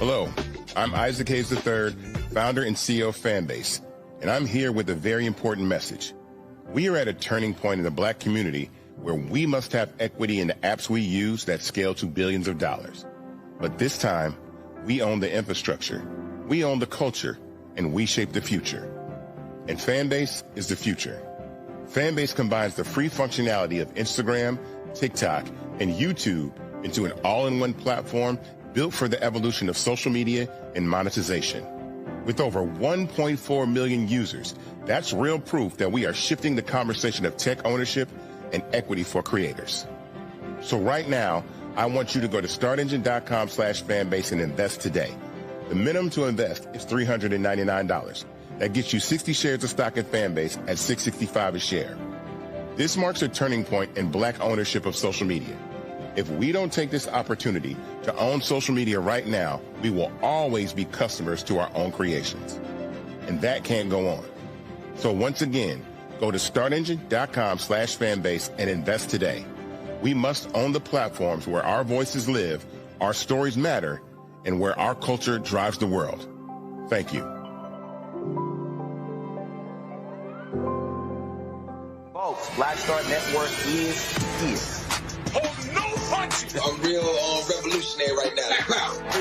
Hello, I'm Isaac Hayes III, founder and CEO of Fanbase, and I'm here with a very important message. We are at a turning point in the Black community where we must have equity in the apps we use that scale to billions of dollars. But this time, we own the infrastructure, we own the culture, and we shape the future. And Fanbase is the future. Fanbase combines the free functionality of Instagram, TikTok, and YouTube into an all-in-one platform built for the evolution of social media and monetization. With over 1.4 million users, that's real proof that we are shifting the conversation of tech ownership and equity for creators. So right now, I want you to go to startengine.com/fanbase and invest today. The minimum to invest is $399. That gets you 60 shares of stock in Fanbase at $665 a share. This marks a turning point in Black ownership of social media. If we don't take this opportunity to own social media right now, we will always be customers to our own creations. And that can't go on. So once again, go to startengine.com/fanbase and invest today. We must own the platforms where our voices live, our stories matter, and where our culture drives the world. Thank you. Folks, Black Star Network is here. Oh, no punches! A real revolutionary right now.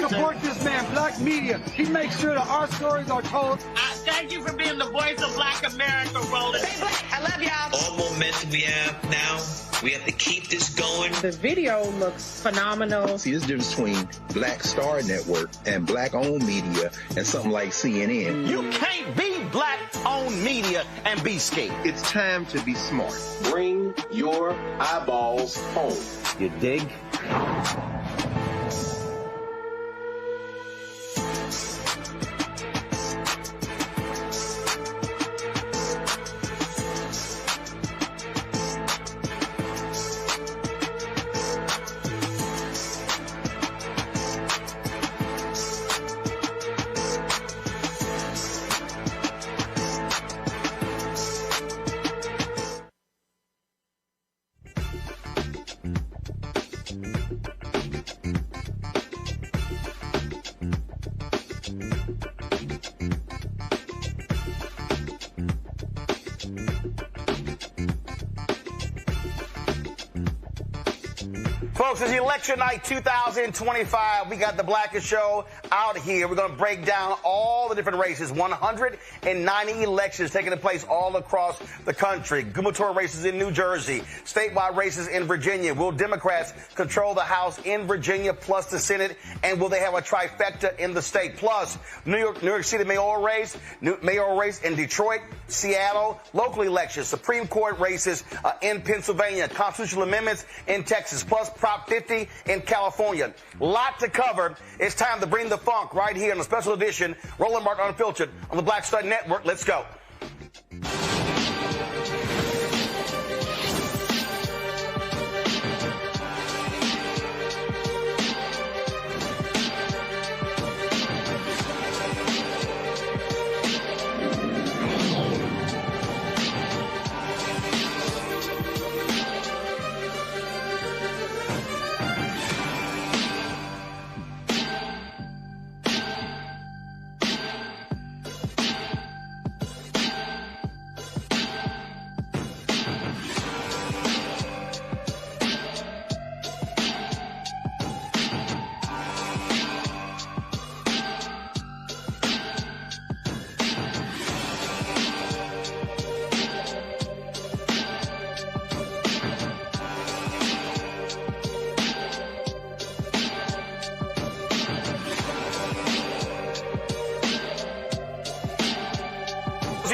Support this man, Black Media. He makes sure that our stories are told. Thank you for being the voice of Black America, Roland. Stay Black. I love y'all. All momentum we have now. We have to keep this going. The video looks phenomenal. See, there's a difference between Black Star Network and Black-owned media and something like CNN. You can't be Black-owned media and be scared. It's time to be smart. Bring your eyeballs home. You dig? Folks, it's election night 2025. We got the Blackest Show out here. We're going to break down all the different races. 190 elections taking place all across the country. Gubernatorial races in New Jersey. Statewide races in Virginia. Will Democrats control the House in Virginia plus the Senate? And will they have a trifecta in the state? Plus, New York City mayoral race in Detroit, Seattle, local elections, Supreme Court races in Pennsylvania, constitutional amendments in Texas, plus Prop 50 in California. Lot to cover. It's time to bring the funk right here in a special edition. Roland Martin Unfiltered on the Black Star Network. Let's go.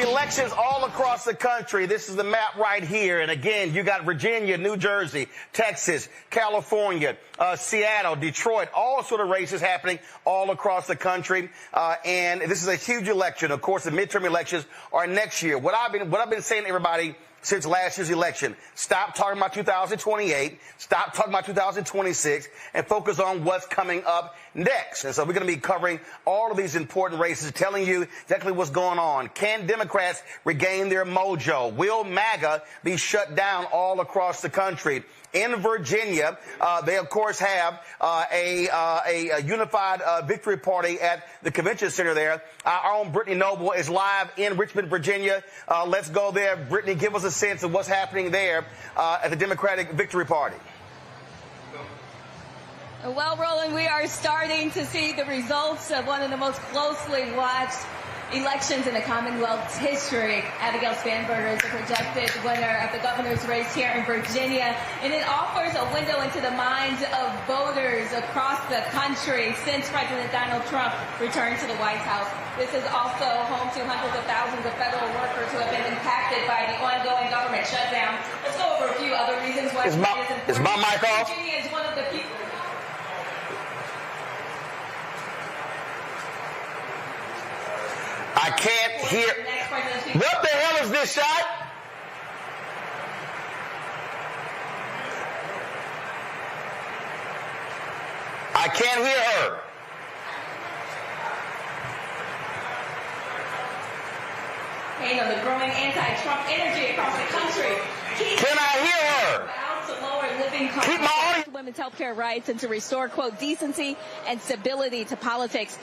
Elections all across the country. This is the map right here. And again, you got Virginia, New Jersey, Texas, California, Seattle, Detroit, all sort of races happening all across the country. And this is a huge election. Of course, the midterm elections are next year. What I've been saying to everybody since last year's election, stop talking about 2028, stop talking about 2026, and focus on what's coming up next. And so we're going to be covering all of these important races, telling you exactly what's going on. Can Democrats regain their mojo? Will MAGA be shut down all across the country? in Virginia. They, of course, have a unified victory party at the convention center there. Our own Brittany Noble is live in Richmond, Virginia. Let's go there. Brittany, give us a sense of what's happening there at the Democratic victory party. Well, Roland, we are starting to see the results of one of the most closely watched elections in the Commonwealth's history. Abigail Spanberger is the projected winner of the governor's race here in Virginia, and it offers a window into the minds of voters across the country since President Donald Trump returned to the White House. This is also home to hundreds of thousands of federal workers who have been impacted by the ongoing government shutdown. Let's go over a few other reasons why is my mic off? Virginia is one of the people. I can't hear. What the hell is this shot? I can't hear her. You know, the growing anti-Trump energy across the country. Can I hear her? To lower living costs, keep my audience. Women's health care rights, and to restore, quote, decency and stability to politics.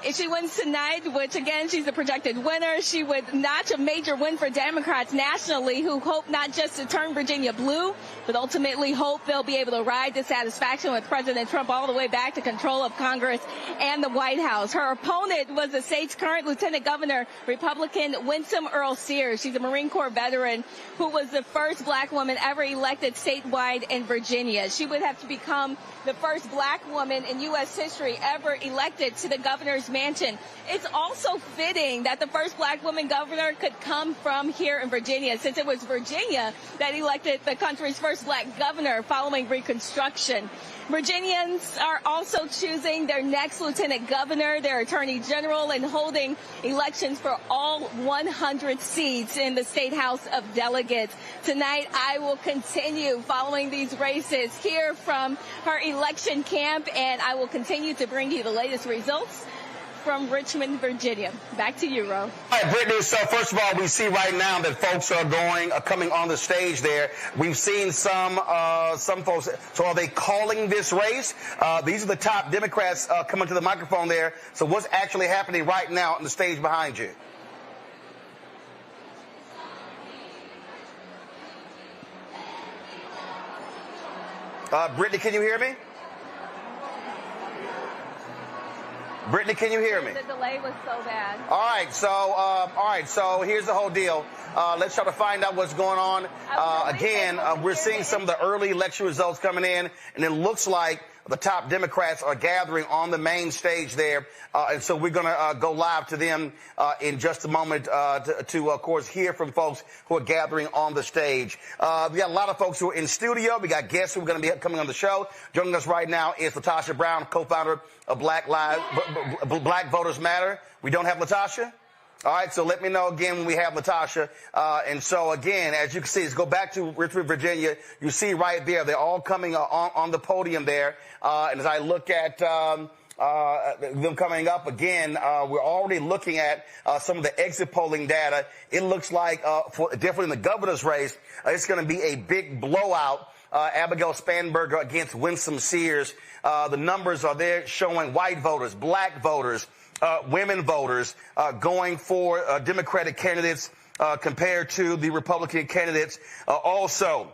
If she wins tonight, which, again, she's a projected winner, she would notch a major win for Democrats nationally who hope not just to turn Virginia blue, but ultimately hope they'll be able to ride dissatisfaction with President Trump all the way back to control of Congress and the White House. Her opponent was the state's current Lieutenant Governor, Republican Winsome Earl Sears. She's a Marine Corps veteran who was the first black woman ever elected statewide in Virginia. She would have to become the first black woman in U.S. history ever elected to the governor's mansion. It's also fitting that the first black woman governor could come from here in Virginia, since it was Virginia that elected the country's first black governor following Reconstruction. Virginians are also choosing their next lieutenant governor, their attorney general, and holding elections for all 100 seats in the State House of Delegates. Tonight, I will continue following these races here from her election camp, and I will continue to bring you the latest results from Richmond, Virginia. Back to you, Ro. All right, Brittany, so first of all, we see right now that folks are coming on the stage there. We've seen some folks. So are they calling this race? These are the top Democrats coming to the microphone there. So what's actually happening right now on the stage behind you? Brittany, can you hear me? Brittany, can you hear me? The delay was so bad. All right, so here's the whole deal. Let's try to find out what's going on. Again, we're seeing some of the early election results coming in, and it looks like the top Democrats are gathering on the main stage there. And so we're going to go live to them in just a moment to, of course, hear from folks who are gathering on the stage. We got a lot of folks who are in studio. We got guests who are going to be coming on the show. Joining us right now is Latasha Brown, co-founder of BlackVotesMatter. We don't have Latasha? All right, so let me know again when we have Latasha. And so, again, as you can see, let's go back to Richmond, Virginia. You see right there, they're all coming on the podium there. And as I look at them coming up again, we're already looking at some of the exit polling data. It looks like, definitely in the governor's race, it's going to be a big blowout. Abigail Spanberger against Winsome Sears. The numbers are there showing white voters, black voters, women voters going for Democratic candidates compared to the Republican candidates. Also,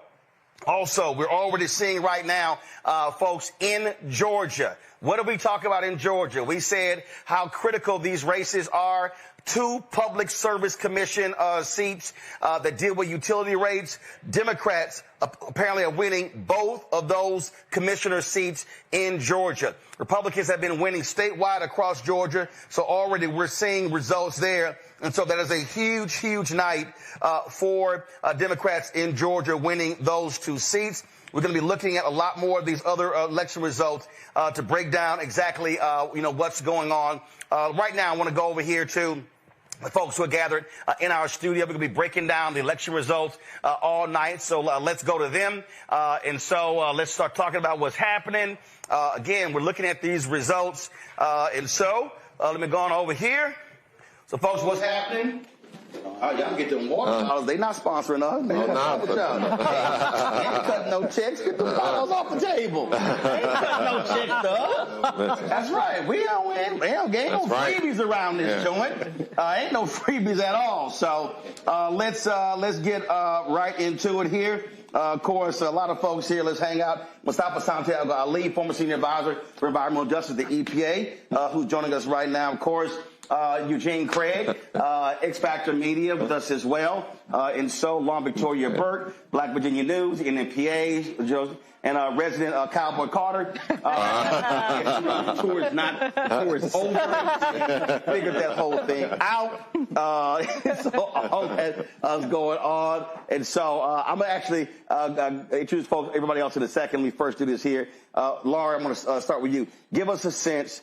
we're already seeing right now, folks, in Georgia. What did we talk about in Georgia? We said how critical these races are. 2 Public Service Commission seats that deal with utility rates. Democrats apparently are winning both of those commissioner seats in Georgia. Republicans have been winning statewide across Georgia, so already we're seeing results there. And so that is a huge, huge night for Democrats in Georgia winning those 2 seats. We're going to be looking at a lot more of these other election results to break down exactly, what's going on. Right now, I want to go over here to the folks who are gathered in our studio. We're going to be breaking down the election results all night. So let's go to them. And so let's start talking about what's happening. Again, we're looking at these results. And so let me go on over here. So, folks, what's happening? Y'all get them water bottles. They not sponsoring us. Man. Ain't cutting no checks. Get the bottles off the table. Ain't cutting no checks, though. That's right. We don't get no freebies around this joint. Ain't no freebies at all. So let's get right into it here. Of course, a lot of folks here. Let's hang out. Mustafa Santiago Ali, former senior advisor for environmental justice at the EPA, who's joining us right now. Of course, Eugene Craig, X Factor Media with us as well. And so long, Victoria Burke, Black Virginia News, NMPA, and resident Cowboy Carter. Tour is over. Figured that whole thing out. So all that is going on. And so I'm going to actually introduce folks, everybody else in a second. Let me first do this here. Laura, I'm going to start with you. Give us a sense.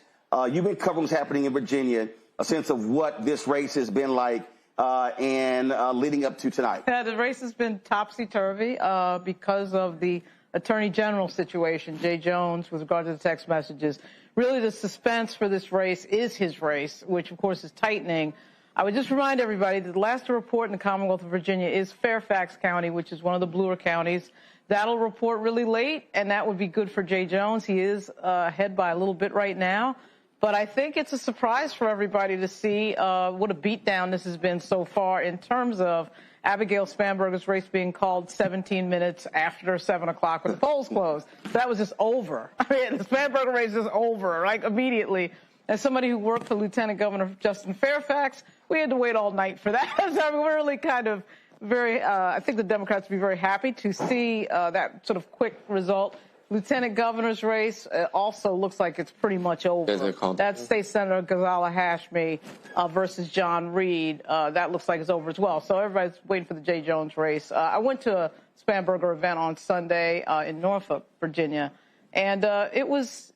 You've been covering what's happening in Virginia, a sense of what this race has been like and leading up to tonight. Yeah, the race has been topsy-turvy because of the Attorney General situation, Jay Jones, with regard to the text messages. Really, the suspense for this race is his race, which, of course, is tightening. I would just remind everybody that the last report in the Commonwealth of Virginia is Fairfax County, which is one of the bluer counties. That'll report really late, and that would be good for Jay Jones. He is ahead by a little bit right now. But I think it's a surprise for everybody to see what a beatdown this has been so far in terms of Abigail Spanberger's race being called 17 minutes after 7 o'clock when the polls closed. That was just over. I mean, the Spanberger race is over, right, immediately. As somebody who worked for Lieutenant Governor Justin Fairfax, we had to wait all night for that. So I mean, we're really kind of very, I think the Democrats would be very happy to see that sort of quick result. Lieutenant Governor's race also looks like it's pretty much over. That's State Senator Ghazala Hashmi versus John Reed. That looks like it's over as well. So everybody's waiting for the Jay Jones race. I went to a Spanberger event on Sunday in Norfolk, Virginia, and it was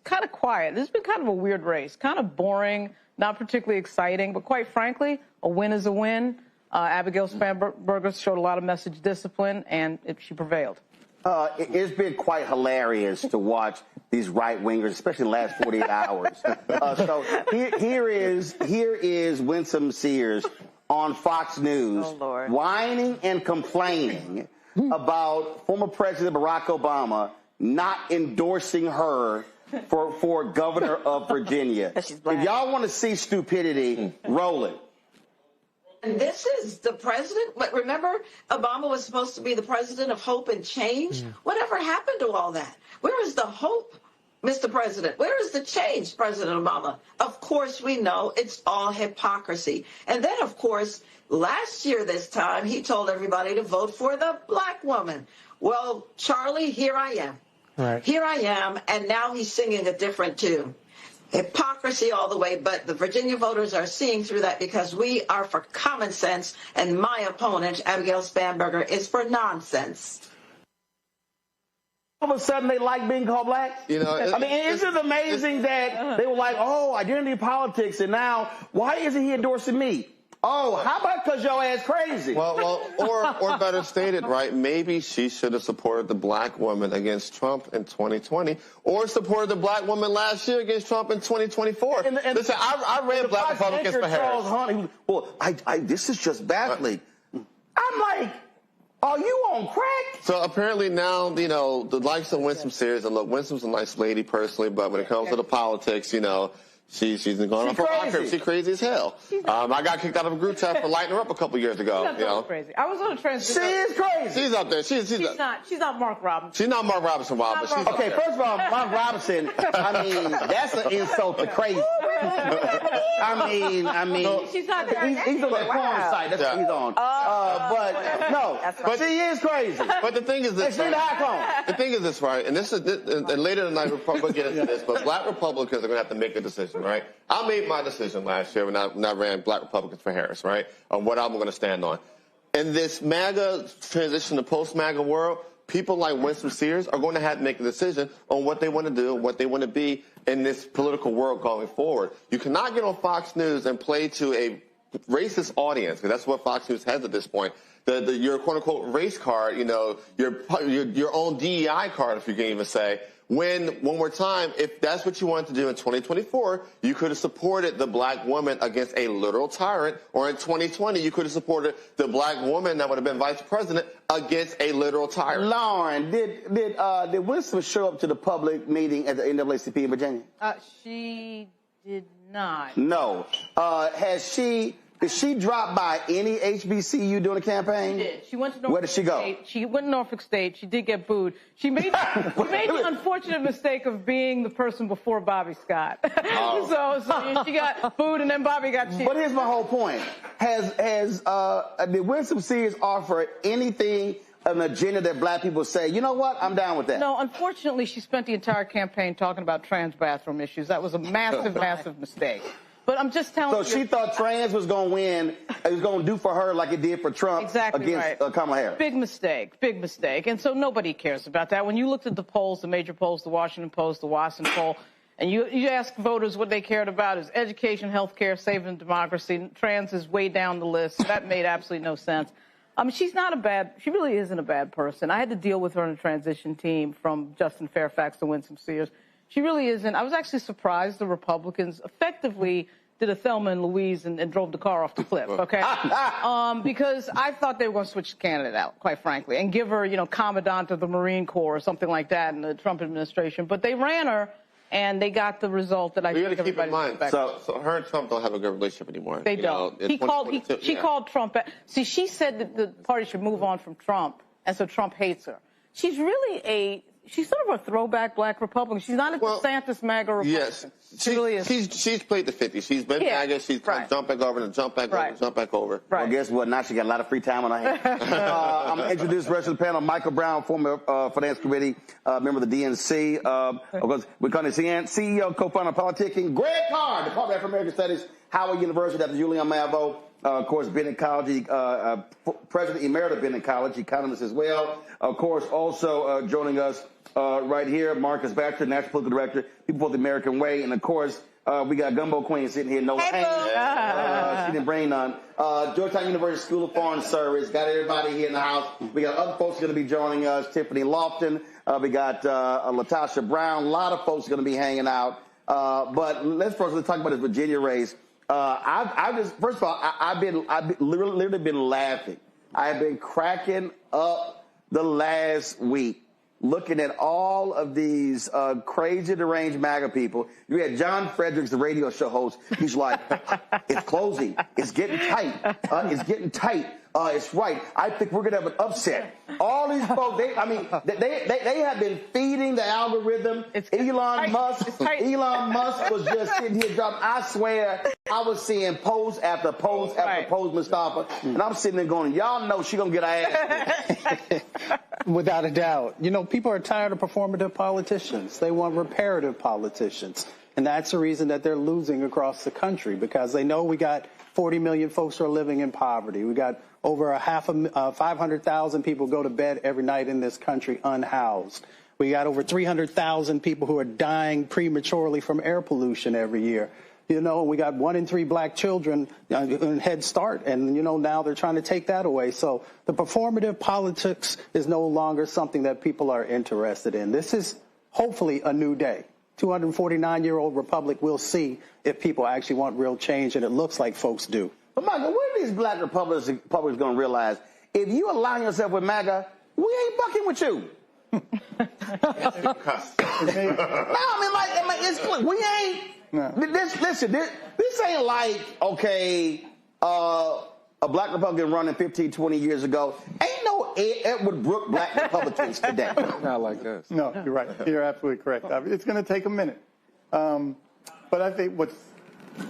kind of quiet. This has been kind of a weird race, kind of boring, not particularly exciting, but quite frankly, a win is a win. Abigail Spanberger showed a lot of message discipline, and she prevailed. It's been quite hilarious to watch these right-wingers, especially in the last 48 hours. So here is Winsome Sears on Fox News whining and complaining about former President Barack Obama not endorsing her for governor of Virginia. If y'all want to see stupidity, roll it. And this is the president. But remember, Obama was supposed to be the president of hope and change. Whatever happened to all that? Where is the hope, Mr. President? Where is the change, President Obama? Of course, we know it's all hypocrisy. And then, of course, last year this time, he told everybody to vote for the black woman. Well, Charlie, here I am. Right. Here I am. And now he's singing a different tune. Hypocrisy all the way, but the Virginia voters are seeing through that because we are for common sense, and my opponent, Abigail Spanberger, is for nonsense. All of a sudden, they like being called black? You know, I mean, isn't it amazing that they were like, oh, identity politics, and now, why isn't he endorsing me? Oh, how about because your ass crazy? Well, or better stated, right? Maybe she should have supported the black woman against Trump in 2020, or supported the black woman last year against Trump in 2024. Listen, I read Black Republicans for Harris. Hunter, well, this is just baffling. I'm like, are you on crack? So apparently now, you know, the likes of Winsome Sears, and look, Winsome's a nice lady personally, but when it comes to the politics, you know, she's going on for rocker. She's crazy as hell. I got kicked out of a group chat for lighting her up a couple years ago. She's not crazy. I was on a transgender. She is crazy. She's up there. She's not Mark Robinson. She's not Mark Robinson, Rob, but she's okay, first of all, Mark Robinson, I mean, that's an insult to crazy. I mean, she's not that. He's on the porn site. That's what he's on. But she is crazy. But the thing is this. She's right? The thing is this, right? And this is, and later tonight we'll get into this, but black Republicans are going to have to make a decision, right? I made my decision last year when I ran Black Republicans for Harris, right? On what I'm going to stand on. In this MAGA transition to post-MAGA world, people like Winsome Sears are going to have to make a decision on what they want to do and what they want to be in this political world going forward. You cannot get on Fox News and play to a racist audience, because that's what Fox News has at this point. Your quote-unquote race card, you know, your own DEI card, if you can even say, when, one more time, if that's what you wanted to do in 2024, you could have supported the black woman against a literal tyrant, or in 2020, you could have supported the black woman that would have been vice president against a literal tyrant. Lauren, did Winston show up to the public meeting at the NAACP in Virginia? She did not. No. Did she drop by any HBCU during the campaign? She did. She went to Norfolk Where did she go? State. She went to Norfolk State. She did get booed. She made the unfortunate mistake of being the person before Bobby Scott. Oh. so she got booed, and then Bobby got cheated. But here's my whole point. Did Winston Sears offer anything, an agenda that black people say, you know what, I'm down with that? No, unfortunately, she spent the entire campaign talking about trans bathroom issues. That was a massive, massive mistake. But I'm just telling you. So she thought trans was going to win. It was going to do for her like it did for Trump against Kamala Harris. Big mistake. Big mistake. And so nobody cares about that. When you looked at the polls, the major polls, the Washington Post, the Watson poll, and you ask voters what they cared about is education, health care, saving democracy. Trans is way down the list. That made absolutely no sense. She really isn't a bad person. I had to deal with her in a transition team from Justin Fairfax to Winsome Sears. She really isn't. I was actually surprised the Republicans effectively did a Thelma and Louise and drove the car off the cliff, okay? Because I thought they were going to switch the candidate out, quite frankly, and give her, Commandant of the Marine Corps or something like that in the Trump administration. But they ran her, and they got the result that I think everybody expected. So her and Trump don't have a good relationship anymore. They don't. She called Trump. See, she said that the party should move on from Trump, and so Trump hates her. She's really she's sort of a throwback black Republican. She's not a DeSantis MAGA Republican. Yes. She really is. She's played the 50s. She's been MAGA. She's jump back over and jump back over and jump back over. Well, guess what? Now she got a lot of free time on her hands. I'm going to introduce the rest of the panel. Michael Brown, former Finance Committee member of the DNC. Of course, we're going to see CEO, co-founder of Politicking. Greg Carr, Department of African American Studies, Howard University. Dr. Julian Mavo. Of course, Bennett College, President Emerita of Bennett College, economist as well. Of course, also joining us right here, Marcus Batcher, National Political Director, People for the American Way. And, of course, we got Gumbo Queen sitting here, Nola Haynes. She didn't bring none. Georgetown University School of Foreign Service. Got everybody here in the house. We got other folks going to be joining us. Tiffany Lofton. We got Latasha Brown. A lot of folks going to be hanging out. But let's talk about this Virginia race. First of all, I've literally been laughing. I've been cracking up the last week looking at all of these crazy deranged MAGA people. You had John Fredericks, the radio show host. He's like, it's closing. It's getting tight. It's getting tight. It's right. I think we're going to have an upset. All these folks, they have been feeding the algorithm. Elon Musk was just sitting here dropping. I swear, I was seeing post after post after post, Mustafa, and I'm sitting there going, y'all know she's going to get her ass. Without a doubt. People are tired of performative politicians. They want reparative politicians. And that's the reason that they're losing across the country, because they know we got 40 million folks who are living in poverty. We got over 500,000 people go to bed every night in this country unhoused. We got over 300,000 people who are dying prematurely from air pollution every year. We got 1 in 3 black children in Head Start, and, now they're trying to take that away. So the performative politics is no longer something that people are interested in. This is hopefully a new day. 249-year-old republic, we'll see if people actually want real change, and it looks like folks do. But, Michael, what are these black Republicans going to realize? If you align yourself with MAGA, we ain't fucking with you. We ain't. No. This ain't like, okay, a black Republican running 15, 20 years ago. Ain't no Edward Brooke black Republicans today. Not like us. No, you're right. You're absolutely correct. It's going to take a minute. But I think what's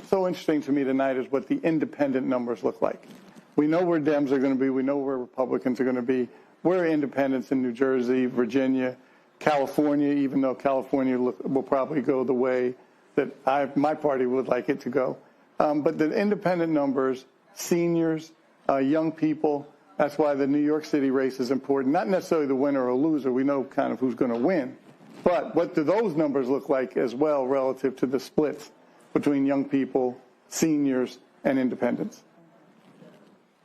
so interesting to me tonight is what the independent numbers look like. We know where Dems are going to be. We know where Republicans are going to be. We're independents in New Jersey, Virginia, California, even though California will probably go the way that my party would like it to go. But the independent numbers, seniors, young people, that's why the New York City race is important. Not necessarily the winner or loser. We know kind of who's going to win. But what do those numbers look like as well relative to the splits between young people, seniors, and independents?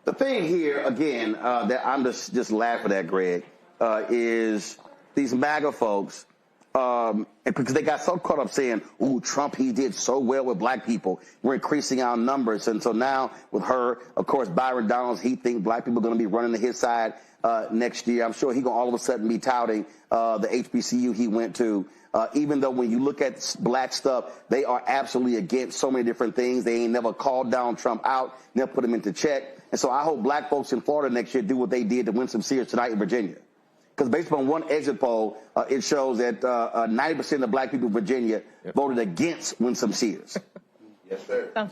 The thing here, again, that I'm just laughing at, Greg, is these MAGA folks because they got so caught up saying, ooh, Trump, he did so well with black people. We're increasing our numbers. And so now with her, of course, Byron Donalds, he thinks black people are going to be running to his side next year. I'm sure he's going to all of a sudden be touting the HBCU he went to. Even though when you look at black stuff, they are absolutely against so many different things. They ain't never called down Trump out, never put him into check. And so I hope black folks in Florida next year do what they did to win some seats tonight in Virginia. Because based on one exit poll, it shows that 90% of black people in Virginia voted against Winsome Sears. Yes, sir. And,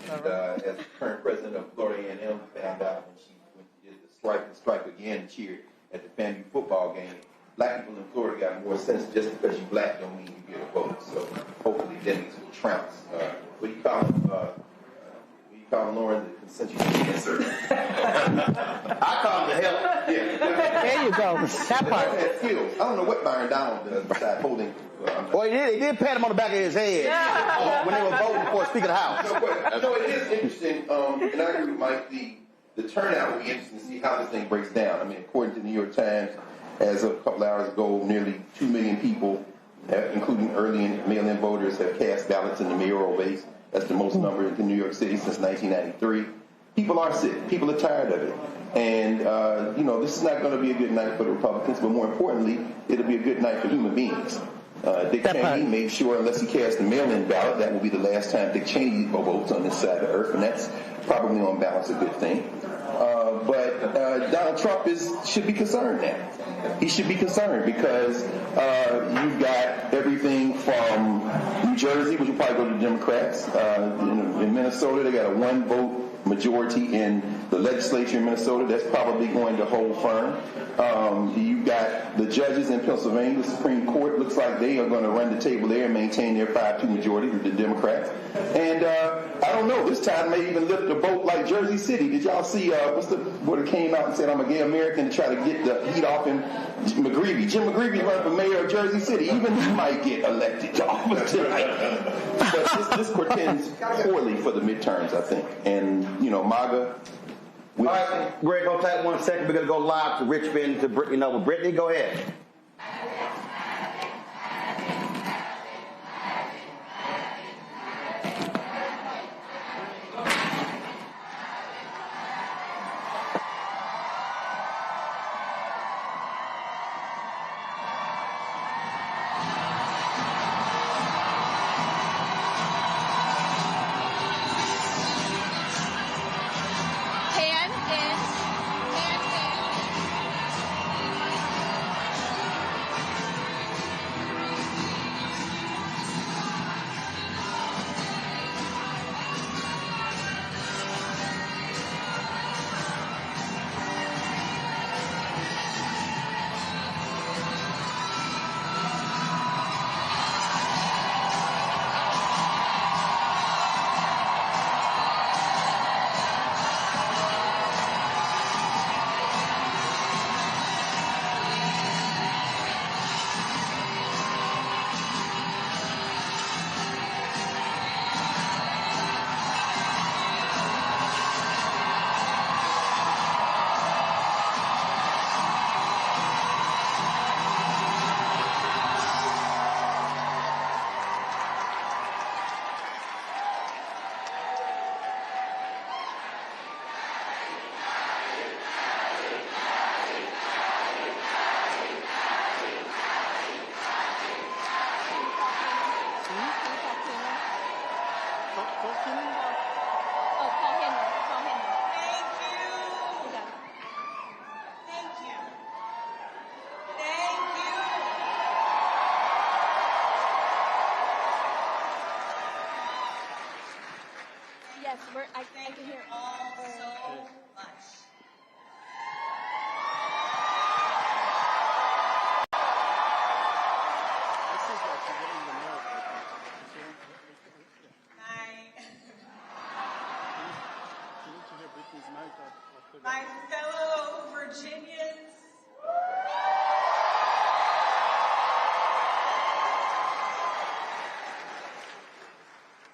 as current president of Florida A&M found out when she did the strike again and cheered at the FAMU football game, black people in Florida got more sense. Just because you black don't mean you get a vote. So hopefully Denny's will trounce. What do you call him? Lauren, the consensus answer. I call him the hell. Yeah. There you go. That part. I don't know what Byron Donald does besides holding. Well, they did pat him on the back of his head when they were voting for Speaker of the House. So it is interesting, and I agree with Mike, the turnout will be interesting to see how this thing breaks down. I mean, according to the New York Times, as of a couple hours ago, nearly 2 million people, including early and mail-in voters, have cast ballots in the mayoral race. That's the most number in New York City since 1993. People are sick. People are tired of it. And, this is not going to be a good night for the Republicans, but more importantly, it'll be a good night for human beings. Dick Cheney made sure, unless he cast a mail-in ballot, that will be the last time Dick Cheney votes on this side of the earth, and that's probably on balance a good thing. But Donald Trump should be concerned now. He should be concerned because you've got everything from New Jersey, which will probably go to the Democrats. In Minnesota, they got a 1-vote majority in the legislature in Minnesota. That's probably going to hold firm. You've got the judges in Pennsylvania, the Supreme Court. Looks like they are going to run the table there and maintain their 5-2 majority with the Democrats. And I don't know, this time may even lift a boat like Jersey City. Did y'all see what it came out and said, I'm a gay American, to try to get the heat off him? McGreevey. Jim McGreevey running for mayor of Jersey City. Even he might get elected to office tonight. But this portends poorly for the midterms, I think. And, MAGA. All right, Greg, hold tight 1 second. We're going to go live to Richmond to Brittany Noble. Brittany, go ahead. I can hear all so much. My fellow Virginians,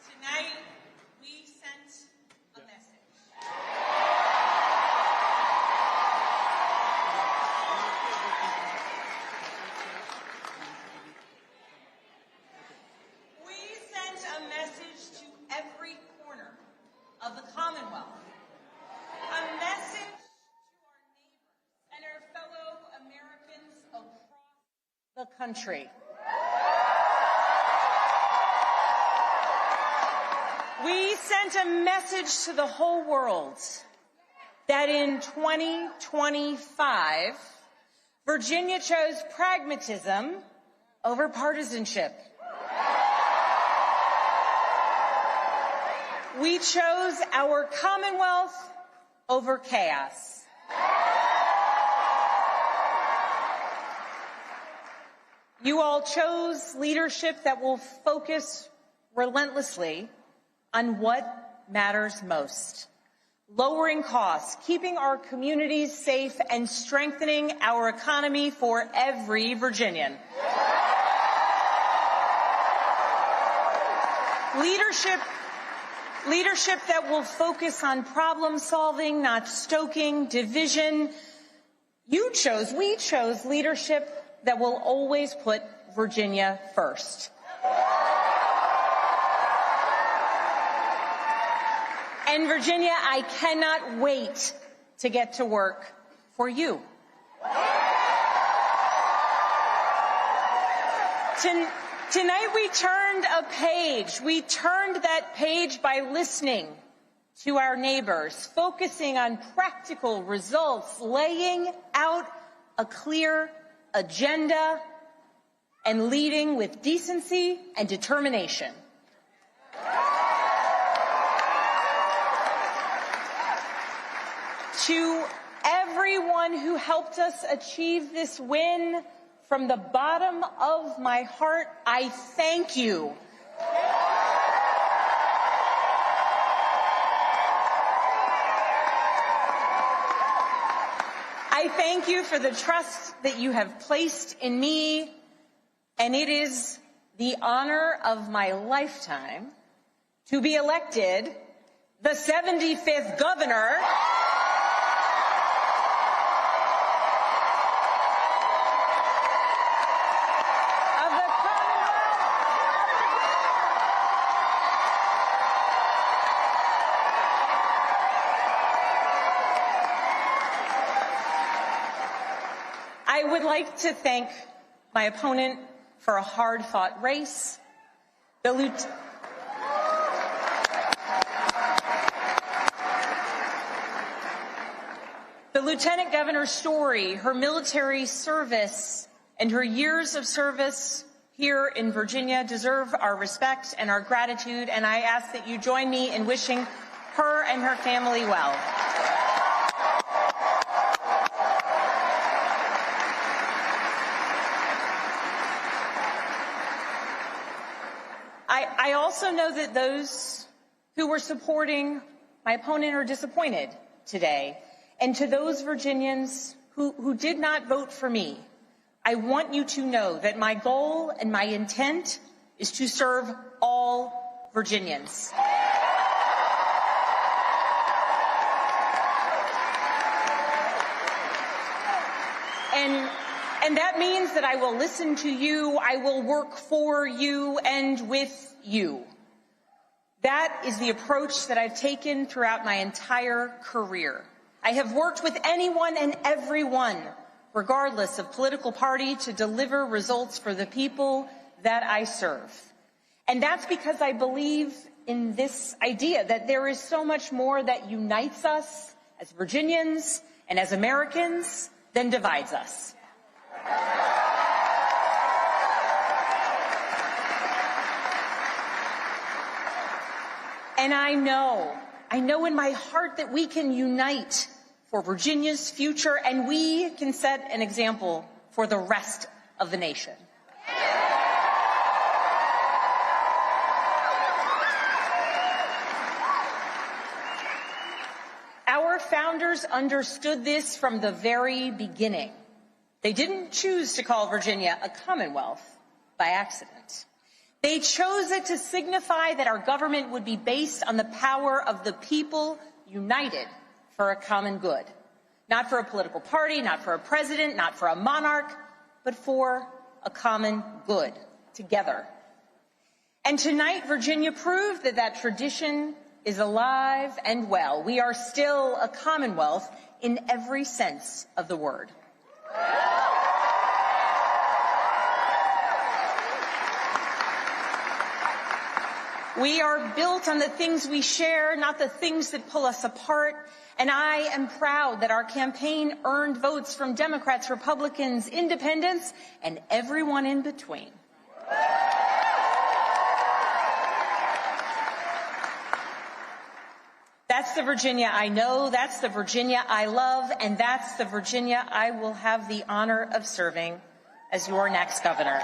tonight we sent a message. country. We sent a message to the whole world that in 2025, Virginia chose pragmatism over partisanship. We chose our Commonwealth over chaos. You all chose leadership that will focus relentlessly on what matters most: lowering costs, keeping our communities safe, and strengthening our economy for every Virginian. Leadership that will focus on problem solving, not stoking division. We chose leadership that will always put Virginia first. And Virginia, I cannot wait to get to work for you. Tonight we turned a page. We turned that page by listening to our neighbors, focusing on practical results, laying out a clear agenda, and leading with decency and determination. To everyone who helped us achieve this win, from the bottom of my heart, I thank you. I thank you for the trust that you have placed in me, and it is the honor of my lifetime to be elected the 75th governor I would like to thank my opponent for a hard-fought race. The Lieutenant Governor's story, her military service, and her years of service here in Virginia deserve our respect and our gratitude, and I ask that you join me in wishing her and her family well. I also know that those who were supporting my opponent are disappointed today. And to those Virginians who did not vote for me, I want you to know that my goal and my intent is to serve all Virginians. And that means that I will listen to you, I will work for you and with you. That is the approach that I've taken throughout my entire career. I have worked with anyone and everyone, regardless of political party, to deliver results for the people that I serve. And that's because I believe in this idea that there is so much more that unites us as Virginians and as Americans than divides us. And I know in my heart that we can unite for Virginia's future, and we can set an example for the rest of the nation. Our founders understood this from the very beginning. They didn't choose to call Virginia a Commonwealth by accident. They chose it to signify that our government would be based on the power of the people united for a common good. Not for a political party, not for a president, not for a monarch, but for a common good, together. And tonight, Virginia proved that that tradition is alive and well. We are still a Commonwealth in every sense of the word. We are built on the things we share, not the things that pull us apart. And I am proud that our campaign earned votes from Democrats, Republicans, independents, and everyone in between. That's the Virginia I know, that's the Virginia I love, and that's the Virginia I will have the honor of serving as your next governor.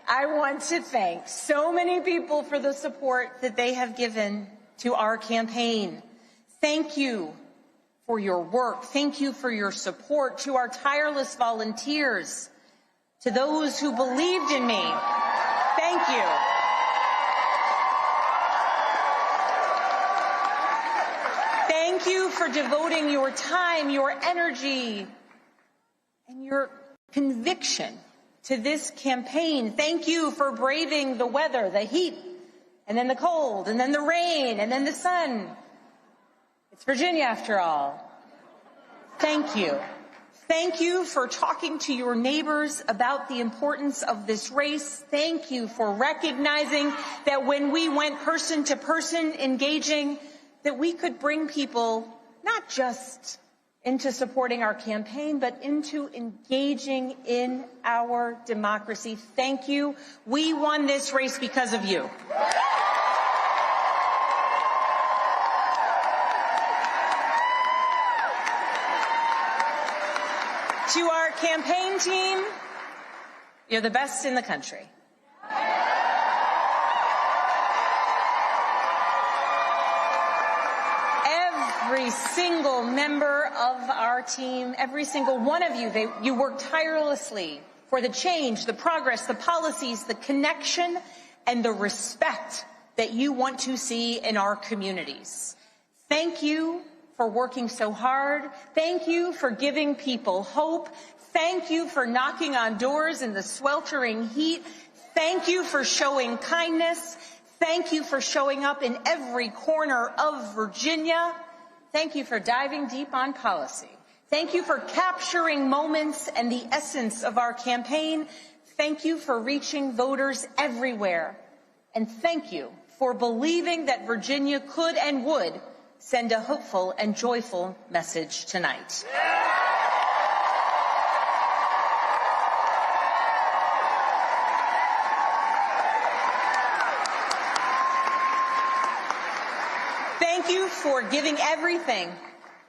I want to thank so many people for the support that they have given to our campaign. Thank you for your work. Thank you for your support. To our tireless volunteers, to those who believed in me, thank you. Thank you for devoting your time, your energy, and your conviction to this campaign. Thank you for braving the weather, the heat, and then the cold, and then the rain, and then the sun. It's Virginia after all. Thank you. Thank you for talking to your neighbors about the importance of this race. Thank you for recognizing that when we went person to person engaging, that we could bring people not just into supporting our campaign, but into engaging in our democracy. Thank you. We won this race because of you. To our campaign team, you're the best in the country. Every single member of our team, every single one of you, you work tirelessly for the change, the progress, the policies, the connection, and the respect that you want to see in our communities. Thank you for working so hard. Thank you for giving people hope. Thank you for knocking on doors in the sweltering heat. Thank you for showing kindness. Thank you for showing up in every corner of Virginia. Thank you for diving deep on policy. Thank you for capturing moments and the essence of our campaign. Thank you for reaching voters everywhere. And thank you for believing that Virginia could and would send a hopeful and joyful message tonight. Thank you for giving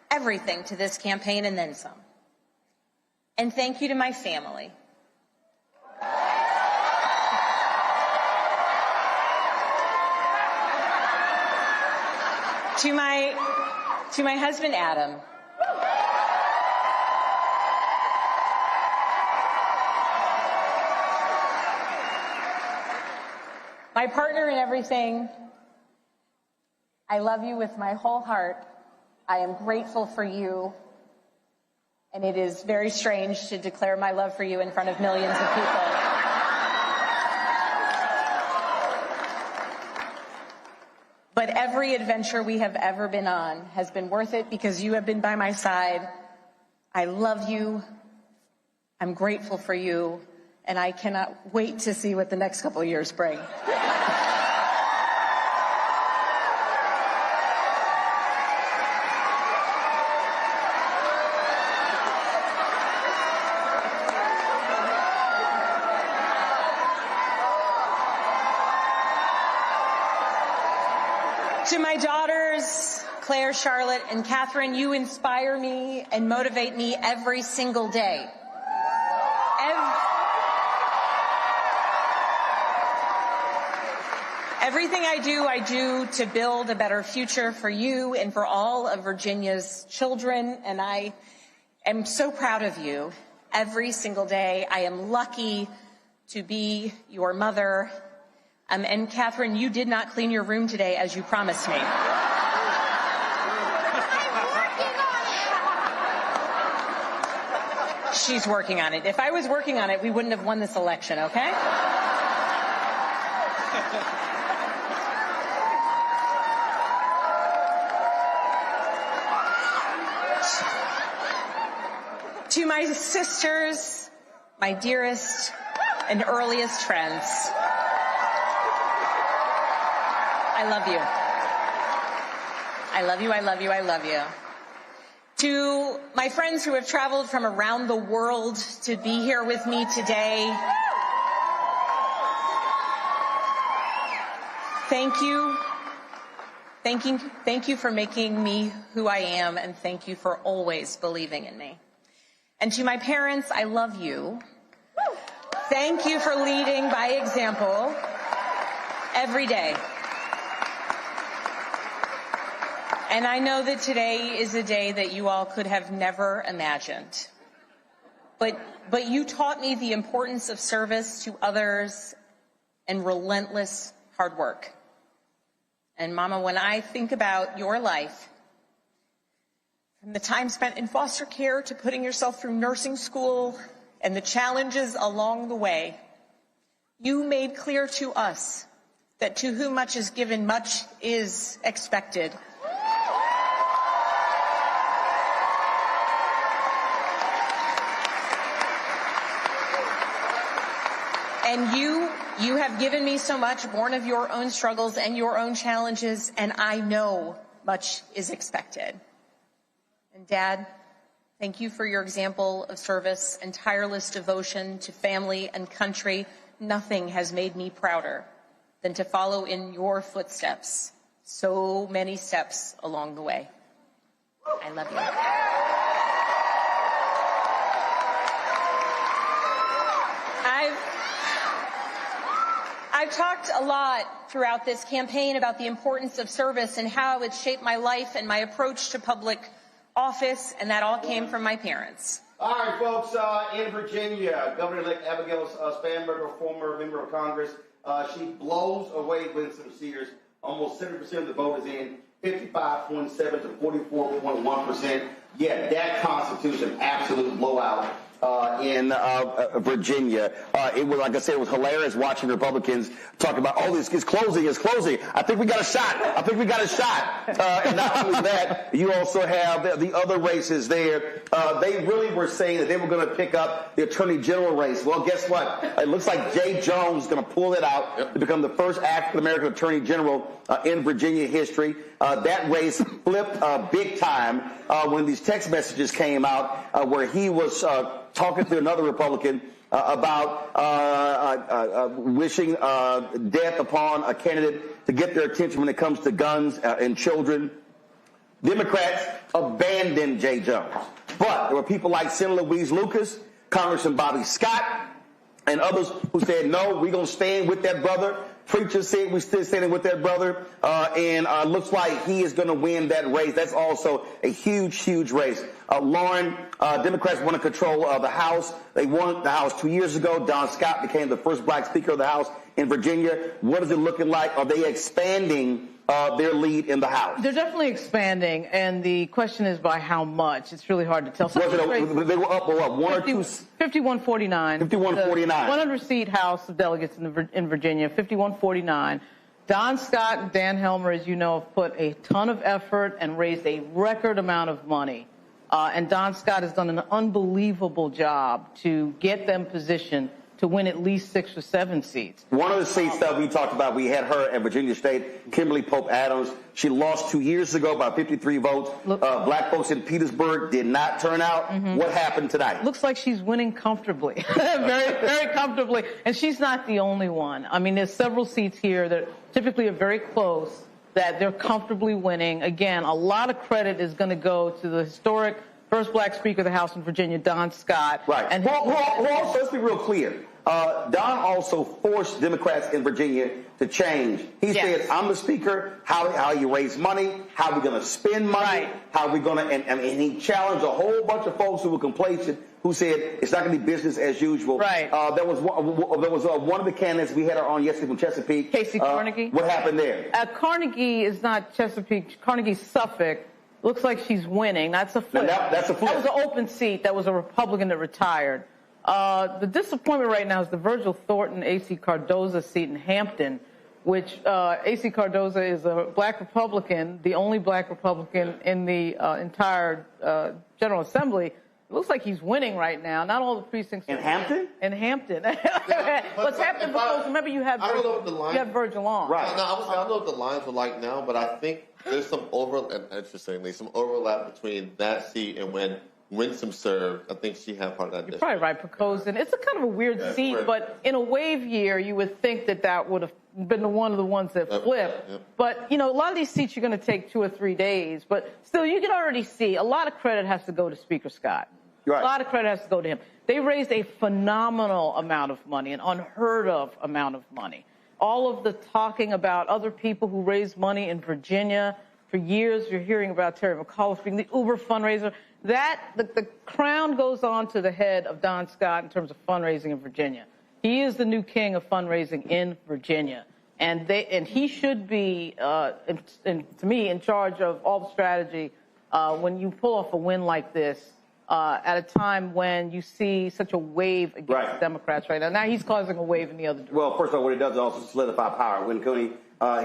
everything to this campaign and then some. And thank you to my family. To my husband, Adam. My partner in everything. I love you with my whole heart. I am grateful for you. And it is very strange to declare my love for you in front of millions of people. But every adventure we have ever been on has been worth it because you have been by my side. I love you. I'm grateful for you. And I cannot wait to see what the next couple of years bring. To my daughters, Claire, Charlotte, and Catherine, you inspire me and motivate me every single day. Everything I do to build a better future for you and for all of Virginia's children, and I am so proud of you every single day. I am lucky to be your mother. And Catherine, you did not clean your room today as you promised me. She's working on it. If I was working on it, we wouldn't have won this election, okay? To my sisters, my dearest and earliest friends, I love you. I love you, I love you, I love you. To my friends who have traveled from around the world to be here with me today, thank you. Thank you for making me who I am, and thank you for always believing in me. And to my parents, I love you. Thank you for leading by example every day. And I know that today is a day that you all could have never imagined. But you taught me the importance of service to others and relentless hard work. And Mama, when I think about your life, from the time spent in foster care to putting yourself through nursing school and the challenges along the way, you made clear to us that to whom much is given, much is expected. And you have given me so much, born of your own struggles and your own challenges, and I know much is expected. And Dad, thank you for your example of service and tireless devotion to family and country. Nothing has made me prouder than to follow in your footsteps, so many steps along the way. I love you. I've talked a lot throughout this campaign about the importance of service and how it's shaped my life and my approach to public office, and that all came from my parents. All right, folks, in Virginia, Governor-elect Abigail Spanberger, former member of Congress, she blows away Winston Sears. Almost 70% of the vote is in, 55.7 to 44.1%. Yeah, that constitutes an absolute blowout. In Virginia. It was, like I said, it was hilarious watching Republicans talk about, oh, this is closing, it's closing. I think we got a shot. And not only that, you also have the other races there. They really were saying that they were going to pick up the Attorney General race. Well, guess what? It looks like Jay Jones is going to pull it out to become the first African-American Attorney General in Virginia history. That race flipped big time when these text messages came out where he was talking to another Republican about wishing death upon a candidate to get their attention when it comes to guns and children. Democrats abandoned Jay Jones. But there were people like Senator Louise Lucas, Congressman Bobby Scott, and others who said, no, we're going to stand with that brother. Preachers said we're still standing with that brother, and looks like he is going to win that race. That's also a huge, huge race. Lauren, Democrats want to control the House. They won the House 2 years ago. Don Scott became the first black Speaker of the House in Virginia. What is it looking like? Are they expanding their lead in the House? They're definitely expanding, and the question is by how much. It's really hard to tell. They were up or up? 51-49. 51-49. 100-seat House of Delegates in Virginia, 51-49. Don Scott and Dan Helmer, as you know, have put a ton of effort and raised a record amount of money. And Don Scott has done an unbelievable job to get them positioned to win at least 6 or 7 seats. One of the seats that we talked about, we had her at Virginia State, Kimberly Pope Adams. She lost 2 years ago by 53 votes. Black folks in Petersburg did not turn out. What happened tonight? Looks like she's winning comfortably, very, very comfortably. And she's not the only one. I mean, there's several seats here that typically are very close, that they're comfortably winning. Again, a lot of credit is going to go to the historic first black Speaker of the House in Virginia, Don Scott. Right. And who also, let's be real clear. Don also forced Democrats in Virginia to change. He said, I'm the Speaker. How you raise money? How are we going to spend money? How are we going to, and he challenged a whole bunch of folks who were complacent, who said it's not going to be business as usual. Right. There was one of the candidates, we had her on yesterday from Chesapeake. Casey Carnegie. What happened there? Carnegie is not Chesapeake. Carnegie's Suffolk. Looks like she's winning. That's a flip. That's a flip. That was an open seat. That was a Republican that retired. The disappointment right now is the Virgil Thornton, A.C. Cardoza seat in Hampton, which A.C. Cardoza is a black Republican, the only black Republican in the entire General Assembly. It looks like he's winning right now. Not all the precincts. In Hampton? In Hampton. What's happening? Because remember, you have Virgil Long. Right. No, I don't know what the lines are like now, but I think there's some interestingly, some overlap between that seat and when Winsome served. I think she had part of that district. Probably right, Pocosin. It's a kind of a weird seat, right. But in a wave year, you would think that would have been one of the ones that flipped. Yep. But, you know, a lot of these seats you're going to take 2 or 3 days. But still, you can already see a lot of credit has to go to Speaker Scott. Right. A lot of credit has to go to him. They raised a phenomenal amount of money, an unheard of amount of money. All of the talking about other people who raised money in Virginia. For years, you're hearing about Terry McAuliffe being the Uber fundraiser. The crown goes on to the head of Don Scott in terms of fundraising in Virginia. He is the new king of fundraising in Virginia. And he should be, to me, in charge of all the strategy when you pull off a win like this at a time when you see such a wave against Democrats right now. Now he's causing a wave in the other direction. Well, first of all, what it does is also solidify power. Win Cooney,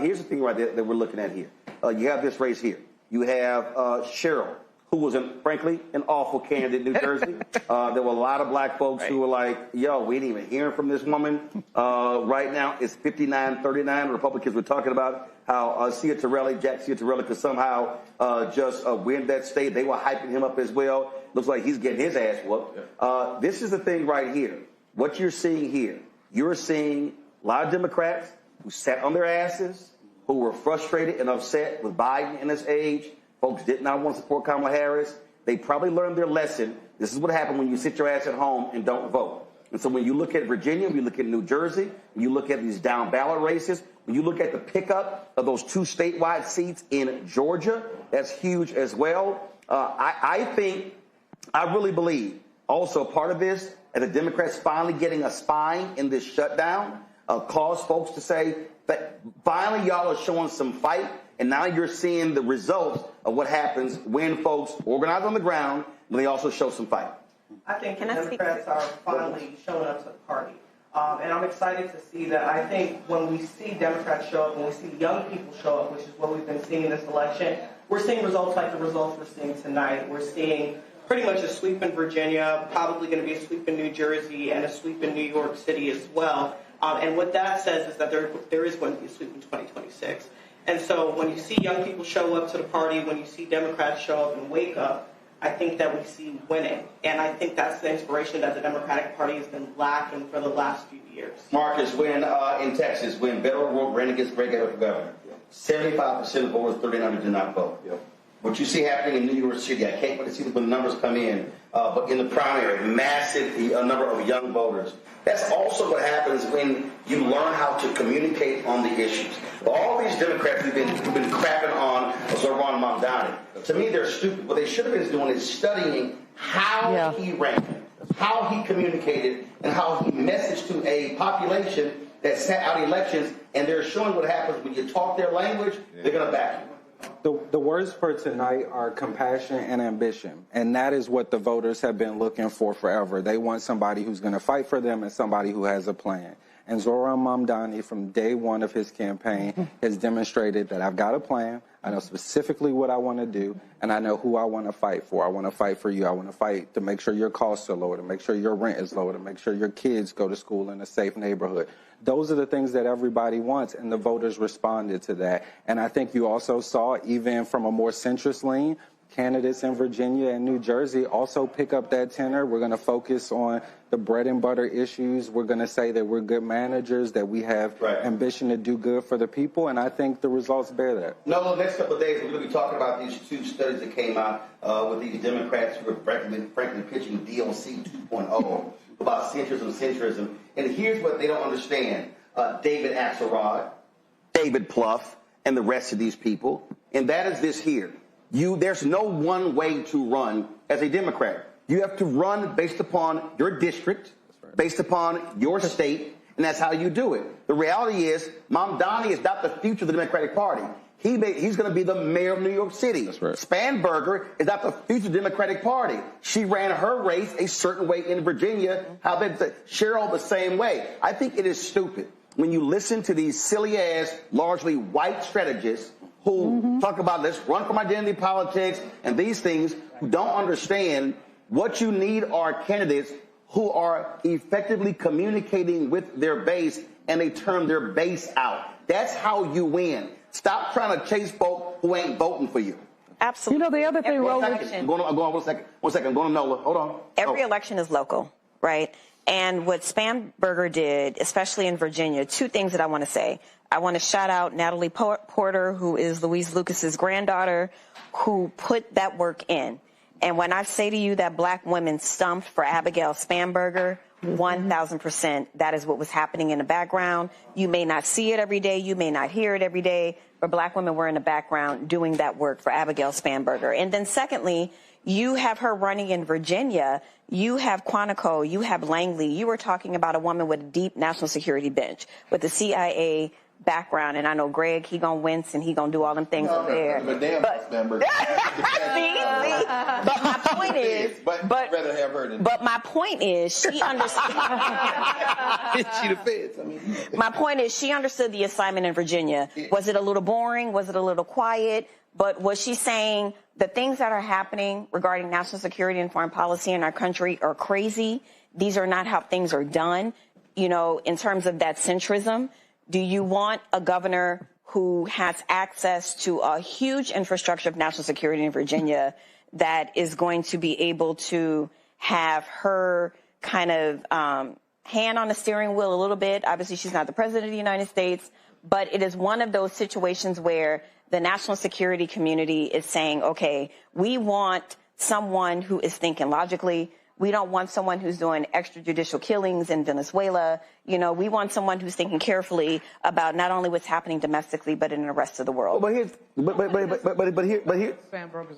here's the thing right there that we're looking at here. You have this race here. You have Cheryl, who was, frankly, an awful candidate in New Jersey. There were a lot of black folks who were like, yo, we ain't even hearing from this woman. Right now, it's 59-39. Republicans were talking about how Jack Ciattarelli could somehow just win that state. They were hyping him up as well. Looks like he's getting his ass whooped. This is the thing right here. What you're seeing here, you're seeing a lot of Democrats who sat on their asses, who were frustrated and upset with Biden in this age. Folks did not want to support Kamala Harris. They probably learned their lesson. This is what happened when you sit your ass at home and don't vote. And so when you look at Virginia, when you look at New Jersey, when you look at these down ballot races, when you look at the pickup of those 2 statewide seats in Georgia, that's huge as well. I really believe also part of this, and the Democrats finally getting a spine in this shutdown, caused folks to say that finally y'all are showing some fight. And now you're seeing the results of what happens when folks organize on the ground, but they also show some fight. I think Democrats are finally showing up to the party. And I'm excited to see that. I think when we see Democrats show up, when we see young people show up, which is what we've been seeing in this election, we're seeing results like the results we're seeing tonight. We're seeing pretty much a sweep in Virginia, probably going to be a sweep in New Jersey, and a sweep in New York City as well. And what that says is that there is going to be a sweep in 2026. And so when you see young people show up to the party, when you see Democrats show up and wake up, I think that we see winning. And I think that's the inspiration that the Democratic Party has been lacking for the last few years. Marcus, when in Texas, when Beto O'Rourke ran against Greg Abbott for governor, 75% of voters, 39 did not vote. Yep. What you see happening in New York City, I can't wait to see when the numbers come in, but in the primary, massive number of young voters. That's also what happens when you learn how to communicate on the issues. All these Democrats who've been crapping on Zoran Mamdani, to me, they're stupid. What they should have been doing is studying how he ran, how he communicated, and how he messaged to a population that sat out elections, and they're showing what happens when you talk their language, they're going to back you. The words for tonight are compassion and ambition, and that is what the voters have been looking for forever. They want somebody who's going to fight for them and somebody who has a plan. And Zoran Mamdani, from day one of his campaign, has demonstrated that I've got a plan, I know specifically what I want to do, and I know who I want to fight for. I want to fight for you. I want to fight to make sure your costs are lower, to make sure your rent is lower, to make sure your kids go to school in a safe neighborhood. Those are the things that everybody wants, and the voters responded to that. And I think you also saw, even from a more centrist lean, candidates in Virginia and New Jersey also pick up that tenor. We're going to focus on the bread and butter issues. We're going to say that we're good managers, that we have ambition to do good for the people, and I think the results bear that. No, the next couple of days, we're going to be talking about these 2 studies that came out with these Democrats who are frankly pitching DLC 2.0 about centrism. And here's what they don't understand. David Axelrod, David Plouffe, and the rest of these people, and that is this here. There's no one way to run as a Democrat. You have to run based upon your district, based upon your state, and that's how you do it. The reality is, Mamdani is not the future of the Democratic Party. He's going to be the mayor of New York City. That's right. Spanberger is not the future Democratic Party. She ran her race a certain way in Virginia. Cheryl the same way. I think it is stupid when you listen to these silly-ass, largely white strategists who talk about let's run from identity politics and these things, who don't understand what you need are candidates who are effectively communicating with their base, and they turn their base out. That's how you win. Stop trying to chase folk who ain't voting for you. Absolutely. You know, the other thing, One second. I'm going to Nola. Hold on. Every election is local, right? And what Spamberger did, especially in Virginia, two things that I want to say. I want to shout out Natalie Porter, who is Louise Lucas's granddaughter, who put that work in. And when I say to you that black women stumped for Abigail Spamberger, 1,000%, that is what was happening in the background. You may not see it every day. You may not hear it every day. But black women were in the background doing that work for Abigail Spamberger. And then secondly, you have her running in Virginia. You have Quantico. You have Langley. You were talking about a woman with a deep national security bench with the CIA background. And I know Greg, he gonna wince and he gonna do all them things over there. But my point is, rather have her than. But my point is, she understood. She the feds. I mean. My point is, she understood the assignment in Virginia. Was it a little boring? Was it a little quiet? But was she saying the things that are happening regarding national security and foreign policy in our country are crazy? These are not how things are done. You know, in terms of that centrism, do you want a governor who has access to a huge infrastructure of national security in Virginia that is going to be able to have her kind of hand on the steering wheel a little bit? Obviously, she's not the president of the United States, but it is one of those situations where the national security community is saying, okay, we want someone who is thinking logically. We don't want someone who's doing extrajudicial killings in Venezuela. You know, we want someone who's thinking carefully about not only what's happening domestically, but in the rest of the world. But here, Spamberger's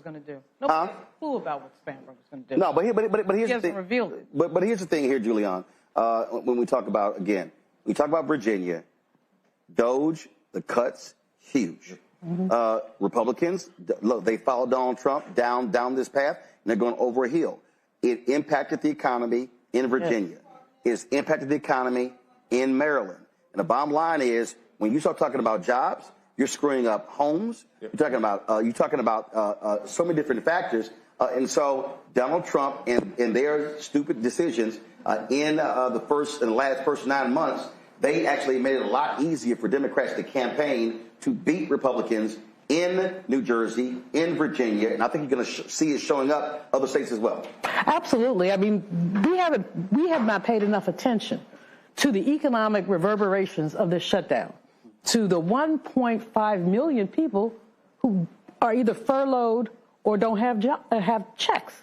going to do. Nobody's a clue about what Spamberger's going to do. No, but here's he the thing. hasn't revealed it. But here's the thing here, Julian. When we talk about Virginia, Doge, the cuts, huge. Republicans, look, they followed Donald Trump down this path, and they're going over a hill. It impacted the economy in Virginia. It's impacted the economy in Maryland. And the bottom line is, when you start talking about jobs, you're screwing up homes. You're talking about so many different factors. And so Donald Trump and their stupid decisions in the last first 9 months, they actually made it a lot easier for Democrats to campaign to beat Republicans in New Jersey, in Virginia, and I think you're going to see it showing up other states as well. Absolutely. I mean, we have not paid enough attention to the economic reverberations of this shutdown, to the 1.5 million people who are either furloughed or don't have checks.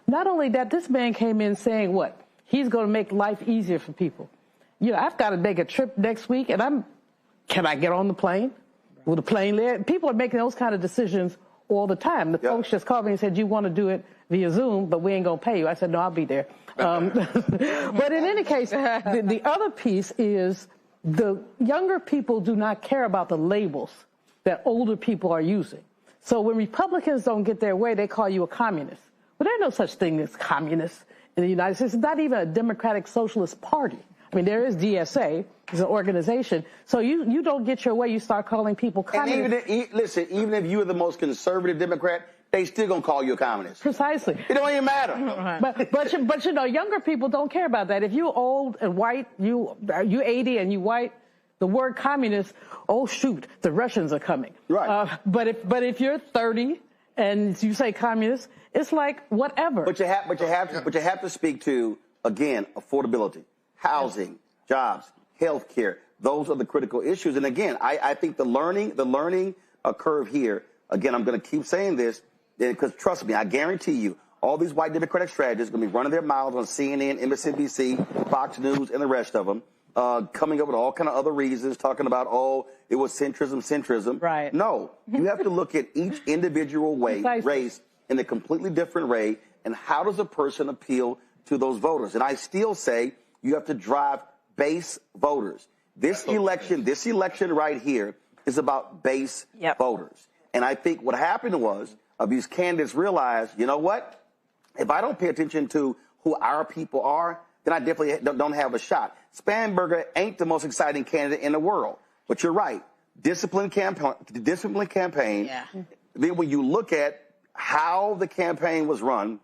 Not only that, this man came in saying what? He's going to make life easier for people. You know, I've got to make a trip next week, and can I get on the plane? Will the plane land? People are making those kind of decisions all the time. The folks just called me and said, you want to do it via Zoom, but we ain't going to pay you. I said, no, I'll be there. But in any case, the other piece is the younger people do not care about the labels that older people are using. So when Republicans don't get their way, they call you a communist. Well, there's no such thing as communists in the United States. It's not even a Democratic Socialist Party. I mean, there is DSA, it's an organization. So you don't get your way, you start calling people communists. And even if you're the most conservative Democrat, they still gonna call you a communist. Precisely. It don't even matter. Right. But you know, younger people don't care about that. If you're old and white, you 80 and you white, the word communist, oh shoot, the Russians are coming. Right. But if you're 30 and you say communist, it's like whatever. But you have to speak to, again, affordability. Housing, jobs, health care, those are the critical issues. And again, I think the learning curve here, again, I'm going to keep saying this, because trust me, I guarantee you, all these white Democratic strategists are going to be running their mouths on CNN, MSNBC, Fox News, and the rest of them, coming up with all kind of other reasons, talking about, oh, it was centrism. Right. No, you have to look at each individual race in a completely different way, and how does a person appeal to those voters? And I still say, you have to drive base voters. This election right here is about base voters. And I think what happened was these candidates realized, you know what? If I don't pay attention to who our people are, then I definitely don't have a shot. Spanberger ain't the most exciting candidate in the world. But you're right. Disciplined campaign. Yeah. Then when you look at how the campaign was run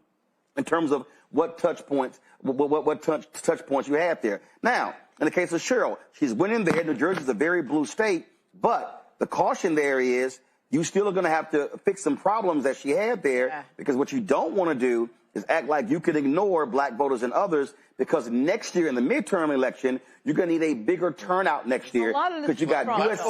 in terms of what touch points you have there. Now, in the case of Cheryl, she's winning there. New Jersey's a very blue state, but the caution there is you still are going to have to fix some problems that she had there, because what you don't want to do is act like you can ignore black voters and others, because next year in the midterm election, you're going to need a bigger turnout next year, because you got U.S.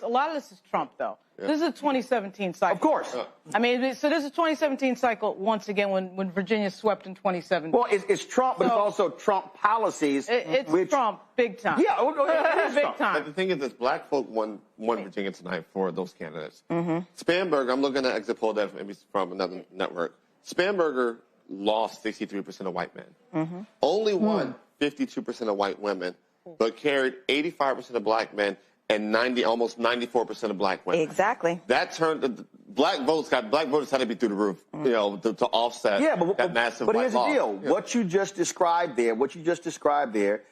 A lot of this is Trump, though. Yeah. This is a 2017 cycle. Of course. I mean, so this is a 2017 cycle once again when Virginia swept in 2017. Well, it's Trump, but it's also Trump policies. It's Trump, big time. Yeah, big time. But the thing is, this black folk won Virginia tonight for those candidates. Spanberger, I'm looking at exit poll that maybe from another network. Spanberger lost 63% of white men. Only won 52% of white women, but carried 85% of black men and almost 94% of black women. Exactly. That turned black voters had to be through the roof, you know, to offset that massive white loss. But here's the deal: what you just described there,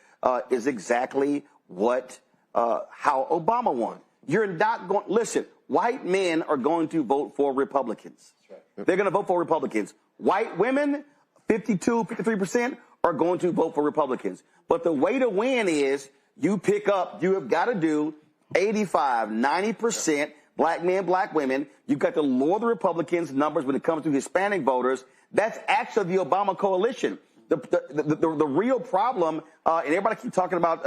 is exactly how Obama won. You're not going. Listen, white men are going to vote for Republicans. They're going to vote for Republicans. White women, 53% are going to vote for Republicans. But the way to win is you have got to do 85, 90% black men, black women. You've got to lower the Republicans' numbers when it comes to Hispanic voters. That's actually the Obama coalition. The real problem, and everybody keeps talking about,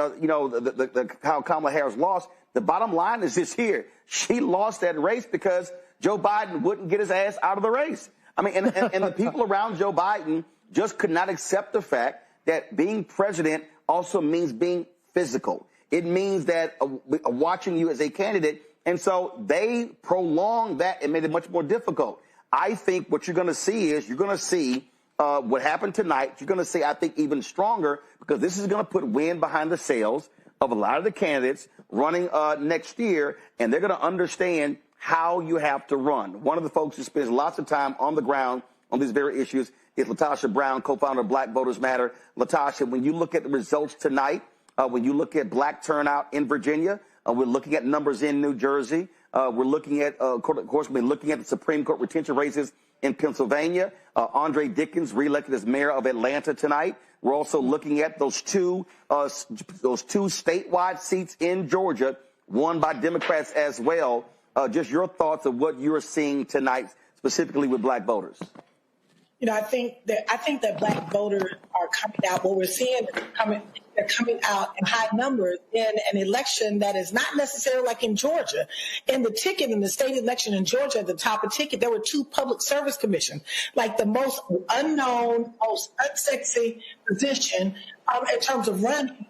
how Kamala Harris lost. The bottom line is this here. She lost that race because Joe Biden wouldn't get his ass out of the race. I mean, and the people around Joe Biden just could not accept the fact that being president also means being physical. It means that watching you as a candidate. And so they prolonged that and made it much more difficult. I think what you're going to see is what happened tonight. You're going to see, I think, even stronger, because this is going to put wind behind the sails of a lot of the candidates running next year, and they're going to understand how you have to run. One of the folks who spends lots of time on the ground on these very issues is Latasha Brown, co-founder of BlackVotesMatter. Latasha, when you look at the results tonight, when you look at black turnout in Virginia, we're looking at numbers in New Jersey. We're looking at, of course, we're looking at the Supreme Court retention races in Pennsylvania. Andre Dickens reelected as mayor of Atlanta tonight. We're also looking at those two statewide seats in Georgia, won by Democrats as well. Just your thoughts of what you're seeing tonight, specifically with black voters. You know, I think that black voters are coming out. What we're seeing is they're coming out in high numbers in an election that is not necessarily like in Georgia. In the ticket, in the state election in Georgia, at the top of the ticket, there were 2 public service commissions, like the most unknown, most unsexy position in terms of running.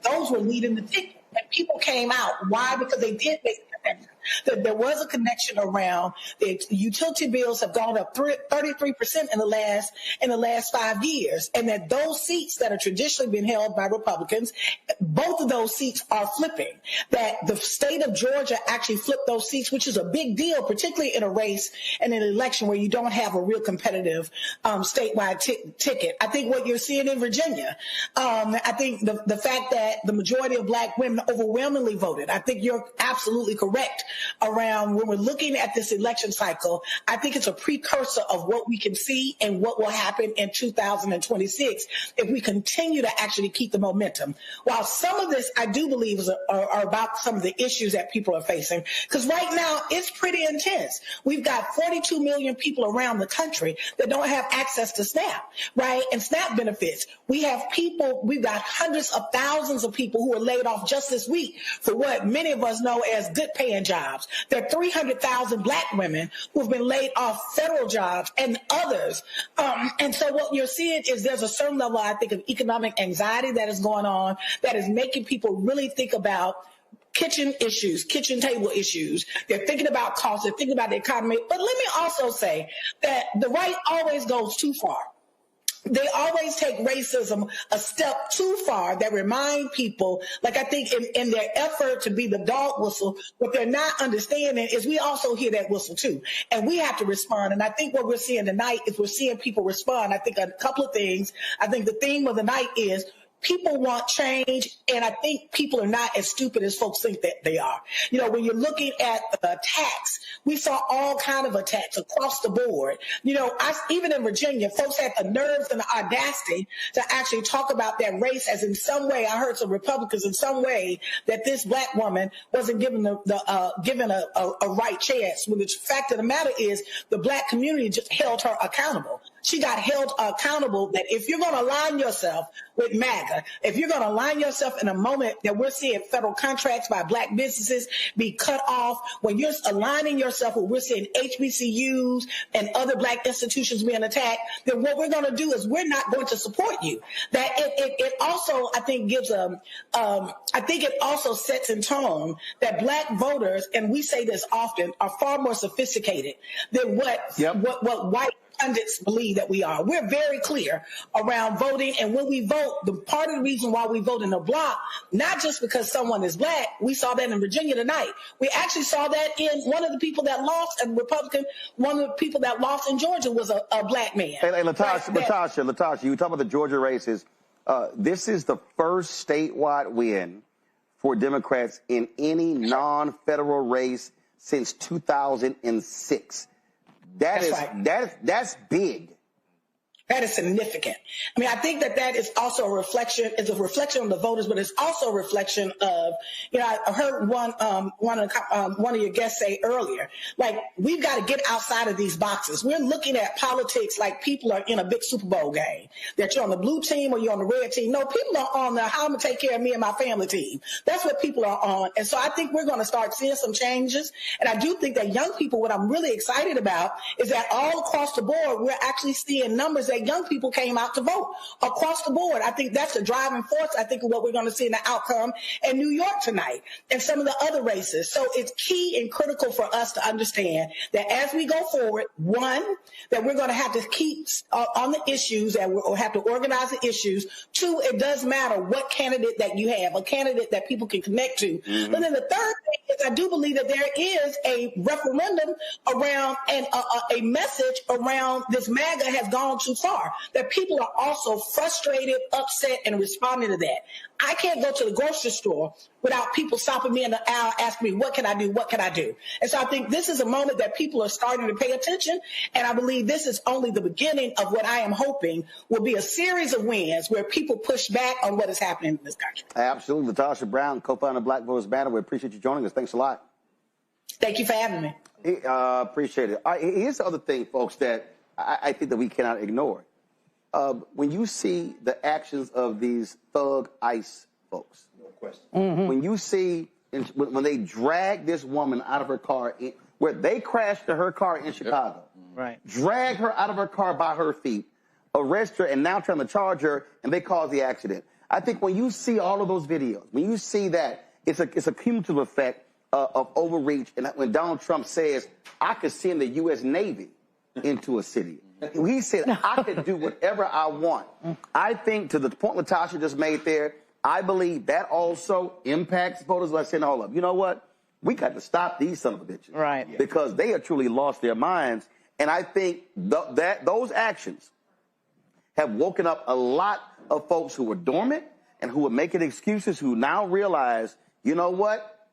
Those were leading the ticket. And people came out. Why? Because they did make a connection. There was a connection around the utility bills have gone up 33% in the last 5 years, and that those seats that are traditionally been held by Republicans, both of those seats are flipping. That the state of Georgia actually flipped those seats, which is a big deal, particularly in a race and an election where you don't have a real competitive statewide ticket. I think what you're seeing in Virginia, I think the fact that the majority of black women overwhelmingly voted. I think you're absolutely correct around when we're looking at this election cycle. I think it's a precursor of what we can see and what will happen in 2026 if we continue to actually keep the momentum. While some of this, I do believe, are about some of the issues that people are facing, because right now it's pretty intense. We've got 42 million people around the country that don't have access to SNAP, right? And SNAP benefits. We've got hundreds of thousands of people who are laid off just this week for what many of us know as good paying jobs. There are 300,000 black women who have been laid off federal jobs and others. And so what you're seeing is there's a certain level, I think, of economic anxiety that is going on that is making people really think about kitchen issues, kitchen table issues. They're thinking about costs. They're thinking about the economy. But let me also say that the right always goes too far. They always take racism a step too far that remind people, like I think in their effort to be the dog whistle, what they're not understanding is we also hear that whistle too. And we have to respond. And I think what we're seeing tonight is we're seeing people respond. I think a couple of things. I think the theme of the night is people want change, and I think people are not as stupid as folks think that they are. You know, when you're looking at the attacks, we saw all kind of attacks across the board. You know, even in Virginia, folks had the nerves and the audacity to actually talk about that race as in some way, I heard some Republicans in some way that this black woman wasn't given given a right chance. When the fact of the matter is the black community just held her accountable. She got held accountable that if you're going to align yourself with MAGA, if you're going to align yourself in a moment that we're seeing federal contracts by black businesses be cut off, when you're aligning yourself with we're seeing HBCUs and other black institutions being attacked, then what we're going to do is we're not going to support you. That it also, I think, gives I think it also sets in tone that black voters, and we say this often, are far more sophisticated than what white pundits believe that we are. We're very clear around voting, and when we vote, the part of the reason why we vote in the block, not just because someone is black, we saw that in Virginia tonight. We actually saw that in one of the people that lost, a Republican, one of the people that lost in Georgia was a black man. Hey, Latasha, you talk about the Georgia races. This is the first statewide win for Democrats in any non-federal race since 2006. That's big. That is significant. I mean, I think that is also a reflection on the voters, but it's also a reflection of, you know, I heard one of your guests say earlier, like, we've got to get outside of these boxes. We're looking at politics like people are in a big Super Bowl game, that you're on the blue team or you're on the red team. No, people are on the how I'm going to take care of me and my family team. That's what people are on. And so I think we're going to start seeing some changes. And I do think that young people, what I'm really excited about is that all across the board, we're actually seeing numbers that young people came out to vote across the board. I think that's the driving force, I think, of what we're going to see in the outcome in New York tonight and some of the other races. So it's key and critical for us to understand that as we go forward, one, that we're going to have to keep on the issues, that we'll have to organize the issues. Two, it does matter what candidate that you have, a candidate that people can connect to. Mm-hmm. But then the third thing is I do believe that there is a referendum around and a message around this MAGA has gone too far, that people are also frustrated, upset, and responding to that. I can't go to the grocery store without people stopping me in the aisle asking me, what can I do? What can I do? And so I think this is a moment that people are starting to pay attention. And I believe this is only the beginning of what I am hoping will be a series of wins where people push back on what is happening in this country. Absolutely. Latasha Brown, co-founder of BlackVotesMatter. We appreciate you joining us. Thanks a lot. Thank you for having me. Appreciate it. All right, here's the other thing, folks, that I think that we cannot ignore. When you see the actions of these thug ICE folks, no question. Mm-hmm. When you see when they drag this woman out of her car, where they crashed to her car in Chicago, right? Drag her out of her car by her feet, arrest her, and now trying to charge her, and they cause the accident. I think when you see all of those videos, when you see that, it's a cumulative effect of overreach. And when Donald Trump says, "I could send the U.S. Navy into a city." He said, I could do whatever I want. I think, to the point Latasha just made there, I believe that also impacts voters by saying, hold up, you know what? We got to stop these son of a bitches. Right. Because they have truly lost their minds. And I think that those actions have woken up a lot of folks who were dormant and who were making excuses, who now realize, you know what?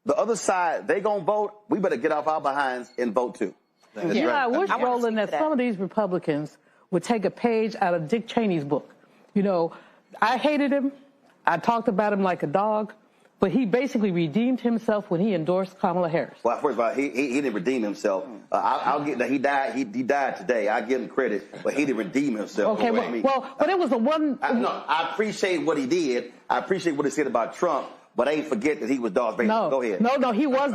The other side, they going to vote. We better get off our behinds and vote too. I wish, Roland, that some of these Republicans would take a page out of Dick Cheney's book. You know, I hated him. I talked about him like a dog. But he basically redeemed himself when he endorsed Kamala Harris. Well, first of all, he didn't redeem himself. I'll get that. He died today. I give him credit, but he didn't redeem himself. Okay, but it was the one. I appreciate what he did. I appreciate what he said about Trump. But I ain't forget that he was Darth Vader. No, go ahead. No, he was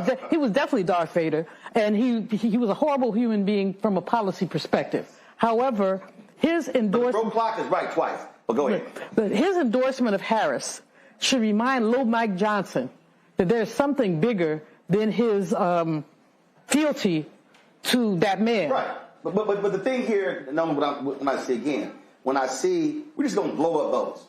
definitely Darth Vader, and he was a horrible human being from a policy perspective. However, his endorsement. The broke clock is right twice. But go ahead. But his endorsement of Harris should remind Lil Mike Johnson that there's something bigger than his fealty to that man. Right. But the thing here, when I see we're just gonna blow up votes.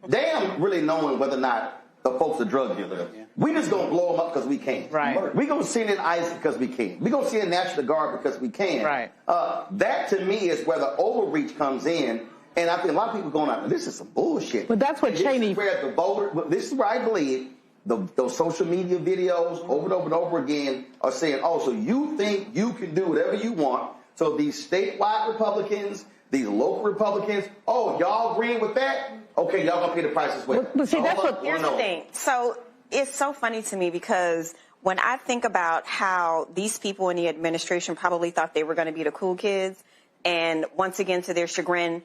Damn, really knowing whether or not the folks are drug dealers. Yeah. We just gonna blow them up because we can. Right. We gonna send in ICE because we can. We gonna send in National Guard because we can. Right. That to me is where the overreach comes in, And I think a lot of people going out, this is some bullshit. But that's what Cheney. This is where I believe those social media videos over and over and over again are saying, oh, so you think you can do whatever you want. So these statewide Republicans, these local Republicans, oh, y'all agreeing with that? Okay, y'all gonna pay the price as well. But see, that's what. Here's the thing. So it's so funny to me because when I think about how these people in the administration probably thought they were going to be the cool kids, and once again, to their chagrin,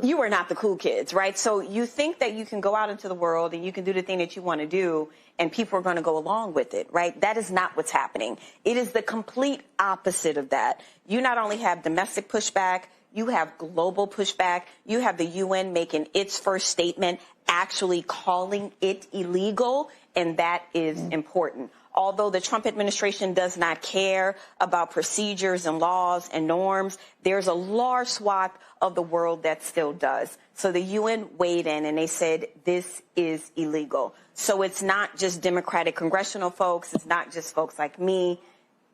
you are not the cool kids, right? So you think that you can go out into the world and you can do the thing that you want to do, and people are going to go along with it, right? That is not what's happening. It is the complete opposite of that. You not only have domestic pushback, you have global pushback. You have the UN making its first statement, actually calling it illegal, and that is important. Although the Trump administration does not care about procedures and laws and norms, there's a large swath of the world that still does. So the UN weighed in and they said this is illegal. So it's not just Democratic congressional folks. It's not just folks like me.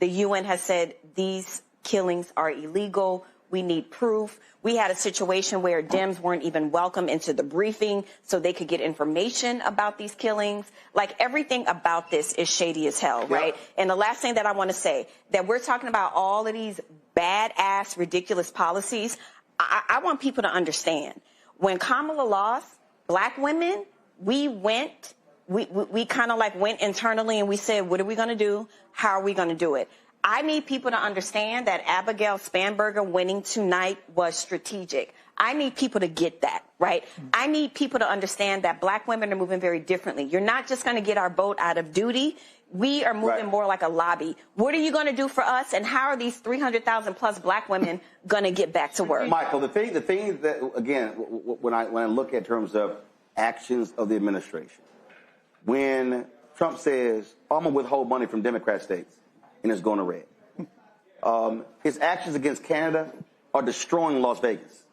The UN has said these killings are illegal. We need proof. We had a situation where Dems weren't even welcome into the briefing so they could get information about these killings. Like, everything about this is shady as hell, right? And the last thing that I want to say, that we're talking about all of these badass, ridiculous policies. I want people to understand. When Kamala lost, black women, we kind of like went internally and we said, what are we going to do? How are we going to do it? I need people to understand that Abigail Spanberger winning tonight was strategic. I need people to get that, right? I need people to understand that black women are moving very differently. You're not just going to get our boat out of duty. We are moving more like a lobby. What are you going to do for us? And how are these 300,000 plus black women going to get back to work? Michael, the thing that, again, when I look at terms of actions of the administration, when Trump says, I'm going to withhold money from Democrat states, and it's going to red. His actions against Canada are destroying Las Vegas,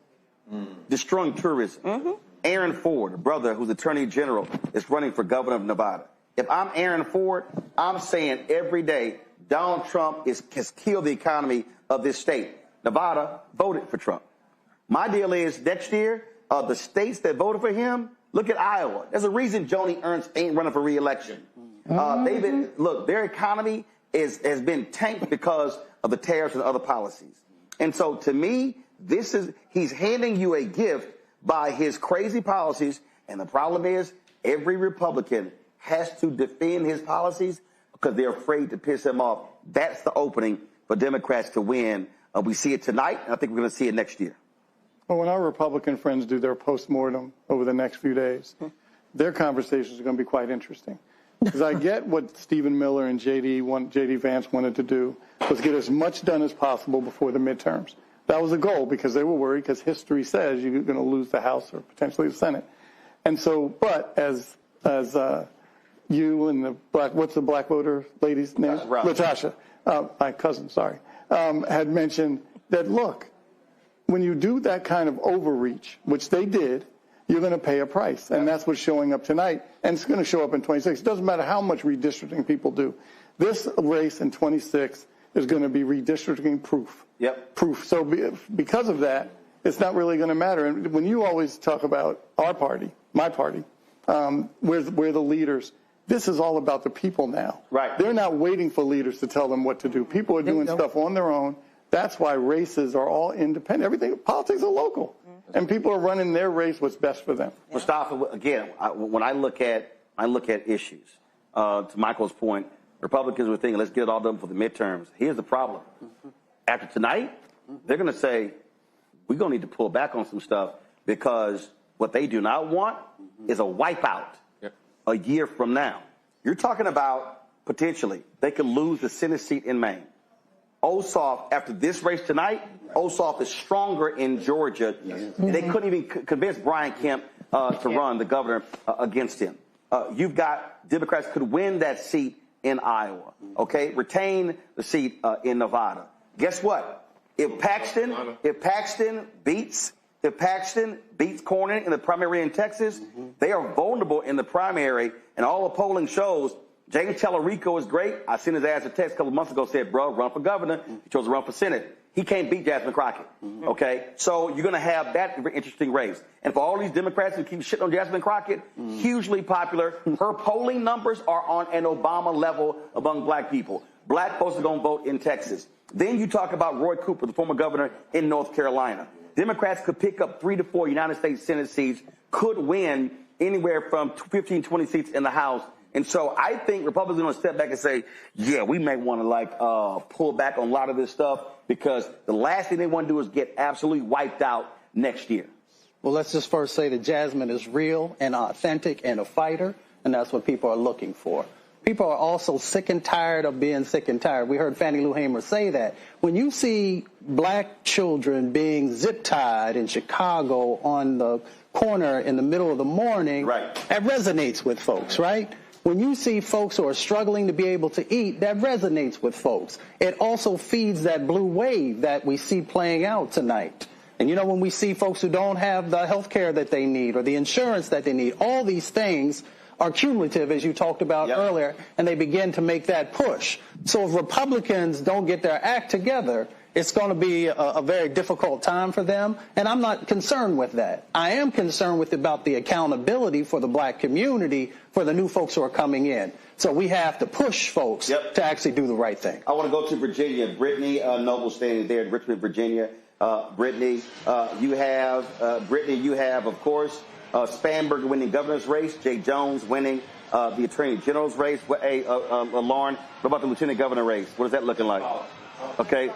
destroying tourism. Aaron Ford, a brother who's Attorney General, is running for governor of Nevada. If I'm Aaron Ford, I'm saying every day, Donald Trump has killed the economy of this state. Nevada voted for Trump. My deal is next year, the states that voted for him, look at Iowa. There's a reason Joni Ernst ain't running for re-election. Their economy has been tanked because of the tariffs and other policies. And so to me, he's handing you a gift by his crazy policies. And the problem is every Republican has to defend his policies because they're afraid to piss him off. That's the opening for Democrats to win. We see it tonight, and I think we're going to see it next year. Well, when our Republican friends do their postmortem over the next few days, their conversations are going to be quite interesting. Because I get what Stephen Miller and J.D. Vance wanted to do was get as much done as possible before the midterms. That was the goal because they were worried because history says you're going to lose the House or potentially the Senate. And so, but as you and the what's the black voter lady's name? Latasha, my cousin, sorry, had mentioned that, look, when you do that kind of overreach, which they did, you're going to pay a price. And that's what's showing up tonight. And it's going to show up in 26. It doesn't matter how much redistricting people do. This race in 26 is going to be redistricting proof. Proof. So because of that, it's not really going to matter. And when you always talk about our party, my party, we're the leaders. This is all about the people now. Right. They're not waiting for leaders to tell them what to do. People are doing stuff on their own. That's why races are all independent. Everything, politics are local. And people are running their race what's best for them. Mustafa, again, when I look at issues, to Michael's point, Republicans were thinking, let's get it all done for the midterms. Here's the problem. After tonight, they're going to say, we're going to need to pull back on some stuff because what they do not want is a wipeout a year from now. You're talking about potentially they could lose the Senate seat in Maine. Ossoff, after this race tonight, Ossoff is stronger in Georgia. They couldn't even convince Brian Kemp to run, the governor, against him. You've got Democrats could win that seat in Iowa, okay? Retain the seat in Nevada. Guess what? If Paxton beats Cornyn in the primary in Texas, they are vulnerable in the primary, and all the polling shows James Tallarico is great. I sent his ass a text a couple of months ago, said, bro, run for governor. He chose to run for Senate. He can't beat Jasmine Crockett. Okay? So you're going to have that very interesting race. And for all these Democrats who keep shitting on Jasmine Crockett, hugely popular. Her polling numbers are on an Obama level among black people. Black folks are going to vote in Texas. Then you talk about Roy Cooper, the former governor in North Carolina. Democrats could pick up 3 to 4 United States Senate seats, could win anywhere from 15, 20 seats in the House. And so I think Republicans are going to step back and say, yeah, we may want to pull back on a lot of this stuff because the last thing they want to do is get absolutely wiped out next year. Well, let's just first say that Jasmine is real and authentic and a fighter, and that's what people are looking for. People are also sick and tired of being sick and tired. We heard Fannie Lou Hamer say that. When you see black children being zip-tied in Chicago on the corner in the middle of the morning, that resonates with folks, right? When you see folks who are struggling to be able to eat, that resonates with folks. It also feeds that blue wave that we see playing out tonight. And, you know, when we see folks who don't have the health care that they need or the insurance that they need, all these things are cumulative, as you talked about earlier, and they begin to make that push. So if Republicans don't get their act together, it's going to be a very difficult time for them, and I'm not concerned with that. I am concerned about the accountability for the black community for the new folks who are coming in. So we have to push folks to actually do the right thing. I want to go to Virginia. Brittany Noble standing there in Richmond, Virginia. Brittany, you have, of course, Spanberger winning governor's race, Jay Jones winning the attorney general's race. Lauren, what about the lieutenant governor race? What is that looking like? Okay.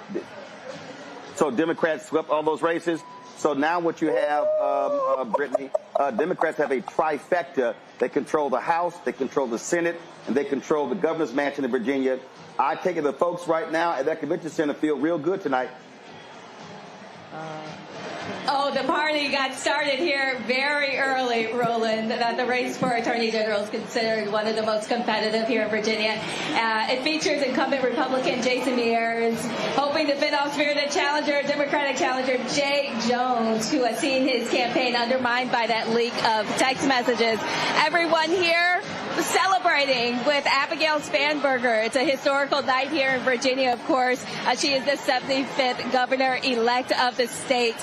So Democrats swept all those races. So now what you have, Brittany, Democrats have a trifecta. They control the House, they control the Senate, and they control the governor's mansion in Virginia. I take it the folks right now at that convention center feel real good tonight. Oh, the party got started here very early, Roland. The race for Attorney General is considered one of the most competitive here in Virginia. It features incumbent Republican Jason Mears hoping to fend off spirited challenger, Democratic challenger Jay Jones, who has seen his campaign undermined by that leak of text messages. Everyone here celebrating with Abigail Spanberger. It's a historical night here in Virginia, of course. She is the 75th governor-elect of the state.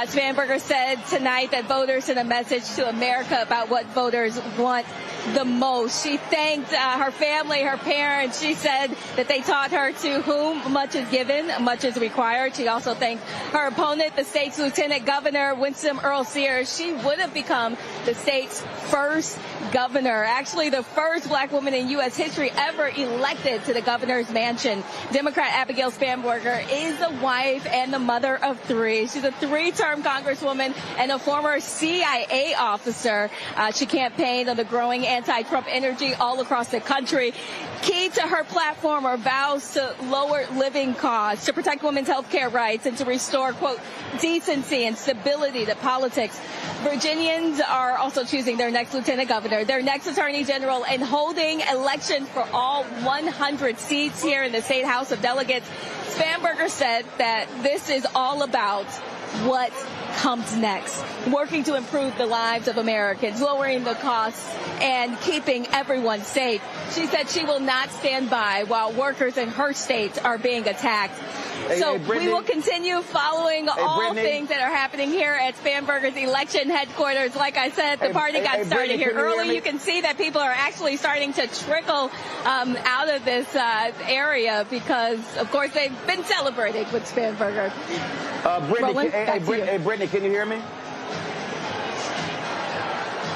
Spanberger said tonight that voters sent a message to America about what voters want the most. She thanked her family, her parents. She said that they taught her to whom much is given, much is required. She also thanked her opponent, the state's Lieutenant Governor Winsome Earl Sears. She would have become the state's first governor, actually the first black woman in U.S. history ever elected to the governor's mansion. Democrat Abigail Spanberger is the wife and the mother of 3. She's a 3-term congresswoman and a former CIA officer. She campaigned on the growing anti-Trump energy all across the country. Key to her platform are vows to lower living costs, to protect women's health care rights, and to restore, quote, decency and stability to politics. Virginians are also choosing their next lieutenant governor, their next attorney general, and holding elections for all 100 seats here in the State House of Delegates. Spanberger said that this is all about what comes next, working to improve the lives of Americans, lowering the costs, and keeping everyone safe. She said she will not stand by while workers in her state are being attacked. We will continue following all things that are happening here at Spanberger's election headquarters. Like I said, the party got started here early. You can see that people are actually starting to trickle out of this area because, of course, they've been celebrating with Spanberger. Brittany, can you hear me?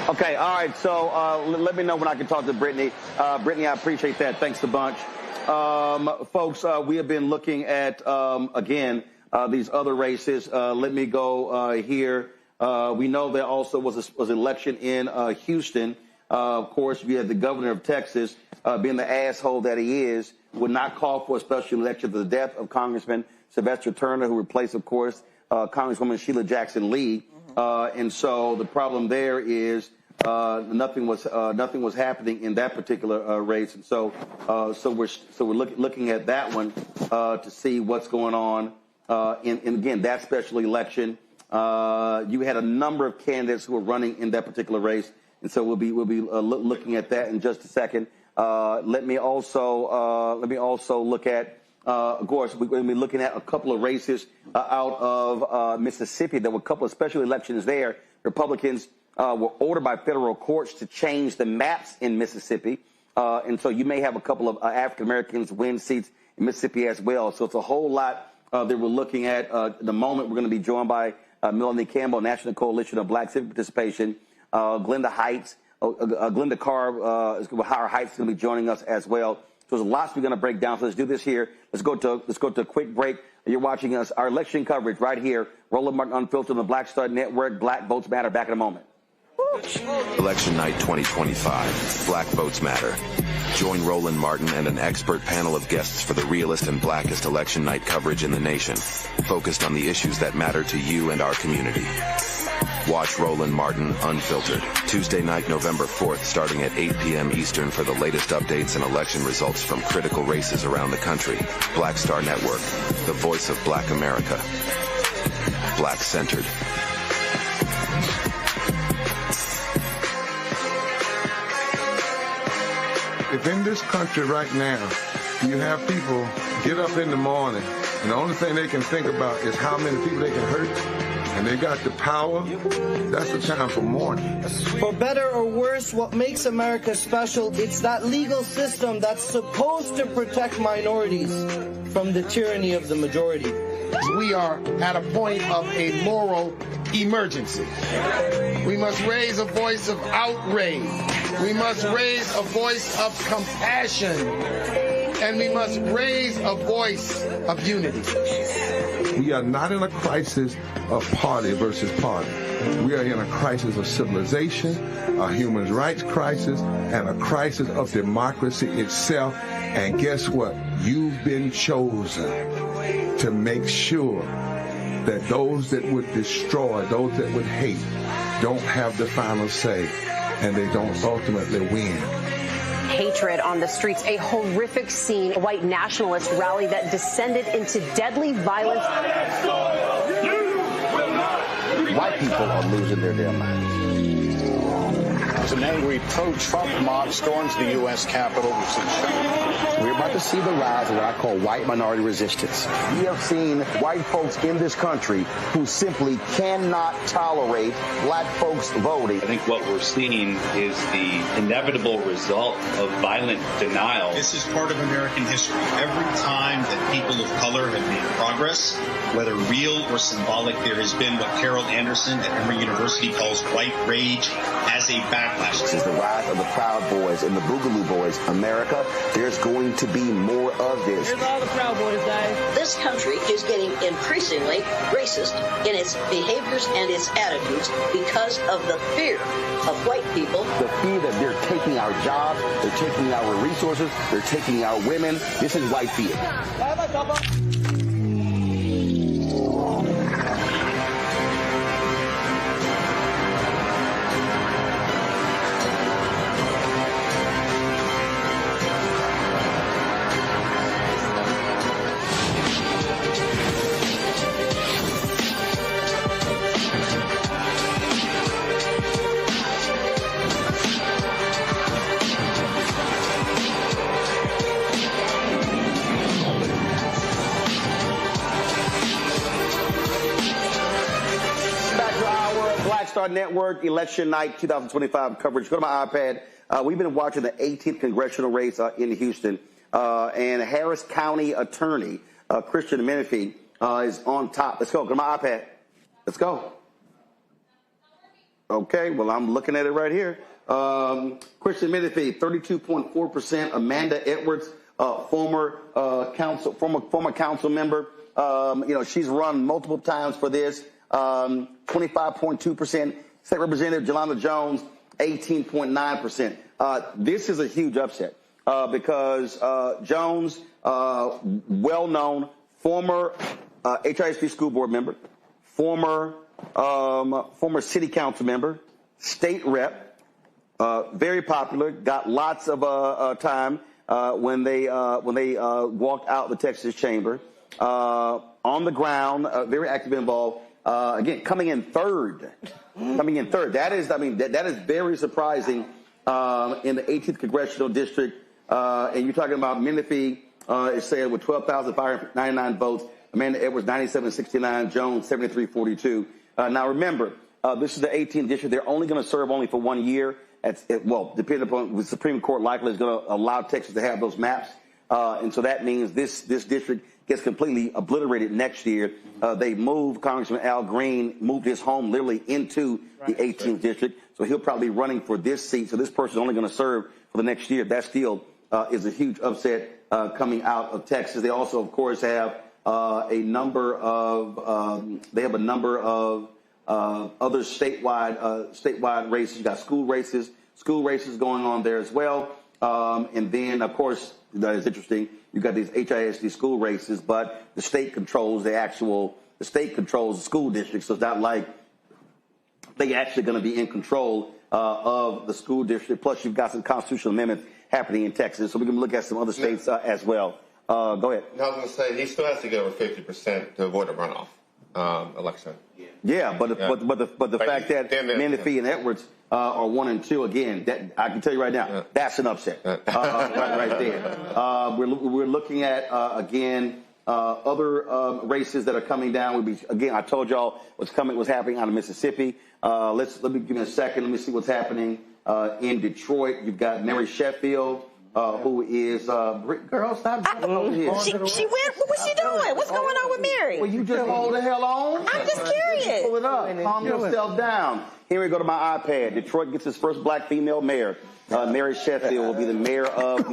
Okay, all right. So let me know when I can talk to Brittany. Brittany, I appreciate that. Thanks a bunch. Folks, we have been looking at, again, these other races. Let me go here. We know there also was an election in Houston. Of course, we had the governor of Texas, being the asshole that he is, would not call for a special election for the death of Congressman Sylvester Turner, who replaced, of course, Congresswoman Sheila Jackson Lee. And so the problem there is nothing was happening in that particular race, and so we're looking at that one to see what's going on in again that special election. You had a number of candidates who were running in that particular race, and so we'll be looking at that in just a second. Let me also look at Of course, we're going to be looking at a couple of races out of Mississippi. There were a couple of special elections there. Republicans were ordered by federal courts to change the maps in Mississippi. And so you may have a couple of African Americans win seats in Mississippi as well. So it's a whole lot that we're looking at. The moment we're going to be joined by Melanie Campbell, National Coalition of Black Civic Participation, Glenda Heights, Glenda Carr, Higher Heights is going to be joining us as well. So there's lots we're going to break down. So let's do this here. Let's go to a quick break. You're watching us, our election coverage right here. Roland Martin Unfiltered on the Black Star Network. Black Votes Matter. Back in a moment. Election night 2025. Black Votes Matter. Join Roland Martin and an expert panel of guests for the realest and blackest election night coverage in the nation, focused on the issues that matter to you and our community. Watch Roland Martin Unfiltered, Tuesday night, November 4th, starting at 8 p.m. Eastern for the latest updates and election results from critical races around the country. Black Star Network, the voice of Black America. Black-centered. If in this country right now, you have people get up in the morning, and the only thing they can think about is how many people they can hurt, and they got the power, that's the time for mourning. For better or worse, what makes America special, it's that legal system that's supposed to protect minorities from the tyranny of the majority. We are at a point of a moral emergency. We must raise a voice of outrage. We must raise a voice of compassion. And we must raise a voice of unity. We are not in a crisis of party versus party. We are in a crisis of civilization, a human rights crisis, and a crisis of democracy itself. And guess what? You've been chosen to make sure that those that would destroy, those that would hate, don't have the final say, and they don't ultimately win. Hatred on the streets, a horrific scene, a white nationalist rally that descended into deadly violence. White people are losing their damn minds. An angry pro-Trump mob storms the U.S. Capitol. We're about to see the rise of what I call white minority resistance. We have seen white folks in this country who simply cannot tolerate black folks voting. I think what we're seeing is the inevitable result of violent denial. This is part of American history. Every time that people of color have made progress, whether real or symbolic, there has been what Carol Anderson at Emory University calls white rage as a backlash. This is the rise of the Proud Boys and the Boogaloo Boys. America, there's going to be more of this. Here's all the Proud Boys, guys. This country is getting increasingly racist in its behaviors and its attitudes because of the fear of white people. The fear that they're taking our jobs, they're taking our resources, they're taking our women. This is white fear. Network Election Night 2025 coverage. Go to my iPad. We've been watching the 18th congressional race in Houston, and Harris County Attorney Christian Menifee is on top. Let's go. Go to my iPad. Let's go. Okay. Well, I'm looking at it right here. Christian Menifee, 32.4%. Amanda Edwards, former council member. She's run multiple times for this. 25.2%. State Representative Jelana Jones, 18.9%. This is a huge upset because Jones, well-known former HISD school board member, former city council member, state rep, very popular, got lots of time when they walked out the Texas chamber, on the ground, very active, involved. Again, coming in third. That is very surprising in the 18th congressional district. And you're talking about Menifee, It said with 12,599 votes, Amanda Edwards 97-69, Jones 73-42. Now remember, this is the 18th district. They're only going to serve only for 1 year. Well, depending upon the Supreme Court likely is going to allow Texas to have those maps. And so that means this district gets completely obliterated next year. They moved, Congressman Al Green moved his home literally into the 18th district. So he'll probably be running for this seat. So this person is only going to serve for the next year. That still is a huge upset coming out of Texas. They also, of course, have a number of other statewide races. You got school races going on there as well. And then, of course, that is interesting. You got these HISD school races, but the state controls the state controls the school district. So it's not like they actually going to be in control of the school district. Plus, you've got some constitutional amendments happening in Texas. So we're going to look at some other states as well. Go ahead. I was going to say he still has to get over 50% to avoid a runoff election. Yeah, but the fact that Menifee and Edwards are 1 and 2 again, that I can tell you right now, that's an upset right there. We're looking at again other races that are coming down. Again, I told y'all what's happening out of Mississippi. Let me give me a second. Let me see what's happening in Detroit. You've got Mary Sheffield. Who is girl? Stop over here. She went. What was she doing? What's going on with Mary? Well, you just hold the hell on. I'm just curious. Pull it up. Calm yourself down. Here we go to my iPad. Detroit gets its first black female mayor. Mary Sheffield will be the mayor of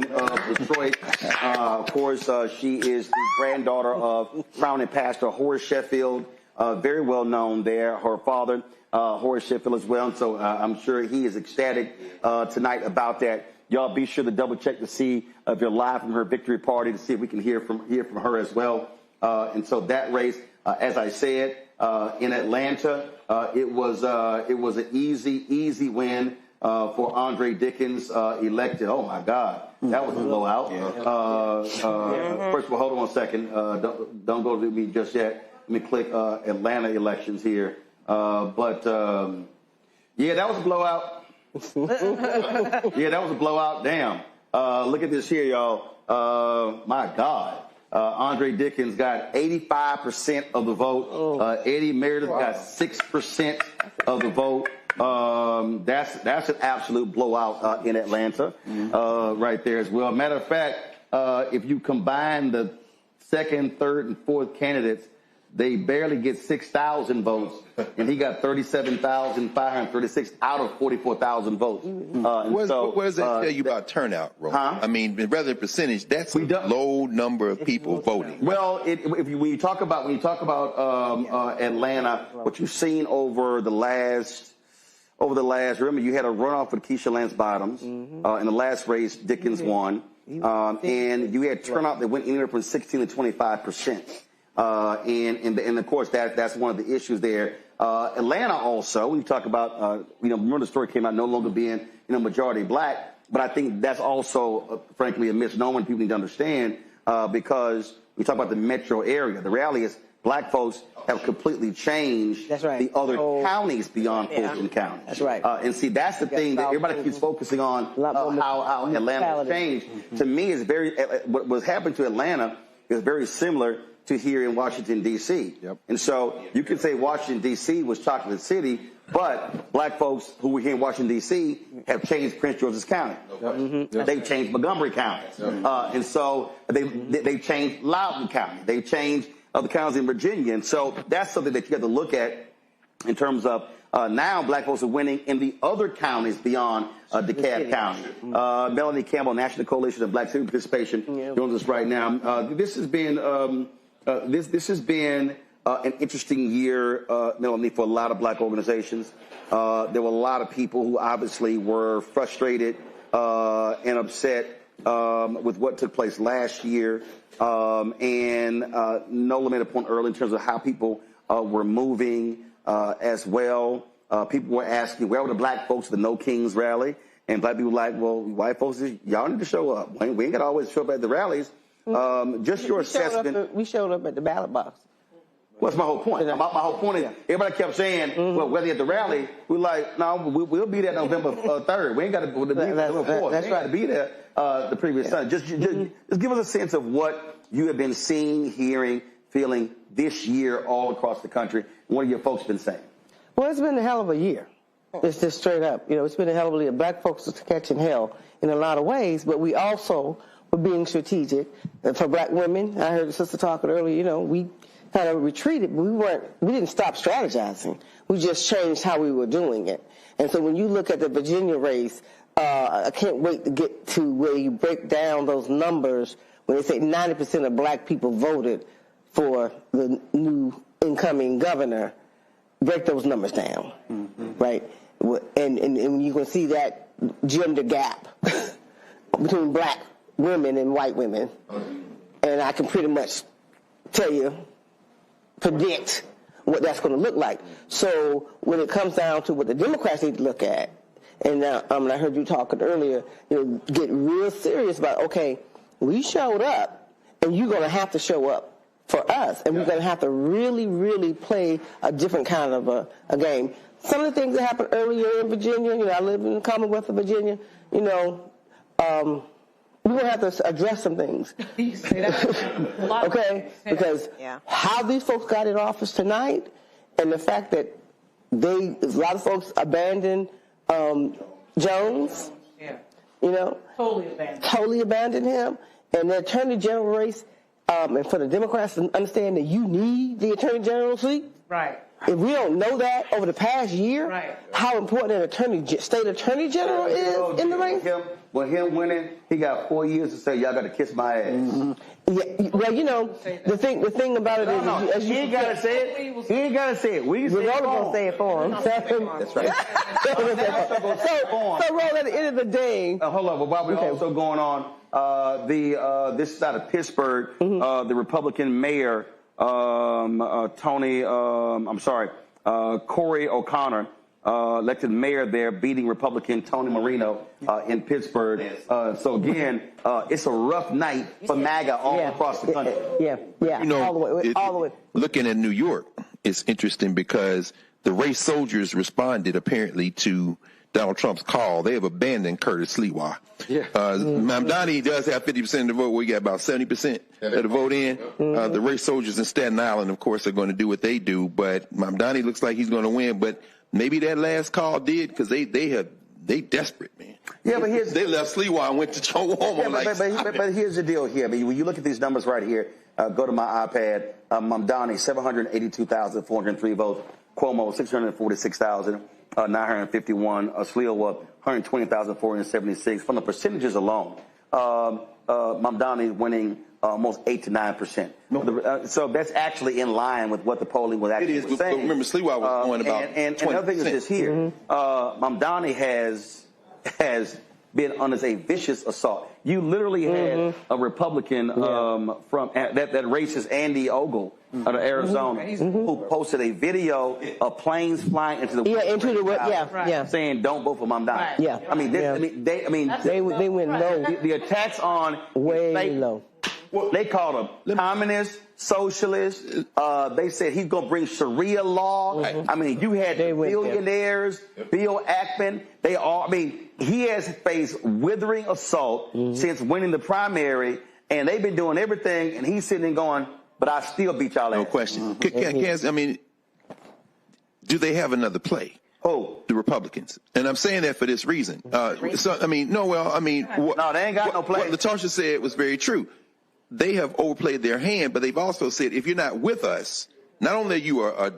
Detroit. Of course, she is the granddaughter of founding pastor Horace Sheffield, very well known there. Her father, Horace Sheffield, as well. And so I'm sure he is ecstatic tonight about that. Y'all be sure to double check to see if you're live from her victory party to see if we can hear from her as well. And so that race, as I said, in Atlanta, it was an easy win for Andre Dickens, elected. Oh my God, that was a blowout. First of all, hold on one second. Don't go to me just yet. Let me click Atlanta elections here. Yeah, that was a blowout. Yeah, that was a blowout. Damn. Look at this here, y'all. My God. Andre Dickens got 85% of the vote. Eddie Meredith got 6% of the vote. That's an absolute blowout in Atlanta right there as well. Matter of fact, if you combine the second, third, and fourth candidates, they barely get 6,000 votes, and he got 37,536 out of 44,000 votes. What does that tell you about turnout, Ro? I mean, rather than percentage, that's a low number of people voting. Well, when you talk about Atlanta, what you've seen over the last, remember you had a runoff with Keisha Lance Bottoms in the last race. Dickens won, and you had turnout that went anywhere from 16 to 25%. And of course that's one of the issues there. Atlanta also, when you talk about, remember the story came out no longer being, majority black, but I think that's also, frankly, a misnomer people need to understand, because we talk about the metro area. The reality is black folks have completely changed the other counties beyond Fulton County. That's right. And see, that's the thing that everybody keeps focusing on, how Atlanta has changed. To me, is what's happened to Atlanta is very similar to here in Washington, D.C. And so you can say Washington, D.C. was Chocolate City, but black folks who were here in Washington, D.C. have changed Prince George's County. They've changed Montgomery County. And so they changed Loudoun County. They changed other counties in Virginia. And so that's something that you have to look at in terms of now black folks are winning in the other counties beyond DeKalb County. Melanie Campbell, National Coalition of Black Civic Participation, joins us right now. This has been this has been an interesting year, Melanie, for a lot of black organizations. There were a lot of people who obviously were frustrated and upset with what took place last year, and Nola made a point earlier in terms of how people were moving as well. People were asking, where were the black folks at the No Kings rally? And black people were like, well, white folks, y'all need to show up. We ain't got to always show up at the rallies. Just your assessment. We showed up at the ballot box. Well, that's my whole point. My whole point is everybody kept saying, well, whether at the rally, we're like, no, we'll be there November 3rd. We ain't got to be there November 4th. That's right. To be there the previous Sunday. Just give us a sense of what you have been seeing, hearing, feeling this year all across the country. What have your folks been saying? Well, it's been a hell of a year. It's just straight up. It's been a hell of a year. Black folks are catching hell in a lot of ways, but we also were being strategic. And for black women, I heard the sister talking earlier, we kind of retreated, but we didn't stop strategizing. We just changed how we were doing it. And so when you look at the Virginia race, I can't wait to get to where you break down those numbers when they say 90% of black people voted for the new incoming governor. Break those numbers down, right? And you can see that gender gap between black women and white women. And I can pretty much predict what that's going to look like. So when it comes down to what the Democrats need to look at, and now I heard you talking earlier, get real serious about, okay, we showed up, and you're going to have to show up for us, and we're going to have to really, really play a different kind of a game. Some of the things that happened earlier in Virginia, I live in the Commonwealth of Virginia, we're going to have to address some things. Okay? Because how these folks got in office tonight, and the fact that a lot of folks abandoned Jones, totally abandoned him, and the Attorney General race, and for the Democrats to understand that you need the Attorney General seat. Right. If we don't know that over the past year, how important an state attorney general is in the race. Him winning, he got 4 years to say, y'all got to kiss my ass. Yeah, well, the thing about it is, he ain't got to say it. He ain't got to say it. We We're going to say it for him. That's right. So, Roll, at the end of the day. Hold on, but while we're also going on, this is out of Pittsburgh, the Republican mayor, Corey O'Connor, elected mayor there, beating Republican Tony Marino in Pittsburgh. So again, it's a rough night for MAGA all across the country. All the way. Looking at New York, it's interesting because the race soldiers responded apparently to Donald Trump's call. They have abandoned Curtis Sliwa. Mamdani does have 50% of the vote. We got about 70% of the vote in. The race soldiers in Staten Island, of course, are going to do what they do. But Mamdani looks like he's going to win. But maybe that last call did, because they desperate, man. Yeah, but they left Sliwa and went to Joe Cuomo. But here's the deal here. When you look at these numbers right here, go to my iPad. Mamdani, 782,403 votes. Cuomo, 646,951. Sliwa, 120,476. From the percentages alone, Mamdani winning almost 8 to 9%. So that's actually in line with what the polling was actually saying. But remember, Sliwa was going about and another thing is this here. Mamdani has been under a vicious assault. You literally had a Republican from that racist Andy Ogle out of Arizona who posted a video of planes flying into the saying don't vote for Mamdani. Yeah. I mean, they went low. The attacks on way low. They called him communist, socialist. They said he's going to bring Sharia law. I mean, you had billionaires, Bill Ackman. He has faced withering assault since winning the primary, and they've been doing everything, and he's sitting and going, but I still beat y'all ass. No question. Do they have another play? Oh, the Republicans. And I'm saying that for this reason. No, they ain't got no play. What LaTarsha said was very true. They have overplayed their hand, but they've also said, if you're not with us, not only are you a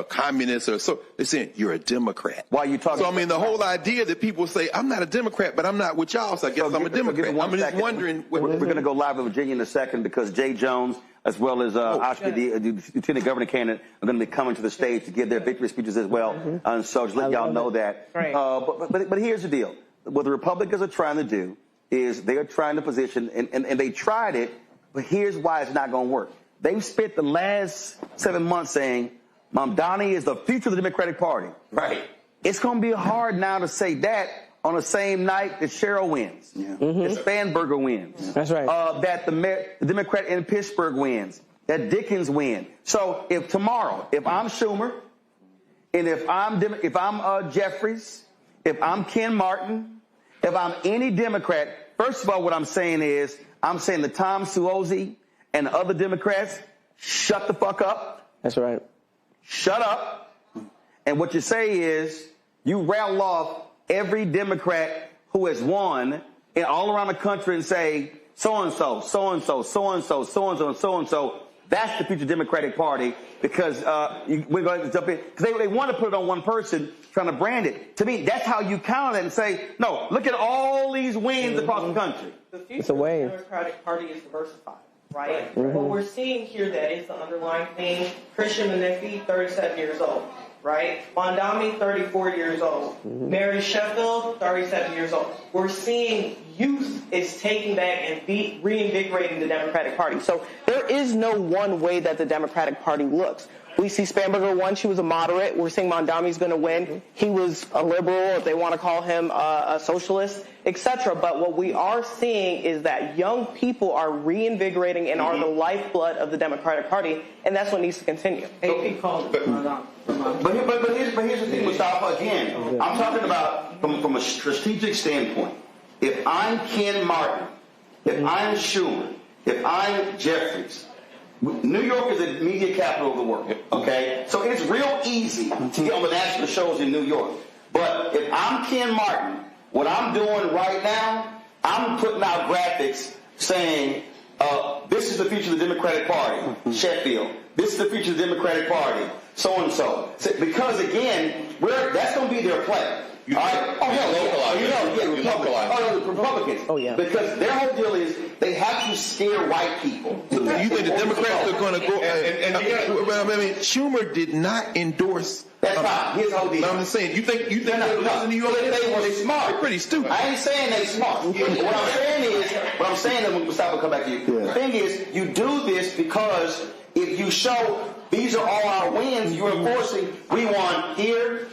communist or so, they're saying you're a Democrat. Why are you talking? So the whole idea that people say I'm not a Democrat, but I'm not with y'all, so I guess I'm a Democrat. I'm just wondering. We're going to go live in Virginia in a second because Jay Jones, as well as Oshkosh, the Lieutenant Governor candidate, are going to be coming to the stage to give their victory speeches as well. And so just let y'all know that. Right. But here's the deal: what the Republicans are trying to do is they are trying to position, and they tried it, but here's why it's not going to work. They've spent the last 7 months saying Mamdani is the future of the Democratic Party. Right. It's going to be hard now to say that on the same night that Cheryl wins, that Spanberger wins. That's right. That the Democrat in Pittsburgh wins. that Dickens win. So if tomorrow, if I'm Schumer, and if I'm Jeffries, if I'm Ken Martin, if I'm any Democrat, first of all, what I'm saying is, I'm saying the Tom Suozzi and the other Democrats, shut the fuck up. That's right. Shut up. And what you say is, you rattle off every Democrat who has won and all around the country and say, so-and-so, so-and-so, so-and-so, so-and-so, and so-and-so. That's the future Democratic Party, because we're going to jump in. Because they want to put it on one person, trying to brand it. To me, that's how you counter that and say, no, look at all these wins across the country. The future of the Democratic Party is diversified, right? What we're seeing here that is the underlying theme, Christian Menifee, 37 years old, right? Mondami, 34 years old. Mary Sheffield, 37 years old. We're seeing youth is taking back and reinvigorating the Democratic Party. So there is no one way that the Democratic Party looks. We see Spanberger won. She was a moderate. We're seeing Mondami's going to win. He was a liberal, if they want to call him a socialist, etc. But what we are seeing is that young people are reinvigorating and are the lifeblood of the Democratic Party, and that's what needs to continue. AP called it. But here's the thing, Mustafa, again. I'm talking about from a strategic standpoint. If I'm Ken Martin, if I'm Schumer, if I'm Jeffries, New York is the media capital of the world, okay? So it's real easy to get on the national shows in New York. But if I'm Ken Martin, what I'm doing right now, I'm putting out graphics saying, this is the future of the Democratic Party, Sheffield. This is the future of the Democratic Party, so-and-so. Because, again, that's going to be their play. All right? Republicans. Oh, yeah. Because their whole deal is they have to scare white people. Do you think the Democrats are going to go? Schumer did not endorse. That's fine. His whole deal. I'm just saying. You think they're in New York? They smart. They're pretty stupid. I ain't saying they smart. What I'm saying is, when Mustafa come back to you. The thing is, you do this because if you show these are all our wins, you're enforcing, we won here,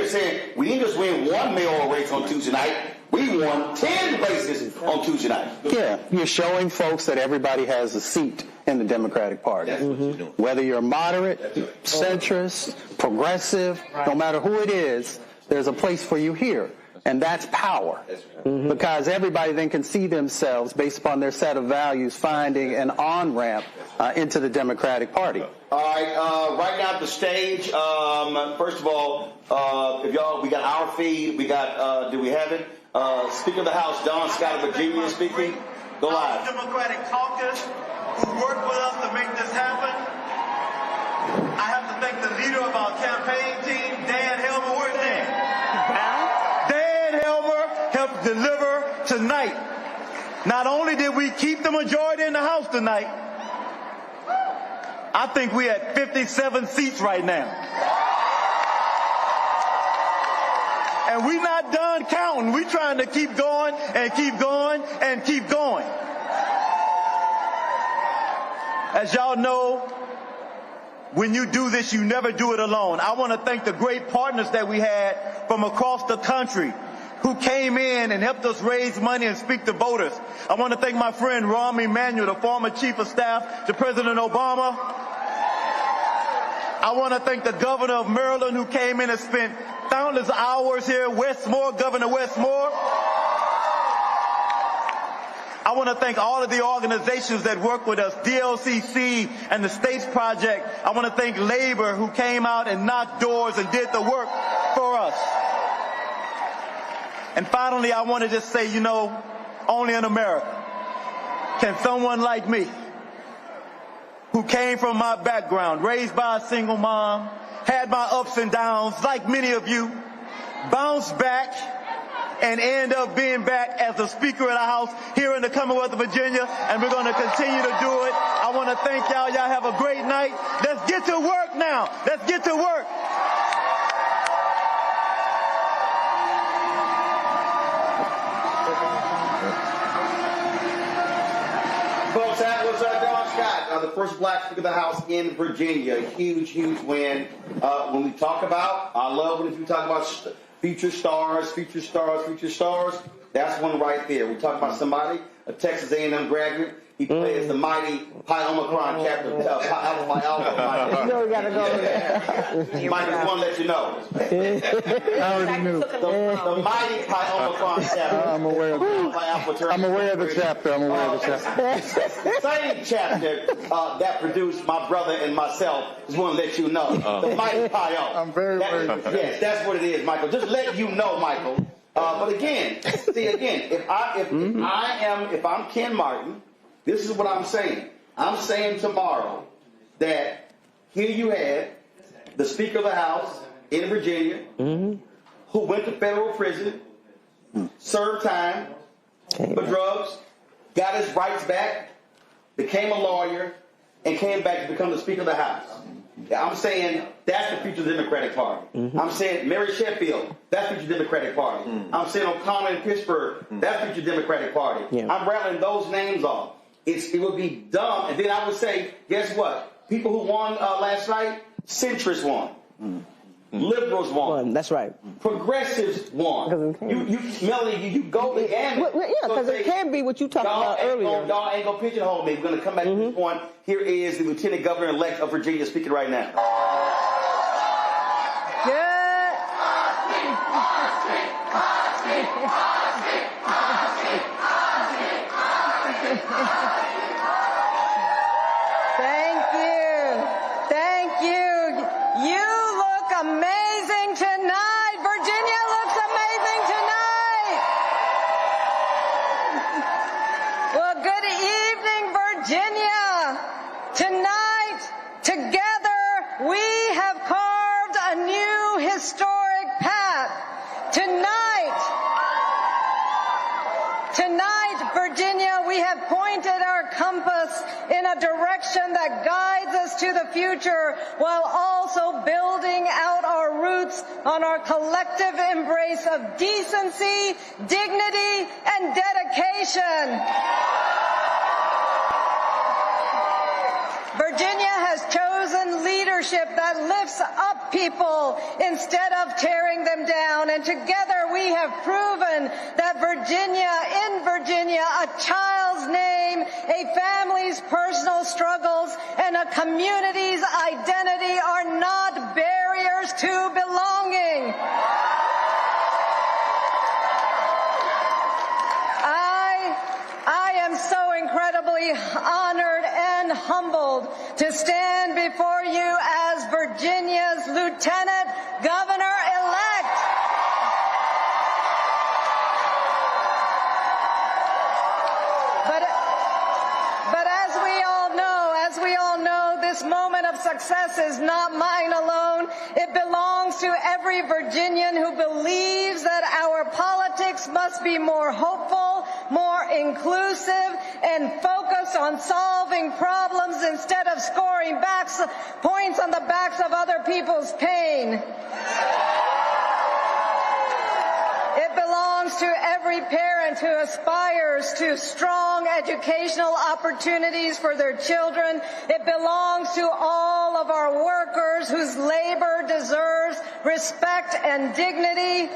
saying we didn't just win one mayoral race on Tuesday night, we won 10 races on Tuesday night. Yeah, you're showing folks that everybody has a seat in the Democratic Party. Whether you're moderate, centrist, progressive, no matter who it is, there's a place for you here. And that's power. Because everybody then can see themselves, based upon their set of values, finding an on-ramp into the Democratic Party. All right, right now at the stage, first of all, we got our feed, we got, do we have it? Speaker of the House, Don Scott of Virginia speaking. Go live. Democratic caucus who worked with us to make this happen. I have to thank the leader of our campaign team, Dan Helmer. Where's Dan? Dan Helmer helped deliver tonight. Not only did we keep the majority in the House tonight, I think we had 57 seats right now. And we're not done counting. We're trying to keep going and keep going and keep going. As y'all know, when you do this, you never do it alone. I want to thank the great partners that we had from across the country who came in and helped us raise money and speak to voters. I want to thank my friend Rahm Emanuel, the former chief of staff to President Obama. I want to thank the governor of Maryland who came in and spent countless hours here, Governor Westmore. I want to thank all of the organizations that work with us, DLCC and the States Project. I want to thank Labor who came out and knocked doors and did the work for us. And finally, I want to just say, only in America can someone like me, who came from my background, raised by a single mom, had my ups and downs, like many of you, bounce back and end up being back as the Speaker of the House here in the Commonwealth of Virginia, and we're going to continue to do it. I want to thank y'all. Y'all have a great night. Let's get to work now. Let's get to work. Folks, that was Don Scott, the first black Speaker of the House in Virginia. Huge, huge win. When we talk about, I love when you talk about future stars, that's one right there. We're talking about somebody, a Texas A&M graduate. He plays the mighty Pi Omicron chapter. Pi Alpha. You know we gotta go there. Mike, just want to let you know. I already knew. The mighty Pi Omicron chapter. I'm aware of it. I'm aware of the chapter. I'm aware of the chapter. Same chapter that produced my brother and myself. Just want to let you know. The mighty Pi Alpha. I'm very aware of it. Yes, that's what it is, Michael. Just let you know, Michael. But again, if I'm Ken Martin, this is what I'm saying. I'm saying tomorrow that here you had the Speaker of the House in Virginia who went to federal prison, served time for drugs, got his rights back, became a lawyer, and came back to become the Speaker of the House. I'm saying that's the future of the Democratic Party. I'm saying Mary Sheffield, that's the future Democratic Party. I'm saying O'Connor in Pittsburgh, that's the future Democratic Party. I'm rattling those names off. It would be dumb. And then I would say, guess what? People who won last night, centrists won. Liberals won. That's right. Progressives won. Melanie, you go the gamut. Yeah, because it can be what you talked about earlier. Y'all ain't gonna pigeonhole me. We're gonna come back to this point. Here is the Lieutenant Governor-elect of Virginia speaking right now. Thank you. You look amazing tonight. Virginia looks amazing tonight. Well, good evening, Virginia. Tonight, together, we have carved a new historic path. Tonight, Virginia, we have pointed our compass in a direction that guides us to the future while also building out our roots on our collective embrace of decency, dignity, and dedication. Virginia has chosen leadership that lifts up people instead of tearing them down. And together we have proven that in Virginia, a child's name, a family's personal struggles, and a community's identity are not barriers to belonging. I am so incredibly honored and humbled to stand before you as Virginia's Lieutenant Governor-elect. But as we all know, this moment of success is not mine alone. It belongs to every Virginian who believes that our politics must be more hopeful, more inclusive, and focused on solving problems instead of scoring points on the backs of other people's pain. It belongs to every parent who aspires to strong educational opportunities for their children. It belongs to all of our workers whose labor deserves respect and dignity.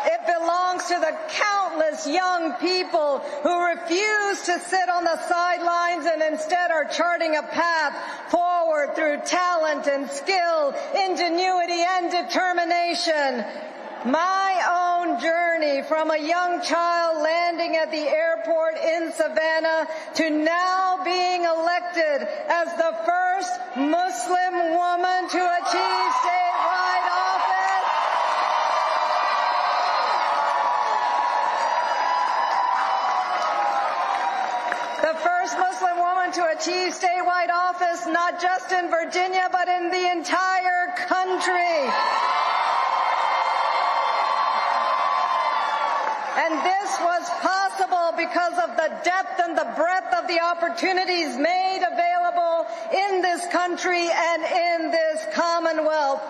It belongs to the countless young people who refuse to sit on the sidelines and instead are charting a path forward through talent and skill, ingenuity and determination. My own journey from a young child landing at the airport in Savannah to now being elected as the first Muslim woman to achieve statewide office. The first Muslim woman to achieve statewide office, not just in Virginia, but in the entire country. And this was possible because of the depth and the breadth of the opportunities made available in this country and in this Commonwealth.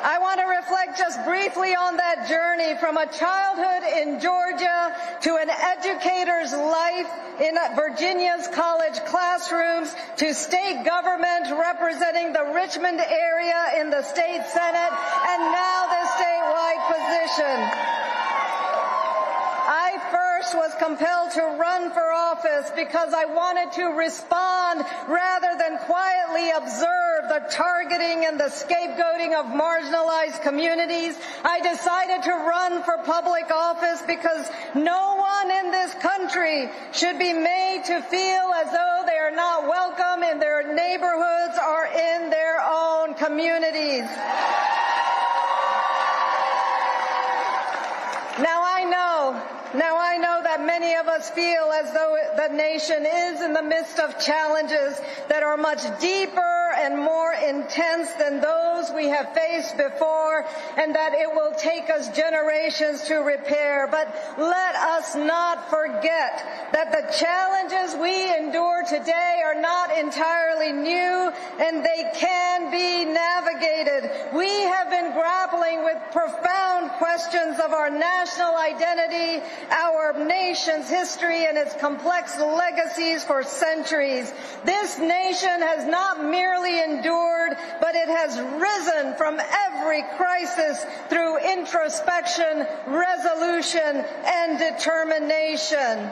I want to reflect just briefly on that journey from a childhood in Georgia to an educator's life in Virginia's college classrooms to state government representing the Richmond area in the state Senate and now this statewide position. I first was compelled to run for office because I wanted to respond rather than quietly observe the targeting and the scapegoating of marginalized communities. I decided to run for public office because no one in this country should be made to feel as though they are not welcome in their neighborhoods or in their own communities. Now I know that many of us feel as though the nation is in the midst of challenges that are much deeper and more intense than those we have faced before, and that it will take us generations to repair. But let us not forget that the challenges we endure today are not entirely new, and they can be navigated. We have been grappling with profound questions of our national identity, our nation's history, and its complex legacies for centuries. This nation has not merely endured, but it has risen from every crisis through introspection, resolution, and determination.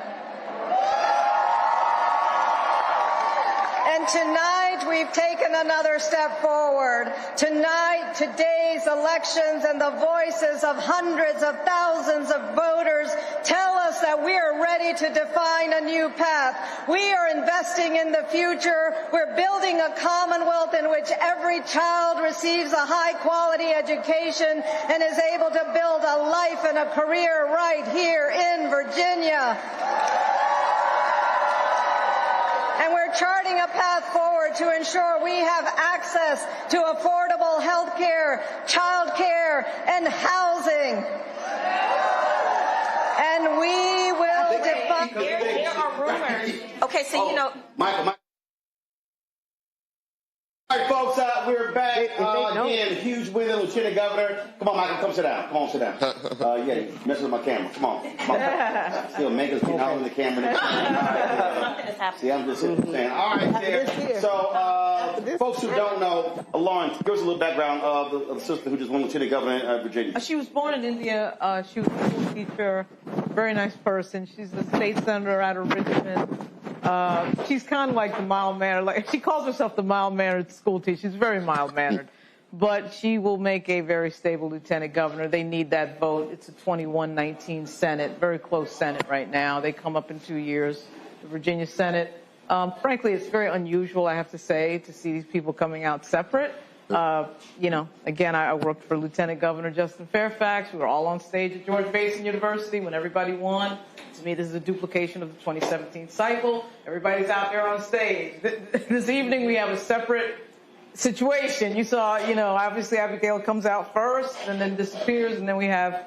And tonight, we've taken another step forward. Tonight, today's elections and the voices of hundreds of thousands of voters tell us that we are ready to define a new path. We are investing in the future. We're building a commonwealth in which every child receives a high-quality education and is able to build a life and a career right here in Virginia. And we're charting a path forward to ensure we have access to affordable health care, child care, and housing. And we will define... There are rumors. Okay, so you know... Michael. All right, folks, we're back. Again, huge win, Lieutenant Governor. Come on, Michael, come sit down. Come on, sit down. Yeah, you're messing with my camera. Come on. Still make us get out in the camera. See, I'm just saying. All right, there. So, folks who don't know, Lauren, give us a little background of the sister who just won Lieutenant Governor of Virginia. She was born in India. She was a school teacher, very nice person. She's the state senator out of Richmond. She's kind of like the mild-mannered, like she calls herself the mild-mannered school teacher. She's very mild-mannered, but she will make a very stable lieutenant governor. They need that vote. It's a 21-19 Senate, very close Senate right now. They come up in 2 years, the Virginia Senate. Frankly, it's very unusual, I have to say, to see these people coming out separate. You know, again, I worked for Lieutenant Governor Justin Fairfax. We were all on stage at George Mason University when everybody won. To me, this is a duplication of the 2017 cycle. Everybody's out there on stage. This evening, we have a separate situation. You saw, you know, obviously Abigail comes out first and then disappears, and then we have,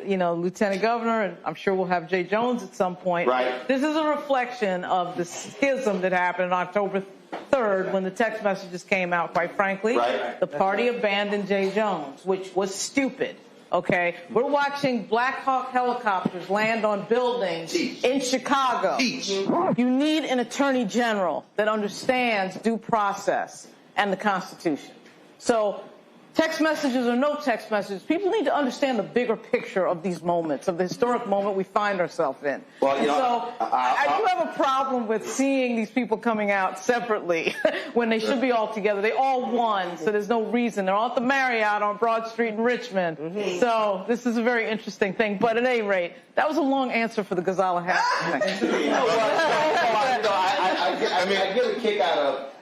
you know, Lieutenant Governor, and I'm sure we'll have Jay Jones at some point. Right. This is a reflection of the schism that happened on October 3rd when the text messages came out, quite frankly. Right. The party abandoned Jay Jones, which was stupid. Okay, we're watching Black Hawk helicopters land on buildings in Chicago. You need an attorney general that understands due process and the Constitution. So text messages or no text messages, people need to understand the bigger picture of these moments, of the historic moment we find ourselves in. Well, you know, so I do have a problem with seeing these people coming out separately when they should be all together. They all won, so there's no reason. They're all at the Marriott on Broad Street in Richmond. So this is a very interesting thing. But at any rate, that was a long answer for the Ghazala hat.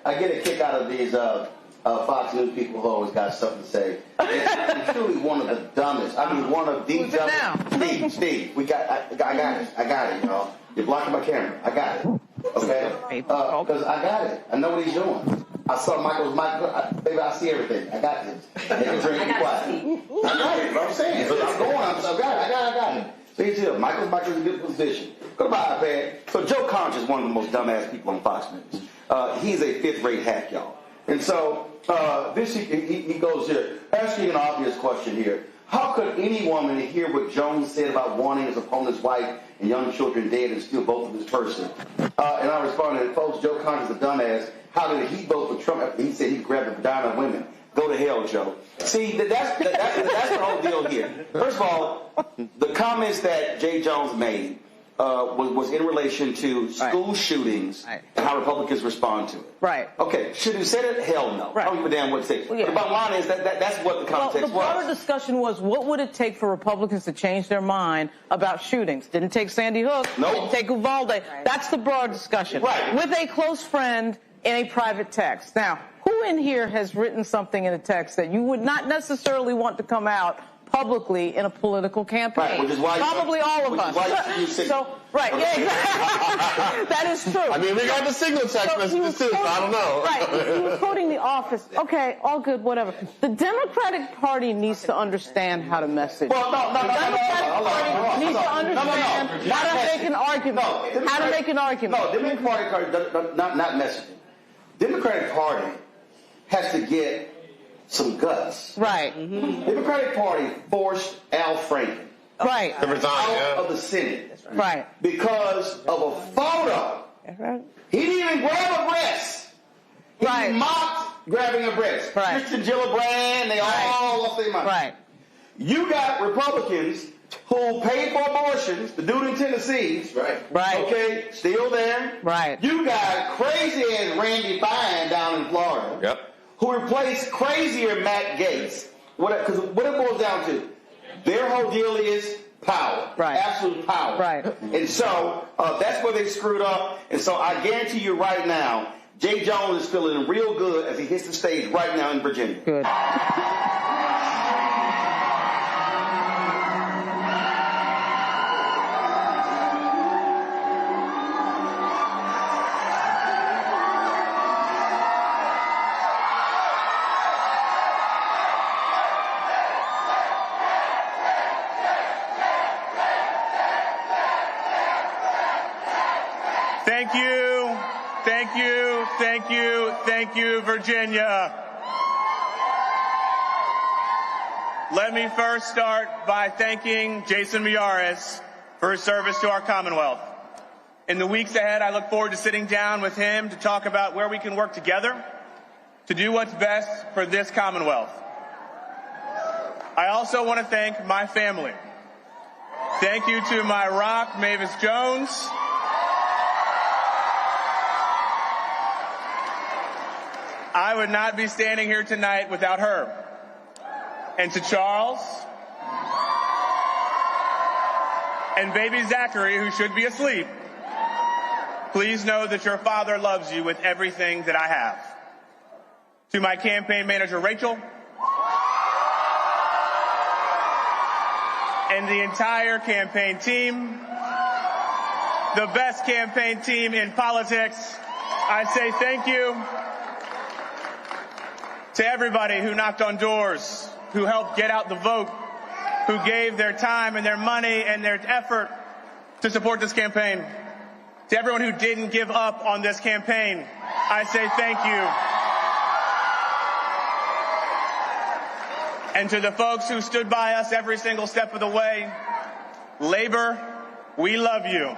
I get a kick out of these Fox News people who always got something to say. It's truly one of the dumbest. I mean, one of the dumbest. Steve, I got it. You know, you're blocking my camera. I got it. Okay, because I got it. I know what he's doing. I saw Michael's baby. I see everything. I got this. They can drink and be quiet. I got it. What I'm saying. So I'm going. I got it. So he's here. Michael's in a good position. Go to my iPad. So Joe Conch is one of the most dumbass people on Fox News. He's a fifth-rate hack, y'all. And so he goes here, asking an obvious question here. How could any woman hear what Jones said about wanting his opponent's wife and young children dead and steal both of his person? And I responded, folks, Joe Connor's a dumbass. How did he vote for Trump after he said he'd grab the vagina of women? Go to hell, Joe. See, that's the whole deal here. First of all, the comments that Jay Jones made was in relation to school shootings and how Republicans respond to it. Right. Okay, should he said it? Hell no. Right. I don't give a damn what to say. Well, yeah. But the bottom line is that's what the context was. The broader discussion was, what would it take for Republicans to change their mind about shootings? Didn't take Sandy Hook. Nope. Didn't take Uvalde. Right. That's the broad discussion. Right. With a close friend in a private text. Now, who in here has written something in a text that you would not necessarily want to come out publicly in a political campaign? Right, which is why probably all of us. Right, yeah, exactly. That is true. I mean, we got the signal text messages too, so I don't know. Right, he was quoting The Office. Okay, all good, whatever. The Democratic Party needs to understand how to message. Well, no. The Democratic Party needs to understand how to make an argument. How to make an argument. No, Democratic Party, not messaging. Democratic Party has to get some guts. Right. Mm-hmm. Democratic Party forced Al Franken out of the Senate. Right. Because of a photo. Right. He didn't even grab a breast. He mocked grabbing a breast. Right. Christian Gillibrand, they all lost their mind. Right. You got Republicans who paid for abortions, the dude in Tennessee. Right. Okay, still there. Right. You got crazy ass Randy Fine down in Florida. Yep. Who replaced crazier Matt Gaetz. Because what it boils down to, their whole deal is power. Right. Absolute power. Right. And so that's where they screwed up. And so I guarantee you right now, Jay Jones is feeling real good as he hits the stage right now in Virginia. Good. Thank you, Virginia. Let me first start by thanking Jason Miyares for his service to our Commonwealth. In the weeks ahead, I look forward to sitting down with him to talk about where we can work together to do what's best for this Commonwealth. I also want to thank my family. Thank you to my rock, Mavis Jones. I would not be standing here tonight without her. And to Charles and baby Zachary, who should be asleep, please know that your father loves you with everything that I have. To my campaign manager, Rachel, and the entire campaign team, the best campaign team in politics, I say thank you. To everybody who knocked on doors, who helped get out the vote, who gave their time and their money and their effort to support this campaign. To everyone who didn't give up on this campaign, I say thank you. And to the folks who stood by us every single step of the way, Labor, we love you.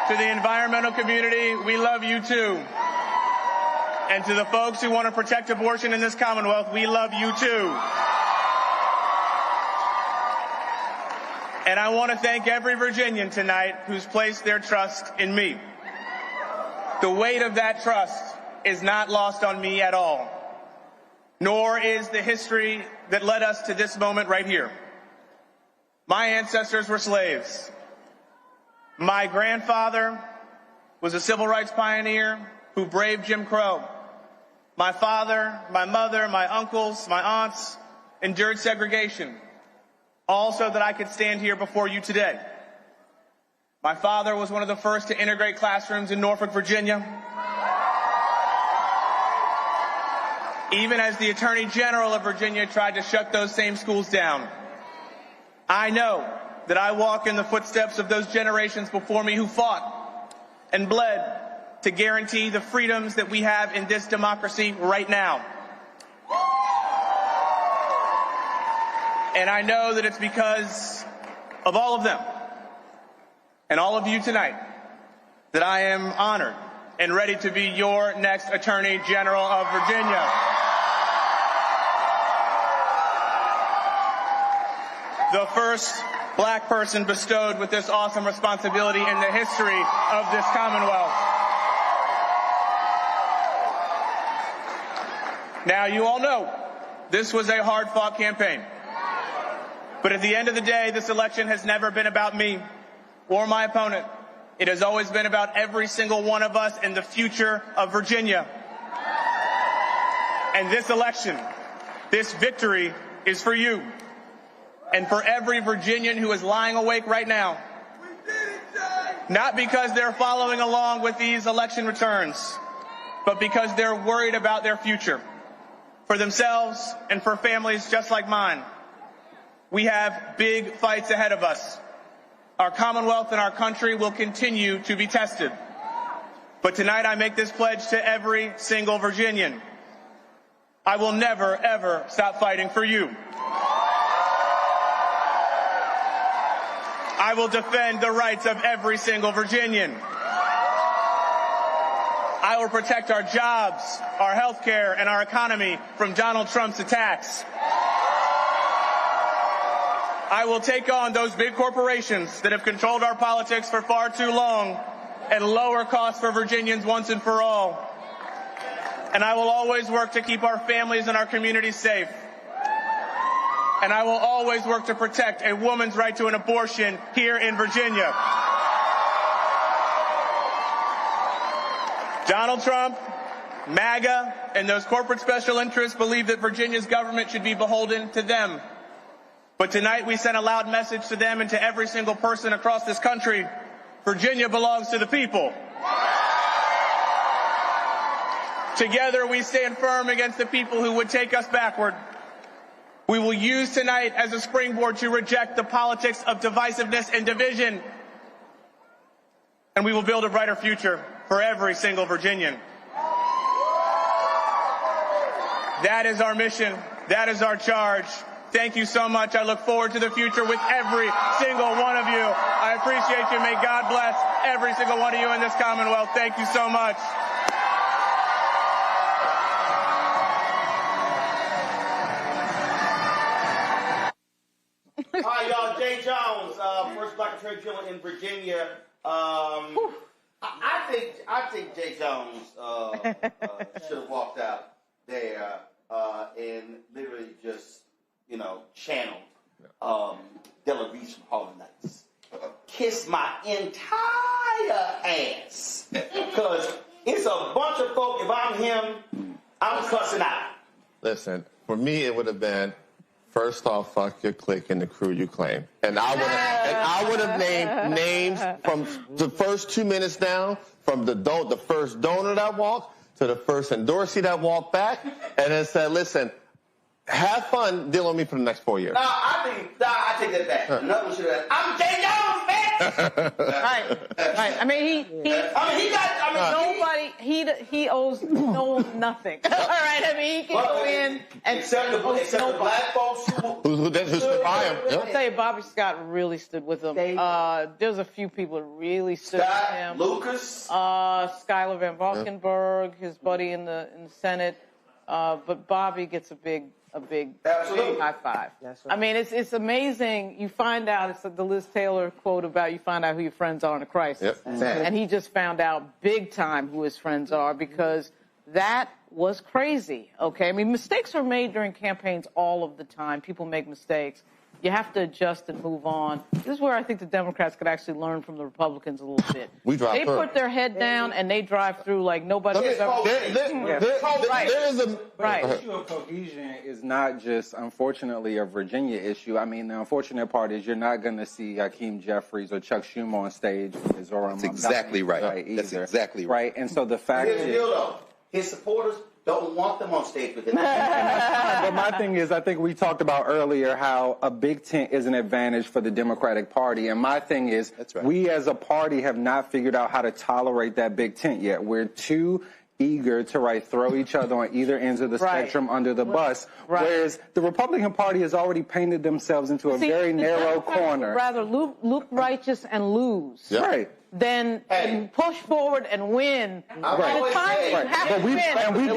To the environmental community, we love you too. And to the folks who want to protect abortion in this Commonwealth, we love you too. And I want to thank every Virginian tonight who's placed their trust in me. The weight of that trust is not lost on me at all, nor is the history that led us to this moment right here. My ancestors were slaves. My grandfather was a civil rights pioneer who braved Jim Crow. My father, my mother, my uncles, my aunts endured segregation, all so that I could stand here before you today. My father was one of the first to integrate classrooms in Norfolk, Virginia. Even as the Attorney General of Virginia tried to shut those same schools down. I know that I walk in the footsteps of those generations before me who fought and bled to guarantee the freedoms that we have in this democracy right now. And I know that it's because of all of them and all of you tonight that I am honored and ready to be your next Attorney General of Virginia. The first black person bestowed with this awesome responsibility in the history of this Commonwealth. Now, you all know this was a hard-fought campaign. But at the end of the day, this election has never been about me or my opponent. It has always been about every single one of us and the future of Virginia. And this election, this victory, is for you. And for every Virginian who is lying awake right now. Not because they're following along with these election returns, but because they're worried about their future. For themselves and for families just like mine. We have big fights ahead of us. Our Commonwealth and our country will continue to be tested. But tonight I make this pledge to every single Virginian. I will never, ever stop fighting for you. I will defend the rights of every single Virginian. I will protect our jobs, our health care, and our economy from Donald Trump's attacks. I will take on those big corporations that have controlled our politics for far too long and lower costs for Virginians once and for all. And I will always work to keep our families and our communities safe. And I will always work to protect a woman's right to an abortion here in Virginia. Donald Trump, MAGA, and those corporate special interests believe that Virginia's government should be beholden to them. But tonight we send a loud message to them and to every single person across this country. Virginia belongs to the people. Together we stand firm against the people who would take us backward. We will use tonight as a springboard to reject the politics of divisiveness and division. And we will build a brighter future for every single Virginian. That is our mission. That is our charge. Thank you so much. I look forward to the future with every single one of you. I appreciate you. May God bless every single one of you in this Commonwealth. Thank you so much. Hi, y'all. Jay Jones, first black attorney general in Virginia. I think Jay Jones should have walked out there and literally just, channeled Della Reese from Harlem Nights. Kiss my entire ass. Because it's a bunch of folk, if I'm him, I'm cussing out. Listen, for me, it would have been, first off, fuck your clique and the crew you claim. And I would have named names from the first 2 minutes down, from the first donor that walked to the first endorsee that walked back, and then said, listen, have fun dealing with me for the next 4 years. I take that back. Another one should have. I'm Jay Jones, man. Right. I mean, he owes no one nothing. All right. I mean, he can go in and except the black folks who stood by him. I'll tell you, Bobby Scott really stood with him. There's a few people that really stood with him. Lucas, Schuyler Van Valkenburg, his buddy in the Senate. But Bobby gets a big high five. That's right. I mean, it's amazing. You find out, it's like the Liz Taylor quote about you find out who your friends are in a crisis. Yep. And he just found out big time who his friends are, because that was crazy. Okay. I mean, mistakes are made during campaigns all of the time. People make mistakes. You have to adjust and move on. This is where I think the Democrats could actually learn from the Republicans a little bit. They put their head down and they drive through like nobody's ever. The issue of cohesion is not just, unfortunately, a Virginia issue. I mean, the unfortunate part is you're not going to see Hakeem Jeffries or Chuck Schumer on stage with Zora. That's exactly right. That's exactly right. And so the fact is, his supporters don't want them on stage with them. But my thing is, I think we talked about earlier how a big tent is an advantage for the Democratic Party. And my thing is, we as a party have not figured out how to tolerate that big tent yet. We're too eager to throw each other on either ends of the spectrum under the bus, whereas the Republican Party has already painted themselves into a very narrow corner. Rather look righteous and lose. Right. Than push forward and win. But we've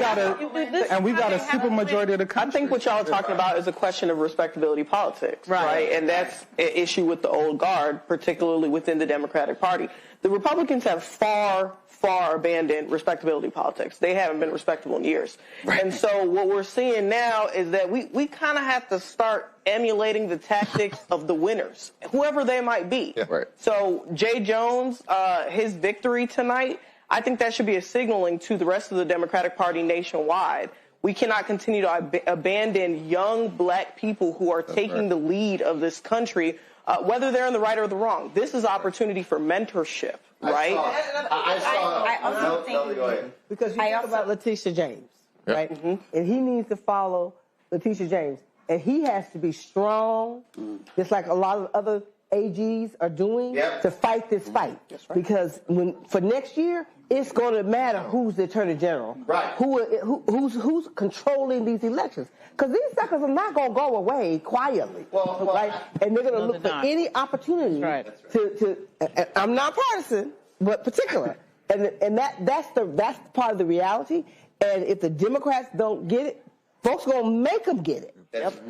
got a super majority of the country. I think what y'all are talking about is a question of respectability politics, right? And that's an issue with the old guard, particularly within the Democratic Party. The Republicans have far abandoned respectability politics. They haven't been respectable in years. And so what we're seeing now is that we kind of have to start emulating the tactics of the winners, whoever they might be. So Jay Jones, his victory tonight, I think that should be a signaling to the rest of the Democratic Party nationwide. We cannot continue to abandon young black people who are taking the lead of this country, whether they're in the right or the wrong. This is opportunity for mentorship, right? I also think because you think about Letitia James, right? And he needs to follow Letitia James. And he has to be strong, just like a lot of other AGs are doing, to fight this fight. Because for next year, it's going to matter who's the Attorney General, who's controlling these elections. Because these suckers are not going to go away quietly, right? And they're going to look for any opportunity to. I'm not partisan, but particular, and that's part of the reality. And if the Democrats don't get it, folks are going to make them get it.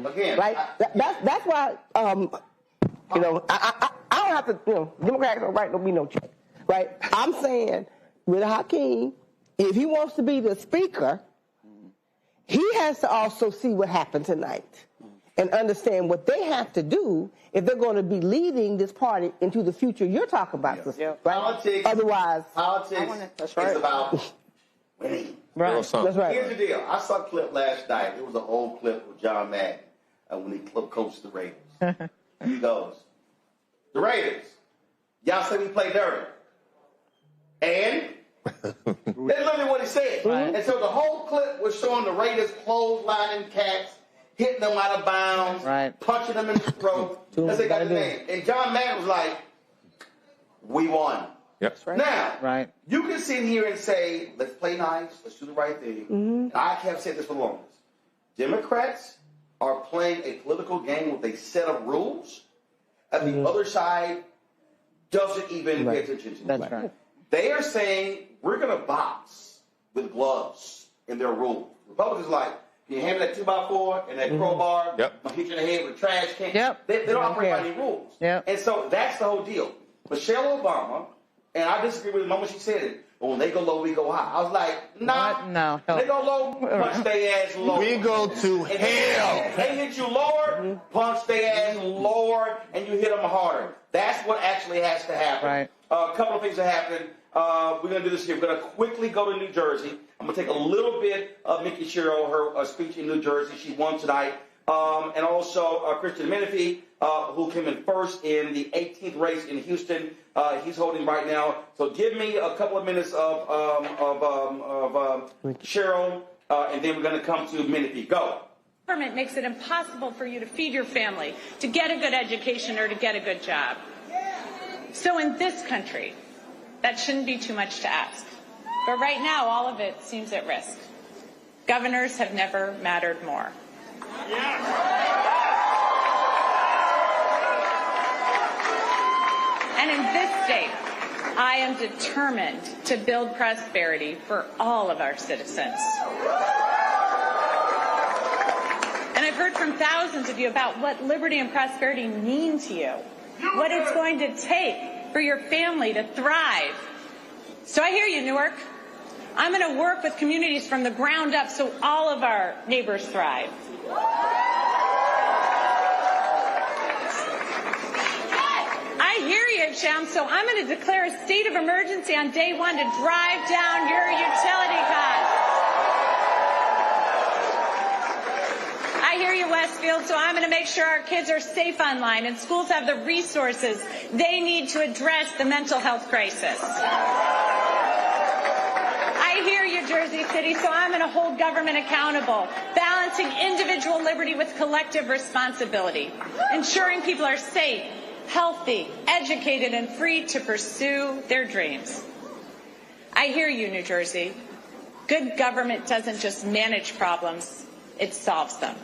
Again, right? That's why, I don't have to, Democrats are right, don't be no check, right? I'm saying with Hakeem, if he wants to be the speaker, he has to also see what happened tonight and understand what they have to do if they're going to be leading this party into the future you're talking about, right? Politics. Otherwise, is about winning. That's right. Here's the deal. I saw a clip last night. It was an old clip of John Madden when he coached the Raiders. He goes, the Raiders, y'all say we play dirty. And that's literally what he said. And so the whole clip was showing the Raiders clotheslining cats, hitting them out of bounds, punching them in the throat. That's they got the name. And John Madden was like, we won. Now, you can sit here and say, let's play nice, let's do the right thing. I have said this for the longest. Democrats are playing a political game with a set of rules, and the other side doesn't even pay attention to them. They are saying, we're going to box with gloves in their rules. Republicans are like, you hand me that 2x4 and that crowbar, I'm going to hit you in the head with a trash can. They don't operate by any rules. And so that's the whole deal. Michelle Obama, and I disagree with the moment she said it, but when they go low, we go high. I was like, nah. They go low, punch their ass lower. We go to hell. They hit you lower, punch their ass lower, and you hit them harder. That's what actually has to happen. A couple of things are happening. We're going to do this here. We're going to quickly go to New Jersey. I'm going to take a little bit of Mickey Shiro, her speech in New Jersey. She won tonight. And also Christian Menifee, who came in first in the 18th race in Houston. He's holding right now. So give me a couple of minutes of Cheryl, and then we're going to come to Menifee. Go. Government makes it impossible for you to feed your family, to get a good education, or to get a good job. So in this country, that shouldn't be too much to ask. But right now, all of it seems at risk. Governors have never mattered more. And in this state, I am determined to build prosperity for all of our citizens. And I've heard from thousands of you about what liberty and prosperity mean to you, what it's going to take for your family to thrive. So I hear you, Newark. I'm going to work with communities from the ground up so all of our neighbors thrive. I hear you, Shem, so I'm going to declare a state of emergency on day one to drive down your utility costs. I hear you, Westfield, so I'm going to make sure our kids are safe online and schools have the resources they need to address the mental health crisis. I hear you, Jersey City, so I'm going to hold government accountable, balancing individual liberty with collective responsibility, ensuring people are safe, healthy, educated, and free to pursue their dreams. I hear you, New Jersey. Good government doesn't just manage problems, it solves them.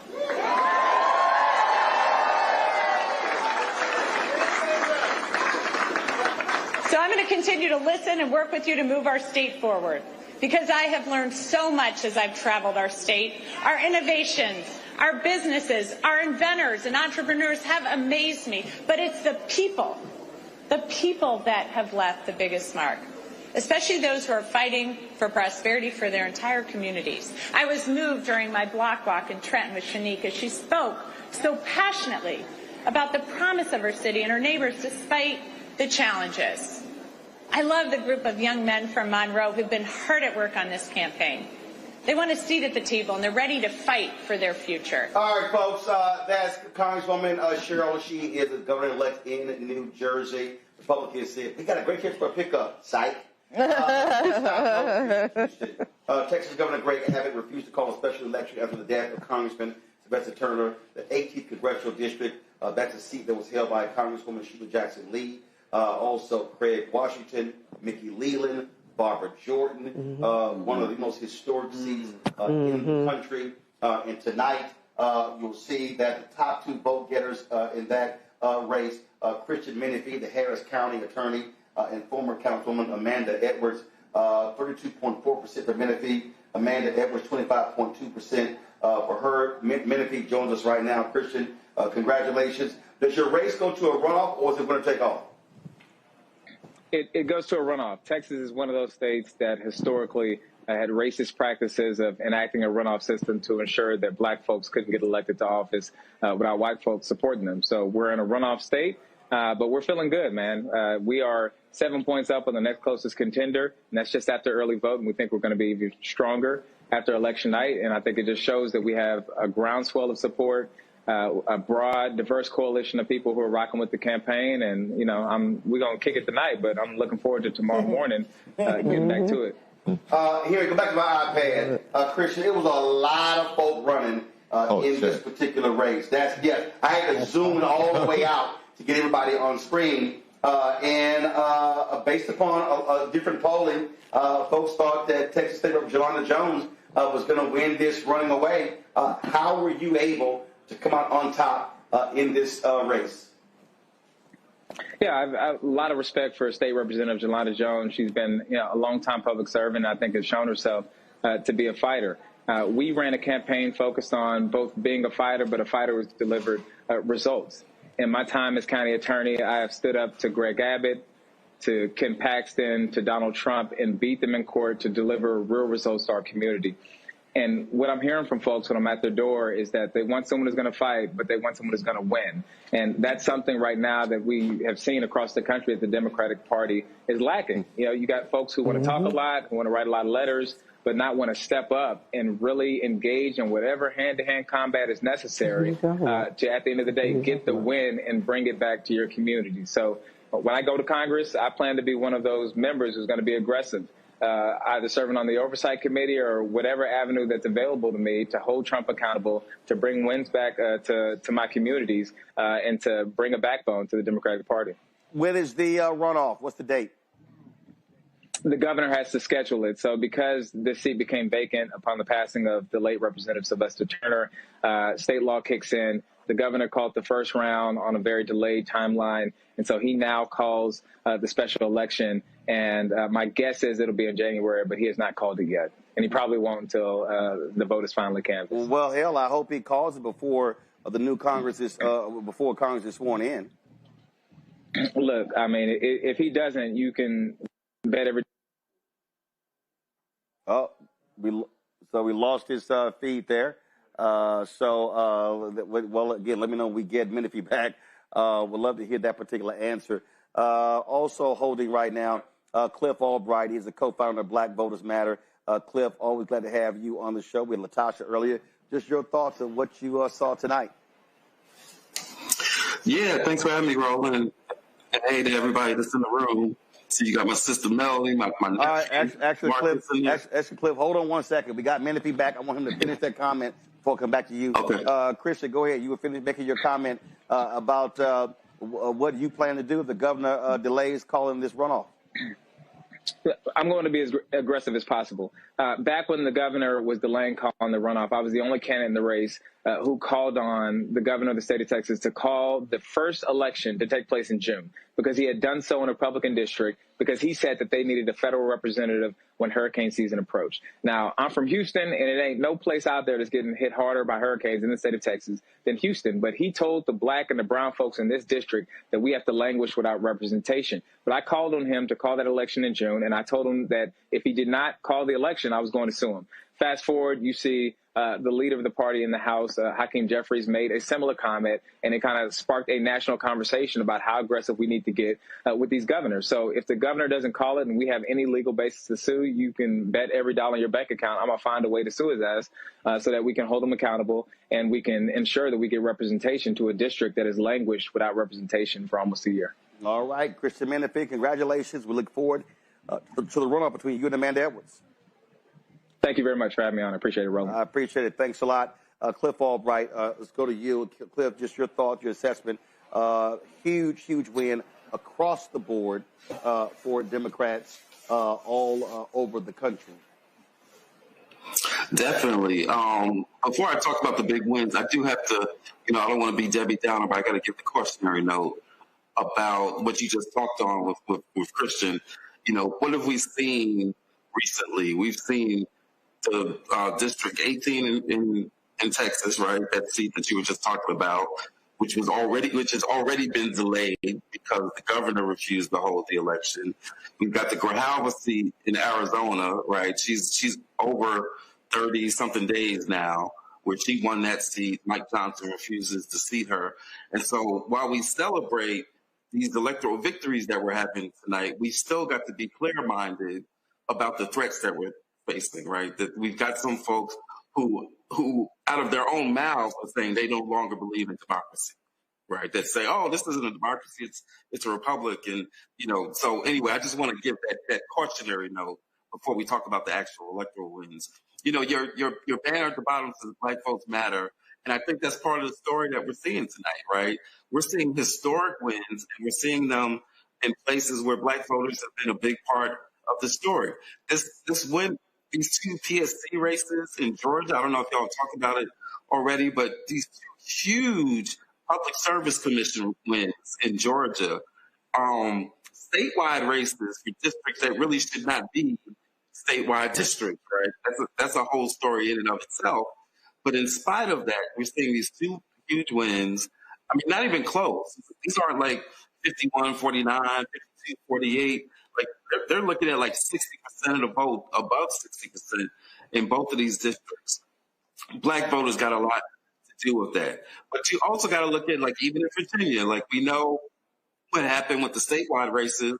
So I'm going to continue to listen and work with you to move our state forward, because I have learned so much as I've traveled our state. Our innovations, our businesses, our inventors and entrepreneurs have amazed me, but it's the people that have left the biggest mark, especially those who are fighting for prosperity for their entire communities. I was moved during my block walk in Trenton with Shanique as she spoke so passionately about the promise of her city and her neighbors despite the challenges. I love the group of young men from Monroe who've been hard at work on this campaign. They want a seat at the table, and they're ready to fight for their future. All right, folks, that's Congresswoman Cheryl. She is the governor-elect in New Jersey. Republicans said, we got a great case for a pickup, psych. Texas Governor Greg Abbott refused to call a special election after the death of Congressman Sylvester Turner, the 18th Congressional District. That's a seat that was held by Congresswoman Sheila Jackson Lee. Also Craig Washington, Mickey Leland, Barbara Jordan, one of the most historic seats in the country. And tonight, you'll see that the top two vote getters in that race, Christian Menifee, the Harris County attorney, and former Councilwoman Amanda Edwards, 32.4% for Menifee. Amanda Edwards, 25.2% for her. Menifee joins us right now. Christian, congratulations. Does your race go to a runoff, or is it going to take off? It goes to a runoff. Texas is one of those states that historically had racist practices of enacting a runoff system to ensure that black folks couldn't get elected to office without white folks supporting them. So we're in a runoff state, but we're feeling good, man. We are 7 points up on the next closest contender, and that's just after early vote, and we think we're going to be even stronger after election night. And I think it just shows that we have a groundswell of support, a broad, diverse coalition of people who are rocking with the campaign. And, you know, we're going to kick it tonight, but I'm looking forward to tomorrow morning getting back to it. Here, go back to my iPad. Christian, it was a lot of folk running in this particular race. I had to zoom it all the way out to get everybody on screen. And based upon different polling, folks thought that Texas State Representative Jelanda Jones was going to win this running away. How were you able to come out on top in this race? Yeah, I've a lot of respect for State Representative Jelanda Jones. She's been a long-time public servant, and I think has shown herself to be a fighter. We ran a campaign focused on both being a fighter, but a fighter who's delivered results. In my time as county attorney, I have stood up to Greg Abbott, to Ken Paxton, to Donald Trump, and beat them in court to deliver real results to our community. And what I'm hearing from folks when I'm at their door is that they want someone who's going to fight, but they want someone who's going to win. And that's something right now that we have seen across the country that the Democratic Party is lacking. You got folks who want to talk a lot, who want to write a lot of letters, but not want to step up and really engage in whatever hand-to-hand combat is necessary to, at the end of the day, get the win and bring it back to your community. So when I go to Congress, I plan to be one of those members who's going to be aggressive. Either serving on the oversight committee or whatever avenue that's available to me to hold Trump accountable, to bring wins back to my communities, and to bring a backbone to the Democratic Party. When is the runoff? What's the date? The governor has to schedule it. So because this seat became vacant upon the passing of the late Representative Sylvester Turner, state law kicks in. The governor called the first round on a very delayed timeline, and so he now calls the special election. And my guess is it'll be in January, but he has not called it yet. And he probably won't until the vote is finally canvassed. Well, hell, I hope he calls it before the new Congress is before Congress is sworn in. Look, I mean, if he doesn't, you can bet every. Oh, we lost his feed there. Well, again, let me know when we get Menifee back. We'd love to hear that particular answer. Also holding right now, Cliff Albright. He's a co-founder of BlackVotesMatter. Cliff, always glad to have you on the show. We had Latasha earlier. Just your thoughts on what you saw tonight. Yeah, thanks for having me, Roland. And hey to everybody that's in the room. See, you got my sister Melanie, my nephew. All right, actually, Marcus in there. Cliff, hold on 1 second. We got Menifee back. I want him to finish that comment before I come back to you. Okay. Christian, go ahead. You were finished making your comment about what you plan to do if the governor delays calling this runoff. I'm going to be as aggressive as possible. Back when the governor was delaying calling the runoff, I was the only candidate in the race who called on the governor of the state of Texas to call the first election to take place in June, because he had done so in a Republican district, because he said that they needed a federal representative when hurricane season approached. Now, I'm from Houston, and it ain't no place out there that's getting hit harder by hurricanes in the state of Texas than Houston. But he told the black and the brown folks in this district that we have to languish without representation. But I called on him to call that election in June, and I told him that if he did not call the election, I was going to sue him. Fast forward, you see the leader of the party in the House, Hakeem Jeffries, made a similar comment, and it kind of sparked a national conversation about how aggressive we need to get with these governors. So if the governor doesn't call it and we have any legal basis to sue, you can bet every dollar in your bank account I'm going to find a way to sue his ass so that we can hold him accountable and we can ensure that we get representation to a district that has languished without representation for almost a year. All right, Christian Menifee, congratulations. We look forward to the runoff between you and Amanda Edwards. Thank you very much for having me on. I appreciate it, Roland. I appreciate it. Thanks a lot. Cliff Albright, let's go to you. Cliff, just your thoughts, your assessment. Huge win across the board for Democrats all over the country. Definitely. Before I talk about the big wins, I do have to, I don't want to be Debbie Downer, but I got to give the cautionary note about what you just talked on with Christian. What have we seen recently? We've seen the District 18 in Texas, right? That seat that you were just talking about, which has already been delayed because the governor refused to hold the election. We've got the Grijalva seat in Arizona, right? She's over 30-something days now, where she won that seat. Mike Johnson refuses to seat her. And so while we celebrate these electoral victories that we're having tonight, we still got to be clear-minded about the threats that we're facing, right? That we've got some folks who out of their own mouths are saying they no longer believe in democracy, right? That say, oh, this isn't a democracy, it's a republic. And, so anyway, I just want to give that cautionary note before we talk about the actual electoral wins. Your banner at the bottom says Black Votes Matter. And I think that's part of the story that we're seeing tonight, right? We're seeing historic wins, and we're seeing them in places where Black voters have been a big part of the story. This win, these two PSC races in Georgia, I don't know if y'all talked about it already, but these two huge Public Service Commission wins in Georgia, statewide races for districts that really should not be statewide districts, right? That's a whole story in and of itself. But in spite of that, we're seeing these two huge wins. I mean, not even close. These aren't like 51-49, 52-48. Like they're looking at like 60% of the vote, above 60% in both of these districts. Black voters got a lot to do with that. But you also got to look at, like, even in Virginia, like we know what happened with the statewide races,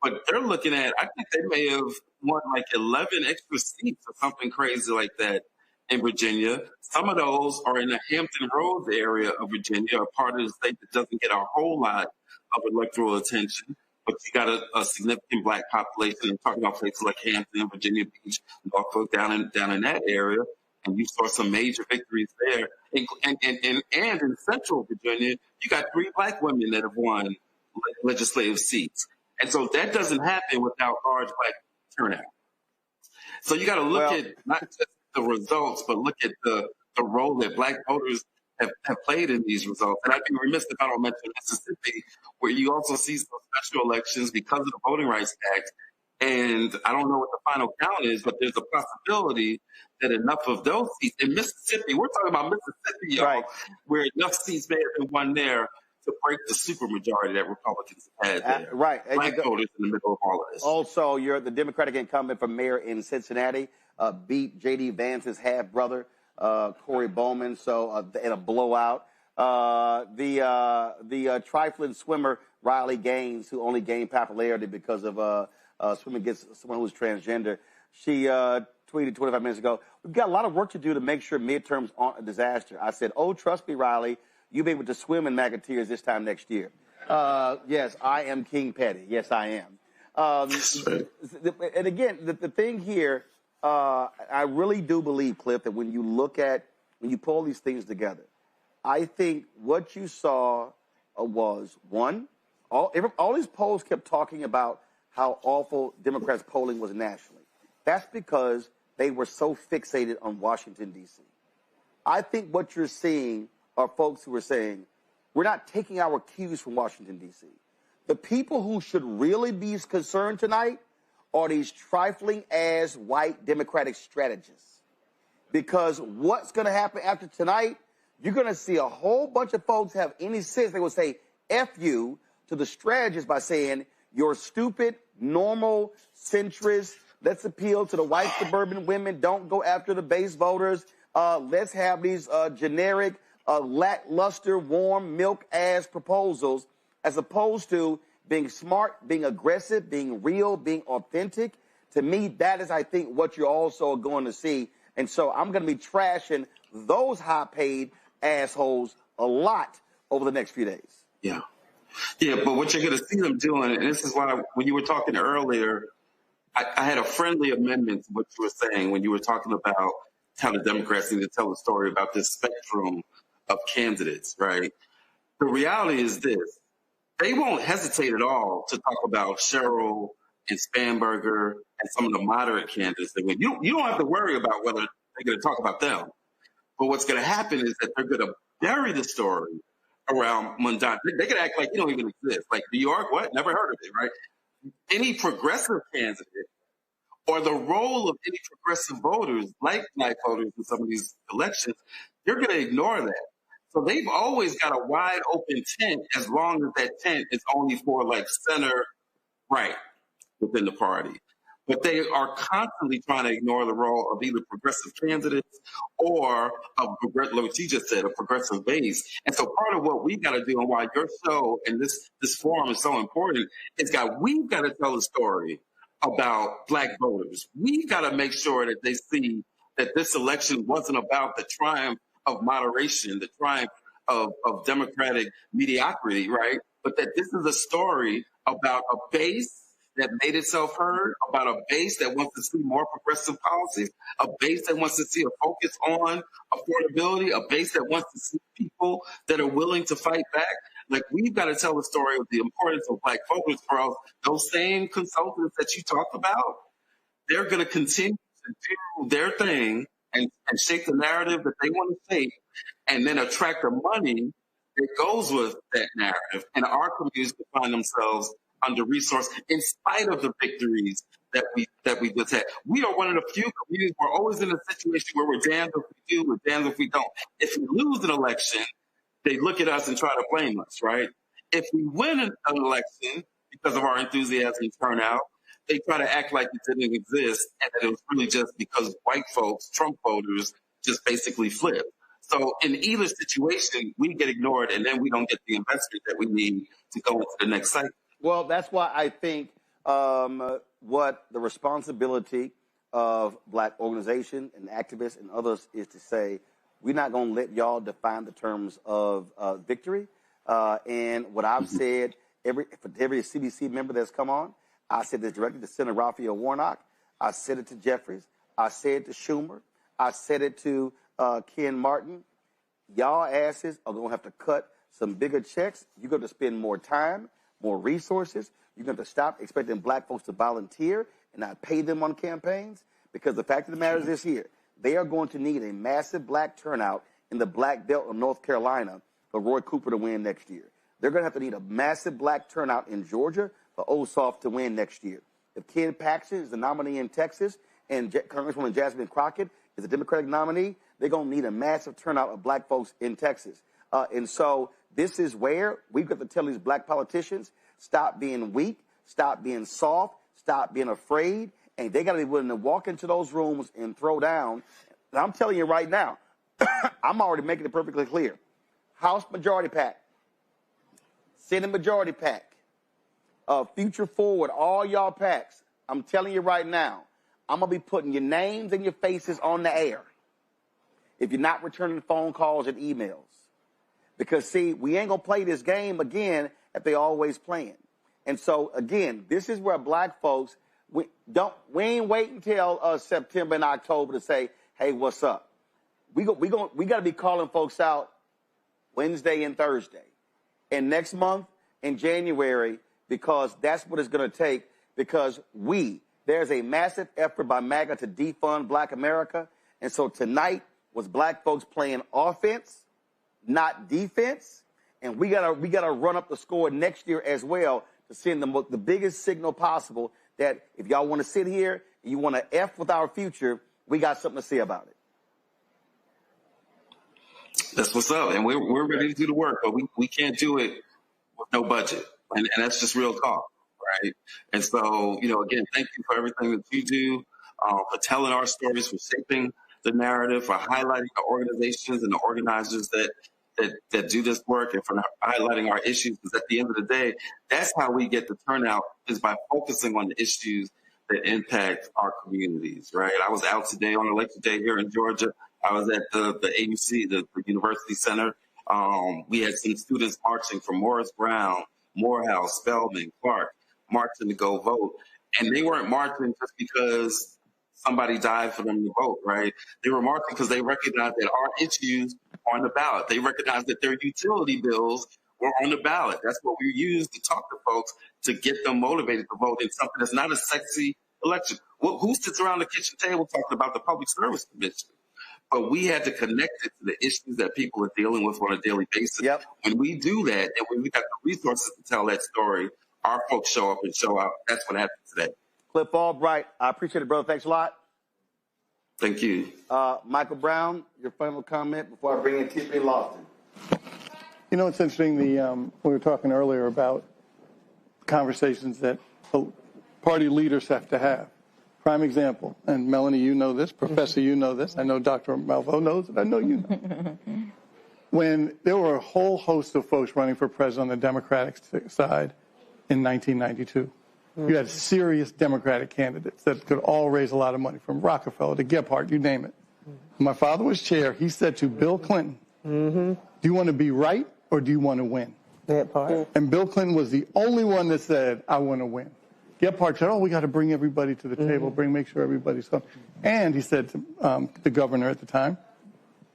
but they're looking at, I think they may have won like 11 extra seats or something crazy like that in Virginia. Some of those are in the Hampton Roads area of Virginia, a part of the state that doesn't get a whole lot of electoral attention. But you got a significant Black population. I'm talking about places like Hampton, Virginia Beach, Norfolk, down in that area. And you saw some major victories there. And in Central Virginia, you got 3 Black women that have won legislative seats. And so that doesn't happen without large Black turnout. So you got to look at not just the results, but look at the role that Black voters have played in these results. And I'd be remiss if I don't mention Mississippi, where you also see some special elections because of the Voting Rights Act. And I don't know what the final count is, but there's a possibility that enough of those seats in Mississippi, we're talking about Mississippi, y'all, right, where enough seats may have been won there to break the supermajority that Republicans have had there. Right. Black voters in the middle of all of this. Also, you're the Democratic incumbent for mayor in Cincinnati, beat J.D. Vance's half-brother, Corey Bowman, so in a blowout. The trifling swimmer, Riley Gaines, who only gained popularity because of swimming against someone who was transgender, she tweeted 25 minutes ago, "We've got a lot of work to do to make sure midterms aren't a disaster." I said, "Oh, trust me, Riley, you'll be able to swim in Magateers this time next year." Yes, I am King Petty. Yes, I am. And again, the thing here, I really do believe, Cliff, that when you pull these things together, I think what you saw was, one, all these polls kept talking about how awful Democrats' polling was nationally. That's because they were so fixated on Washington, D.C. I think what you're seeing are folks who are saying, we're not taking our cues from Washington, D.C. The people who should really be concerned tonight are these trifling-ass white Democratic strategists. Because what's going to happen after tonight, you're going to see a whole bunch of folks have any sense. They will say F you to the strategists by saying, you're stupid, normal, centrist. Let's appeal to the white suburban women. Don't go after the base voters. Let's have these generic, lackluster, warm milk-ass proposals as opposed to being smart, being aggressive, being real, being authentic. To me, that is, I think, what you're also going to see. And so I'm going to be trashing those high-paid assholes a lot over the next few days. Yeah. Yeah, but what you're going to see them doing, and this is why when you were talking earlier, I had a friendly amendment to what you were saying when you were talking about how the Democrats need to tell a story about this spectrum of candidates, right? The reality is this. They won't hesitate at all to talk about Cheryl and Spanberger and some of the moderate candidates. You don't have to worry about whether they're going to talk about them. But what's going to happen is that they're going to bury the story around Mondani. They could act like you don't even exist. Like New York, what? Never heard of it, right? Any progressive candidate or the role of any progressive voters, like black voters in some of these elections, you're going to ignore that. So they've always got a wide open tent as long as that tent is only for like center right within the party. But they are constantly trying to ignore the role of either progressive candidates or like what you just said, a progressive base. And so part of what we've got to do and why your show and this forum is so important is we've got to tell a story about black voters. We've got to make sure that they see that this election wasn't about the triumph of moderation, the triumph of democratic mediocrity, right? But that this is a story about a base that made itself heard, about a base that wants to see more progressive policies, a base that wants to see a focus on affordability, a base that wants to see people that are willing to fight back. Like, we've got to tell the story of the importance of black voters, or else those same consultants that you talked about, they're going to continue to do their thing and shape the narrative that they want to shape, and then attract the money that goes with that narrative. And our communities will find themselves under-resourced in spite of the victories that we just had. We are one of the few communities we're always in a situation where we're damned if we do, we're damned if we don't. If we lose an election, they look at us and try to blame us, right? If we win an election because of our enthusiasm and turnout, they try to act like it didn't exist and that it was really just because white folks, Trump voters, just basically flipped. So in either situation, we get ignored and then we don't get the investment that we need to go into the next cycle. Well, that's why I think what the responsibility of black organizations and activists and others is to say, we're not going to let y'all define the terms of victory. And what I've said, for every CBC member that's come on, I said this directly to Senator Raphael Warnock. I said it to Jeffries. I said it to Schumer. I said it to Ken Martin. Y'all asses are going to have to cut some bigger checks. You're going to spend more time, more resources. You're going to stop expecting black folks to volunteer and not pay them on campaigns, because the fact of the matter is this here. They are going to need a massive black turnout in the black belt of North Carolina for Roy Cooper to win next year. They're going to have to need a massive black turnout in Georgia for Ossoff to win next year. If Ken Paxton is the nominee in Texas and Congresswoman Jasmine Crockett is a Democratic nominee, they're going to need a massive turnout of black folks in Texas. And so this is where we've got to tell these black politicians, stop being weak, stop being soft, stop being afraid, and they got to be willing to walk into those rooms and throw down. And I'm telling you right now, I'm already making it perfectly clear. House Majority PAC, Senate Majority PAC, Future Forward, all y'all PACs, I'm telling you right now, I'm going to be putting your names and your faces on the air if you're not returning phone calls and emails. Because, see, we ain't going to play this game again that they always playing. And so, again, this is where black folks, we ain't waiting until September and October to say, hey, what's up? We got to be calling folks out Wednesday and Thursday. And next month in January, because that's what it's going to take, because there's a massive effort by MAGA to defund black America. And so tonight was black folks playing offense, not defense. And we gotta run up the score next year as well to send the biggest signal possible that if y'all want to sit here and you want to F with our future, we got something to say about it. That's what's up. And we're ready to do the work, but we can't do it with no budget. And that's just real talk, right? And so, again, thank you for everything that you do, for telling our stories, for shaping the narrative, for highlighting the organizations and the organizers that do this work, and for highlighting our issues. Because at the end of the day, that's how we get the turnout, is by focusing on the issues that impact our communities, right? I was out today on Election Day here in Georgia. I was at the AUC, the University Center. We had some students marching from Morris Brown, Morehouse, Spelman, Clark, marching to go vote. And they weren't marching just because somebody died for them to vote, right? They were marching because they recognized that our issues are on the ballot. They recognized that their utility bills were on the ballot. That's what we use to talk to folks, to get them motivated to vote in something that's not a sexy election. Who sits around the kitchen table talking about the Public Service Commission? But we had to connect it to the issues that people are dealing with on a daily basis. Yep. When we do that, and when we got the resources to tell that story, our folks show up and show out. That's what happened today. Cliff Albright, I appreciate it, brother. Thanks a lot. Thank you. Michael Brown, your final comment before I bring in Tiffany Lofton. It's interesting. We were talking earlier about conversations that party leaders have to have. Prime example, and Melanie, you know this, Professor, you know this, I know Dr. Malvo knows it, I know you know. When there were a whole host of folks running for president on the Democratic side in 1992, you had serious Democratic candidates that could all raise a lot of money, from Rockefeller to Gephardt, you name it. My father was chair. He said to Bill Clinton, do you want to be right or do you want to win? And Bill Clinton was the only one that said, I want to win. Gephardt said, we got to bring everybody to the table, make sure everybody's coming. And he said to the governor at the time,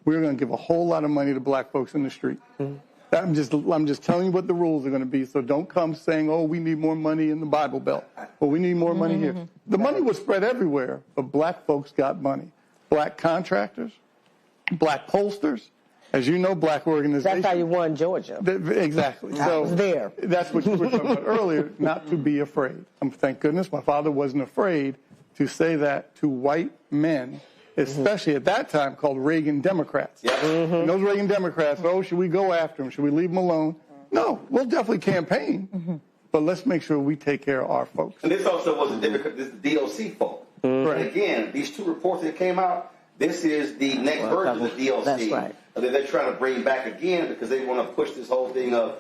we're going to give a whole lot of money to black folks in the street. I'm just telling you what the rules are going to be, so don't come saying, we need more money in the Bible Belt, or we need more money here. The money was spread everywhere, but black folks got money. Black contractors, black pollsters, as you know, black organizations. That's how you won Georgia. Exactly. I was there. That's what you were talking about earlier, not to be afraid. Thank goodness my father wasn't afraid to say that to white men, especially at that time called Reagan Democrats. And those Reagan Democrats, should we go after them? Should we leave them alone? No, we'll definitely campaign, but let's make sure we take care of our folks. And this also was this is the DOC fault. And again, these two reports that came out, this is the next version of the DOC. That's right. They're trying to bring back again because they want to push this whole thing of,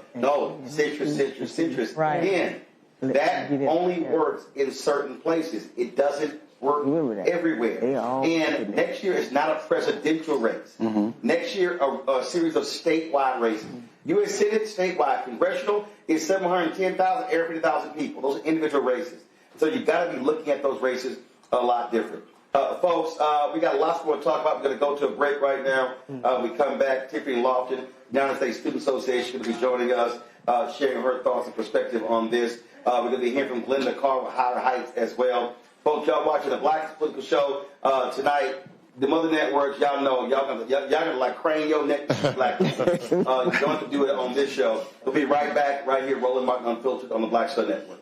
citrus. Right. Again, that only works in certain places. It doesn't work everywhere. And next year is not a presidential race. Next year, a series of statewide races. U.S. Senate, statewide. Congressional is 710,000, every 50,000 people. Those are individual races. So you've got to be looking at those races a lot different. Folks, we got lots more to talk about. We're going to go to a break right now. We come back. Tiffany Lofton, United States Student Association, going to be joining us, sharing her thoughts and perspective on this. We're going to be hearing from Glenda Carr with Higher Heights as well. Folks, y'all watching the Black Political Show tonight. The Mother Networks, y'all know, y'all gonna like crane your neck to see black people. You don't have to do it on this show. We'll be right back, right here, Roland Martin Unfiltered on the Black Star Network.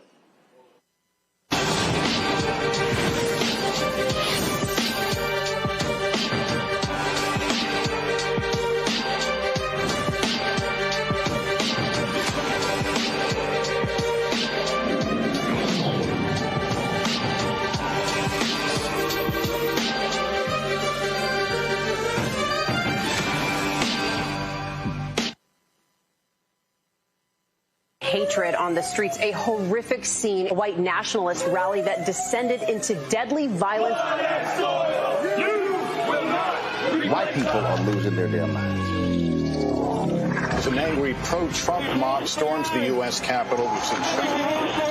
Hatred on the streets, a horrific scene, a white nationalist rally that descended into deadly violence. White people are losing their damn minds. as an angry pro-Trump mob storms the U.S. Capitol.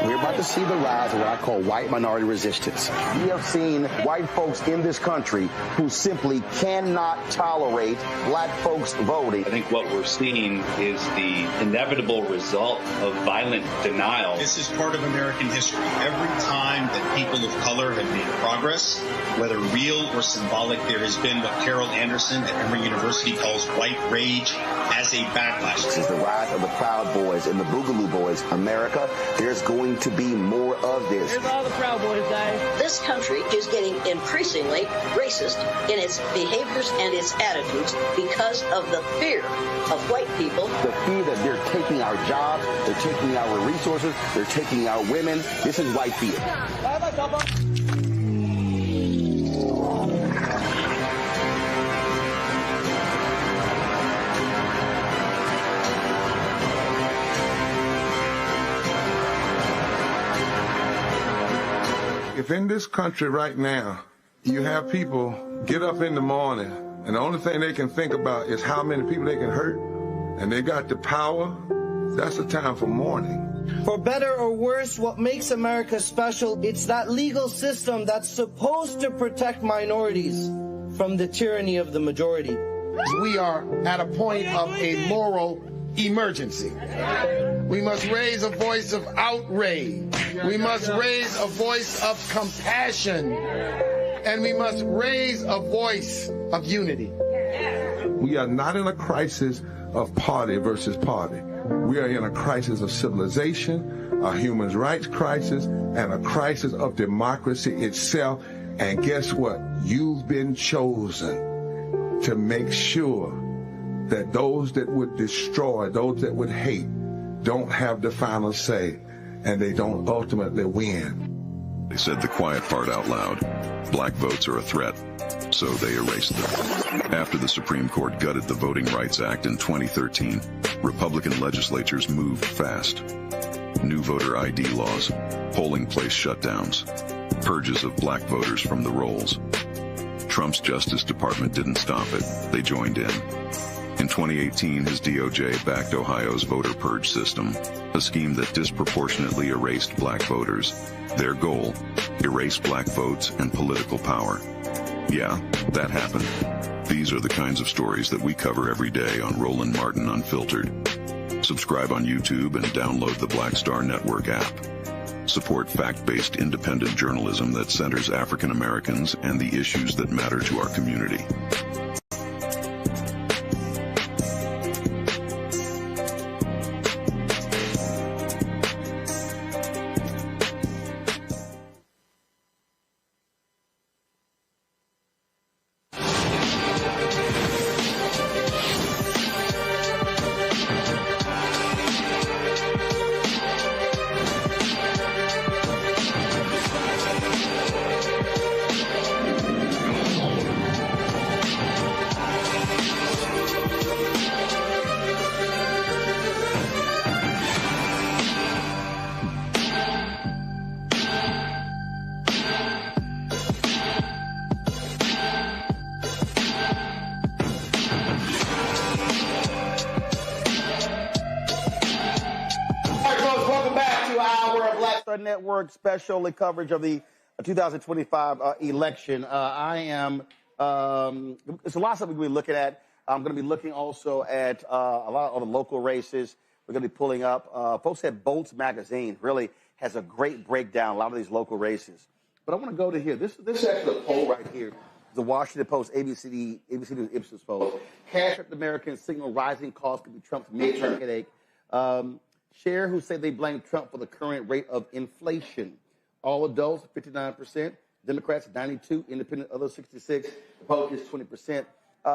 We're about to see the rise of what I call white minority resistance. We have seen white folks in this country who simply cannot tolerate black folks voting. I think what we're seeing is the inevitable result of violent denial. This is part of American history. Every time that people of color have made progress, whether real or symbolic, there has been what Carol Anderson at Emory University calls white rage as a backlash. This is the rise of the Proud Boys and the Boogaloo Boys. America, there's going to be more of this. Here's all the Proud Boys, guys. This country is getting increasingly racist in its behaviors and its attitudes because of the fear of white people. The fear that they're taking our jobs, they're taking our resources, they're taking our women. This is white fear. If in this country right now, you have people get up in the morning and the only thing they can think about is how many people they can hurt, and they got the power, that's a time for mourning. For better or worse, what makes America special, it's that legal system that's supposed to protect minorities from the tyranny of the majority. We are at a point of a moral emergency. We must raise a voice of outrage. We must raise a voice of compassion. And we must raise a voice of unity. We are not in a crisis of party versus party. We are in a crisis of civilization, a human rights crisis, and a crisis of democracy itself. And guess what? You've been chosen to make sure that those that would destroy, those that would hate, don't have the final say, and they don't ultimately win. They said the quiet part out loud. Black votes are a threat, so they erased them. After the Supreme Court gutted the Voting Rights Act in 2013, Republican legislatures moved fast. New voter ID laws, polling place shutdowns, purges of black voters from the rolls. Trump's Justice Department didn't stop it. They joined in. In 2018, his DOJ backed Ohio's voter purge system, a scheme that disproportionately erased black voters. Their goal, erase black votes and political power. Yeah, that happened. These are the kinds of stories that we cover every day on Roland Martin Unfiltered. Subscribe on YouTube and download the Black Star Network app. Support fact-based independent journalism that centers African Americans and the issues that matter to our community. Network special coverage of the 2025 election. It's a lot of stuff we're going to be looking at. I'm going to be looking also at a lot of the local races. We're going to be pulling up. Folks at Votes Magazine really has a great breakdown, a lot of these local races. But I want to go to here. This is actually a poll right here. The Washington Post, ABC News, Ipsos poll. Cash-strapped Americans signal rising costs could be Trump's midterm headache. Share who say they blame Trump for the current rate of inflation. All adults, 59%. Democrats, 92%. Independent, others, 66%. Republicans, 20%.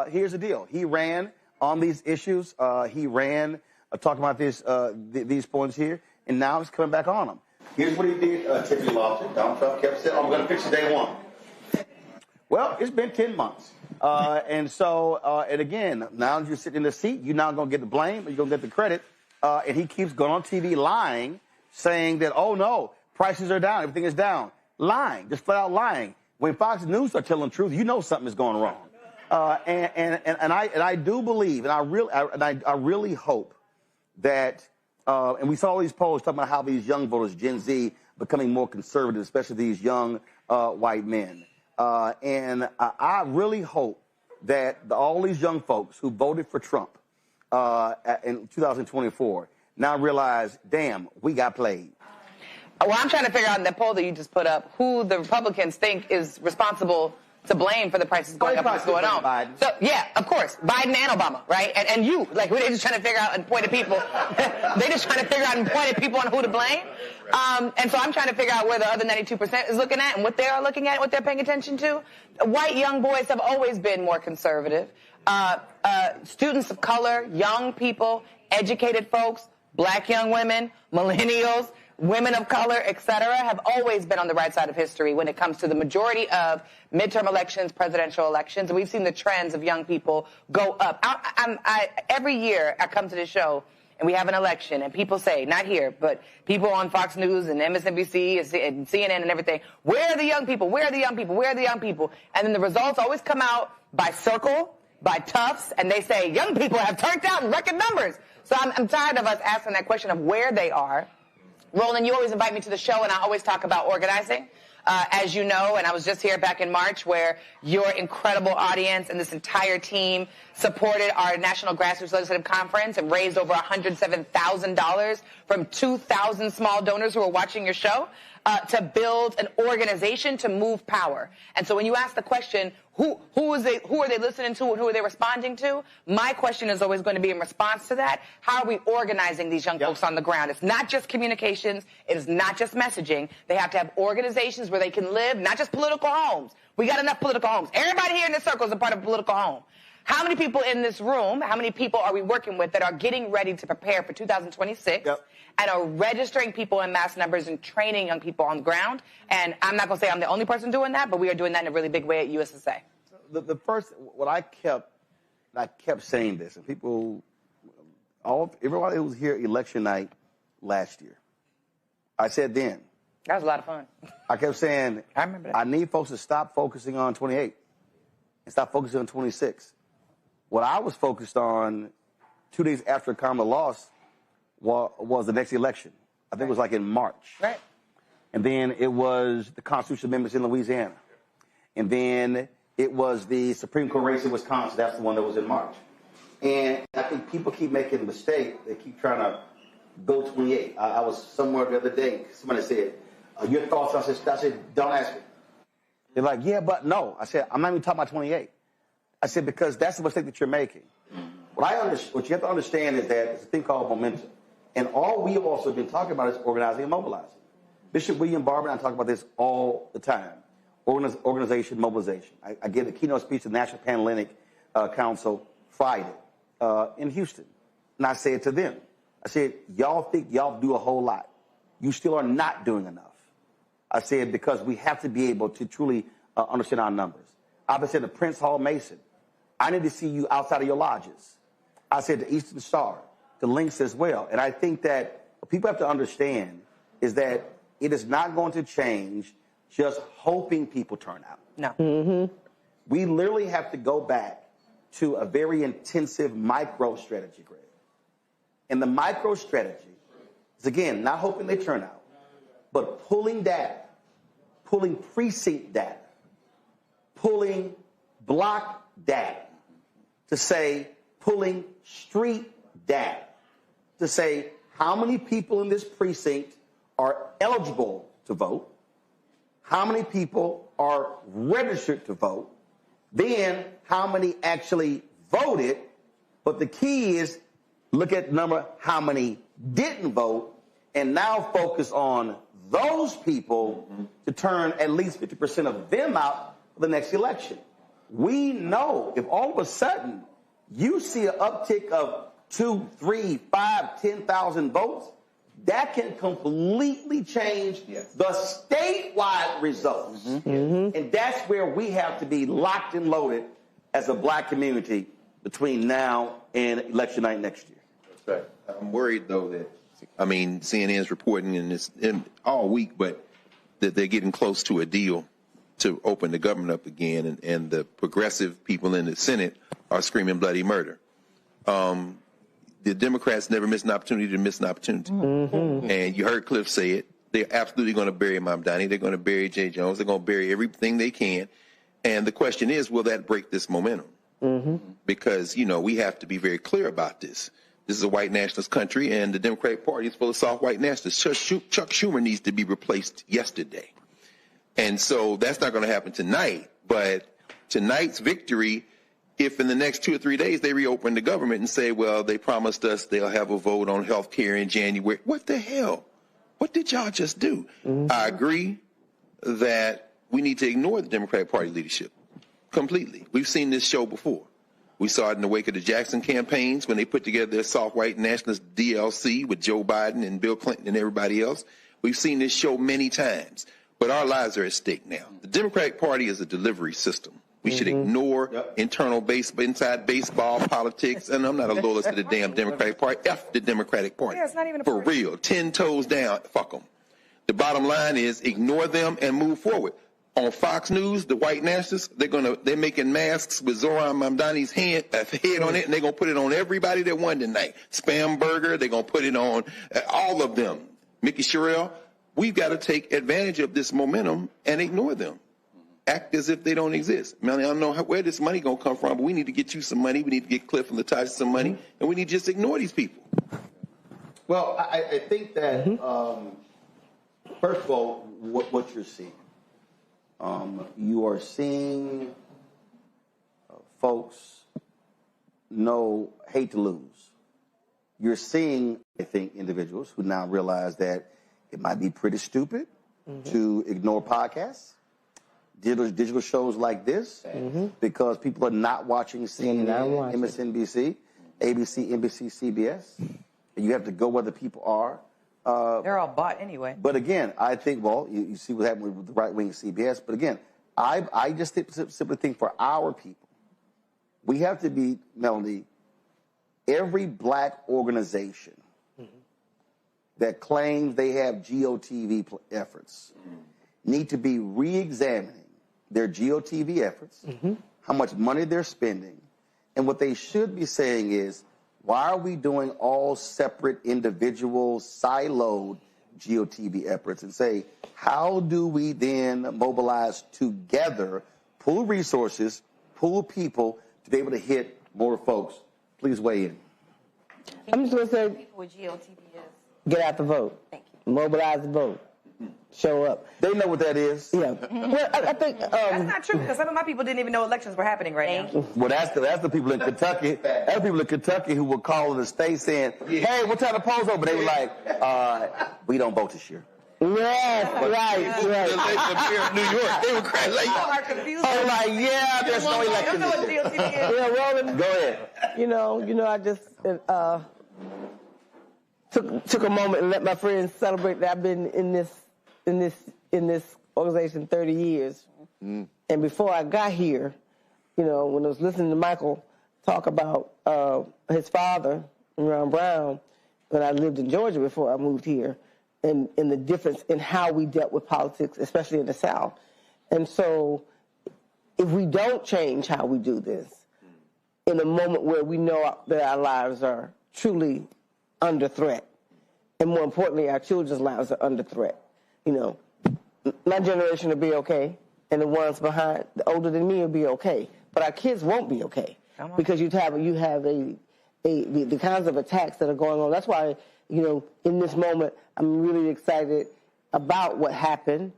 Here's the deal. He ran on these issues. He ran talking about these points here, and now he's coming back on them. Here's what he did. Tiffany Lofton, Donald Trump kept saying, I'm going to fix it day one. Well, it's been 10 months. And again, now that you're sitting in the seat, you're not going to get the blame, or you're going to get the credit. And he keeps going on TV lying, saying that, oh, no, prices are down, everything is down. Lying, just flat out lying. When Fox News are telling the truth, you know something is going wrong. And I do believe, and I really hope that, and we saw all these polls talking about how these young voters, Gen Z, becoming more conservative, especially these young white men. And I really hope that all these young folks who voted for Trump in 2024 now realize, damn, we got played. Well, I'm trying to figure out in that poll that you just put up who the Republicans think is responsible to blame for the prices going up and what's going on. Biden. So, yeah, of course, Biden and Obama, right? And you, like, they're just trying to figure out and point at people. They're just trying to figure out and point at people on who to blame. And so I'm trying to figure out where the other 92% is looking at and what they are looking at, what they're paying attention to. White young boys have always been more conservative. Students of color, young people, educated folks, black young women, millennials, women of color, et cetera, have always been on the right side of history when it comes to the majority of midterm elections, presidential elections. And we've seen the trends of young people go up. Every year I come to this show and we have an election and people say, not here, but people on Fox News and MSNBC and CNN and everything, where are the young people? Where are the young people? Where are the young people? And then the results always come out by Circle, by Tufts, and they say young people have turned out in record numbers. So I'm tired of us asking that question of where they are. Roland, you always invite me to the show, and I always talk about organizing, as you know, and I was just here back in March where your incredible audience and this entire team supported our National Grassroots Legislative Conference and raised over $107,000 from 2,000 small donors who were watching your show to build an organization to move power. And so when you ask the question, who are they listening to and who are they responding to? My question is always going to be in response to that. How are we organizing these young folks on the ground? It's not just communications. It is not just messaging. They have to have organizations where they can live, not just political homes. We got enough political homes. Everybody here in this circle is a part of a political home. How many people in this room, how many people are we working with that are getting ready to prepare for 2026 and are registering people in mass numbers and training young people on the ground? And I'm not going to say I'm the only person doing that, but we are doing that in a really big way at USSA. The first, what I kept saying this, and people, everybody who was here election night last year, I said then. That was a lot of fun. I kept saying, I remember that. I need folks to stop focusing on 28 and stop focusing on 26. What I was focused on 2 days after Kamala lost was the next election. I think it was like in March. Right. And then it was the constitutional amendments in Louisiana. And then it was the Supreme Court race in Wisconsin. That's the one that was in March. And I think people keep making a mistake. They keep trying to go 28. I was somewhere the other day. Somebody said, your thoughts? I said, don't ask me. They're like, yeah, but no. I said, I'm not even talking about 28. I said, because that's the mistake that you're making. What you have to understand is that it's a thing called momentum. And all we have also been talking about is organizing and mobilizing. Bishop William Barber and I talk about this all the time. Organization, mobilization. I gave the keynote speech to the National Panhellenic Council Friday in Houston. And I said to them, I said, y'all think y'all do a whole lot. You still are not doing enough. I said, because we have to be able to truly understand our numbers. I've been saying to Prince Hall Mason, I need to see you outside of your lodges. I said to Eastern Star, to Links as well. And I think that what people have to understand is that it is not going to change just hoping people turn out. No. Mm-hmm. We literally have to go back to a very intensive micro strategy, Greg. And the micro strategy is, again, not hoping they turn out, but pulling data, pulling precinct data, pulling block data, to say, pulling street data, to say how many people in this precinct are eligible to vote, how many people are registered to vote, then how many actually voted. But the key is look at the number, how many didn't vote, and now focus on those people to turn at least 50% of them out for the next election. We know if all of a sudden you see an uptick of 2, 3, 5, 10,000 votes, that can completely change the statewide results. Mm-hmm. And that's where we have to be locked and loaded as a black community between now and election night next year. That's right. I'm worried, though, that, I mean, CNN's reporting in all week, but that they're getting close to a deal to open the government up again, and the progressive people in the Senate are screaming bloody murder. The Democrats never miss an opportunity to miss an opportunity. And you heard Cliff say it. They're absolutely going to bury Mamdani. They're going to bury Jay Jones. They're going to bury everything they can. And the question is, will that break this momentum? Because, you know, we have to be very clear about this. This is a white nationalist country, and the Democratic Party is full of soft white nationalists. Chuck Schumer needs to be replaced yesterday. And so that's not going to happen tonight. But tonight's victory, if in the next 2 or 3 days they reopen the government and say, well, they promised us they'll have a vote on health care in January. What the hell? What did y'all just do? I agree that we need to ignore the Democratic Party leadership completely. We've seen this show before. We saw it in the wake of the Jackson campaigns when they put together their soft white nationalist DLC with Joe Biden and Bill Clinton and everybody else. We've seen this show many times. But our lives are at stake now. The Democratic Party is a delivery system. We should ignore inside baseball politics. And I'm not a loyalist to the damn Democratic Party. F the Democratic Party. Yeah, it's not even a For party. real. 10 toes down. Fuck them. The bottom line is ignore them and move forward. On Fox News, the white nationalists, they're making masks with Zoran Mamdani's head on it, and they're going to put it on everybody that won tonight. Spamberger, they're going to put it on all of them. Mickey Sherrill. We've got to take advantage of this momentum and ignore them. Act as if they don't exist. Melanie, I don't know where this money going to come from, but we need to get you some money. We need to get Cliff and Latasha some money, and we need to just ignore these people. Well, I think that, first of all, what you're seeing, you are seeing folks hate to lose. You're seeing, I think, individuals who now realize that it might be pretty stupid to ignore podcasts, digital shows like this, because people are not watching CNN, MSNBC, ABC, NBC, CBS. And you have to go where the people are. They're all bought anyway. But again, I think, well, you see what happened with the right-wing CBS. But again, I just simply think for our people, we have to be, Melanie, every black organization that claims they have GOTV efforts need to be re-examining their GOTV efforts, how much money they're spending, and what they should be saying is, why are we doing all separate, individual, siloed GOTV efforts? And say, how do we then mobilize together, pool resources, pool people to be able to hit more folks? Please weigh in. I'm just going to say, People with GOTV is. Get out the vote. Thank you. Mobilize the vote. Show up. They know what that is. Yeah. Well, I think that's not true, because some of my people didn't even know elections were happening right now. Well, that's the people in Kentucky. That's the people in Kentucky who were calling the state saying, "Hey, what time the polls open?" They were like, "We don't vote this year." Yes, right. New York, they were crying like, "Oh, like, yeah, there's no election this year." Yeah, Roland. Go ahead. You know, I just took a moment and let my friends celebrate that I've been in this organization 30 years. And before I got here, you know, when I was listening to Michael talk about his father, Ron Brown, when I lived in Georgia before I moved here, and the difference in how we dealt with politics, especially in the South. And so if we don't change how we do this, in a moment where we know that our lives are truly under threat, and more importantly, our children's lives are under threat. You know, my generation will be okay, and the ones behind, the older than me, will be okay. But our kids won't be okay because you have the kinds of attacks that are going on. That's why, you know, in this moment, I'm really excited about what happened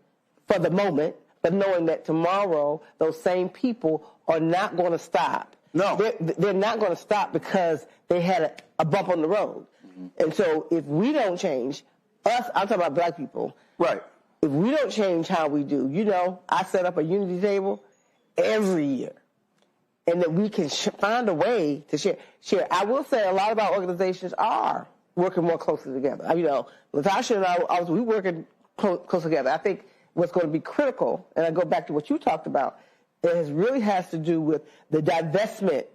for the moment, but knowing that tomorrow those same people are not going to stop. No, they're not going to stop because they had a bump on the road. And so if we don't change, I'm talking about black people. Right. If we don't change how we do, you know, I set up a unity table every year. And that we can find a way to share. I will say a lot of our organizations are working more closely together. You know, Latasha and I, we working close together. I think what's going to be critical, and I go back to what you talked about, it really has to do with the divestment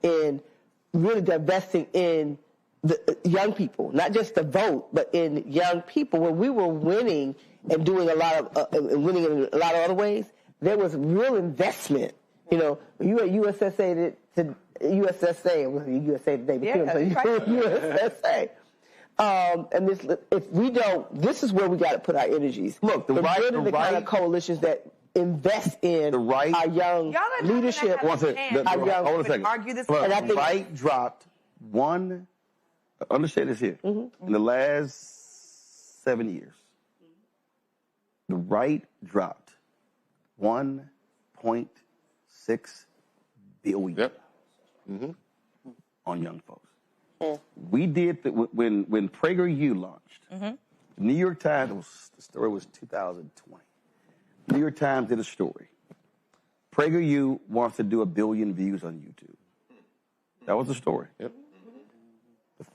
really divesting in the young people, not just the vote, but in young people. When we were winning and doing winning in a lot of other ways, there was real investment. You know, you at USSA USA today, but USSA. And this is where we got to put our energies. Look, the kind of coalitions that invest in our young leadership. Hold on a second. Argue this. Look, the right dropped understand this here, in the last 7 years, the right dropped $1.6 billion on young folks. We did when PragerU launched. The New York Times, the story was 2020. New York Times did a story. PragerU wants to do 1 billion views on YouTube. That was the story. The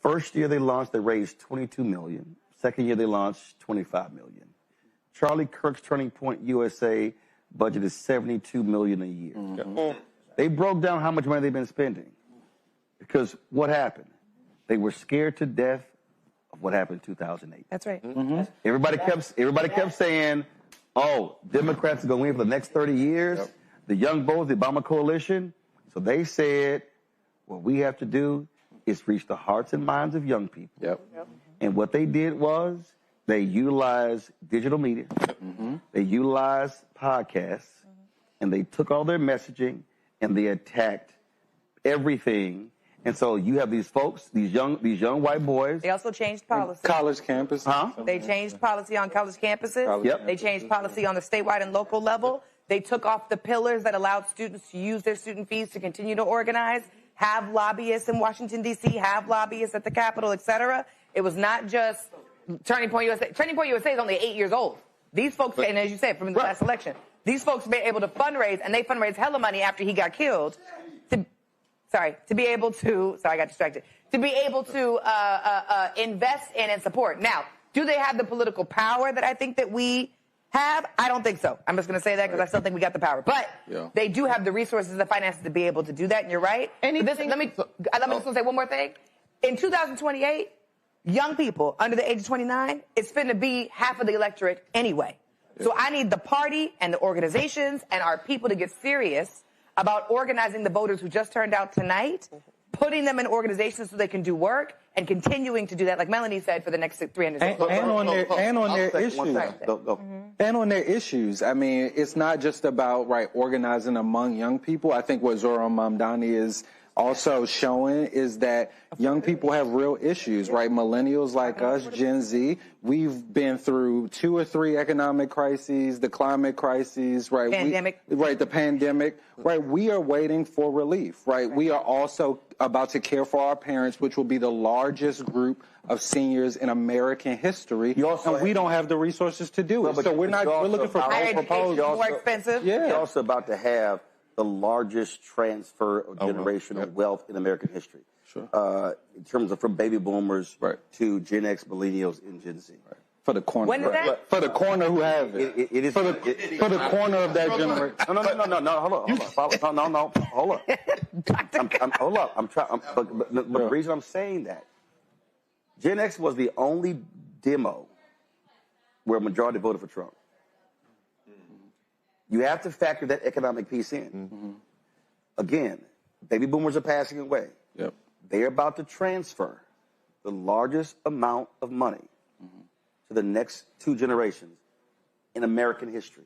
first year they launched, they raised $22 million. Second year they launched, $25 million. Charlie Kirk's Turning Point USA budget is $72 million a year. They broke down how much money they've been spending. Because what happened? They were scared to death of what happened in 2008. That's right. Everybody kept saying, oh, Democrats are going to win for the next 30 years. The young voters, the Obama coalition. So they said, what we have to do is reach the hearts and minds of young people. And what they did was they utilized digital media. They utilized podcasts. And they took all their messaging and they attacked everything. And so you have these folks, these young white boys. They also changed policy. College campus. They changed policy on college campuses. They changed policy on the statewide and local level. They took off the pillars that allowed students to use their student fees to continue to organize, have lobbyists in Washington, D.C., have lobbyists at the Capitol, et cetera. It was not just Turning Point USA. Turning Point USA is only 8 years old. These folks, and as you said, from the last election, these folks were able to fundraise, and they fundraised hella money after he got killed. To be able to invest in and support. Now, do they have the political power that I think that we have? I don't think so. I'm just going to say that because I still think we got the power. But they do have the resources and the finances to be able to do that, and you're right. Let me just say one more thing. In 2028, young people under the age of 29, it's finna be half of the electorate anyway. So I need the party and the organizations and our people to get serious about organizing the voters who just turned out tonight, putting them in organizations so they can do work, and continuing to do that, like Melanie said, for the next 300 years. And on their issues. And on their issues. I mean, it's not just about organizing among young people. I think what Zohran Mamdani is also showing is that young people have real issues, right? Millennials like us, Gen Z, we've been through 2 or 3 economic crises, the climate crises, right? The pandemic, right? We are waiting for relief, right? We are also about to care for our parents, which will be the largest group of seniors in American history, and we don't have the resources to do it. So we're looking for proposals. More expensive. You're also about to have the largest transfer of generational wealth in American history. In terms of from baby boomers to Gen X, millennials, and Gen Z. For the corner. When is that? For the corner who have it. It is for the corner of that generation. No, hold up. But the reason I'm saying that, Gen X was the only demo where a majority voted for Trump. You have to factor that economic piece in. Again, baby boomers are passing away. They're about to transfer the largest amount of money to the next 2 generations in American history.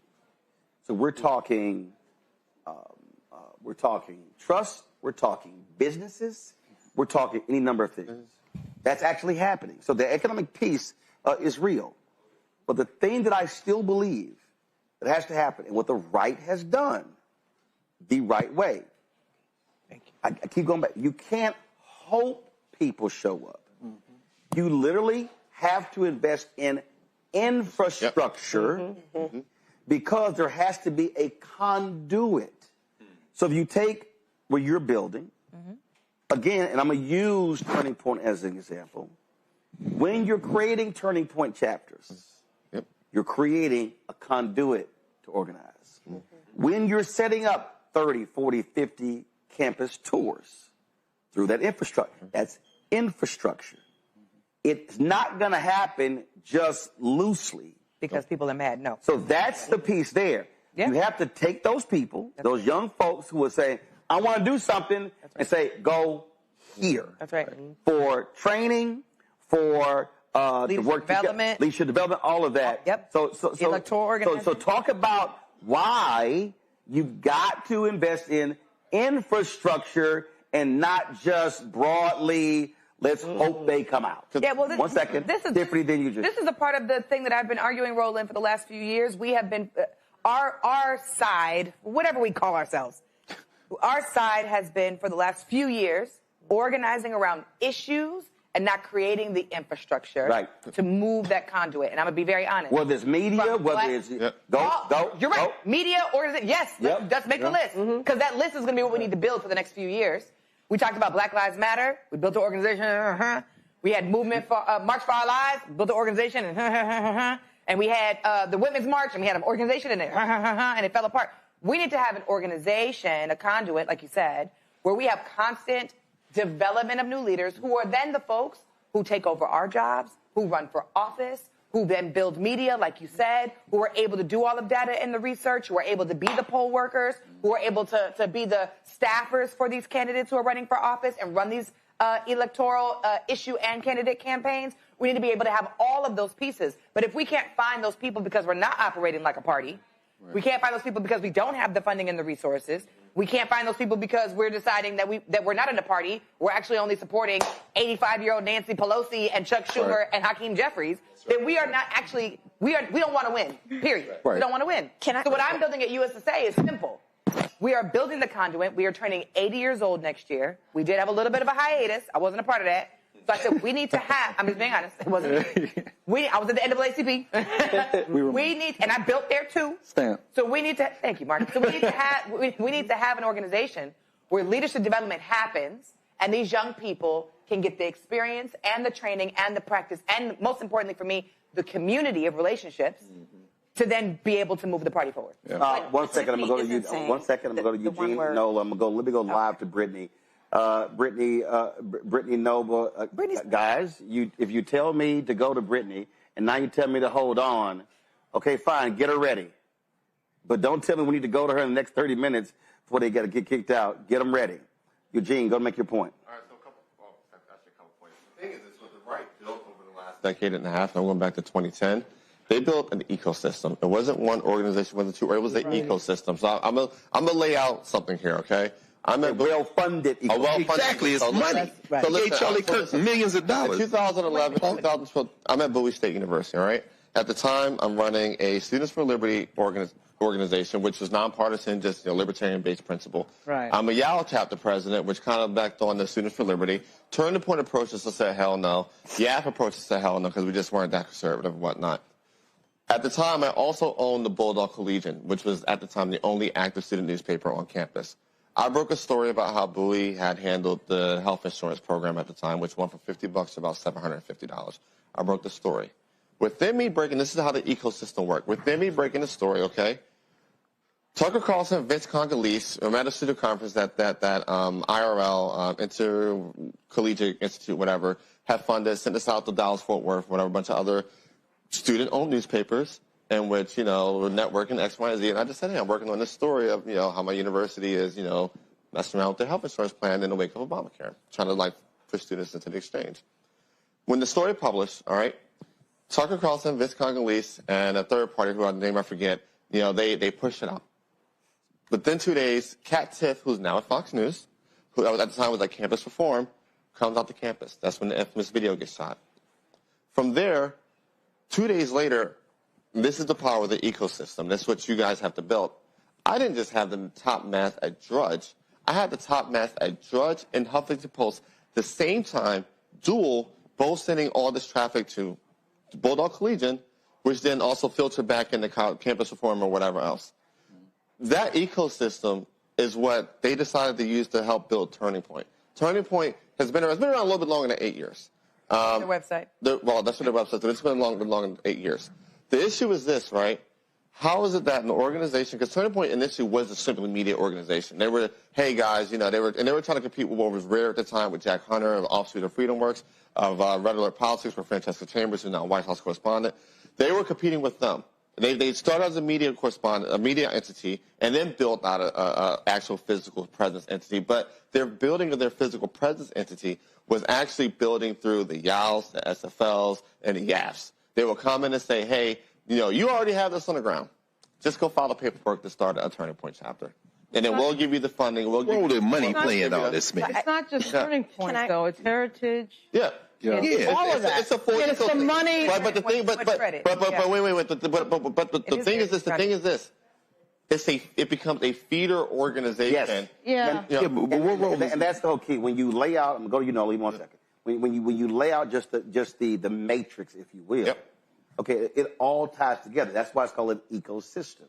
So we're talking trust, we're talking businesses, we're talking any number of things. That's actually happening. So the economic piece is real. But the thing that I still believe that has to happen, and what the right has done the right way. I keep going back. You can't hope people show up. You literally have to invest in infrastructure because there has to be a conduit. So if you take where you're building, again, and I'm going to use Turning Point as an example, when you're creating Turning Point chapters, you're creating a conduit to organize. When you're setting up 30, 40, 50 campus tours through that infrastructure, that's infrastructure. It's not going to happen just loosely. Because people are mad, no. So that's the piece there. You have to take those people, those young folks who are saying, I want to do something, and say, go here. That's right. For training, for leadership development, all of that. Yep. So electoral organization. So talk about why you've got to invest in infrastructure and not just broadly, let's hope they come out. Yeah, well, One second. This is Tiffany, then you just. This is a part of the thing that I've been arguing, Roland, for the last few years. We have been, our side, whatever we call ourselves, our side has been, for the last few years, organizing around issues and not creating the infrastructure to move that conduit. And I'm going to be very honest. Whether it's media, whether it's... Go. You're right. Media, organization. Yes, let's make a list. Because that list is going to be what we need to build for the next few years. We talked about Black Lives Matter. We built an organization. We had movement for March for Our Lives. Built an organization. And we had the Women's March, and we had an organization, and it fell apart. We need to have an organization, a conduit, like you said, where we have constant development of new leaders who are then the folks who take over our jobs, who run for office, who then build media, like you said, who are able to do all the data and the research, who are able to be the poll workers, who are able to be the staffers for these candidates who are running for office and run these electoral issue and candidate campaigns. We need to be able to have all of those pieces. But if we can't find those people because we're not operating like a party, we can't find those people because we don't have the funding and the resources, we can't find those people because we're deciding that we're not in the party, we're actually only supporting 85-year-old Nancy Pelosi and Chuck Schumer and Hakeem Jeffries, then we are not actually, we don't want to win, period. We don't want to win. So what I'm building at USSA is simple. We are building the conduit. We are turning 80 years old next year. We did have a little bit of a hiatus. I wasn't a part of that. So I said, we need to have, I'm just being honest, it wasn't me. I was at the NAACP. We need, and I built there too. So we need to, thank you, Mark. So we need to have an organization where leadership development happens and these young people can get the experience and the training and the practice and, most importantly for me, the community of relationships to then be able to move the party forward. 1 second, I'm going to go to you. 1 second, I'm going to go to Eugene. No, let me go live to Brittany. Brittany Noble, guys, if you tell me to go to Brittany and now you tell me to hold on, okay, fine, get her ready. But don't tell me we need to go to her in the next 30 minutes before they got to get kicked out. Get them ready. Eugene, go make your point. All right, so a couple points. The thing is, this was the right built over the last decade and a half. I'm going back to 2010. They built an ecosystem. It wasn't one organization, it wasn't two, it was an ecosystem. So I'm gonna lay out something here, okay? I'm a well-funded ecosystem. Exactly, it's money. So listen, Charlie Kirk millions of dollars. In 2011, 2012, I'm at Bowie State University, all right? At the time, I'm running a Students for Liberty organization, which was nonpartisan, just libertarian-based principle. Right. I'm a YAL chapter president, which kind of backed on the Students for Liberty. Turn the Point approach us to say hell no. YAF approach us to hell no because we just weren't that conservative and whatnot. At the time, I also owned the Bulldog Collegian, which was at the time the only active student newspaper on campus. I broke a story about how Bowie had handled the health insurance program at the time, which went from $50 to about $750. I broke the story. Within me breaking, this is how the ecosystem worked. Within me breaking the story, okay, Tucker Carlson, Vince Congolese, I'm at a student conference that IRL, Intercollegiate Institute, whatever, had funded, sent us out to Dallas-Fort Worth, whatever, a bunch of other student-owned newspapers in which, we're networking X, Y, and Z. And I just said, hey, I'm working on this story of, how my university is, messing around with their health insurance plan in the wake of Obamacare, trying to, push students into the exchange. When the story published, all right, Tucker Carlson, Vince Congolese, and a third party, whose name I forget, they pushed it out. Within 2 days, Kat Tiff, who's now at Fox News, who at the time was at Campus Reform, comes out to campus. That's when the infamous video gets shot. From there, 2 days later, this is the power of the ecosystem. That's what you guys have to build. I didn't just have the top math at Drudge. I had the top math at Drudge and Huffington Post the same time, both sending all this traffic to Bulldog Collegian, which then also filtered back into Campus Reform or whatever else. That ecosystem is what they decided to use to help build Turning Point. Turning Point has been around a little bit longer than 8 years. Their website. Well, that's what their website is. It's been longer than 8 years. The issue is this, right? How is it that an organization, because Turning Point initially was a simply media organization. They were, hey guys, they were trying to compete with what was rare at the time with Jack Hunter of Offsuit of Freedom Works, of Red Alert Politics with Francesca Chambers, who's now White House correspondent. They were competing with them. They started as a media correspondent, a media entity, and then built out a actual physical presence entity. But their building of their physical presence entity was actually building through the YALs, the SFLs, and the YAFs. They would come in and say, hey, you already have this on the ground. Just go file the paperwork to start a Turning Point chapter. And then we'll give you the funding. We'll give you the money playing all this, man. It's not just Turning Point, though. It's heritage. Yeah. All of that. It's a full and it's the money. But the thing, but wait. But the thing is this. The thing is this. It becomes a feeder organization. Yes. Yeah. And that's the whole key. When you lay out, leave me 1 second. When you lay out just the matrix, if you will. Yep. Okay, it all ties together. That's why it's called an ecosystem.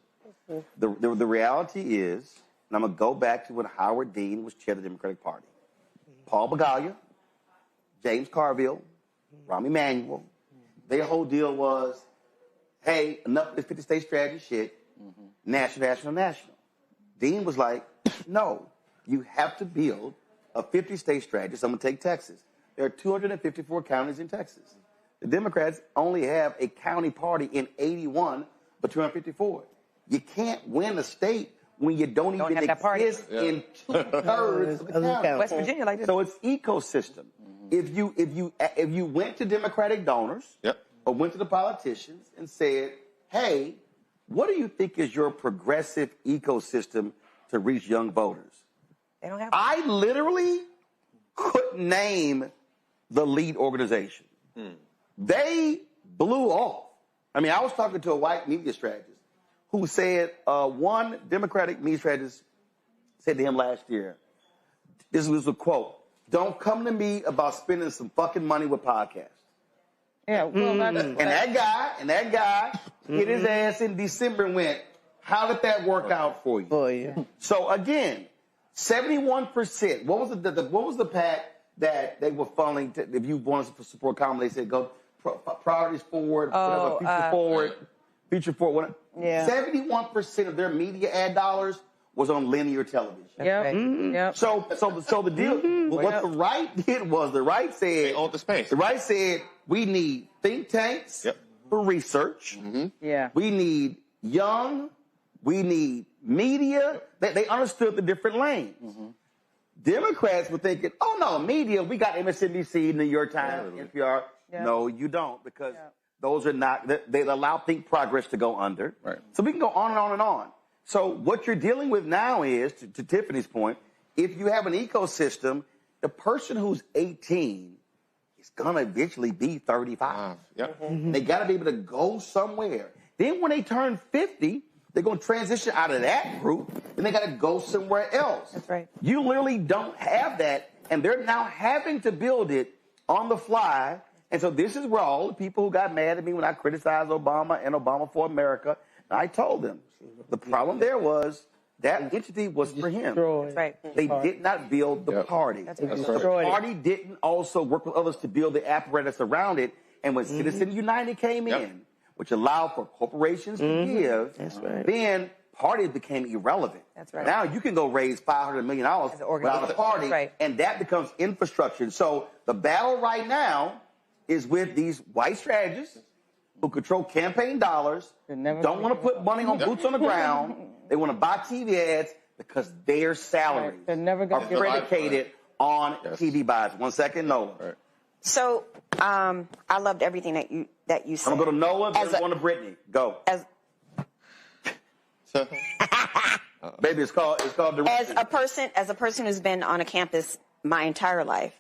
The reality is, and I'm going to go back to when Howard Dean was chair of the Democratic Party. Paul Begalia, James Carville, Rahm Emanuel, their whole deal was, hey, enough of this 50-state strategy shit, national. Dean was like, no, you have to build a 50-state strategy. So I'm going to take Texas. There are 254 counties in Texas. The Democrats only have a county party in 81, but 254. You can't win a state when you don't even exist in 2/3 of the county. West Virginia like this. So it's ecosystem. If you went to Democratic donors or went to the politicians and said, hey, what do you think is your progressive ecosystem to reach young voters? They don't have. I literally couldn't name the lead organization. They blew off. I mean, I was talking to a white media strategist who said one Democratic media strategist said to him last year, this was a quote, don't come to me about spending some fucking money with podcasts. Yeah, well, and that guy hit his ass in December and went, how did that work out for you? So again, 71%. What was the PAC that they were funneling to, if you wanted to support comedy, they said go priorities forward, future forward. 71% of their media ad dollars was on linear television. So the deal, what the right did was the right said, they owned the space. The right said we need think tanks for research. We need young. We need media. They understood the different lanes. Democrats were thinking, oh no, media, we got MSNBC, New York Times, NPR. No, you don't, because those are not, they allow Think Progress to go under. So we can go on and on and on. So what you're dealing with now is, to Tiffany's point, if you have an ecosystem, the person who's 18 is going to eventually be 35. They got to be able to go somewhere. Then when they turn 50, they're going to transition out of that group, and they got to go somewhere else. That's right. You literally don't have that, and they're now having to build it on the fly. And so this is where all the people who got mad at me when I criticized Obama and Obama for America, I told them the problem there was that entity was for him. They did not build the party. The party didn't also work with others to build the apparatus around it. And when Citizens United came in, which allowed for corporations to give, then parties became irrelevant. Now you can go raise $500 million without a party, and that becomes infrastructure. So the battle right now is with these white strategists who control campaign dollars, don't want to put money on boots on the ground. They want to buy TV ads because their salaries are predicated on TV buys. 1 second, Nola. So I loved everything that you said. I'm going to go to Nola, then I'm going to Brittany. Go. Baby, it's called direction. As a person who's been on a campus my entire life.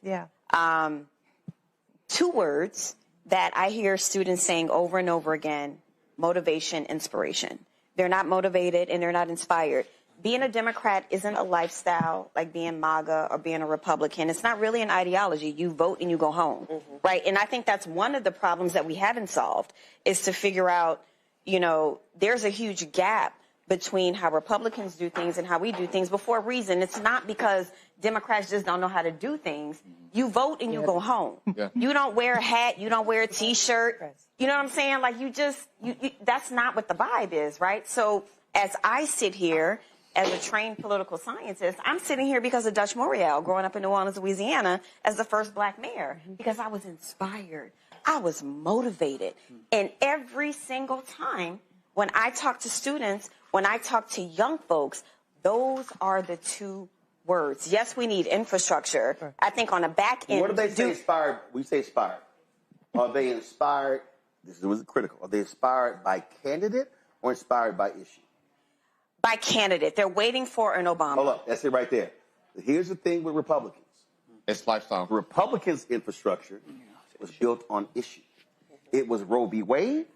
Two words that I hear students saying over and over again: motivation, inspiration. They're not motivated and they're not inspired. Being a Democrat isn't a lifestyle like being MAGA or being a Republican. It's not really an ideology. You vote and you go home, right? And I think that's one of the problems that we haven't solved, is to figure out, there's a huge gap between how Republicans do things and how we do things, but for a reason. It's not because Democrats just don't know how to do things. You vote and you go home. You don't wear a hat. You don't wear a T-shirt. You know what I'm saying? Like, that's not what the vibe is, right? So as I sit here as a trained political scientist, I'm sitting here because of Dutch Morial, growing up in New Orleans, Louisiana, as the first black mayor, because I was inspired. I was motivated. And every single time When I talk to students, when I talk to young folks, those are the two words. Yes, we need infrastructure. I think on the back end. What do they say inspired? We say inspired. Are they inspired? This was critical. Are they inspired by candidate or inspired by issue? By candidate. They're waiting for an Obama. Hold up. That's it right there. Here's the thing with Republicans. It's lifestyle. Republicans' infrastructure was built on issue. It was Roe v. Wade.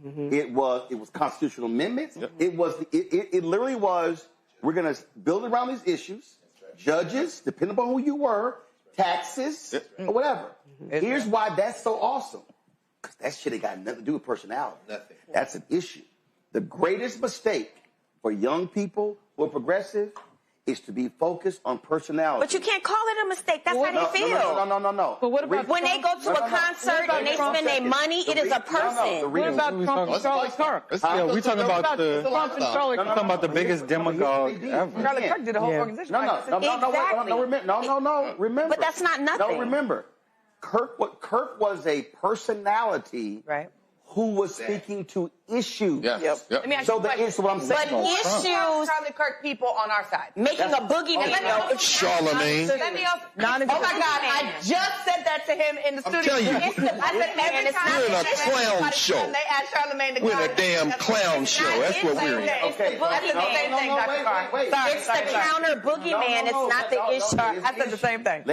It was constitutional amendments. It literally was, we're going to build around these issues, judges, depending on who you were, taxes, or whatever. Here's why that's so awesome. Because that shit ain't got nothing to do with personality. Nothing. That's an issue. The greatest mistake for young people who are progressive is to be focused on personality. But you can't call it a mistake. That's how they feel. No. But what about when they go to a concert and they spend their money, it is a person. What about Trump and Charlie Kirk? Yeah, we're talking about the biggest demagogue ever. Charlie Kirk did a whole organization. No. Remember. But that's not nothing. No, remember. Kirk was a personality who was speaking to issues. Let me ask you a question. What I'm saying. But issues. Charlie Kirk people on our side. Making a boogeyman. Charlemagne. Oh my God, I just said that to him in the studio. telling you. I said every time We're in a they clown show. They asked Charlemagne to We're go. in a damn clown show. That's what we're in. Okay. Wait. It's the counter boogeyman. It's not the issue. I said the same thing.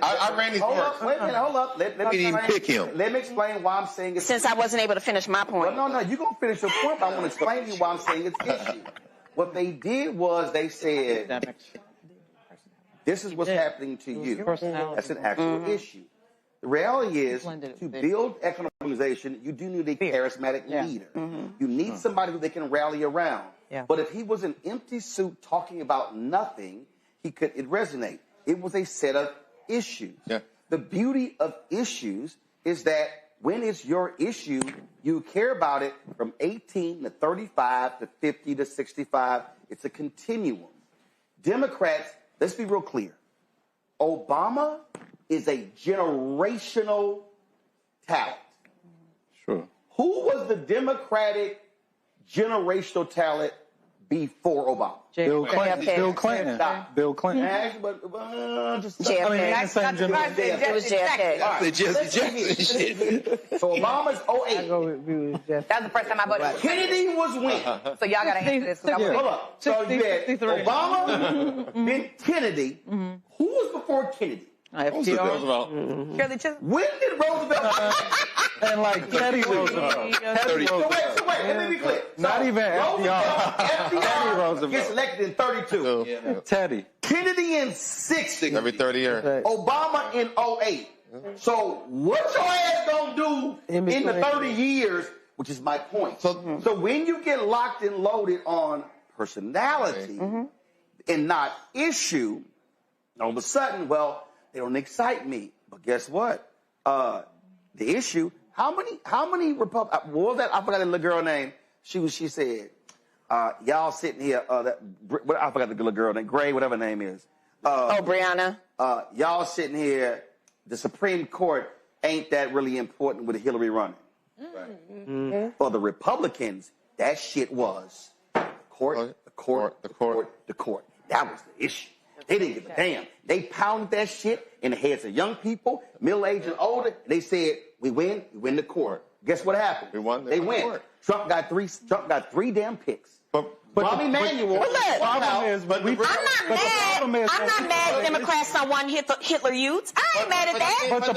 I ran these words. Wait a minute, hold up. Let me even pick him. Let me explain why I'm saying it's. Since I wasn't able to finish my point. No, you're going to finish your point, but I want to explain to you why I'm saying it's issue. What they did was they said, this is what's happening to you. That's an actual issue. The reality is, to build economic organization, you do need a charismatic leader. You need somebody who they can rally around. But if he was an empty suit talking about nothing, it'd resonate. It was a set of issues. The beauty of issues is that when it's your issue, you care about it from 18 to 35 to 50 to 65. It's a continuum. Democrats, let's be real clear. Obama is a generational talent. Sure. Who was the Democratic generational talent before Obama? Bill Clinton. Bill Clinton. Bill Clinton. It was JFK. So Obama's 08. That's the first time I voted. Kennedy was when? So y'all got to answer this. Hold up. So you had Obama, then Kennedy. Who was before Kennedy? Roosevelt. Shirley Chisholm. When did Roosevelt? And like Teddy Roosevelt. So wait, let me be clear. Not even FDR. Teddy Roosevelt Gets elected in 32. Teddy. Kennedy in 60. Every 30 years. Obama in 08. So what your ass gonna do in the 30 years, which is my point. So when you get locked and loaded on personality and not issue, all of a sudden, they don't excite me. But guess what? The issue. How many Republicans? What was that? I forgot the little girl name. She said, "Y'all sitting here." I forgot the little girl name. Gray, whatever her name is. Brianna. Y'all sitting here. The Supreme Court ain't that really important with Hillary running. For the Republicans, that shit was the court. That was the issue. They didn't give a damn. They pounded that shit in the heads of young people, middle-aged and older. And they said, we win the court. Guess what happened? We won. They win. Trump got three damn picks. Rahm Emanuel. I'm not mad Democrats don't want Hitler Youths. I ain't mad at that. But the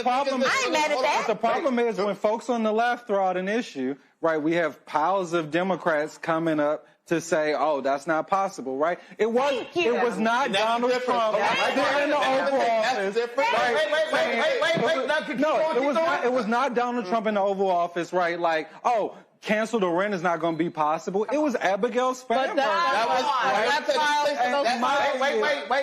problem is Right. when folks on the left throw out an issue, right, we have piles of Democrats coming up to say, oh, that's not possible, right? It was not Donald Trump in the Oval Office. It was not Donald Trump in the Oval Office, right? Like, oh, cancel the rent is not going to be possible. It was Abigail Spanberg.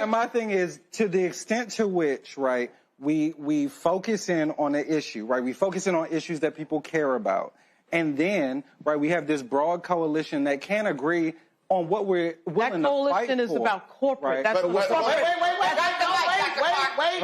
And my thing is, to the extent to which, right, we focus in on the issue, right? We focus in on issues that people care about. And then, right, we have this broad coalition that can't agree on what we're willing to fight for. That coalition is about corporate. Right. That's Wait.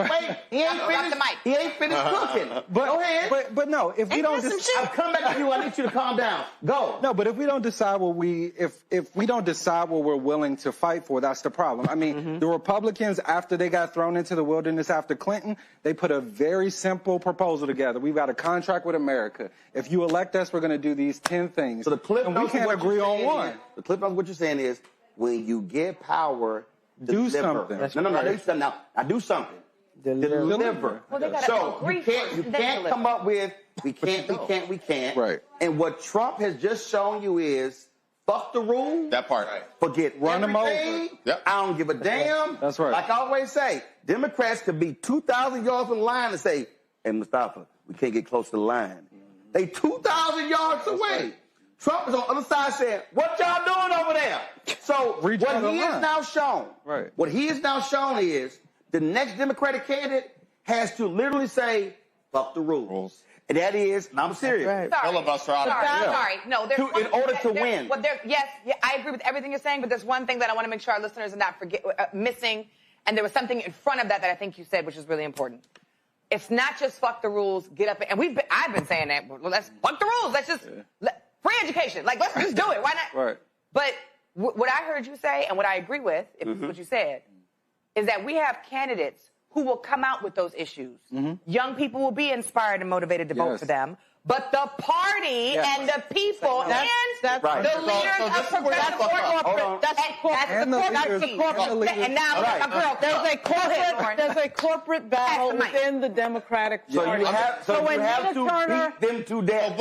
He ain't finished cooking. Go ahead. But no, if we don't I'll come back to you. I need you to calm down. Go. No, but if we don't decide what if we don't decide what we're willing to fight for, that's the problem. I mean, the Republicans, after they got thrown into the wilderness after Clinton, they put a very simple proposal together. We've got a contract with America. If you elect us, we're going to do these 10 things. So the clip and we can't agree on one. The clip of what you're saying is, when you get power, do deliver. something. No, do something. Now do something. Deliver. Well, they gotta So agree you can't come up with we can't. Right. And what Trump has just shown you is fuck the rule. That part. Forget Run them over. Yep. I don't give a damn. That's right. Like I always say, Democrats could be 2,000 yards from the line and say, "Hey, Mustafa, we can't get close to the line." They 2,000 yards away. Trump is on the other side saying, "What y'all doing over there?" So what he has now shown, what he has now shown is the next Democratic candidate has to literally say, "Fuck the rules." And that is, and I'm serious. Filibuster out of Sorry. No, there's in order to win. Well, yes, I agree with everything you're saying, but there's one thing that I want to make sure our listeners are not missing, and there was something in front of that I think you said, which is really important. It's not just fuck the rules, get up, and I've been saying that. Well, let's fuck the rules. Let's just free education. Like, let's just do it. Why not? Right. But what I heard you say, and what I agree with, if it's what you said, is that we have candidates who will come out with those issues. Young people will be inspired and motivated to vote for them. But the party and the people and the leaders of progressive corporate, that's the corporate. And now, there's a corporate battle within the Democratic Party. So you have to beat them to death.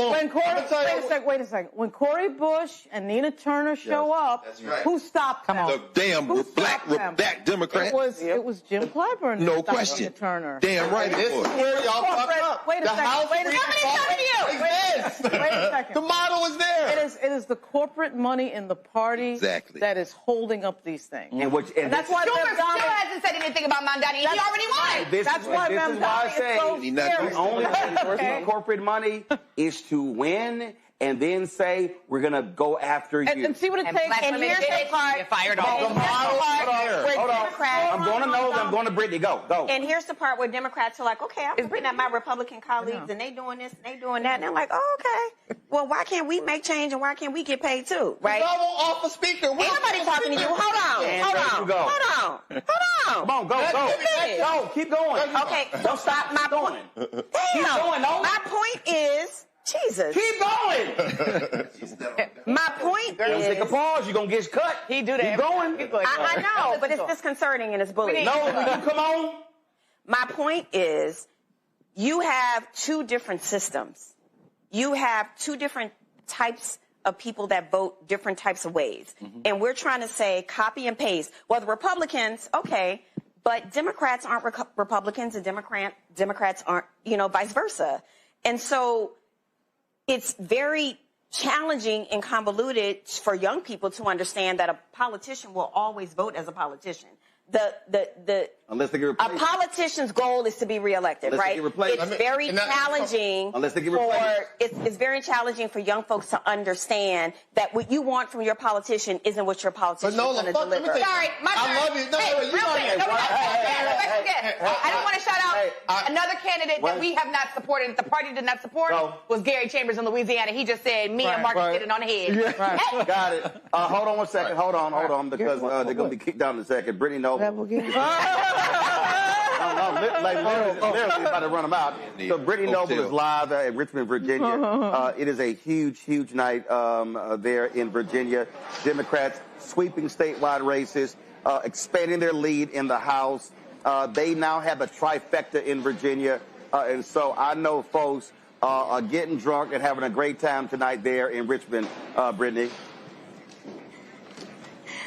Wait a second. When Cory Bush and Nina Turner show up, who stopped them? The damn black Democrat. It was Jim Clyburn. No question. Turner. Damn right it was. Where y'all fucked up. Wait a second. Wait a second. The model was there. It is the corporate money in the party that is holding up these things. And that's why Schumer still hasn't said anything about Mamdani. He already won. That's why Mamdani is so scary. The only way to corporate money is to win and then say, we're going to go after you. And see what it takes. And here's the part. Hold on. I'm going to Brittany. Go. And here's the part where Democrats are like, okay, I'm looking at my Republican colleagues and they doing this and they doing that. And they're like, oh, okay. Well, why can't we make change and why can't we get paid too? Right? I won't off the speaker. Ain't nobody talking to you. Hold on. Come on, go. Keep going. Okay, don't stop my point. Damn. My point is, Jesus. Keep going. My point is... Take a pause. You're going to get cut. He do that. Keep going. I know, but it's disconcerting and it's bullying. No, come on. My point is, you have two different systems. You have two different types of people that vote different types of ways. And we're trying to say copy and paste. Well, the Republicans, okay, but Democrats aren't Republicans and Democrats aren't, vice versa. And so it's very challenging and convoluted for young people to understand that a politician will always vote as a politician. Unless they get replaced. A politician's goal is to be reelected, right? It's very challenging. Unless they get replaced. It's very challenging for young folks to understand that what you want from your politician isn't what your politician is going to deliver. Sorry, I love you. I don't want to shout out another candidate that we have not supported, that the party did not support, was Gary Chambers in Louisiana. He just said, me and Marcus hit it on the head. Got it. Hold on one second. Hold on, because they're going to be kicked down in a second. Brittany Noble. Literally about to run them out. So Brittany Noble is live in Richmond, Virginia. It is a huge night there in Virginia. Democrats sweeping statewide races, expanding their lead in the House. They now have a trifecta in Virginia. And so I know folks are getting drunk and having a great time tonight there in Richmond, Brittany.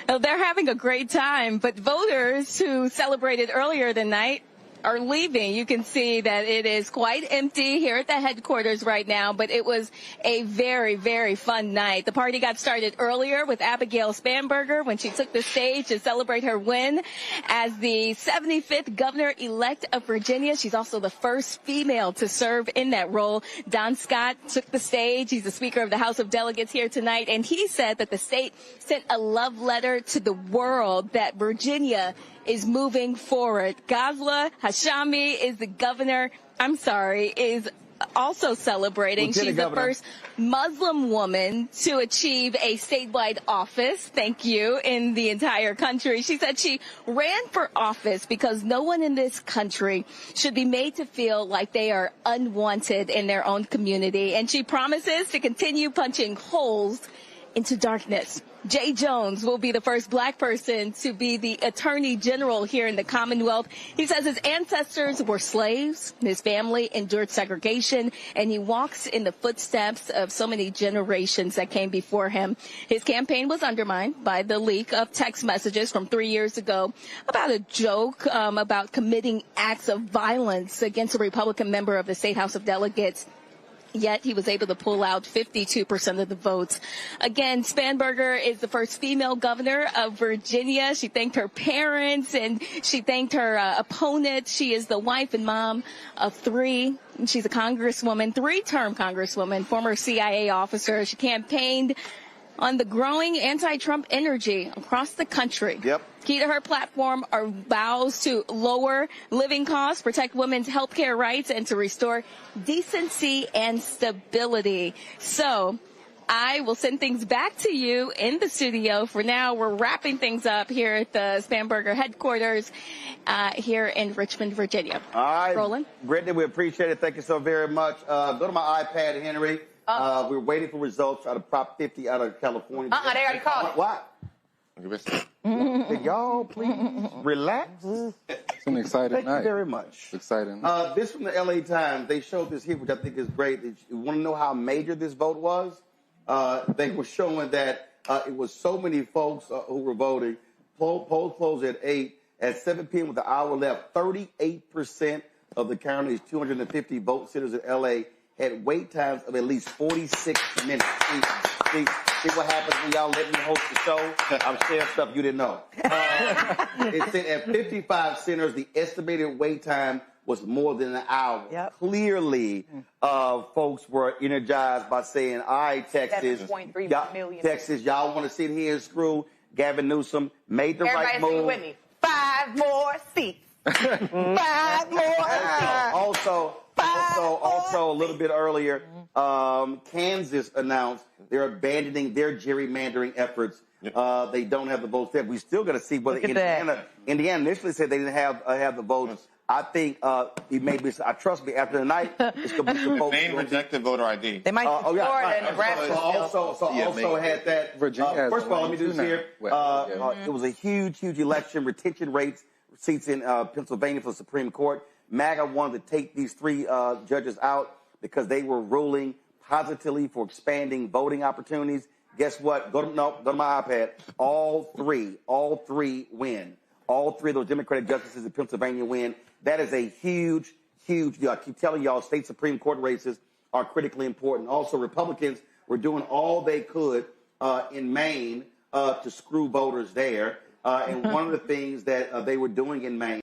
Well, they're having a great time, but voters who celebrated earlier tonight are leaving. You can see that it is quite empty here at the headquarters right now, but it was a very, very fun night. The party got started earlier with Abigail Spanberger when she took the stage to celebrate her win as the 75th governor-elect of Virginia. She's also the first female to serve in that role. Don Scott took the stage. He's the Speaker of the House of Delegates here tonight, and he said that the state sent a love letter to the world that Virginia is moving forward. Ghazla Hashami is the governor, is also celebrating. She's the first Muslim woman to achieve a statewide office, thank you, in the entire country. She said she ran for office because no one in this country should be made to feel like they are unwanted in their own community. And she promises to continue punching holes into darkness. Jay Jones will be the first black person to be the attorney general here in the Commonwealth. He says his ancestors were slaves, his family endured segregation, and he walks in the footsteps of so many generations that came before him. His campaign was undermined by the leak of text messages from 3 years ago about a joke about committing acts of violence against a Republican member of the State House of Delegates. Yet he was able to pull out 52% of the votes. Again, Spanberger is the first female governor of Virginia. She thanked her parents and she thanked her opponent. She is the wife and mom of 3. She's a congresswoman, 3-term congresswoman, former CIA officer. She campaigned on the growing anti-Trump energy across the country. Yep. Key to her platform are vows to lower living costs, protect women's health care rights, and to restore decency and stability. So I will send things back to you in the studio. For now, we're wrapping things up here at the Spanberger headquarters here in Richmond, Virginia. All right. Roland? Brittany, we appreciate it. Thank you so very much. Go to my iPad, Henry. We're waiting for results out of Prop 50 out of California. They already called it. What? Y'all, please relax. It's an exciting night. Thank you very much. Exciting. This from the LA Times. They showed this here, which I think is great. You want to know how major this vote was? They were showing that it was so many folks who were voting. Polls closed at 8. At 7 p.m. with the hour left, 38% of the county's 250 vote centers in LA had wait times of at least 46 minutes. See what happens when y'all let me host the show? I'm sharing stuff you didn't know. It said at 55 centers, the estimated wait time was more than an hour. Yep. Clearly, folks were energized by saying, all right, Texas, 7.3 million. Texas, y'all want to sit here and screw Gavin Newsom, made the right move. Everybody with me. 5 more seats. 5 more seats. Also, a little bit earlier, Kansas announced they're abandoning their gerrymandering efforts. They don't have the votes there. We still got to see whether Indiana initially said they didn't have the votes. I think he may be. Trust me. After the night, it's going to be supposed Maine rejected voter ID. They might Florida and Nebraska. Also had that. Virginia. First of all, let me do this here. It was a huge election. Retention rates, seats in Pennsylvania for the Supreme Court. MAGA wanted to take these 3 judges out because they were ruling positively for expanding voting opportunities. Guess what? Go to my iPad. All three win. All 3 of those Democratic justices in Pennsylvania win. That is a huge deal. I keep telling y'all, state Supreme Court races are critically important. Also, Republicans were doing all they could in Maine to screw voters there. And one of the things that they were doing in Maine,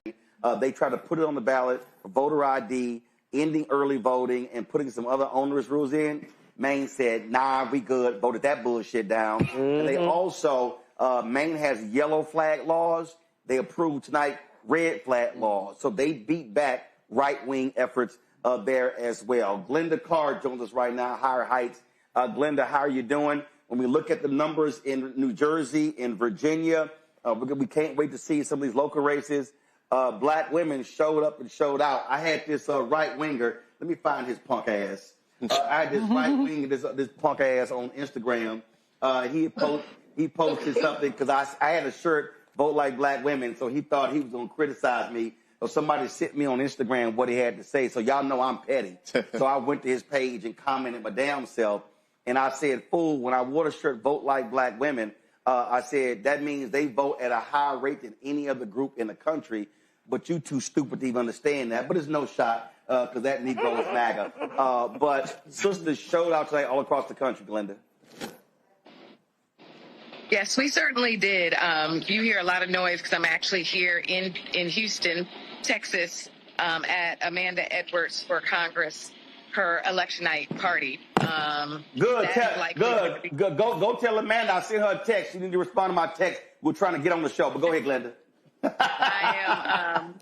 they tried to put it on the ballot for voter ID, ending early voting, and putting some other onerous rules in. Maine said, nah, we good, voted that bullshit down. And they also, Maine has yellow flag laws. They approved tonight red flag laws. So they beat back right-wing efforts there as well. Glenda Carr joins us right now, Higher Heights. Glenda, how are you doing? When we look at the numbers in New Jersey, in Virginia, we can't wait to see some of these local races. Black women showed up and showed out. I had this right-winger. Let me find his punk ass. I had this right-winger, this punk ass on Instagram. He posted something because I had a shirt, Vote Like Black Women, so he thought he was going to criticize me. So somebody sent me on Instagram what he had to say. So y'all know I'm petty. So I went to his page and commented my damn self. And I said, fool, when I wore the shirt, Vote Like Black Women, I said, that means they vote at a higher rate than any other group in the country. But you too stupid to even understand that. But it's no shot because that Negro is MAGA. But sisters showed out today all across the country, Glenda. Yes, we certainly did. You hear a lot of noise because I'm actually here in Houston, Texas, at Amanda Edwards for Congress, her election night party. Good. Go tell Amanda I sent her a text. She need to respond to my text. We're trying to get on the show. But go ahead, Glenda. I am.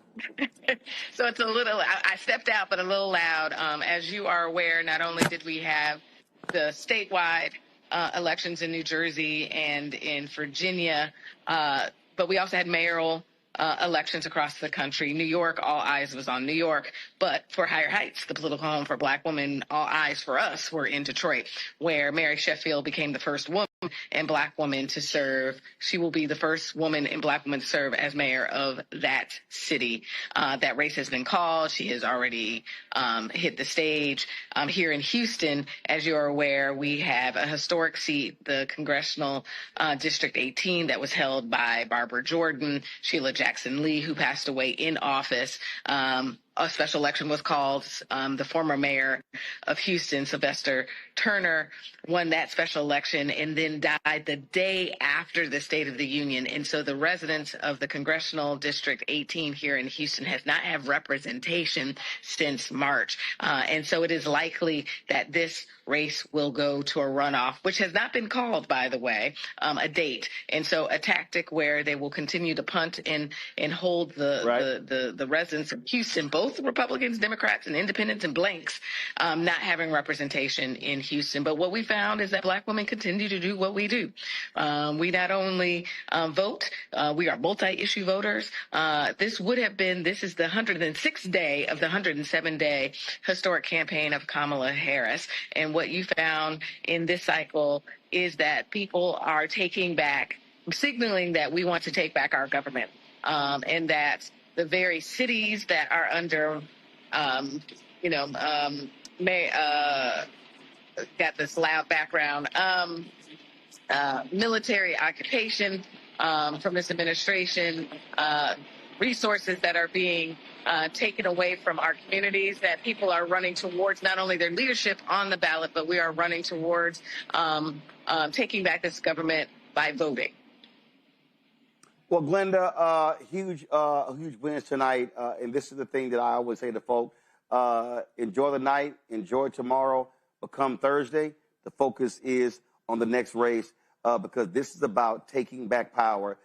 So it's a little, I stepped out, but a little loud. As you are aware, not only did we have the statewide elections in New Jersey and in Virginia, but we also had mayoral elections across the country. New York, all eyes was on New York, but for Higher Heights, the political home for Black women, all eyes for us were in Detroit, where Mary Sheffield became the first woman and Black woman to serve. She will be the first woman and Black woman to serve as mayor of that city. That race has been called. She has already hit the stage. Here in Houston, as you're aware, we have a historic seat, the Congressional District 18, that was held by Barbara Jordan, Sheila Jackson Lee, who passed away in office. A special election was called. The former mayor of Houston, Sylvester Turner, won that special election and then died the day after the State of the Union. And so the residents of the Congressional District 18 here in Houston has not had representation since March. And so it is likely that this race will go to a runoff, which has not been called, by the way, a date. And so a tactic where they will continue to punt and hold the residents of Houston, both Republicans, Democrats, and independents and blanks, not having representation in Houston. But what we found is that Black women continue to do what we do. We not only vote, we are multi-issue voters. This is the 106th day of the 107-day historic campaign of Kamala Harris. And what you found in this cycle is that people are signaling that we want to take back our government, and that the very cities that are under, got this loud background, military occupation from this administration, resources that are being taken away from our communities, that people are running towards not only their leadership on the ballot, but we are running towards taking back this government by voting. Well, Glenda, huge wins tonight, and this is the thing that I always say to folks: enjoy the night, enjoy tomorrow, but come Thursday, the focus is on the next race, because this is about taking back power.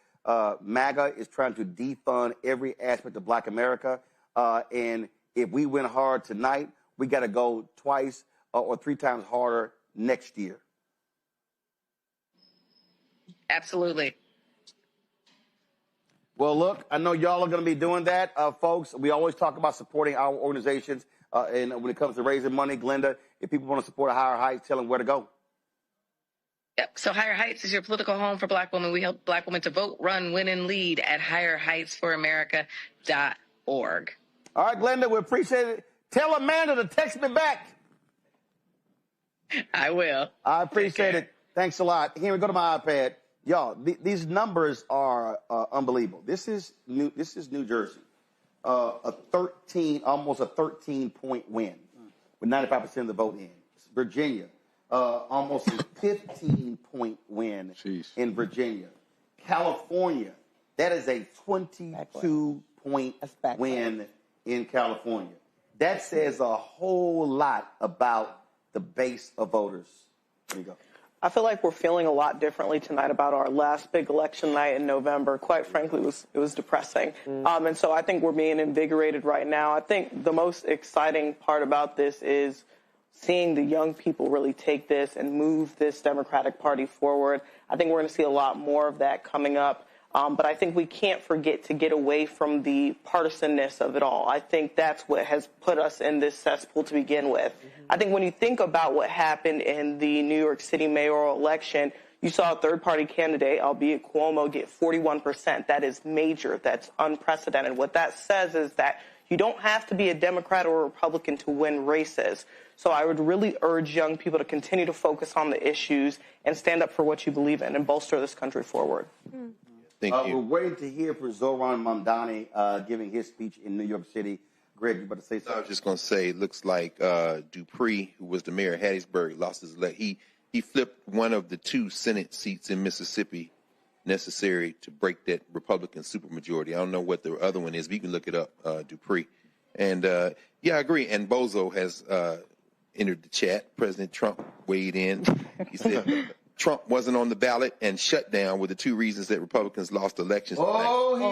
MAGA is trying to defund every aspect of Black America, and if we win hard tonight, we got to go twice or three times harder next year. Absolutely. Well, look, I know y'all are going to be doing that, folks. We always talk about supporting our organizations, and when it comes to raising money, Glenda, if people want to support Higher Heights, tell them where to go. Yep. So Higher Heights is your political home for Black women. We help Black women to vote, run, win, and lead at higherheightsforamerica.org. All right, Glenda, we appreciate it. Tell Amanda to text me back. I will. I appreciate it. Thanks a lot. Here we go to my iPad. Y'all, these numbers are unbelievable. This is New Jersey, almost a 13-point win with 95% of the vote in. Virginia, almost a 15-point win in Virginia. California, that is a 22-point win in California. That says a whole lot about the base of voters. There you go. I feel like we're feeling a lot differently tonight about our last big election night in November. Quite frankly, it was depressing. And so I think we're being invigorated right now. I think the most exciting part about this is seeing the young people really take this and move this Democratic Party forward. I think we're going to see a lot more of that coming up. But I think we can't forget to get away from the partisanness of it all. I think that's what has put us in this cesspool to begin with. I think when you think about what happened in the New York City mayoral election, you saw a third-party candidate, albeit Cuomo, get 41%. That is major. That's unprecedented. What that says is that you don't have to be a Democrat or a Republican to win races. So I would really urge young people to continue to focus on the issues and stand up for what you believe in and bolster this country forward. Thank you. We're waiting to hear from Zohran Mamdani giving his speech in New York City. Greg, you about to say something? I was just going to say, it looks like Dupree, who was the mayor of Hattiesburg, lost his leg. He flipped one of the 2 Senate seats in Mississippi necessary to break that Republican supermajority. I don't know what the other one is, but you can look it up, Dupree. And, yeah, I agree. And Bozo has entered the chat. President Trump weighed in. He said, Trump wasn't on the ballot and shutdown were the two reasons that Republicans lost elections. Oh, he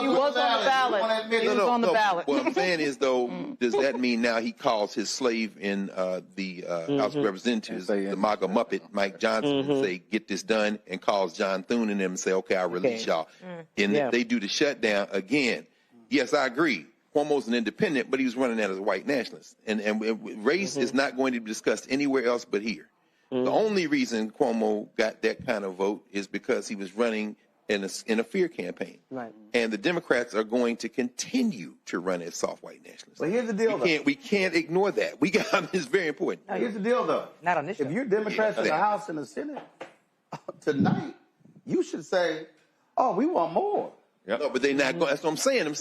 was on the ballot. He was on the ballot. What I'm saying is, though, does that mean now he calls his slave in the House of Representatives, the MAGA Muppet, Mike Johnson, and say, get this done, and calls John Thune and them and say, okay, I'll release y'all. And if they do the shutdown again, yes, I agree. Cuomo's an independent, but he was running that as a white nationalist. And race is not going to be discussed anywhere else but here. The only reason Cuomo got that kind of vote is because he was running in a fear campaign. Right. And the Democrats are going to continue to run as soft white nationalists. But here's the deal, We can't ignore that. It's very important. Now, here's the deal, though. Not on this show. If you're Democrats in the House and the Senate tonight, you should say, oh, we want more. Yep. No, but they're not going. That's what I'm saying. But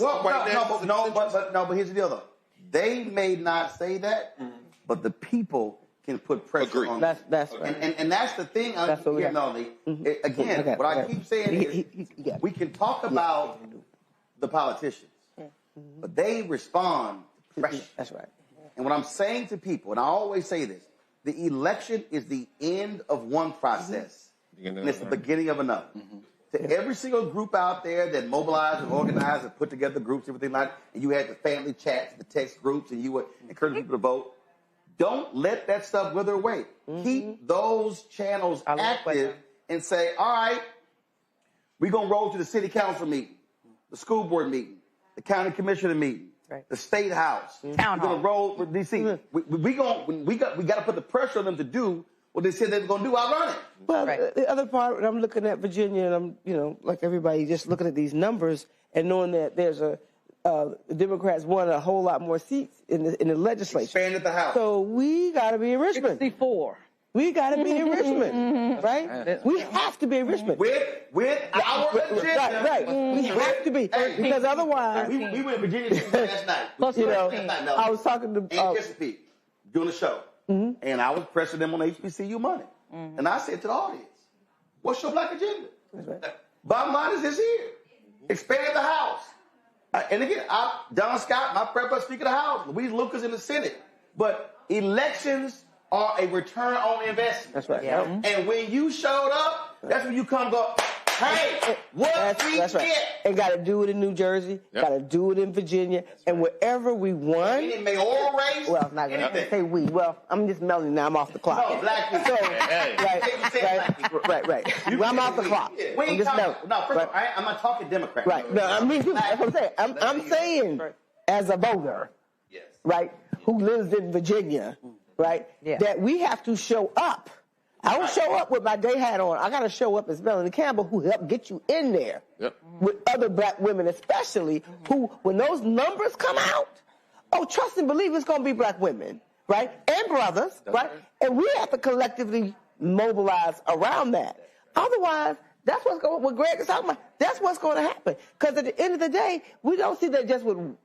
here's the deal, though. They may not say that, but the people can put pressure on them. That's right. And that's the thing. Again, what I keep saying is we can talk about the politicians, but they respond to pressure. That's right. And what I'm saying to people, and I always say this, the election is the end of one process, and it's the beginning of another. To every single group out there that mobilized and organized and put together groups, everything like that, and you had the family chats, the text groups, and you would encourage people to vote, don't let that stuff wither away. Keep those channels active and say, all right, we're going to roll to the city council meeting, the school board meeting, the county commissioner meeting, the state house. We're going to roll for D.C. We got to put the pressure on them to do what they said they were going to do. I'll run it. Well, the other part, when I'm looking at Virginia, and I'm, like everybody, just looking at these numbers and knowing that there's the Democrats won a whole lot more seats in the legislature. Expanded the House. So we got to be in Richmond. 64. We got to be in Richmond, right? We have to be in Richmond. With our agenda. Right. We have to be. Because otherwise... We went to Virginia last night. I was talking to... And Chesapeake, doing a show. And I was pressing them on HBCU money. And I said to the audience, what's your black agenda? Bottom line is this here. Expand the House. And again, Don Scott, my prep Speaker of the House, Louise Lucas in the Senate. But elections are a return on investment. That's right. Yeah. And when you showed up, that's when you come go, hey, that's right. And got to do it in New Jersey, got to do it in Virginia, and wherever we won. Any mayoral race? Well, I'm not going to say we. Well, I'm just melting now. I'm off the clock. No, black people. Right. Well, I'm off the clock. I'm just melting. No, first of all, I'm not talking Democrat. Right. No, I mean, that's what I'm saying. I'm saying as a voter, right, who lives in Virginia, right, that we have to show up. I don't show up with my day hat on. I got to show up as Melanie Campbell, who helped get you in there with other black women, especially, who, when those numbers come out, trust and believe it's going to be black women, right, and brothers, right? And we have to collectively mobilize around that. Otherwise, that's what Greg is talking about. That's what's going to happen. Because at the end of the day, we don't see that just with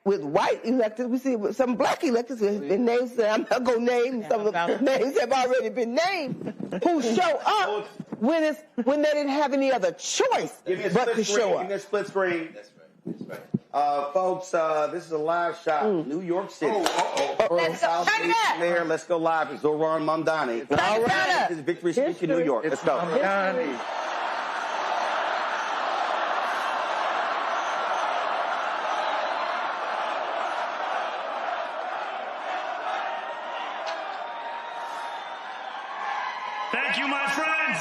white electors, we see with some black electors, the names that I'm not going to name, some of the names have already been named, who show up when they didn't have any other choice but to show up. Give me a split screen. That's right. Folks, this is a live shot in New York City. Let's go live with Zoran Mamdani. All right. This is Victory Speech in New York. Let's go. Thank you, my friends.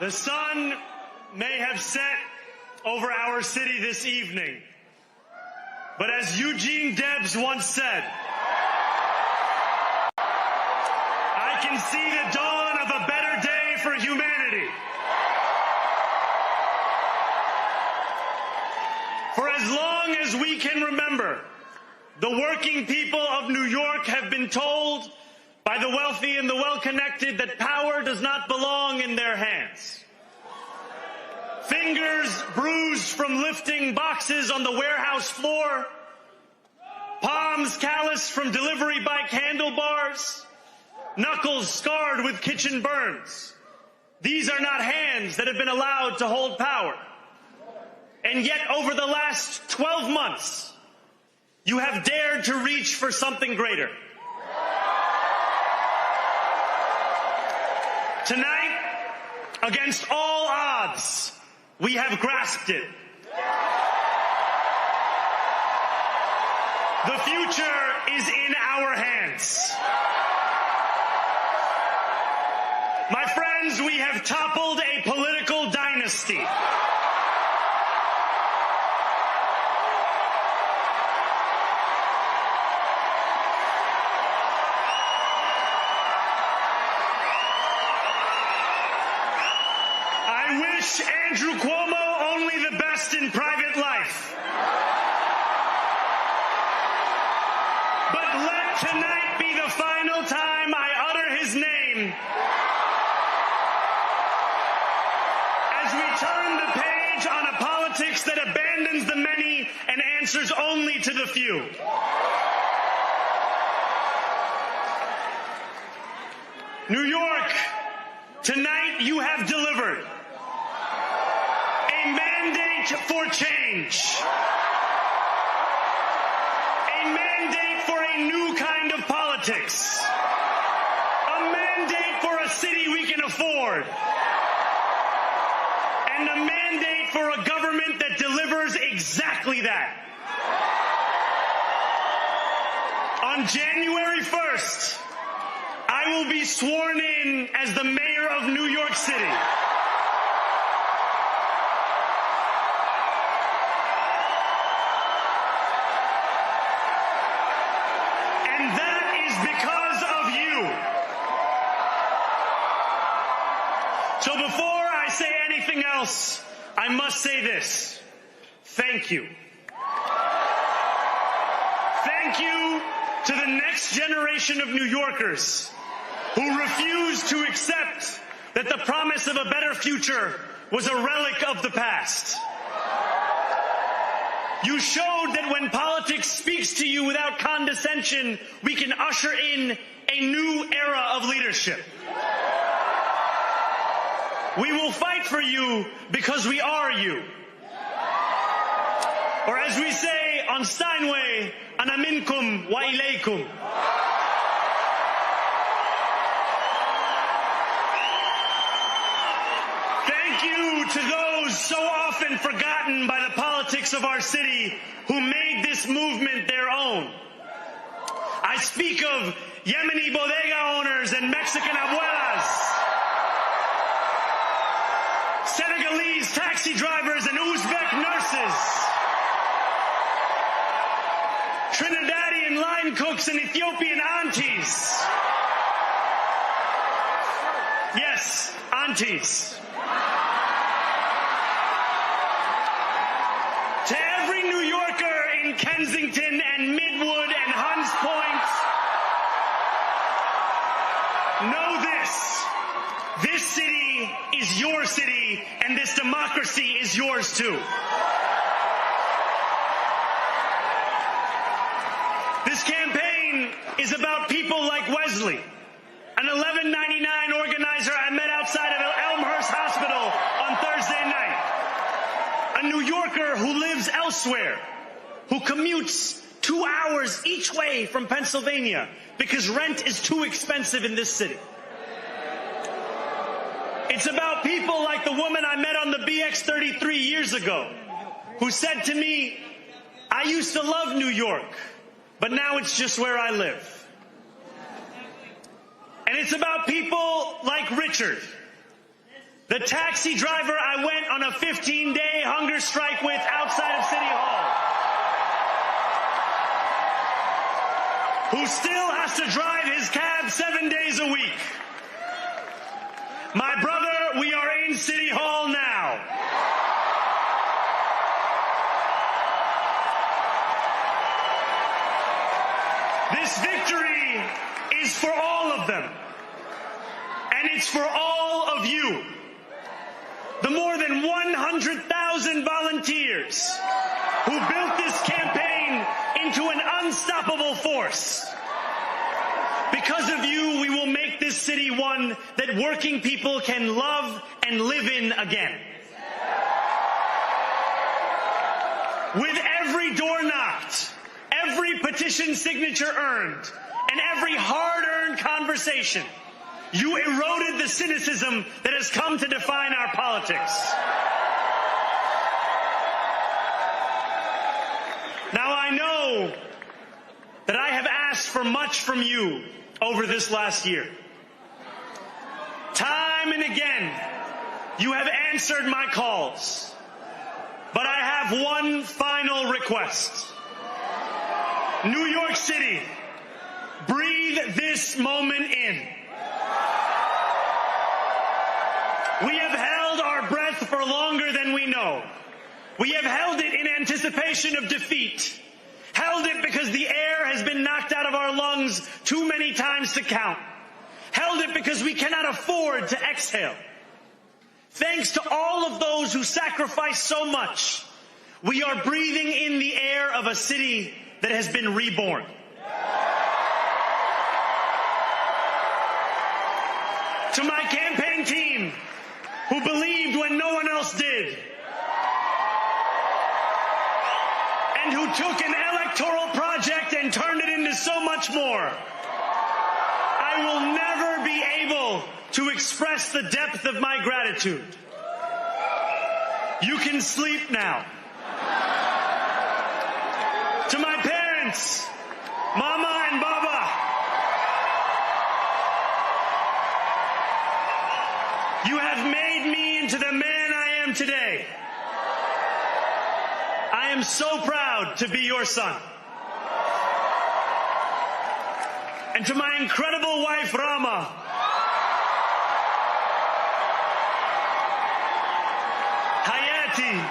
The sun may have set over our city this evening, but as Eugene Debs once said, I can see the dawn of a better day for humanity. For as long as we can remember, the working people of New York have been told by the wealthy and the well-connected that power does not belong in their hands. Fingers bruised from lifting boxes on the warehouse floor, palms calloused from delivery bike handlebars, knuckles scarred with kitchen burns. These are not hands that have been allowed to hold power. And yet, over the last 12 months, you have dared to reach for something greater. Tonight, against all odds, we have grasped it. The future is in our hands. My friends, we have toppled a political dynasty. I wish Andrew Cuomo only the best in private life. But let tonight be the final time I utter his name as we turn the page on a politics that abandons the many and answers only to the few. New York, tonight you have delivered a mandate for change. A mandate for a new kind of politics. A mandate for a city we can afford. And a mandate for a government that delivers exactly that. On January 1st, I will be sworn in as the mayor of New York City. And that is because of you. So before I say anything else, I must say this. Thank you. Thank you to the next generation of New Yorkers who refused to accept that the promise of a better future was a relic of the past. You showed that when politics speaks to you without condescension, we can usher in a new era of leadership. We will fight for you because we are you. Or as we say on Steinway, ana minkum wa ilaykum. Thank you to those so often forgotten by the politics of our city who made this movement their own. I speak of Yemeni bodega owners and Mexican abuelas, Senegalese taxi drivers and Uzbek nurses, Trinidadian line cooks and Ethiopian aunties. Yes, aunties. To every New Yorker in Kensington and Midwood and Hunts Point, know this. This city is your city, and this democracy is yours too. This campaign is about people like Wesley, an 1199 organizer I met outside of Elmhurst Hospital on Thursday night. A New Yorker who lives elsewhere, who commutes 2 hours each way from Pennsylvania because rent is too expensive in this city. It's about people like the woman I met on the BX 33 years ago, who said to me, I used to love New York, but now it's just where I live. And it's about people like Richard, the taxi driver I went on a 15-day hunger strike with outside of City Hall, who still has to drive his cab 7 days a week. My brother, we are in City Hall now. This victory is for all of them. And it's for all of you. The more than 100,000 volunteers who built this campaign into an unstoppable force. Because of you, we will make this city one that working people can love and live in again. With every door knocked, every petition signature earned and every hard-earned conversation, you eroded the cynicism that has come to define our politics. Now, I know that I have asked for much from you over this last year. Time and again, you have answered my calls. But I have one final request. New York City, breathe this moment in. We have held our breath for longer than we know. We have held it in anticipation of defeat. Held it because the air has been knocked out of our lungs too many times to count. Held it because we cannot afford to exhale. Thanks to all of those who sacrificed so much, we are breathing in the air of a city that has been reborn. To my campaign team, who believed when no one else did, and who took an electoral project and turned it into so much more, I will never be able to express the depth of my gratitude. You can sleep now. To my parents, Mama and Baba, you have made me into the man I am today. I am so proud to be your son. And to my incredible wife, Rama, Hayati,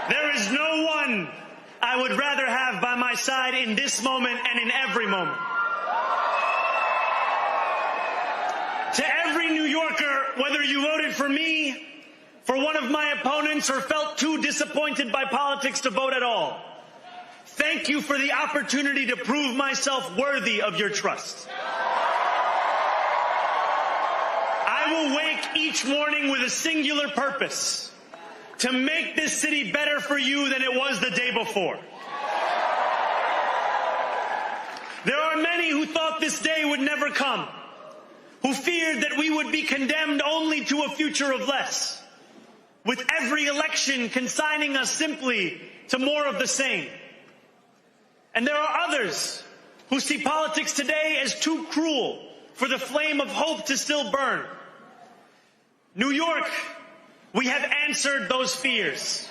there is no one I would rather have by my side in this moment and in every moment. To every New Yorker, whether you voted for me, for one of my opponents, or felt too disappointed by politics to vote at all, thank you for the opportunity to prove myself worthy of your trust. I will wake each morning with a singular purpose: to make this city better for you than it was the day before. There are many who thought this day would never come, who feared that we would be condemned only to a future of less, with every election consigning us simply to more of the same. And there are others who see politics today as too cruel for the flame of hope to still burn. New York, we have answered those fears.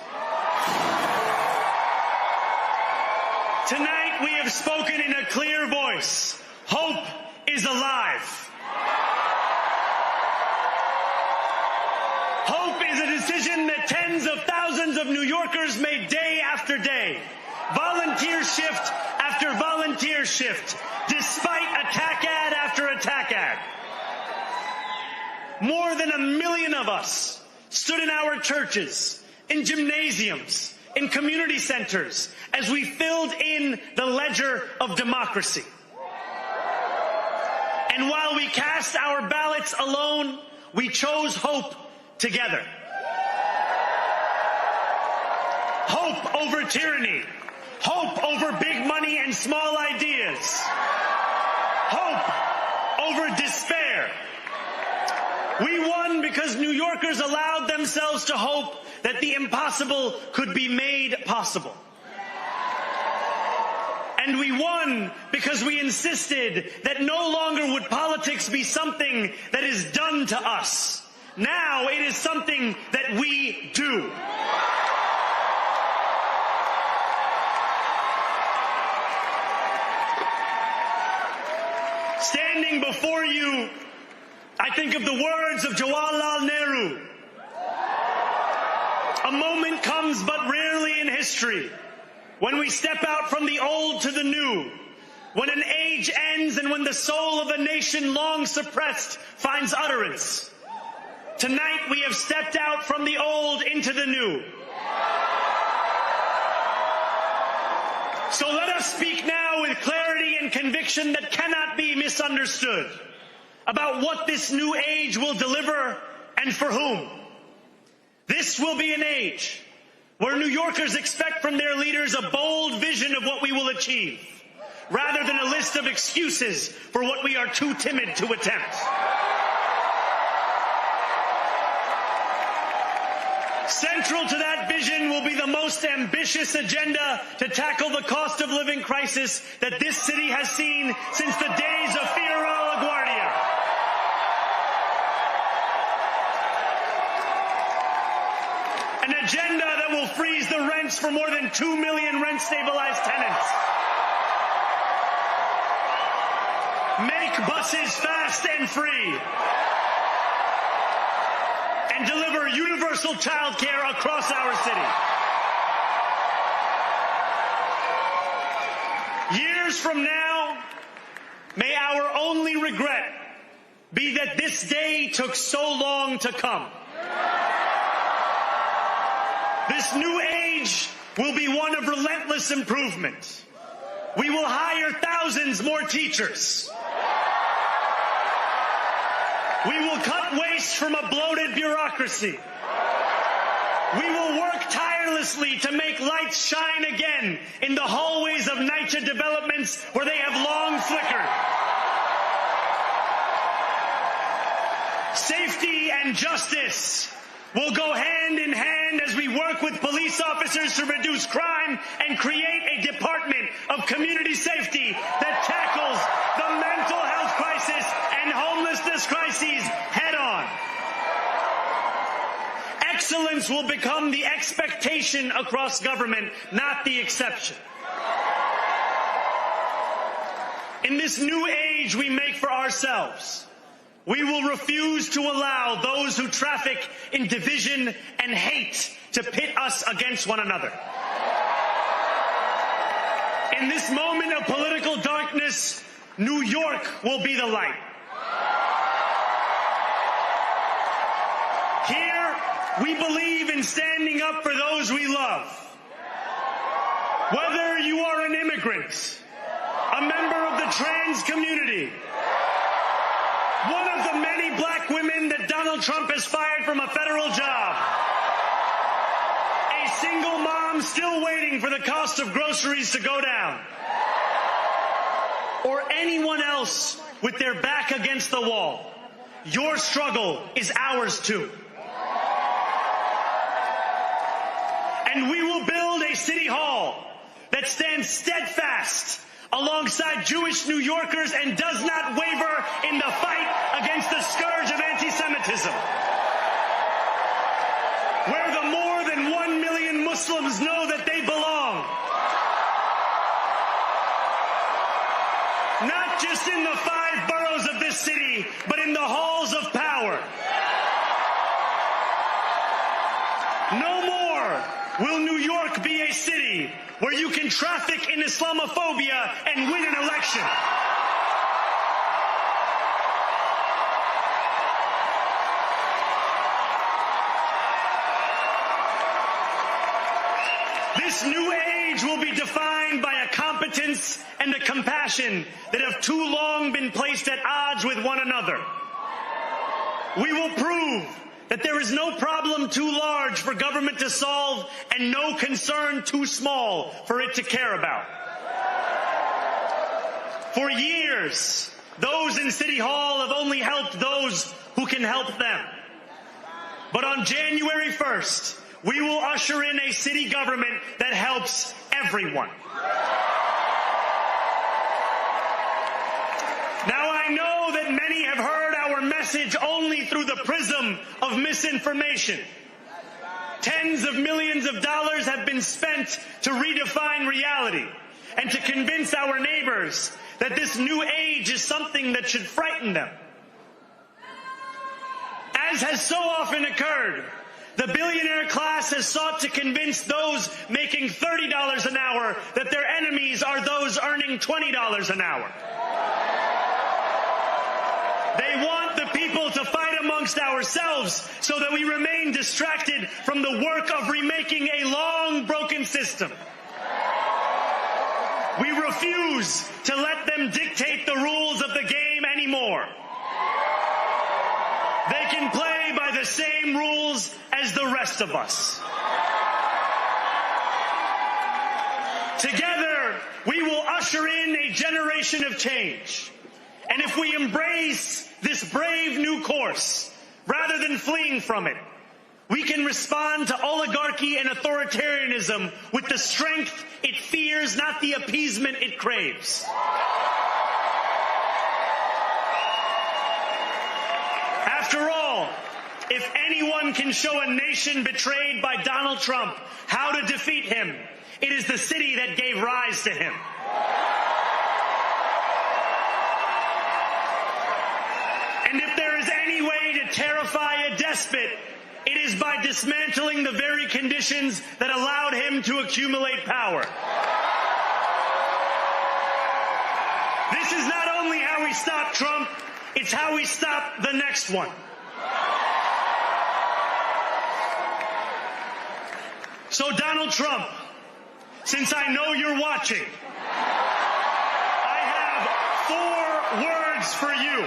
Tonight we have spoken in a clear voice. Hope is alive. Hope is a decision that tens of thousands of New Yorkers made day after day, volunteer shift after volunteer shift, despite attack ad after attack ad. More than 1 million of us stood in our churches, in gymnasiums, in community centers, as we filled in the ledger of democracy. And while we cast our ballots alone, we chose hope together. Hope over tyranny. Hope over big money and small ideas. Hope over despair. We won because New Yorkers allowed themselves to hope that the impossible could be made possible. And we won because we insisted that no longer would politics be something that is done to us. Now it is something that we do. Standing before you, I think of the words of Jawaharlal Nehru. A moment comes but rarely in history when we step out from the old to the new, when an age ends and when the soul of a nation long suppressed finds utterance. Tonight we have stepped out from the old into the new. So let us speak now with clarity and conviction that cannot be misunderstood about what this new age will deliver and for whom. This will be an age where New Yorkers expect from their leaders a bold vision of what we will achieve, rather than a list of excuses for what we are too timid to attempt. Central to that vision will be the most ambitious agenda to tackle the cost of living crisis that this city has seen since the days of Fiorillo LaGuardia. An agenda that will freeze the rents for more than 2 million rent-stabilized tenants. Make buses fast and free. And deliver universal child care across our city. Years from now, may our only regret be that this day took so long to come. This new age will be one of relentless improvement. We will hire thousands more teachers. We will cut waste from a bloated bureaucracy. We will work tirelessly to make lights shine again in the hallways of NYCHA developments where they have long flickered. Safety and justice will go hand in hand as we work with police officers to reduce crime and create a department of community safety that tackles the mental health crisis and homelessness crises head on. Excellence will become the expectation across government, not the exception. In this new age we make for ourselves, we will refuse to allow those who traffic in division and hate to pit us against one another. In this moment of political darkness, New York will be the light. Here, we believe in standing up for those we love. Whether you are an immigrant, a member of the trans community, one of the many black women that Donald Trump has fired from a federal job, a single mom still waiting for the cost of groceries to go down, or anyone else with their back against the wall, your struggle is ours too. And we will build a city hall that stands steadfast alongside Jewish New Yorkers and does not waver in the fight against the scourge of anti-Semitism. Where the more than 1 million Muslims know that they belong. Not just in the 5 boroughs of this city, but in the halls of power. No more will New York be a city where you can traffic in Islamophobia and win an election. This new age will be defined by a competence and a compassion that have too long been placed at odds with one another. We will prove that there is no problem too large for government to solve and no concern too small for it to care about. For years, those in City Hall have only helped those who can help them. But on January 1st, we will usher in a city government that helps everyone. Now I know that many have heard our message only through the prism of misinformation. Tens of millions of dollars have been spent to redefine reality and to convince our neighbors that this new age is something that should frighten them. As has so often occurred, the billionaire class has sought to convince those making $30 an hour that their enemies are those earning $20 an hour. They want the people to fight amongst ourselves so that we remain distracted from the work of remaking a long broken system. We refuse to let them dictate the rules of the game anymore. They can play by the same rules as the rest of us. Together, we will usher in a generation of change. And if we embrace this brave new course, rather than fleeing from it, we can respond to oligarchy and authoritarianism with the strength it fears, not the appeasement it craves. After all, if anyone can show a nation betrayed by Donald Trump how to defeat him, it is the city that gave rise to him. And if there is any way to terrify a despot, it is by dismantling the very conditions that allowed him to accumulate power. This is not only how we stop Trump, it's how we stop the next one. So Donald Trump, since I know you're watching, I have 4 words for you.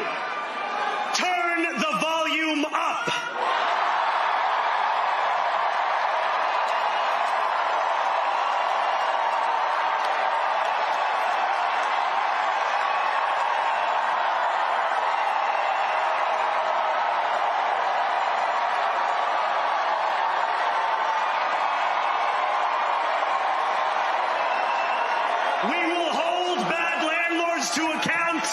Turn the volume up. We will hold bad landlords to account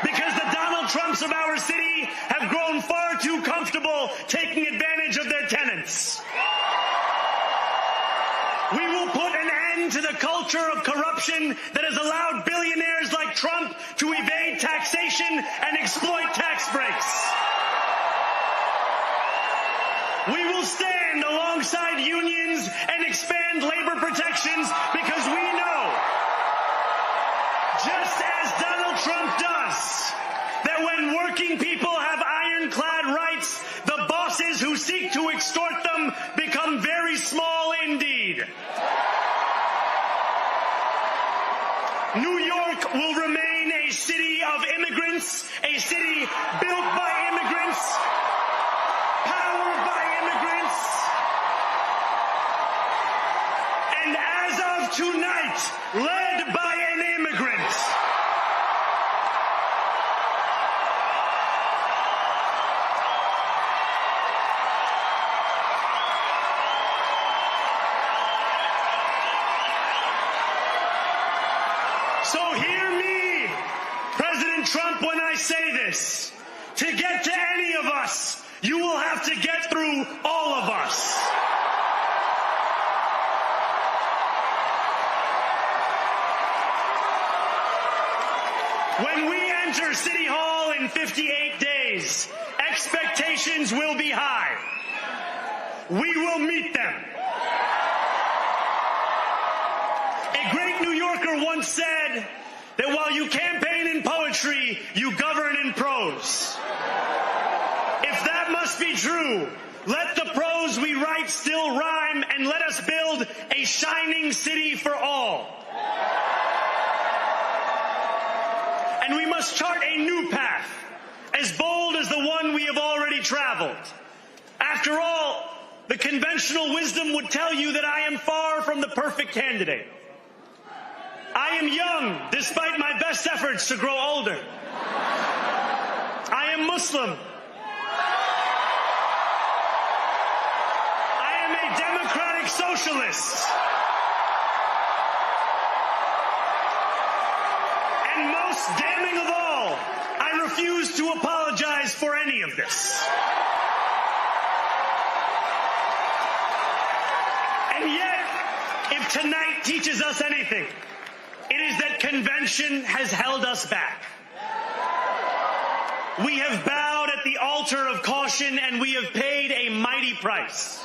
because the Donald Trumps of our city have grown far too comfortable taking advantage of their tenants. We will put an end to the culture of corruption that has allowed billionaires like Trump to evade taxation and exploit tax breaks. We will stand alongside unions and expand labor protections because we know, just as Donald Trump does, that when working people have ironclad rights, the bosses who seek to extort them become very small indeed. New York will remain a city of immigrants, a city built by immigrants, powered by immigrants, and as of tonight, led by an immigrant. So hear me, President Trump, when I say this. To get to any of us, you will have to get through all of us. When we enter City Hall in 58 days, expectations will be high. We will meet them. A great New Yorker once said that while you campaign in poetry, you govern in prose. If that must be true, let the prose we write still rhyme, and let us build a shining city for all. And we must chart a new path, as bold as the one we have already traveled. After all, the conventional wisdom would tell you that I am far from the perfect candidate. I am young, despite my best efforts to grow older. I am Muslim. I am a democratic socialist. And most damning of all, I refuse to apologize for any of this. And yet, if tonight teaches us anything, it is that convention has held us back. We have bowed at the altar of caution, and we have paid a mighty price.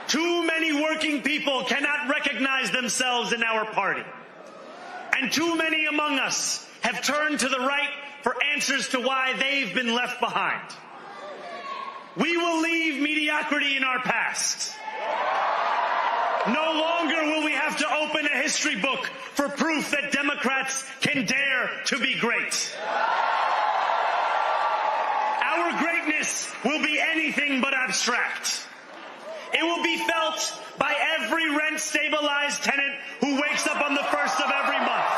Too many working people cannot recognize themselves in our party. And too many among us have turned to the right for answers to why they've been left behind. We will leave mediocrity in our past. No longer will we have to open a history book for proof that Democrats can dare to be great. Our greatness will be anything but abstract. It will be felt by every rent-stabilized tenant who wakes up on the 1st of every month,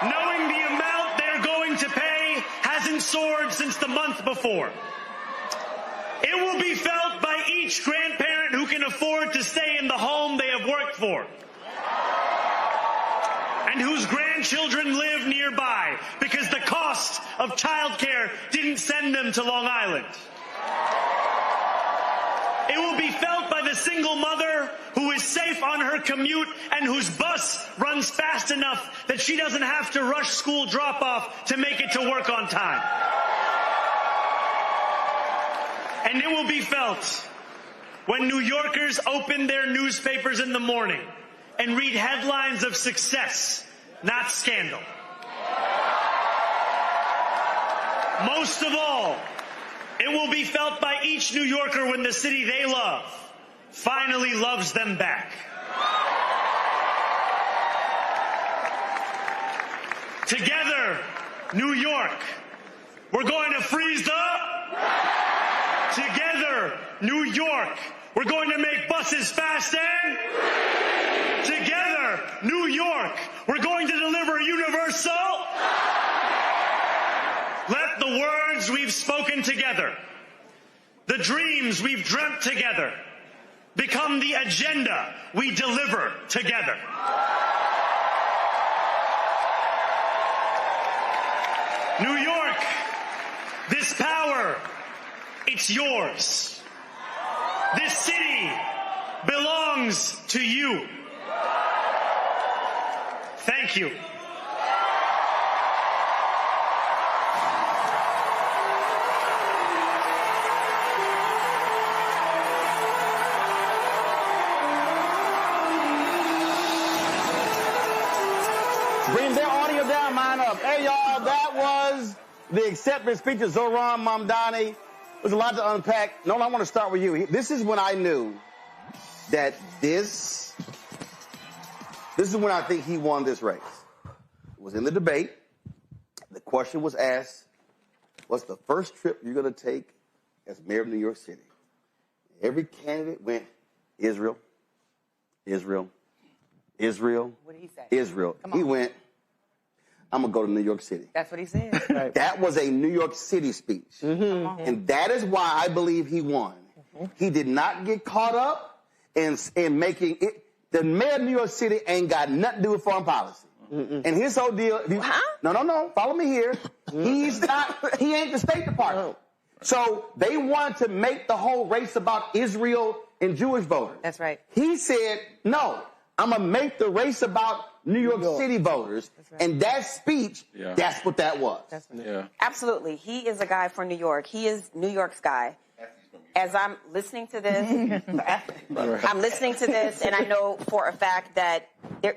knowing the amount they're going to pay hasn't soared since the month before. It will be felt by each grandparent who can afford to stay in the home they have worked for, and whose grandchildren live nearby because the cost of childcare didn't send them to Long Island. It will be felt by the single mother who is safe on her commute and whose bus runs fast enough that she doesn't have to rush school drop-off to make it to work on time. And it will be felt when New Yorkers open their newspapers in the morning and read headlines of success, not scandal. Most of all, it will be felt by each New Yorker when the city they love finally loves them back. Together, New York, we're going to freeze the... Together, New York, we're going to make buses fast and... Together, New York, we're going to deliver universal... Let the words we've spoken together, the dreams we've dreamt together, become the agenda we deliver together. New York, this power, it's yours. This city belongs to you. Thank you. Bring their audio down, mine up. Hey, y'all, that was the acceptance speech of Zohran Mamdani. There's a lot to unpack. Nolan, I want to start with you. This is when I knew that this is when I think he won this race. It was in the debate. The question was asked, what's the first trip you're going to take as mayor of New York City? Every candidate went, Israel, Israel, Israel, What did he say? Israel. He went, I'm going to go to New York City. That's what he said. Right. That was a New York City speech. Mm-hmm. And that is why I believe he won. He did not get caught up in making it. The mayor of New York City ain't got nothing to do with foreign policy. And his whole deal, no, follow me here. He ain't the State Department. So they wanted to make the whole race about Israel and Jewish voters. That's right. He said, no, I'm going to make the race about New York City voters. Right. And that speech, that's what that was. Absolutely. He is a guy for New York. He is New York's guy. As I'm listening to this, and I know for a fact that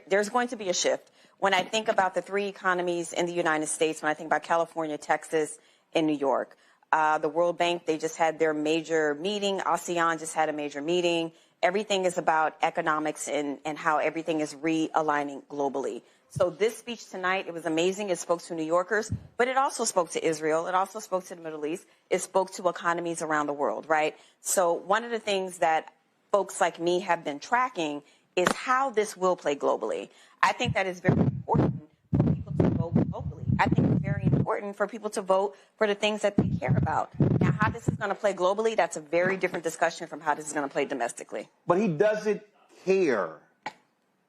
there's going to be a shift. When I think about the three economies in the United States, when I think about California, Texas, and New York, the World Bank, they just had their major meeting. ASEAN just had a major meeting. Everything is about economics and how everything is realigning globally. So this speech tonight, it was amazing. It spoke to New Yorkers, but it also spoke to Israel. It also spoke to the Middle East. It spoke to economies around the world, right? So one of the things that folks like me have been tracking is how this will play globally. I think that is very important for people to vote locally. I think it's very important for people to vote for the things that they care about. Now, how this is going to play globally, that's a very different discussion from how this is going to play domestically. But he doesn't care,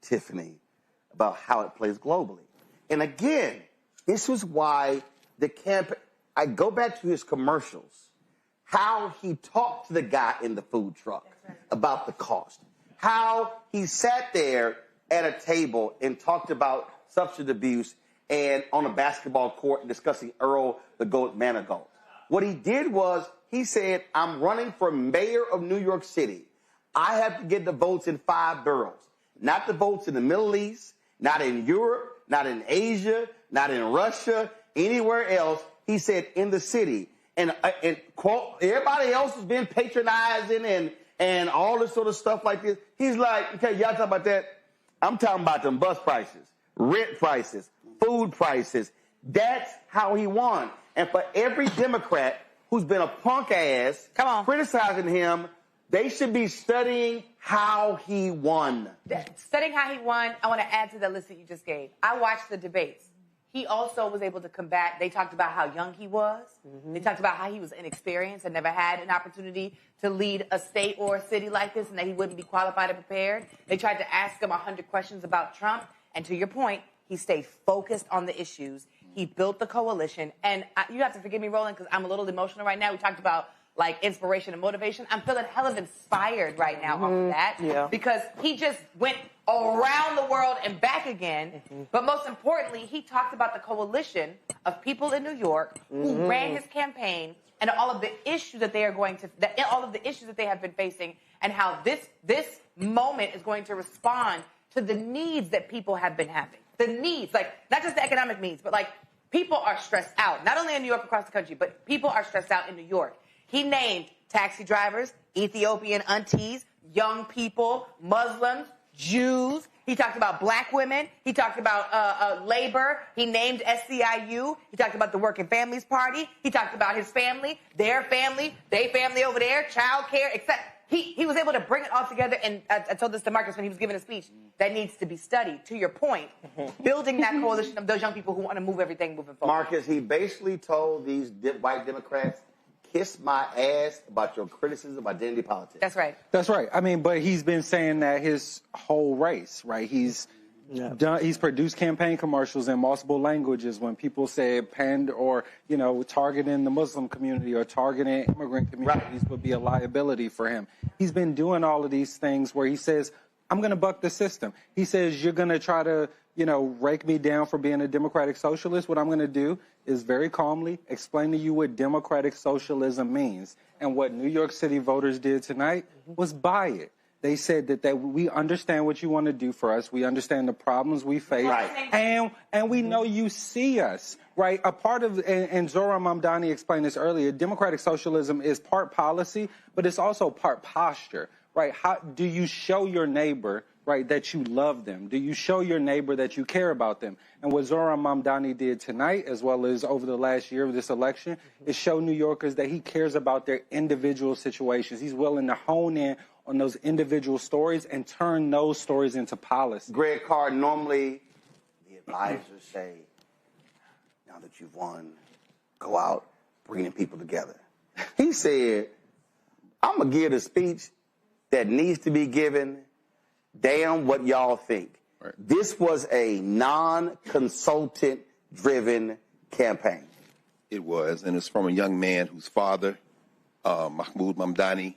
Tiffany, about how it plays globally. And again, this was why the campaign, I go back to his commercials, how he talked to the guy in the food truck about the cost, how he sat there at a table and talked about substance abuse and on a basketball court discussing Earl the Goat Manigault. What he did was he said, I'm running for mayor of New York City. I have to get the votes in 5 boroughs, not the votes in the Middle East, not in Europe, not in Asia, not in Russia, anywhere else. He said in the city. And quote, everybody else has been patronizing and all this sort of stuff like this. He's like, okay, y'all talking about that? I'm talking about them bus prices, rent prices, food prices. That's how he won. And for every Democrat who's been a punk ass, criticizing him. They should be studying how he won. Studying how he won, I want to add to the list that you just gave. I watched the debates. He also was able to combat, they talked about how young he was. They talked about how he was inexperienced and never had an opportunity to lead a state or a city like this and that he wouldn't be qualified and prepared. They tried to ask him 100 questions about Trump. And to your point, he stayed focused on the issues. He built the coalition. And you have to forgive me, Roland, because I'm a little emotional right now. We talked about like inspiration and motivation. I'm feeling hell of inspired right now off of that because he just went around the world and back again. But most importantly, he talked about the coalition of people in New York who ran his campaign and all of the issues that they are going to, all of the issues that they have been facing, and how this moment is going to respond to the needs that people have been having. The needs, like not just the economic needs, but like people are stressed out, not only in New York, across the country, but people are stressed out in New York. He named taxi drivers, Ethiopian aunties, young people, Muslims, Jews. He talked about black women. He talked about labor. He named SCIU. He talked about the Working Families Party. He talked about his family, their family, they family over there, child care, etc. He was able to bring it all together, and I told this to Marcus when he was giving a speech, that needs to be studied. To your point, building that coalition of those young people who want to move everything moving forward. Marcus, he basically told these white Democrats, kiss my ass about your criticism of identity politics. That's right. That's right. I mean, but he's been saying that his whole race, right? He's produced campaign commercials in multiple languages when people say or, targeting the Muslim community or targeting immigrant communities would be a liability for him. He's been doing all of these things where he says, I'm going to buck the system. He says, you're going to try to, rake me down for being a democratic socialist. What I'm going to do is very calmly explain to you what democratic socialism means. And what New York City voters did tonight was buy it. They said that we understand what you want to do for us. We understand the problems we face. Right. And we know you see us, right? A part of, and Zohran Mamdani explained this earlier, democratic socialism is part policy, but it's also part posture, right? How do you show your neighbor, right, that you love them? Do you show your neighbor that you care about them? And what Zohran Mamdani did tonight, as well as over the last year of this election, is show New Yorkers that he cares about their individual situations. He's willing to hone in on those individual stories and turn those stories into policy. Greg Carr, normally the advisors say, now that you've won, go out, bringing people together. He said, I'm going to give the speech that needs to be given. Damn what y'all think. Right. This was a non-consultant-driven campaign. It was, and it's from a young man whose father, Mahmoud Mamdani,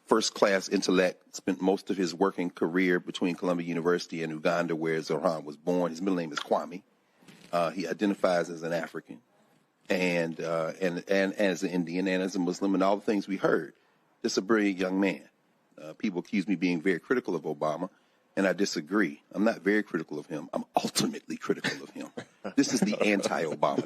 first-class intellect, spent most of his working career between Columbia University and Uganda, where Zohran was born. His middle name is Kwame. He identifies as an African and as an Indian and as a Muslim and all the things we heard. Just a brilliant young man. People accuse me of being very critical of Obama, and I disagree. I'm not very critical of him. I'm ultimately critical of him. This is the anti-Obama.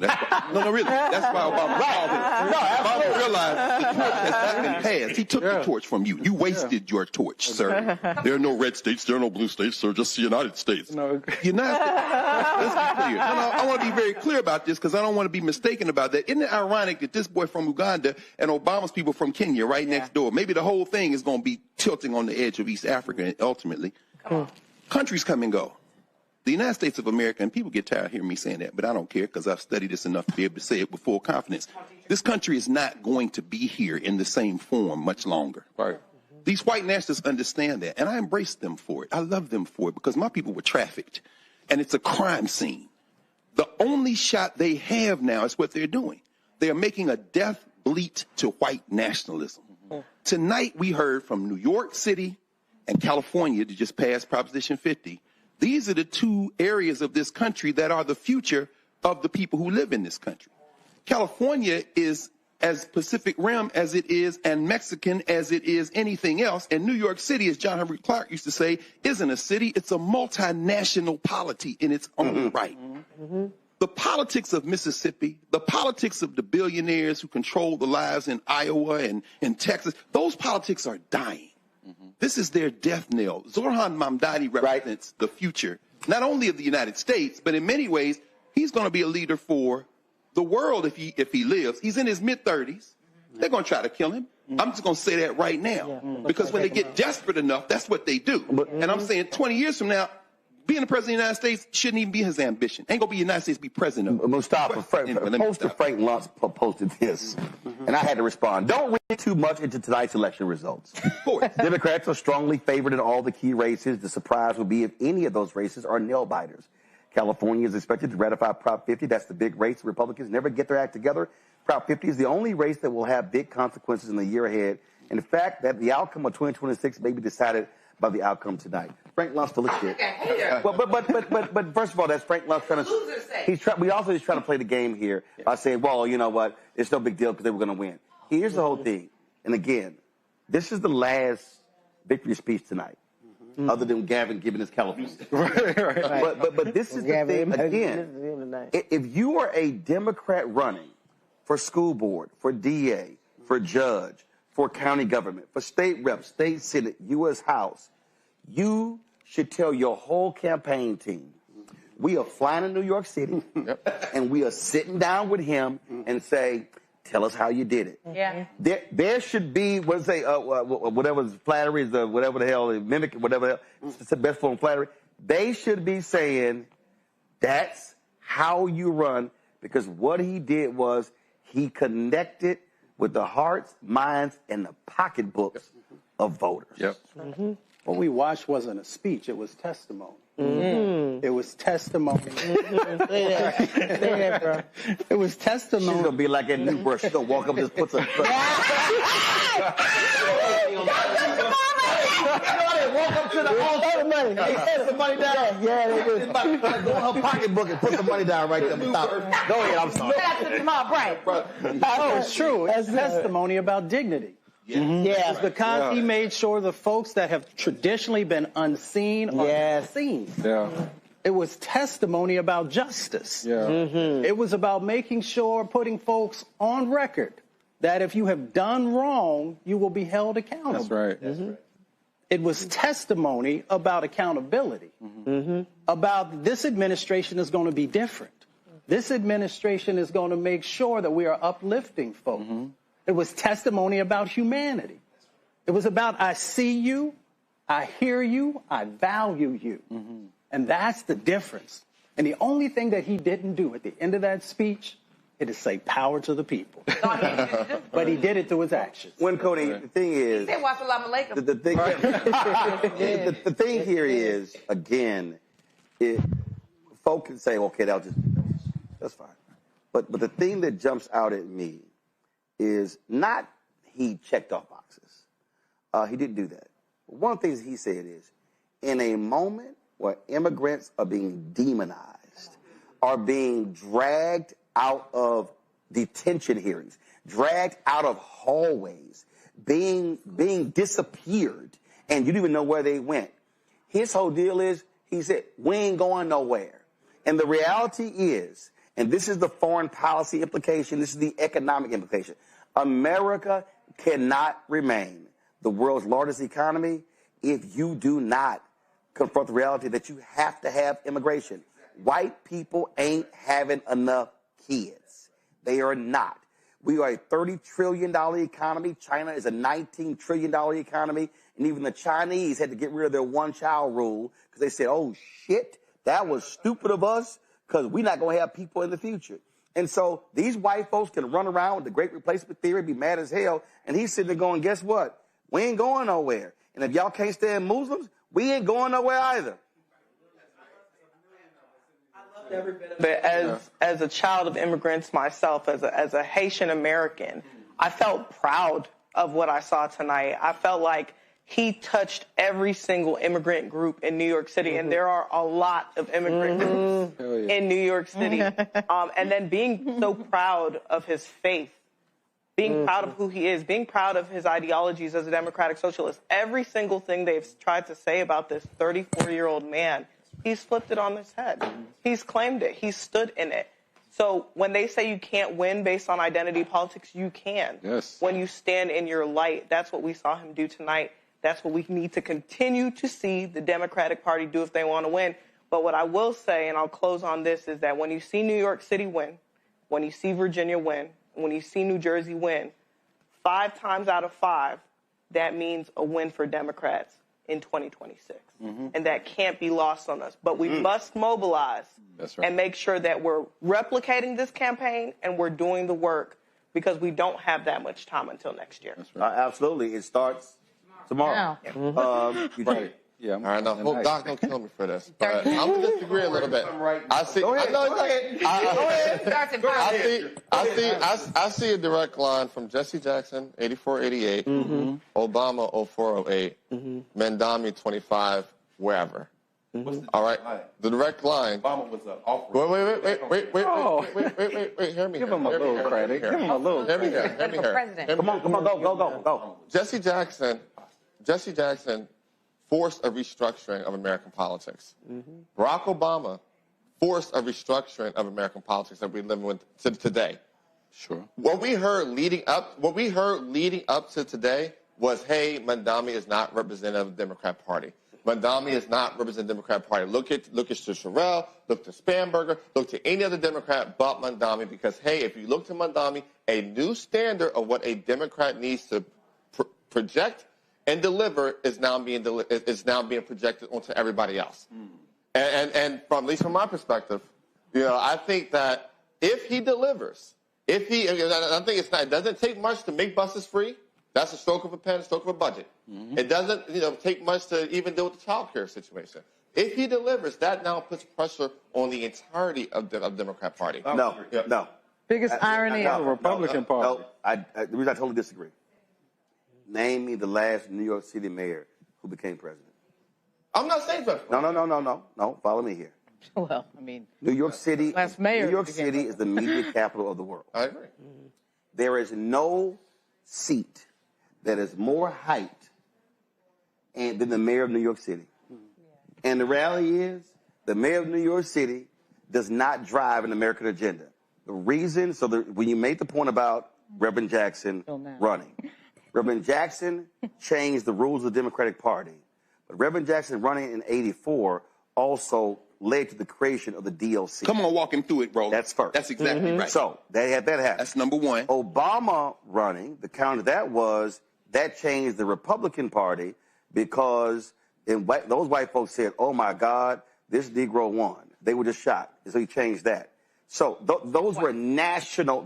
No, really. That's why Obama called him. Obama realized the torch has not been passed. He took the torch from you. You wasted your torch, sir. There are no red states. There are no blue states. There are just the United States. United States. Let's be clear. I want to be very clear about this because I don't want to be mistaken about that. Isn't it ironic that this boy from Uganda and Obama's people from Kenya right next door, maybe the whole thing is going to be tilting on the edge of East Africa and ultimately. Countries come and go. The United States of America, and people get tired of hearing me saying that, but I don't care because I've studied this enough to be able to say it with full confidence. This country is not going to be here in the same form much longer. Right. These white nationalists understand that, and I embrace them for it. I love them for it because my people were trafficked, and it's a crime scene. The only shot they have now is what they're doing. They are making a death bleat to white nationalism. Tonight we heard from New York City and California that just passed Proposition 50. These are the two areas of this country that are the future of the people who live in this country. California is as Pacific Rim as it is and Mexican as it is anything else. And New York City, as John Henry Clark used to say, isn't a city. It's a multinational polity in its own right. The politics of Mississippi, the politics of the billionaires who control the lives in Iowa and in Texas, those politics are dying. This is their death knell. Zohran Mamdani represents the future, not only of the United States, but in many ways, he's going to be a leader for the world, if he lives, he's in his mid-30s. They're going to try to kill him. I'm just going to say that right now. Because when they get desperate enough, that's what they do. And I'm saying 20 years from now, being the president of the United States shouldn't even be his ambition. Ain't going to be the United States be president of Mustafa, Frank Luntz posted this, and I had to respond. Don't read too much into tonight's election results. Democrats are strongly favored in all the key races. The surprise will be if any of those races are nail-biters. California is expected to ratify Prop 50. That's the big race. Republicans never get their act together. Prop 50 is the only race that will have big consequences in the year ahead. And the fact that the outcome of 2026 may be decided by the outcome tonight. Frank Luntz full of shit. But first of all, that's Frank Luntz trying to. We also just trying to play the game here by saying, well, you know what? It's no big deal because they were going to win. Here's the whole thing. And again, this is the last victory speech tonight. Other than Gavin giving his California. But this is the thing, again, if you are a Democrat running for school board, for DA, for judge, for county government, for state rep, state senate, U.S. House, you should tell your whole campaign team, we are flying to New York City, and we are sitting down with him and say, tell us how you did it. Yeah. There should be, whatever flattery is, whatever the hell, mimic, whatever the hell, it's the best form of flattery. They should be saying, that's how you run, because what he did was he connected with the hearts, minds, and the pocketbooks of voters. What we watched wasn't a speech, it was testimony. It was testimony. It was testimony. She's going to be like that new brush. She's going to walk up and just put some... Walk up to the altar, money. They set some money down. Yeah, they do. Go in her pocketbook and put some money down right there. Go ahead, I'm sorry. Oh, it's true. It's testimony about dignity. Yes, because he made sure the folks that have traditionally been unseen are seen. It was testimony about justice. It was about making sure, putting folks on record that if you have done wrong, you will be held accountable. That's right. It was testimony about accountability, about this administration is going to be different. This administration is going to make sure that we are uplifting folks. It was testimony about humanity. It was about, I see you, I hear you, I value you. And that's the difference. And the only thing that he didn't do at the end of that speech, it is say power to the people. But he did it through his actions. When Cody, the thing is, He said, "Wassalamu alaikum." the thing here is, again, folk can say, okay, that's fine. But the thing that jumps out at me is not he checked off boxes. He didn't do that. One of the things he said is, in a moment where immigrants are being demonized, are being dragged out of detention hearings, dragged out of hallways, being disappeared, and you don't even know where they went. His whole deal is, he said, we ain't going nowhere. And the reality is, and this is the foreign policy implication, this is the economic implication, America cannot remain the world's largest economy if you do not confront the reality that you have to have immigration. White people ain't having enough kids. They are not. We are a $30 trillion economy. China is a $19 trillion economy. And even the Chinese had to get rid of their one-child rule because they said, oh, shit, that was stupid of us because we're not going to have people in the future. And so these white folks can run around with the great replacement theory, be mad as hell, and he's sitting there going, guess what? We ain't going nowhere. And if y'all can't stand Muslims, we ain't going nowhere either. But as a child of immigrants myself, as a Haitian American, I felt proud of what I saw tonight. I felt like he touched every single immigrant group in New York City, and there are a lot of immigrant groups in New York City. And then being so proud of his faith, being proud of who he is, being proud of his ideologies as a democratic socialist. Every single thing they've tried to say about this 34-year-old man, he's flipped it on his head. He's claimed it. He's stood in it. So when they say you can't win based on identity politics, you can. Yes. When you stand in your light, that's what we saw him do tonight. That's what we need to continue to see the Democratic Party do if they want to win. But what I will say, and I'll close on this, is that when you see New York City win, when you see Virginia win, when you see New Jersey win, 5 times out of 5, that means a win for Democrats in 2026. And that can't be lost on us. But we must mobilize and make sure that we're replicating this campaign and we're doing the work, because we don't have that much time until next year. Absolutely. It starts tomorrow. Right. Yeah. All right, now, Doc, don't kill me for this. But I'm going to disagree a little bit. I see. Go ahead. I see a direct line from Jesse Jackson, 84-88, Obama, 04-08, Mandami, 25, wherever. All right, the direct line. Obama was off. Wait. Hear me. Give him a little credit. Give him a little credit. Hear me here. Come on, go. Jesse Jackson forced a restructuring of American politics. Barack Obama forced a restructuring of American politics that we live with today. Sure. What we heard leading up to today was, hey, Mandami is not representative of the Democrat Party. Mandami is not representative of the Democrat Party. Look at Sherrell, look to Spanberger, look to any other Democrat but Mandami, because, hey, if you look to Mandami, a new standard of what a Democrat needs to project and deliver is now being projected onto everybody else. And from, at least from my perspective, I think that if he delivers, I think it doesn't take much to make buses free. That's a stroke of a pen, a stroke of a budget. It doesn't take much to even deal with the child care situation. If he delivers, that now puts pressure on the entirety of the Democrat Party. No. Biggest irony of the Republican Party. The reason I totally disagree. Name me the last New York City mayor who became president. I'm not saying that. No. Follow me here. Well, I mean, New York City. last mayor New York City is the media capital of the world. I agree. There is no seat that is more hyped than the mayor of New York City. And the reality is, the mayor of New York City does not drive an American agenda. The reason, when you made the point about Reverend Jackson running, Reverend Jackson changed the rules of the Democratic Party. But Reverend Jackson running in '84 also led to the creation of the DLC. Come on, walk him through it, bro. That's first. That's exactly right. So that happened. That's number one. Obama running, the counter that was, that changed the Republican Party because those white folks said, oh, my God, this Negro won. They were just shocked. So he changed that. So those were national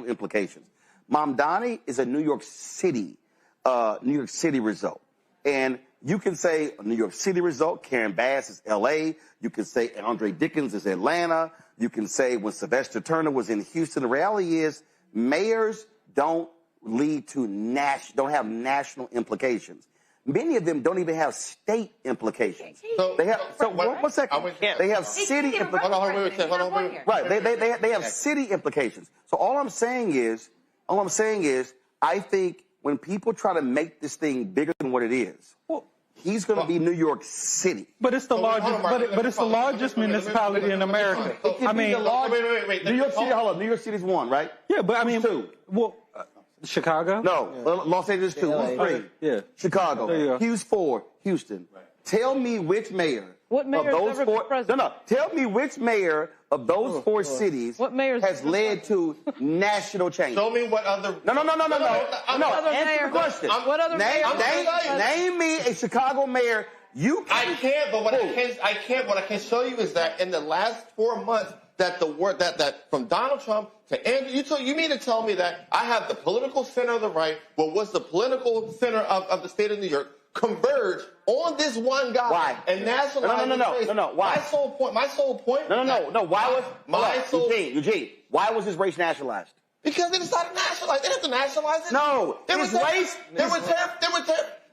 implications. Mamdani is a New York City result. And you can say a New York City result, Karen Bass is L.A., you can say Andre Dickens is Atlanta, you can say when Sylvester Turner was in Houston. The reality is mayors don't have national implications. Many of them don't even have state implications. They have one second. They have city implications. Right. They have city implications. So all I'm saying is, I think when people try to make this thing bigger than what it is, he's going to be New York City. But it's the largest. But it's the largest municipality in America. I mean, wait. New York City. Hold on. New York City's one, right? Yeah, but I mean, two. Well, Chicago. No, Los Angeles 2. Who's 3? Yeah. Chicago. Hughes 4. Houston. Right. Tell me which mayor. What mayor of those ever been four? president? No. Tell me which mayor of those four cities has led to national change. Show me what other. No. Answer the question. What other mayor? Name me a Chicago mayor. I can't. But what I can show you is that in the last 4 months, that from Donald Trump to Andrew, you mean to tell me that I have the political center of the right, what was the political center of the state of New York, converge on this one guy? Why? And nationalize. No. Why? My sole point. No. Why was my sole Eugene? Why was his race nationalized? Because they decided to nationalize. They didn't have to nationalize it. No, his race.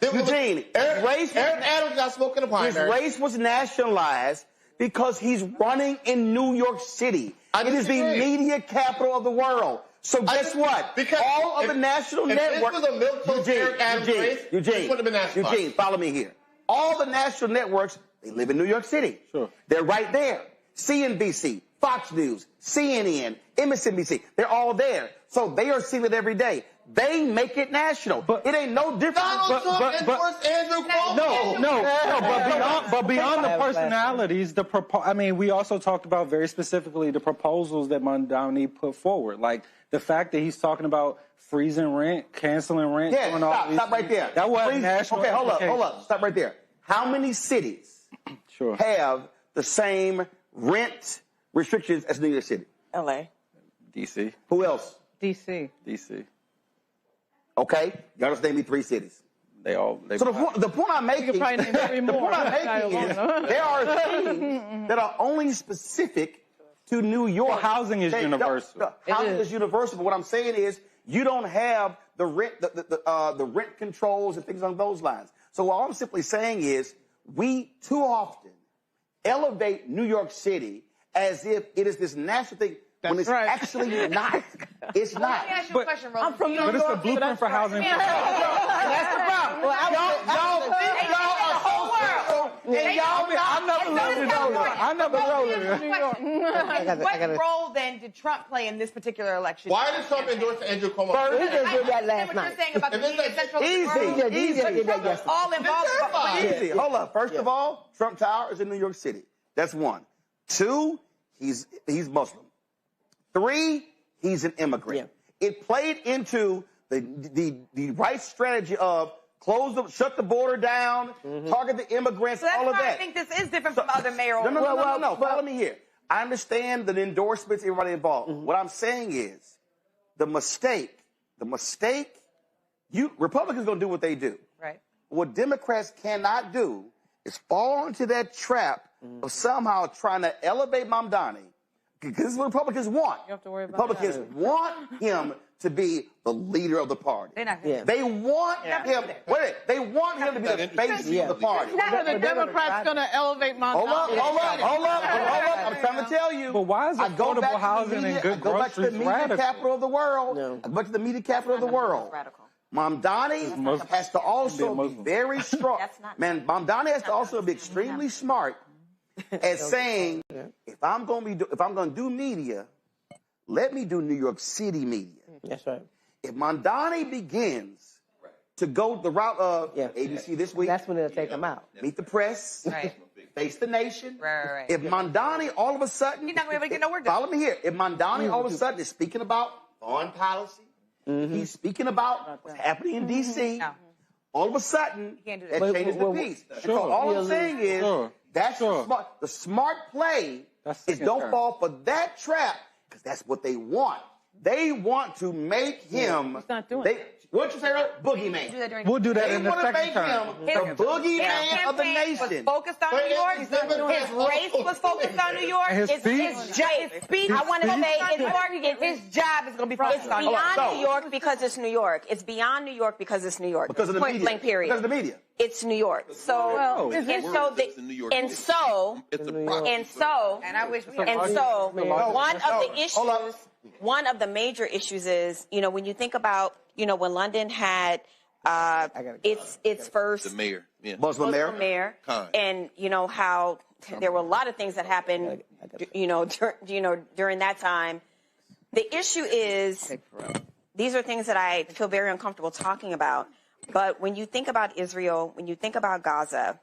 Eugene, Eric Adams got smoke in the primary. His race was nationalized because he's running in New York City. It is the media capital of the world. So guess what? Because all of the national networks. This was a milquetoast Eric Adams race. This would have been nationalized. Eugene, follow me here. All the national networks, they live in New York City. Sure. They're right there. CNBC, Fox News, CNN, MSNBC, they're all there. So they are seeing it every day. they make it national. It ain't no different. Donald Trump endorsed Andrew Cuomo. But beyond the personalities, we also talked about very specifically the proposals that Mondani put forward, like the fact that he's talking about freezing rent, canceling rent. Yeah, stop right there. That was national. Okay, hold up, stop right there. How many cities have the same rent restrictions as New York City? L.A. D.C. Who else? D.C. Okay, y'all just name me 3 cities. So the point I'm making, is there are things that are only specific to New York. Well, housing is universal. Housing is universal, but what I'm saying is you don't have the rent, the rent controls and things along those lines. So all I'm simply saying is we too often elevate New York City as if it is this national thing. When it's actually not. It's not. Let me ask you a question, Roland. I'm from New York. But it's the blueprint for housing. That's the problem. I never rode in New York. What role then did Trump play in this particular election? Why did Trump endorse Andrew Cuomo? He just did that last night. What you're saying about the media central Easy. all involved. Easy. Hold up. First of all, Trump Tower is in New York City. That's 1. 2, he's Muslim. 3, he's an immigrant. Yeah. It played into the right strategy of shut the border down, target the immigrants, so that's all of why that. I think this is different from other mayoral. No. Follow me here. I understand the endorsements, everybody involved. What I'm saying is the mistake, Republicans going to do what they do. Right. What Democrats cannot do is fall into that trap of somehow trying to elevate Mamdani. Because this is what Republicans want. You have to worry about Republicans want him to be the leader of the party. They're not They want him. They want him to be the face of the party. Now the Democrats going to elevate Montana. Hold up. I'm trying to tell you. But why is affordable housing and good groceries radical? I go back to the media capital of the world. I go back to the media capital of the world. Mamdani has to also be very strong. Mamdani has to also be extremely smart as saying, if I'm going to do media, let me do New York City media. That's right. If Mamdani begins to go the route of ABC this week, that's when they'll take him out. Meet the press, face the nation. Right. If Mamdani all of a sudden, he's not going to be able to get no work done. Follow me here. If Mamdani all of a sudden is speaking about foreign policy, he's speaking about what's happening in D.C., all of a sudden, that changes the piece. So all I'm saying is, that's the smart play is don't fall for that trap, because that's what they want. They want to make him. He's not doing it. What'd you say? Boogeyman. We'll do that in the second term. The boogeyman of the nation. Focused on New York. His race was focused on New York. His speech. I want to say his job is going to be focused on New York. It's beyond New York because it's New York. It's beyond New York because it's New York. Because of the Point media. blank period. Because of the media. It's New York. So one of the major issues is, when you think about, when London had its first Muslim mayor, and how there were a lot of things that happened, during that time. The issue is, these are things that I feel very uncomfortable talking about. But when you think about Israel, when you think about Gaza,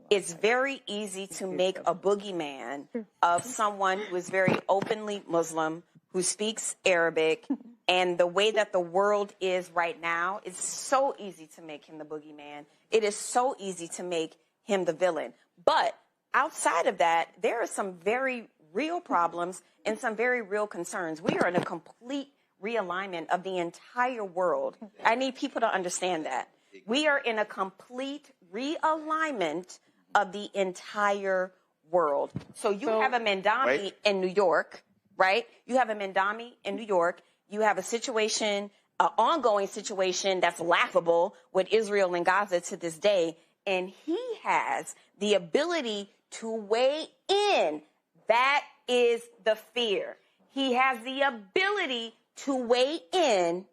it's very easy to make a boogeyman of someone who is very openly Muslim, who speaks Arabic, and the way that the world is right now, it's so easy to make him the boogeyman. It is so easy to make him the villain. But outside of that, there are some very real problems and some very real concerns. We are in a complete realignment of the entire world. I need people to understand that. We are in a complete realignment of the entire world. So you have a Mamdani in New York, right? You have a Mamdani in New York. You have a situation, an ongoing situation that's laughable with Israel and Gaza to this day. And he has the ability to weigh in. That is the fear. He has the ability to weigh in.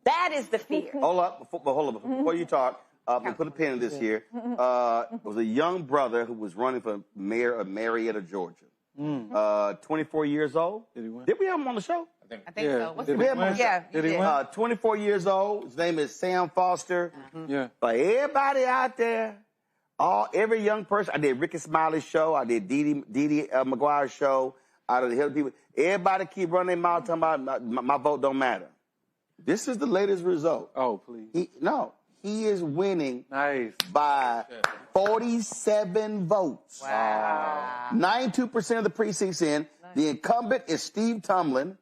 That is the fear. Hold up. Before you talk, we put a pin in this here. It was a young brother who was running for mayor of Marietta, Georgia. 24 years old. Did we have him on the show? I think so. What's Did the he win? Yeah, Did he win? 24 years old. His name is Sam Foster. Yeah. But everybody out there, every young person, I did Ricky Smiley's show, I did Dee McGuire's show, out of the Hill people. Everybody keep running their mouth talking about my vote don't matter. This is the latest result. Oh, please. He is winning by 47 votes. Wow. 92% of the precincts in. The incumbent is Steve Tumlin.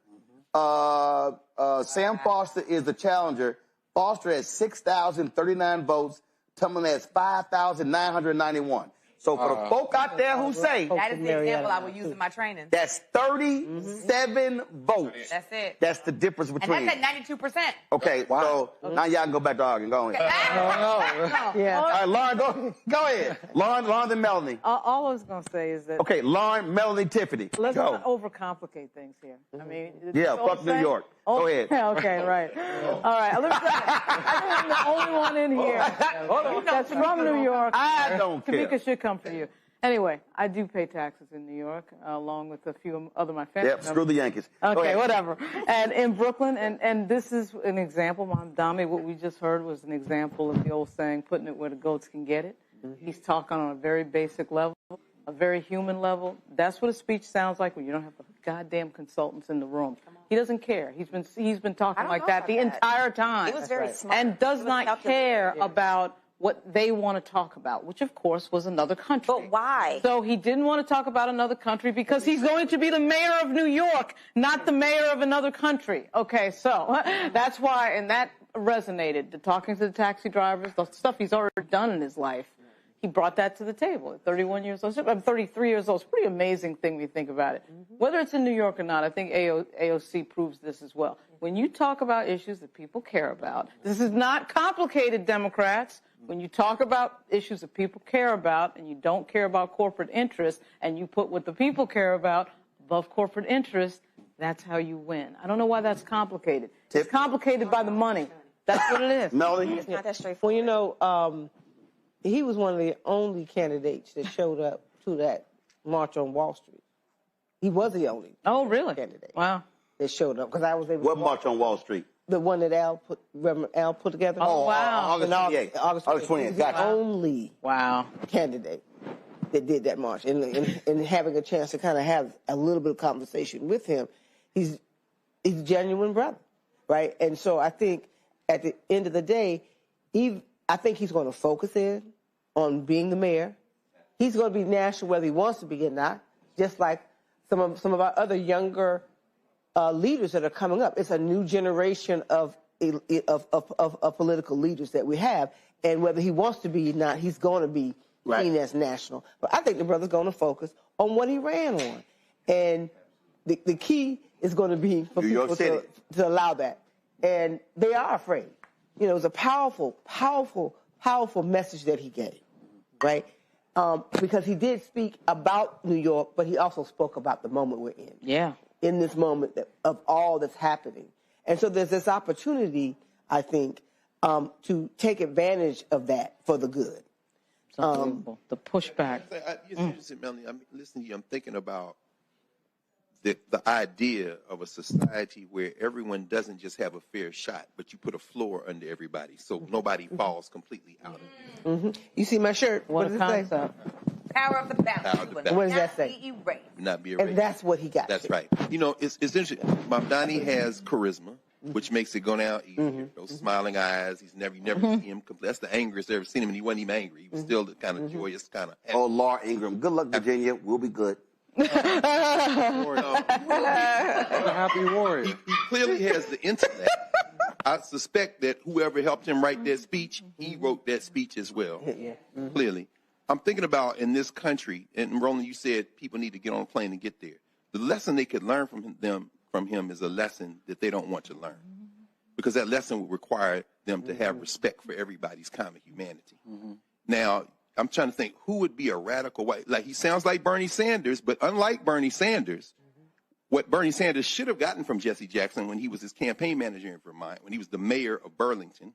Sam Foster is the challenger. Foster has 6,039 votes. Tumlin has 5,991. So for the folk out there who say that is the example I would use in my training. that's 37 votes. That's it. That's the difference between. And that's at 92%. Okay, so now y'all can go back to arguing. Go ahead. Yeah. All right, Lauren, go ahead. Lauren, then Melanie. All I was going to say is that. Okay, Lauren, Melanie, Tiffany. Let's go. not overcomplicate things here. I mean. Yeah, fuck New York. Go ahead. Okay, right. All right. I think I'm the only one in here that's from New York. I don't care. Tamika should come for you. Anyway, I do pay taxes in New York, along with a few other of my family members. Screw the Yankees. Okay, whatever. And in Brooklyn, and this is an example, Dami, what we just heard was an example of the old saying, putting it where the goats can get it. He's talking on a very basic level, a very human level. That's what a speech sounds like when you don't have the goddamn consultants in the room. He doesn't care. He's been talking like that the entire time. He was very smart. And does not care about what they want to talk about, which of course was another country. But why? So he didn't want to talk about another country because he's going to be the mayor of New York, not the mayor of another country. Okay, so that's why, and that resonated. The talking to the taxi drivers, the stuff he's already done in his life. He brought that to the table at 31 years old. I'm 33 years old. It's a pretty amazing thing when you think about it. Whether it's in New York or not, I think AOC proves this as well. When you talk about issues that people care about, this is not complicated, Democrats. When you talk about issues that people care about and you don't care about corporate interests and you put what the people care about above corporate interests, that's how you win. I don't know why that's complicated. It's complicated by the money. That's what it is. Melanie? It's not that straightforward. Well, you know, he was one of the only candidates that showed up to that march on Wall Street. He was the only. Oh, really? Candidate. Wow. That showed up because I was able. What march on Wall Street? The one that Reverend Al put together. Oh, wow. August 28th. August 28th. Gotcha. The only candidate that did that march, and having a chance to kind of have a little bit of conversation with him, he's a genuine brother, right? And so I think at the end of the day, I think he's going to focus in on being the mayor. He's going to be national whether he wants to be or not, just like some of our other younger leaders that are coming up. It's a new generation of political leaders that we have, and whether he wants to be or not, he's going to be seen as national. But I think the brother's going to focus on what he ran on, and the key is going to be for people to allow that, and they are afraid. You know, it was a powerful, powerful, powerful message that he gave, right? Because he did speak about New York, but he also spoke about the moment we're in. Yeah. In this moment of all that's happening. And so there's this opportunity, I think, to take advantage of that for the good. The pushback. It's interesting, Melanie. I'm listening to you. I'm thinking about the idea of a society where everyone doesn't just have a fair shot, but you put a floor under everybody so nobody falls completely out of it. You see my shirt? What does it say? Power of the balance. What does that say? Not be erased. And that's what he got. That's right. You know, it's interesting. Mamdani has charisma, which makes it go down easier. Those smiling eyes. You never see him. That's the angriest I've ever seen him, and he wasn't even angry. He was still the kind of joyous kind of. Oh, Laura Ingraham. Good luck, Virginia. We'll be good. Happy warrior. He clearly has the intellect. I suspect that whoever helped him write that speech, he wrote that speech as well. Clearly. I'm thinking about in this country, and Roland, you said people need to get on a plane and get there. The lesson they could learn from him is a lesson that they don't want to learn. Because that lesson would require them to have respect for everybody's common humanity. Now, I'm trying to think, who would be a radical white? Like, he sounds like Bernie Sanders, but unlike Bernie Sanders, what Bernie Sanders should have gotten from Jesse Jackson when he was his campaign manager in Vermont, when he was the mayor of Burlington,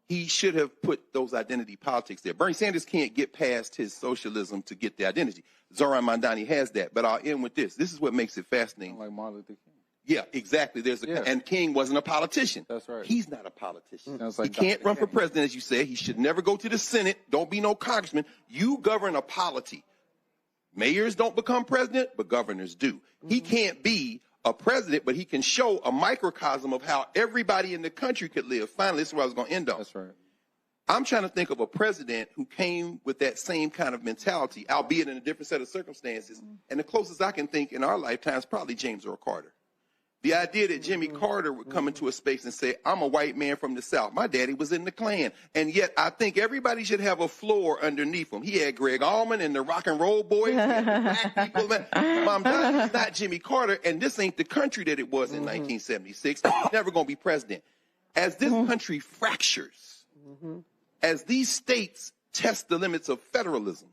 he should have put those identity politics there. Bernie Sanders can't get past his socialism to get the identity. Zoran Mamdani has that. But I'll end with this. This is what makes it fascinating. Like Martin Luther King. Yeah, exactly. And King wasn't a politician. That's right. He's not a politician. That's He like can't run for president, as you said. He should never go to the Senate. Don't be no congressman. You govern a polity. Mayors don't become president, but governors do. He can't be a president, but he can show a microcosm of how everybody in the country could live. Finally, this is where I was going to end on. That's right. I'm trying to think of a president who came with that same kind of mentality, albeit in a different set of circumstances. And the closest I can think in our lifetime is probably James Earl Carter. The idea that Jimmy Carter would come into a space and say, I'm a white man from the South. My daddy was in the Klan. And yet I think everybody should have a floor underneath him. He had Greg Allman and the Rock and Roll Boys. He had the black people. Mom, he's not Jimmy Carter, and this ain't the country that it was in 1976. He's never going to be president. As this country fractures, as these states test the limits of federalism,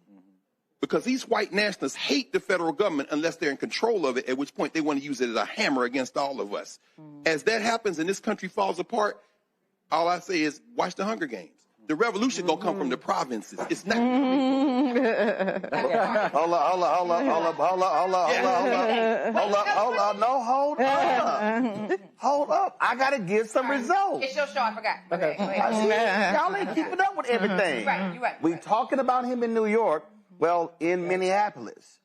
because these white nationalists hate the federal government unless they're in control of it, at which point they want to use it as a hammer against all of us. As that happens and this country falls apart, all I say is watch the Hunger Games. The revolution gonna come from the provinces. It's not. Hold up. I gotta give some results. It's your show. I forgot. Okay. Y'all ain't keeping up with everything. You're right. We talking about him in New York. Well, in Minneapolis,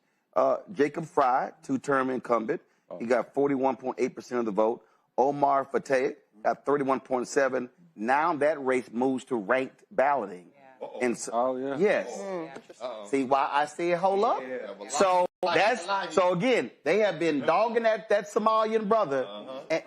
Jacob Fry, two-term incumbent, he got 41.8% of the vote. Omar Fateh got 31.7%. Now that race moves to ranked balloting. And so, yes. See why I say hold up? So again, they have been dogging that Somalian brother. And,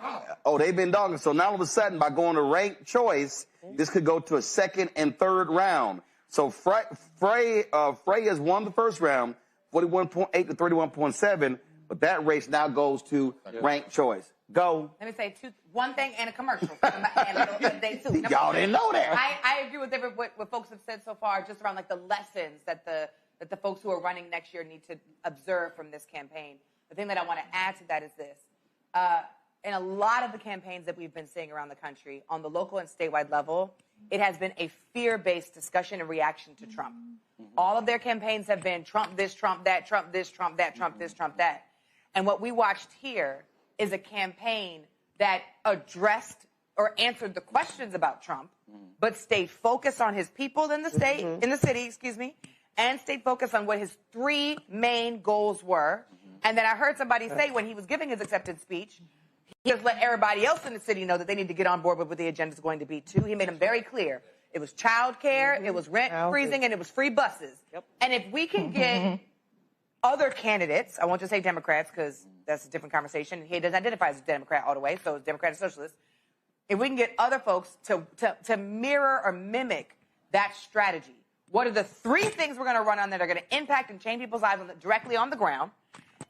they've been dogging. So now all of a sudden, by going to ranked choice, this could go to a second and third round. So Frey has won the first round, 41.8 to 31.7, but that race now goes to ranked choice. Go. Let me say one thing and a commercial. Y'all didn't know that. I agree with what folks have said so far, just around like the lessons that the folks who are running next year need to observe from this campaign. The thing that I want to add to that is this. In a lot of the campaigns that we've been seeing around the country, on the local and statewide level, it has been a fear-based discussion and reaction to Trump. All of their campaigns have been Trump this, Trump that, Trump this, Trump that, Trump this, Trump that. And what we watched here is a campaign that addressed or answered the questions about Trump, but stayed focused on his people in the state, in the city, and stayed focused on what his three main goals were. And then I heard somebody say when he was giving his acceptance speech, he just let everybody else in the city know that they need to get on board with what the agenda is going to be too. He made them very clear. It was child care, it was rent freezing, and it was free buses. And if we can get other candidates, I won't just say Democrats because that's a different conversation. He doesn't identify as a Democrat all the way, so it's Democrat and Socialist. If we can get other folks to mirror or mimic that strategy, what are the three things we're going to run on that are going to impact and change people's lives directly on the ground?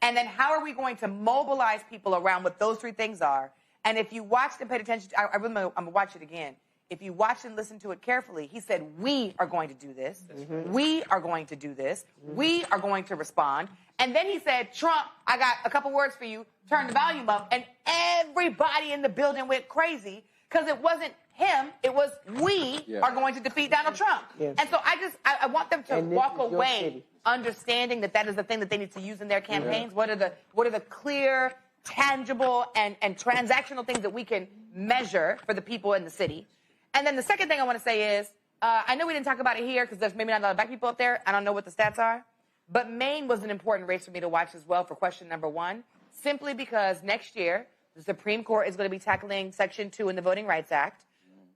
And then how are we going to mobilize people around what those three things are? And if you watched and paid attention, I'm going to watch it again. If you watch and listen to it carefully, he said, we are going to do this. We are going to do this. We are going to respond. And then he said, Trump, I got a couple words for you. Turn the volume up. And everybody in the building went crazy because it wasn't him. It was we are going to defeat Donald Trump. And so I want them to walk away understanding that is the thing that they need to use in their campaigns. What are the clear, tangible, and transactional things that we can measure for the people in the city? And then the second thing I want to say is, I know we didn't talk about it here because there's maybe not a lot of black people up there. I don't know what the stats are. But Maine was an important race for me to watch as well for question number one, simply because next year, the Supreme Court is going to be tackling Section 2 in the Voting Rights Act.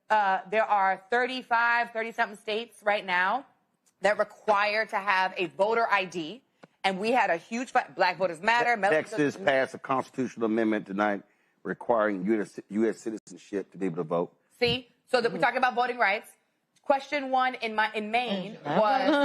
There are 30-something states right now that require to have a voter ID. And we had a huge fight. Black Voters Matter. Texas passed a constitutional amendment tonight requiring U.S. citizenship to be able to vote. See? So that we're talking about voting rights. Question one in Maine was,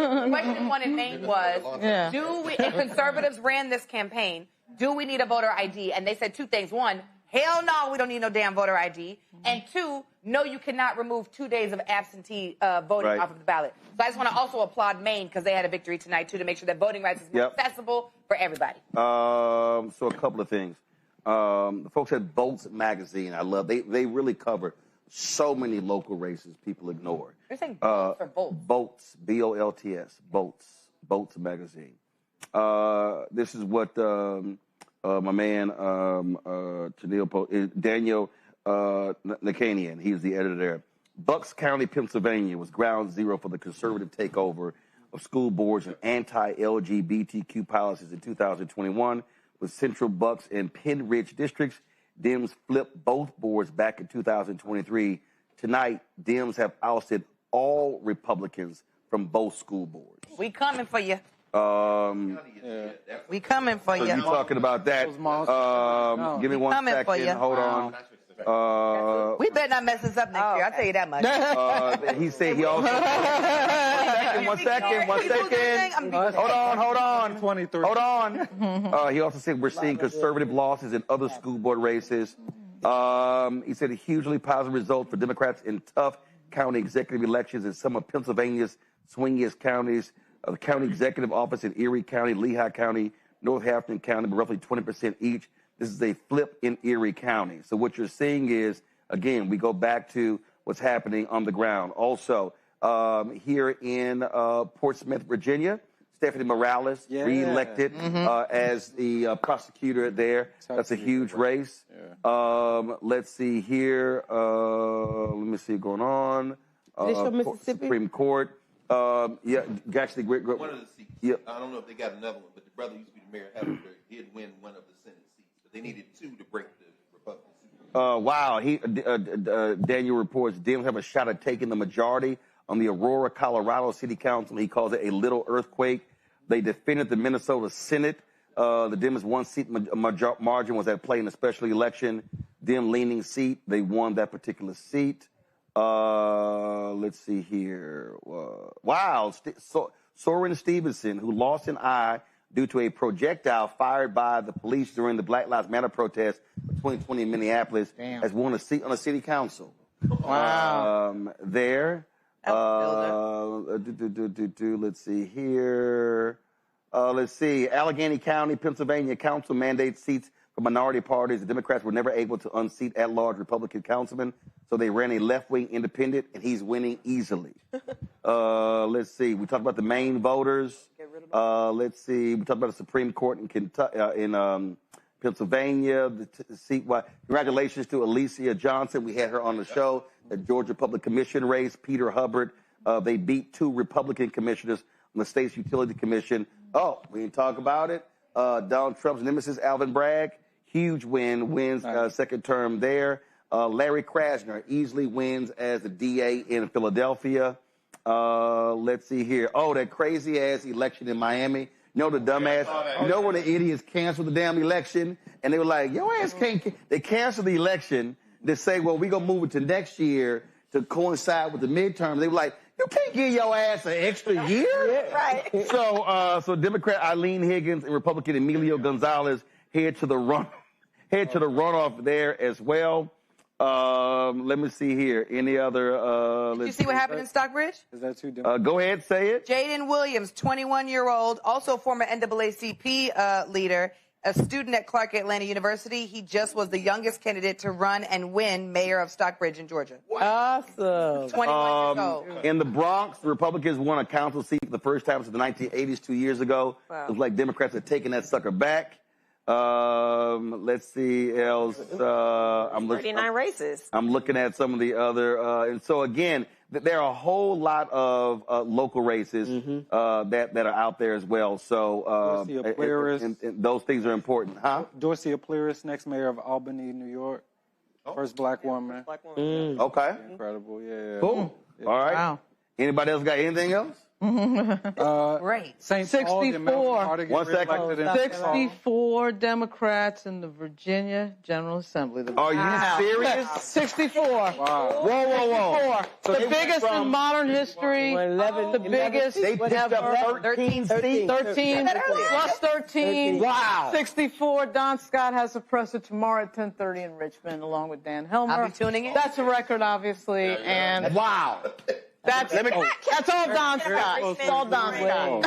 do we, and conservatives ran this campaign, do we need a voter ID? And they said two things. One, hell no, we don't need no damn voter ID. And two, no, you cannot remove 2 days of absentee voting off of the ballot. So I just want to also applaud Maine because they had a victory tonight, too, to make sure that voting rights is more accessible for everybody. So a couple of things. The folks at Votes magazine, I love, they really cover so many local races people ignore. You're saying Votes or Bolts? Votes, B-O-L-T-S, Votes magazine. This is what my man Daniel Nakanian. He's the editor there. Bucks County, Pennsylvania was ground zero for the conservative takeover of school boards and anti-LGBTQ policies in 2021 with Central Bucks and Penn Ridge districts. Dems flipped both boards back in 2023. Tonight, Dems have ousted all Republicans from both school boards. We coming for you. We coming for So you. you talking about that? Give me We one coming for second. you. Hold on. We better not mess this up next year. I'll tell you that much. He said he also. One second. Hold on. He also said we're seeing conservative losses in other school board races. He said a hugely positive result for Democrats in tough county executive elections in some of Pennsylvania's swingiest counties. The county executive office in Erie County, Lehigh County, Northampton County, roughly 20% each. This is a flip in Erie County. So what you're seeing is, again, we go back to what's happening on the ground. Also, here in Portsmouth, Virginia, Stephanie Morales reelected as the prosecutor there. That's a huge race. Let's see here. Let me see what's going on. Supreme Court. Actually, one of the seats. I don't know if they got another one, but the brother used to be the mayor of Harrisburg. Did win one of the Senate seats, but they needed 2 to break the Republicans. Wow. Daniel reports Dems have a shot at taking the majority on the Aurora, Colorado City Council. He calls it a little earthquake. They defended the Minnesota Senate. The Dems' 1-seat margin was at play in a special election. Dem leaning seat. They won that particular seat. Let's see here. Wow. Soren Stevenson, who lost an eye due to a projectile fired by the police during the Black Lives Matter protest of 2020 in Minneapolis, has won a seat on the city council. Wow. Let's see here. Let's see. Allegheny County, Pennsylvania council mandates seats for minority parties. The Democrats were never able to unseat at-large Republican councilmen, so they ran a left-wing independent, and he's winning easily. Let's see. We talked about the Maine voters. Let's see. We talked about the Supreme Court in Pennsylvania. The seat. Congratulations to Alicia Johnson. We had her on the show. The Georgia Public Commission race. Peter Hubbard. They beat 2 Republican commissioners on the state's utility commission. Oh, we didn't talk about it. Donald Trump's nemesis, Alvin Bragg. Huge wins second term there. Larry Krasner easily wins as the DA in Philadelphia. Let's see here. Oh, that crazy ass election in Miami. You know the dumbass. You know when the idiots canceled the damn election and they were like, "Your ass can't." They canceled the election. They say, "Well, we gonna move it to next year to coincide with the midterm." They were like, "You can't give your ass an extra year." Right. So Democrat Eileen Higgins and Republican Emilio Gonzalez head to the runoff there as well. Let me see here. Any other? Did you see what happened in Stockbridge? Is that too? Go ahead, say it. Jaden Williams, 21-year-old, also former NAACP leader, a student at Clark Atlanta University. He just was the youngest candidate to run and win mayor of Stockbridge in Georgia. Awesome. 21 years old. In the Bronx, the Republicans won a council seat for the first time since the 1980s, 2 years ago. Wow. It was like Democrats had taken that sucker back. Let's see else. 39 races. I'm looking at some of the other, and so again, there are a whole lot of local races that are out there as well. So and those things are important, huh? Dorcia Pliris, next mayor of Albany, New York, first black woman. Okay, incredible, yeah. Cool. Yeah. All right. Wow. Anybody else got anything else? Great. St. 64. 1 second. 64 Democrats in the Virginia General Assembly. Are you serious? 64. Wow. Whoa. So the biggest in modern history. 11, the biggest. They picked up 13 seats. 13 plus 13. Wow. 64. Don Scott has a presser tomorrow at 10:30 in Richmond, along with Dan Helmer. I'll be tuning in. That's a record, obviously, and wow. That's all Don Scott. It's all Don Scott.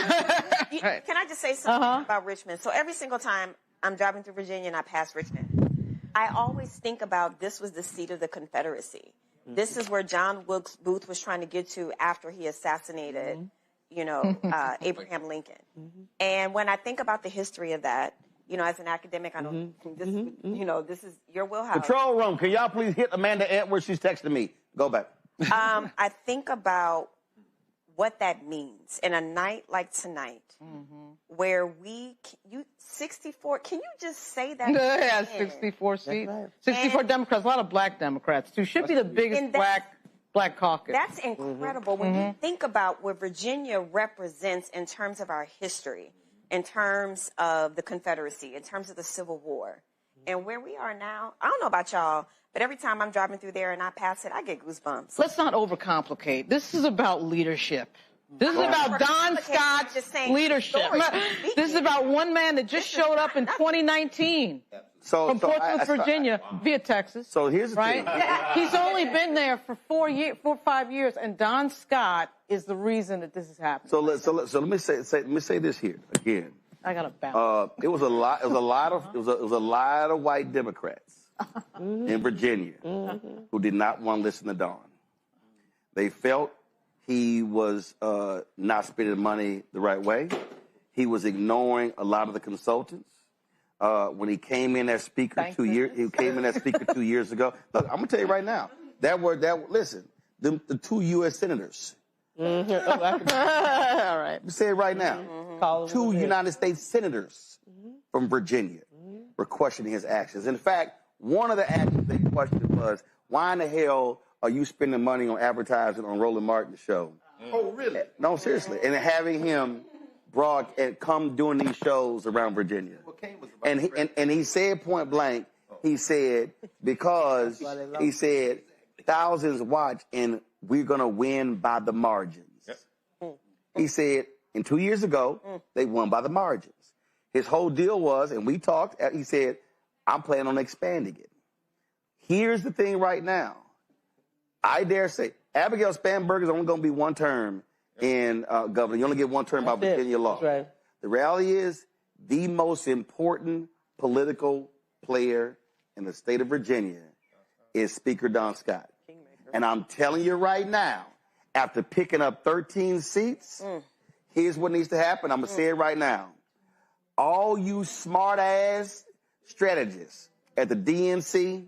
Can I just say something about Richmond? So every single time I'm driving through Virginia and I pass Richmond, I always think about this was the seat of the Confederacy. This is where John Wilkes Booth was trying to get to after he assassinated, Abraham Lincoln. And when I think about the history of that, you know, as an academic, I know this, you know, this is your wheelhouse. Control room, can y'all please hit Amanda Edwards? She's texting me. Go back. I think about what that means in a night like tonight, where 64, can you just say that? Yeah, 64 seats. Right. 64 Democrats, a lot of black Democrats, too. Should be the biggest black caucus. That's incredible when you think about what Virginia represents in terms of our history, in terms of the Confederacy, in terms of the Civil War, and where we are now. I don't know about y'all, but every time I'm driving through there and I pass it, I get goosebumps. Let's not overcomplicate. This is about leadership. This is about Don Scott's leadership. This is about one man that just showed up in 2019 from Portsmouth, Virginia, via Texas. So here's the thing. He's only been there for 4 or 5 years, and Don Scott is the reason that this is happening. So let me say this here again. I got to balance. It was a lot of white Democrats in Virginia who did not want to listen to Don. They felt he was not spending money the right way. He was ignoring a lot of the consultants. When he came in as speaker 2 years ago. Look, I'm gonna tell you right now. Listen, the 2 U.S. senators. All right. Let me say it right now. 2 United States senators from Virginia were questioning his actions. In fact, one of the actions they questioned was, why in the hell are you spending money on advertising on Roland Martin's show? Oh, really? No, seriously. And having him come doing these shows around Virginia. And he said point blank, he said, because he said thousands watch and we're going to win by the margins. He said, and 2 years ago, they won by the margins. His whole deal was, and we talked, he said, I'm planning on expanding it. Here's the thing right now. I dare say, Abigail Spanberg is only going to be one term in governor. You only get one term by Virginia law. Right. The reality is, the most important political player in the state of Virginia is Speaker Don Scott. And I'm telling you right now, after picking up 13 seats, here's what needs to happen. I'm going to say it right now. All you smart-ass strategists at the DNC,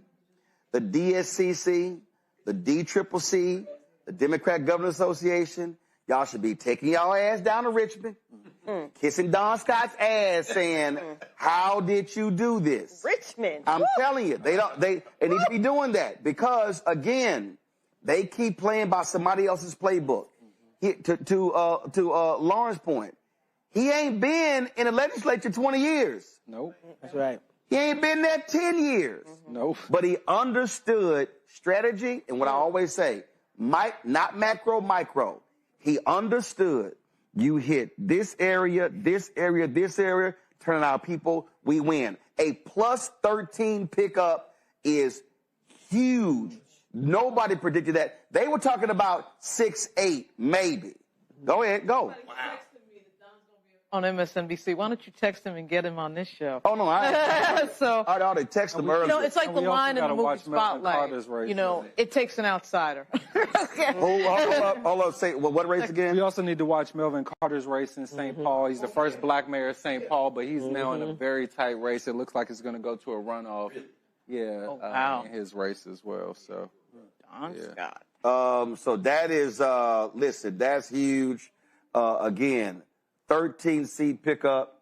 the DSCC, the DCCC, the Democrat Governors Association, y'all should be taking y'all ass down to Richmond, kissing Don Scott's ass, saying, how did you do this? Richmond. I'm telling you, they need to be doing that because, again, they keep playing by somebody else's playbook. To Lauren's point, he ain't been in the legislature 20 years. Nope. That's right. He ain't been there 10 years. Nope. But he understood strategy and what I always say, not macro, micro. He understood you hit this area, this area, this area, turning out people, we win. A plus 13 pickup is huge. Nobody predicted that. They were talking about 6-8, maybe. Go ahead, go. On MSNBC. Why don't you text him and get him on this show? Oh, no, I already texted him earlier. You know, it's like the line in the movie Spotlight. You know, it takes an outsider. Hold up. Say, what race again? We also need to watch Melvin Carter's race in St. Paul. He's the first black mayor of St. Paul, but he's now in a very tight race. It looks like it's going to go to a runoff. Yeah, in his race as well. So, Don Scott. So that is, listen, that's huge. Again, 13-seat pickup.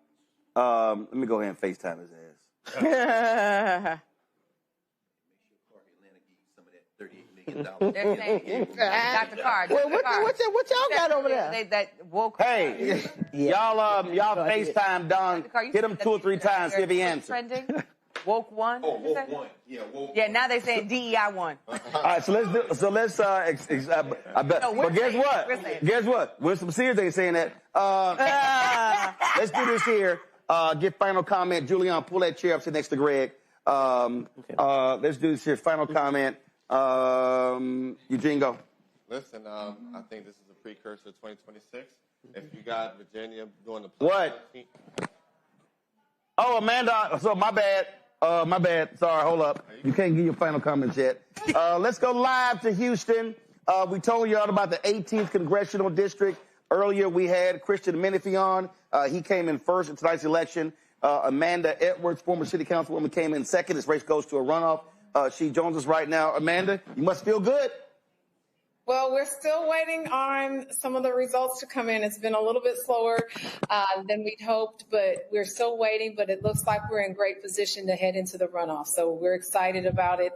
Let me go ahead and FaceTime his ass. They're saying, Dr. Carr. What y'all got over there? That woke. Hey, y'all FaceTime Don. Hit him 2 or 3 times, see if he answers. Trending. Woke one. Oh, woke one. Yeah, woke. Yeah, now they're saying DEI one. All right, but guess what? Guess what? Winston Sears ain't saying that. Let's do this here. Get final comment. Julian, pull that chair up, sit next to Greg. Let's do this here. Final comment. Eugene, go. Listen, I think this is a precursor to 2026. If you got Virginia doing the what? Oh, Amanda. So my bad. Sorry, hold up. You can't give your final comments yet. Let's go live to Houston. We told you all about the 18th Congressional District. Earlier, we had Christian Menifee on. He came in first in tonight's election. Amanda Edwards, former city councilwoman, came in second. This race goes to a runoff. She joins us right now. Amanda, you must feel good. Well, we're still waiting on some of the results to come in. It's been a little bit slower than we'd hoped, but we're still waiting. But it looks like we're in great position to head into the runoff. So we're excited about it.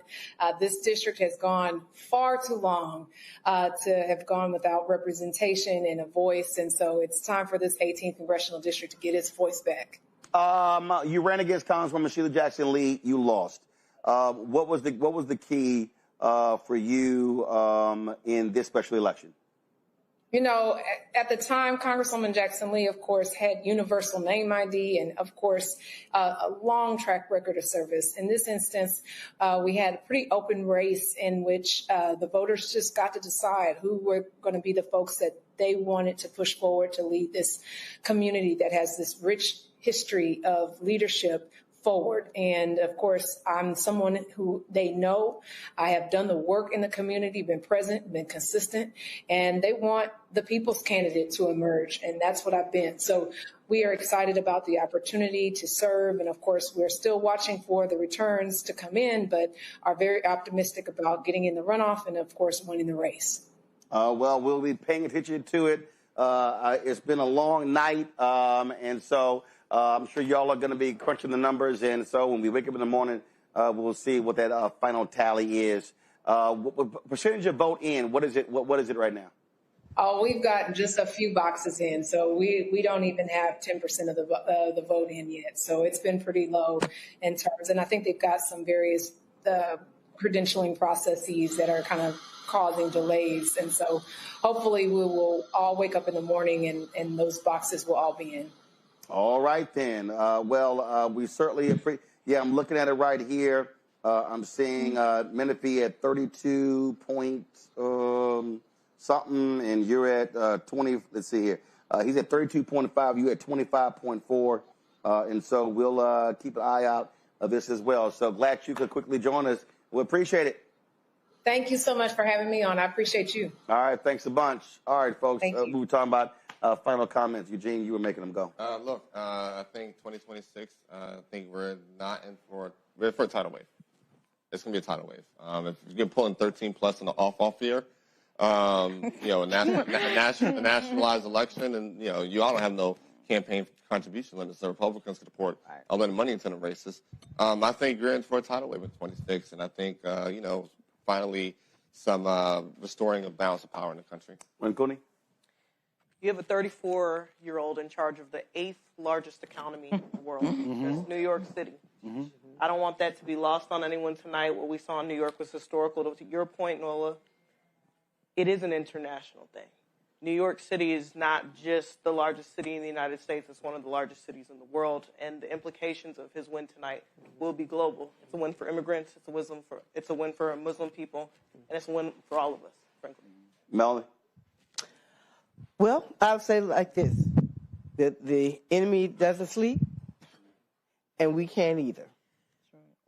This district has gone far too long to have gone without representation and a voice. And so it's time for this 18th congressional district to get its voice back. You ran against Congresswoman Sheila Jackson Lee. You lost. What was the key for you in this special election? You know, at the time, Congresswoman Jackson Lee, of course, had universal name ID and, of course, a long track record of service. In this instance, we had a pretty open race in which the voters just got to decide who were going to be the folks that they wanted to push forward to lead this community that has this rich history of leadership forward. And of course, I'm someone who they know. I have done the work in the community, been present, been consistent, and they want the people's candidate to emerge. And that's what I've been. So we are excited about the opportunity to serve. And of course, we're still watching for the returns to come in, but are very optimistic about getting in the runoff and of course, winning the race. Well, we'll be paying attention to it. It's been a long night. And so I'm sure y'all are going to be crunching the numbers, and so when we wake up in the morning, we'll see what that final tally is. What percentage of vote in? What is it? What is it right now? Oh, we've got just a few boxes in, so we don't even have 10% of the vote in yet. So it's been pretty low in terms, and I think they've got some various credentialing processes that are kind of causing delays, and so hopefully we will all wake up in the morning and those boxes will all be in. All right, then. We certainly appreciate. Yeah, I'm looking at it right here. I'm seeing Menifee at 32 point something, and you're at 20. Let's see here. He's at 32.5. You at 25.4. And so we'll keep an eye out of this as well. So glad you could quickly join us. We appreciate it. Thank you so much for having me on. I appreciate you. All right, thanks a bunch. All right, folks. Thank you. We were talking about final comments. Eugene, you were making them go. Look, I think 2026, I think we're for a tidal wave. It's going to be a tidal wave. If you're pulling 13 plus in the off year, a nationalized election, and, you all don't have no campaign contribution limits. The Republicans could pour a lot of money into the races. I think you're in for a tidal wave in 26, and I think, finally some restoring of balance of power in the country. You have a 34-year-old in charge of the 8th largest economy in the world. That's New York City. I don't want that to be lost on anyone tonight. What we saw in New York was historical. To your point, Nola, it is an international thing. New York City is not just the largest city in the United States. It's one of the largest cities in the world. And the implications of his win tonight will be global. It's a win for immigrants. It's a win for Muslim people. And it's a win for all of us, frankly. Melanie? Well, I'll say it like this. The enemy doesn't sleep, and we can't either.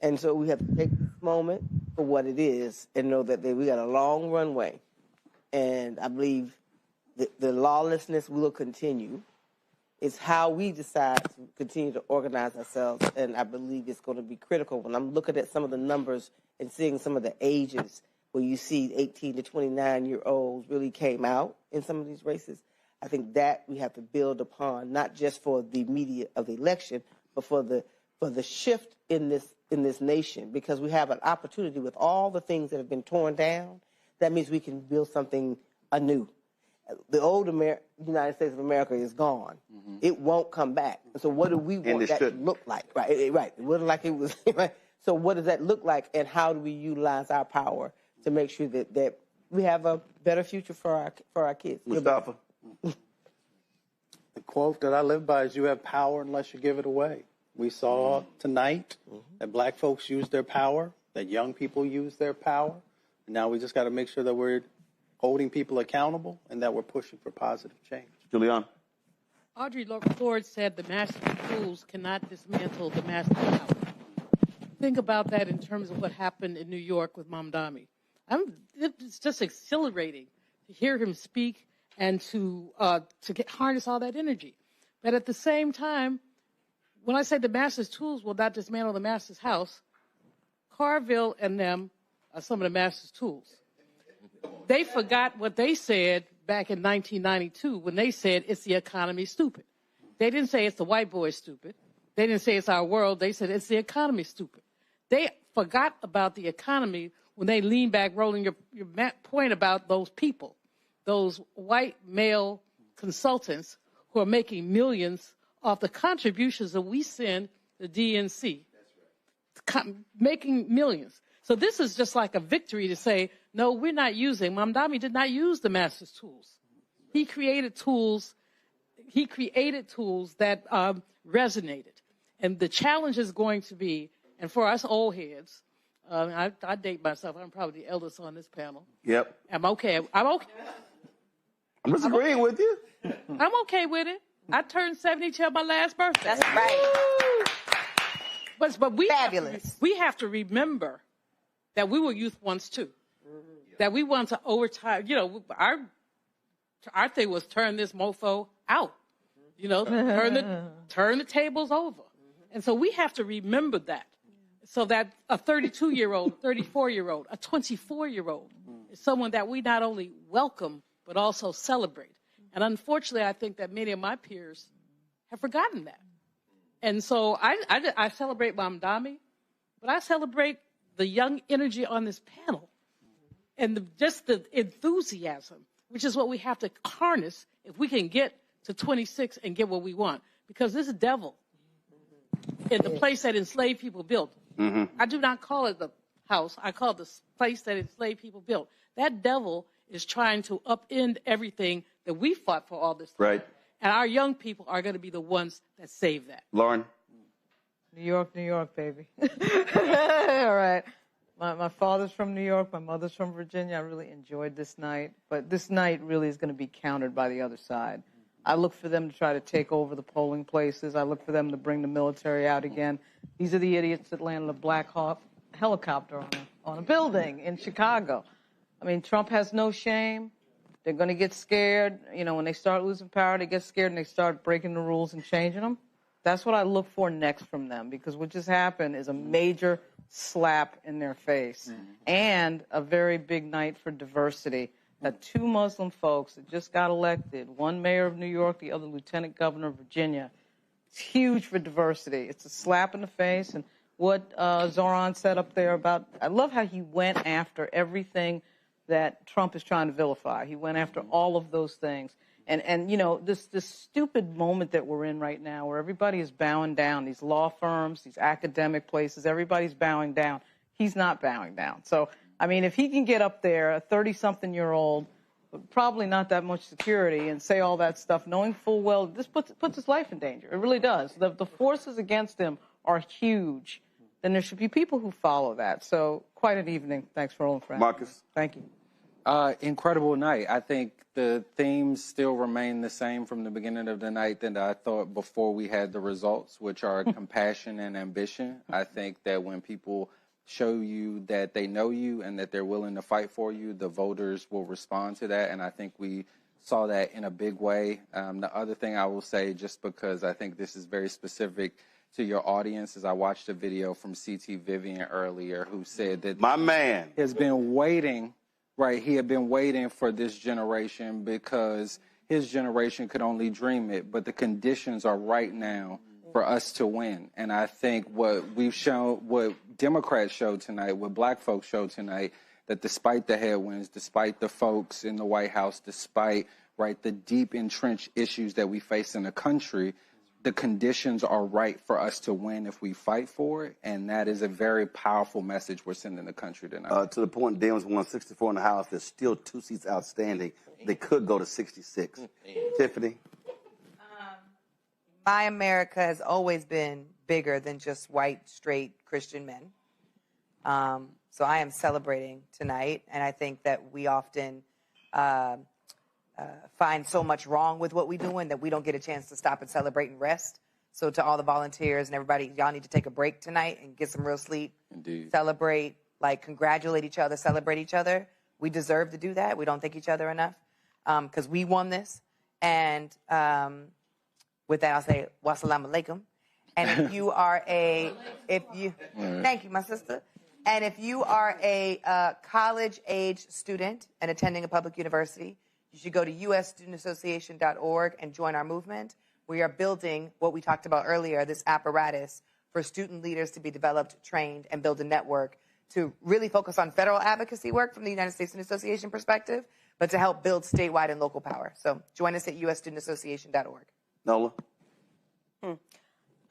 And so we have to take this moment for what it is and know that we got a long runway. And I believe the lawlessness will continue. It's how we decide to continue to organize ourselves, and I believe it's going to be critical. When I'm looking at some of the numbers and seeing some of the ages where you see 18 to 29-year-olds really came out in some of these races, I think that we have to build upon, not just for the immediate of the election, but for the shift in this nation, because we have an opportunity with all the things that have been torn down. That means we can build something anew. The old United States of America is gone. It won't come back. So what do we want that to look like? Right. It wasn't like it was. Right? So what does that look like, and how do we utilize our power to make sure that we have a better future for our kids? Mustafa? The quote that I live by is, you have power unless you give it away. We saw tonight that black folks use their power, that young people use their power. And now we just got to make sure that we're holding people accountable and that we're pushing for positive change. Julian? Audre Lorde said the master tools cannot dismantle the master power. Think about that in terms of what happened in New York with Mamdani. It's just exhilarating to hear him speak and to harness all that energy. But at the same time, when I say the master's tools will not dismantle the master's house, Carville and them are some of the master's tools. They forgot what they said back in 1992 when they said it's the economy stupid. They didn't say it's the white boy stupid. They didn't say it's our world. They said it's the economy stupid. They forgot about the economy when they leaned back, rolling your point about those people, those white male consultants who are making millions off the contributions that we send the DNC. Making millions. So this is just like a victory to say, no, we're not using. Mamdani did not use the master's tools. He created tools. He created tools that resonated. And the challenge is going to be, and for us old heads, I date myself. I'm probably the eldest on this panel. Yep. I'm okay. I'm okay. I'm disagreeing with you. I'm okay with it. I turned 72 on my last birthday. That's right. But we have to remember that we were youth once too. That we want to overtime. You know, our thing was turn this mofo out. You know, turn the tables over. And so we have to remember that. So that a 32-year-old, 34-year-old, a 24-year-old is someone that we not only welcome but also celebrate. And unfortunately, I think that many of my peers have forgotten that. And so I celebrate Mamdani, but I celebrate the young energy on this panel and just the enthusiasm, which is what we have to harness if we can get to 26 and get what we want. Because this devil in the place that enslaved people built, I do not call it the house. I call it the place that enslaved people built. That devil is trying to upend everything that we fought for all this time. Right. And our young people are going to be the ones that save that. Lauren? New York, baby. All right. My father's from New York. My mother's from Virginia. I really enjoyed this night. But this night really is going to be countered by the other side. I look for them to try to take over the polling places. I look for them to bring the military out again. These are the idiots that landed a Black Hawk helicopter on a building in Chicago. I mean, Trump has no shame. They're going to get scared. You know, when they start losing power, they get scared and they start breaking the rules and changing them. That's what I look for next from them, because what just happened is a major slap in their face and a very big night for diversity. That two Muslim folks that just got elected, one mayor of New York, the other lieutenant governor of Virginia. It's huge for diversity. It's a slap in the face. And what Zoran said up there about, I love how he went after everything that Trump is trying to vilify. He went after all of those things. And you know, this stupid moment that we're in right now where everybody is bowing down, these law firms, these academic places, everybody's bowing down. He's not bowing down. So, I mean, if he can get up there, a 30-something-year-old, probably not that much security, and say all that stuff, knowing full well this puts his life in danger. It really does. The forces against him are huge. Then there should be people who follow that. So, quite an evening. Thanks for all, friends. Marcus? Thank you. Incredible night. I think the themes still remain the same from the beginning of the night that I thought before we had the results, which are compassion and ambition. I think that when people show you that they know you and that they're willing to fight for you, the voters will respond to that. And I think we saw that in a big way. The other thing I will say, just because I think this is very specific to your audience, is I watched a video from C.T. Vivian earlier who said that my man has been waiting. Right, he had been waiting for this generation because his generation could only dream it, but the conditions are right now for us to win. And I think what we've shown, what Democrats showed tonight, what black folks showed tonight, that despite the headwinds, despite the folks in the White House, despite, right, the deep entrenched issues that we face in the country, the conditions are right for us to win if we fight for it, and that is a very powerful message we're sending the country tonight. To the point, Dems won 64 in the House. There's still 2 seats outstanding. They could go to 66. Tiffany? My America has always been bigger than just white, straight Christian men. So I am celebrating tonight, and I think that we often find so much wrong with what we're doing that we don't get a chance to stop and celebrate and rest. So to all the volunteers and everybody, y'all need to take a break tonight and get some real sleep. Indeed. Celebrate, like congratulate each other, celebrate each other. We deserve to do that. We don't thank each other enough because we won this. And with that, I'll say, wassalamu alaikum. And if you are thank you, my sister. And if you are a college-age student and attending a public university, you should go to usstudentassociation.org and join our movement. We are building what we talked about earlier, this apparatus for student leaders to be developed, trained, and build a network to really focus on federal advocacy work from the United States Student Association perspective, but to help build statewide and local power. So join us at usstudentassociation.org. Nola?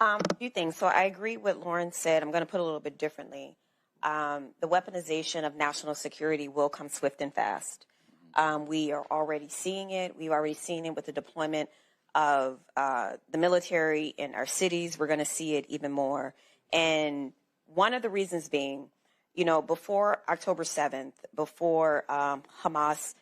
A few things. So I agree with Lauren said. I'm going to put it a little bit differently. The weaponization of national security will come swift and fast. We are already seeing it. We've already seen it with the deployment of the military in our cities. We're going to see it even more. And one of the reasons being, you know, before October 7th, before Hamas,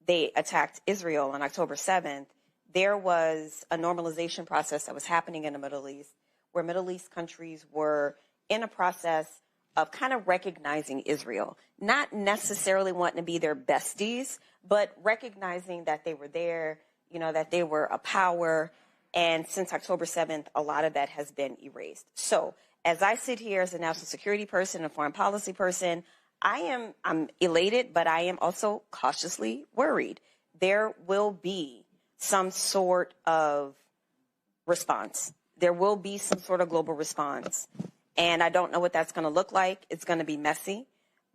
they attacked Israel on October 7th, there was a normalization process that was happening in the Middle East, where Middle East countries were in a process of kind of recognizing Israel, not necessarily wanting to be their besties, but recognizing that they were there, you know, that they were a power. And since October 7th, a lot of that has been erased. So as I sit here as a national security person, a foreign policy person, I'm elated, but I am also cautiously worried. There will be some sort of response. There will be some sort of global response. And I don't know what that's going to look like. It's going to be messy.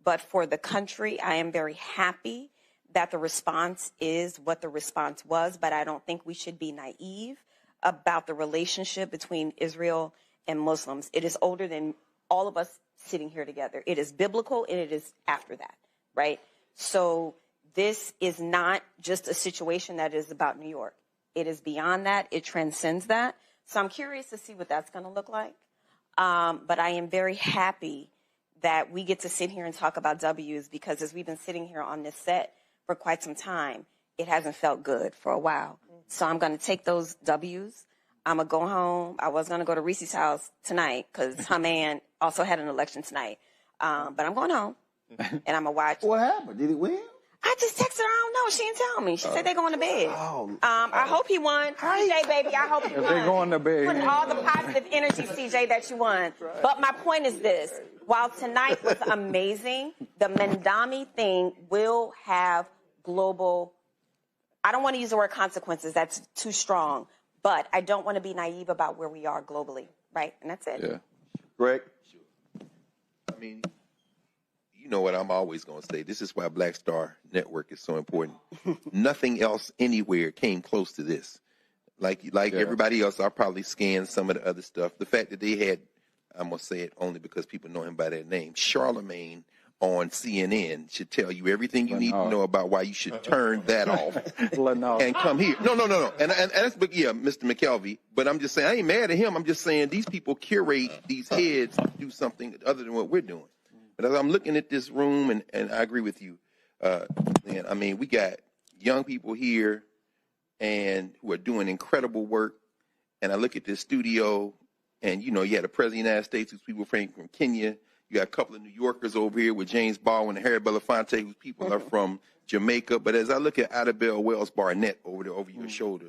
But for the country, I am very happy that the response is what the response was. But I don't think we should be naive about the relationship between Israel and Muslims. It is older than all of us sitting here together. It is biblical, and it is after that, right? So this is not just a situation that is about New York. It is beyond that. It transcends that. So I'm curious to see what that's going to look like. But I am very happy that we get to sit here and talk about W's, because as we've been sitting here on this set for quite some time, it hasn't felt good for a while. So I'm going to take those W's. I'm going to go home. I was going to go to Reese's house tonight because her man also had an election tonight. But I'm going home, and I'm going to watch. What happened? Did he win? I just texted her. I don't know. She didn't tell me. She said they're going to bed. I hope he won. CJ, baby, I hope he won. They're going to bed. Put all the positive energy, CJ, that you won. But my point is this. While tonight was amazing, the Mandami thing will have global, I don't want to use the word consequences. That's too strong. But I don't want to be naive about where we are globally, right? And that's it. Yeah. Greg? I mean, you know what I'm always going to say. This is why Black Star Network is so important. Nothing else anywhere came close to this. Like everybody else, I probably scanned some of the other stuff. The fact that they had, I'm going to say it only because people know him by that name, Charlemagne on CNN should tell you everything you need to know about why you should turn that off and come here. No. And that's, yeah, Mr. McKelvey. But I'm just saying, I ain't mad at him. I'm just saying these people curate these heads to do something other than what we're doing. But as I'm looking at this room, and I agree with you, man, I mean, we got young people here and who are doing incredible work. And I look at this studio, and, you know, you had the President of the United States, who's people from Kenya. You got a couple of New Yorkers over here with James Baldwin and Harry Belafonte, whose people are from Jamaica. But as I look at Idabel Wells Barnett over there over your shoulder,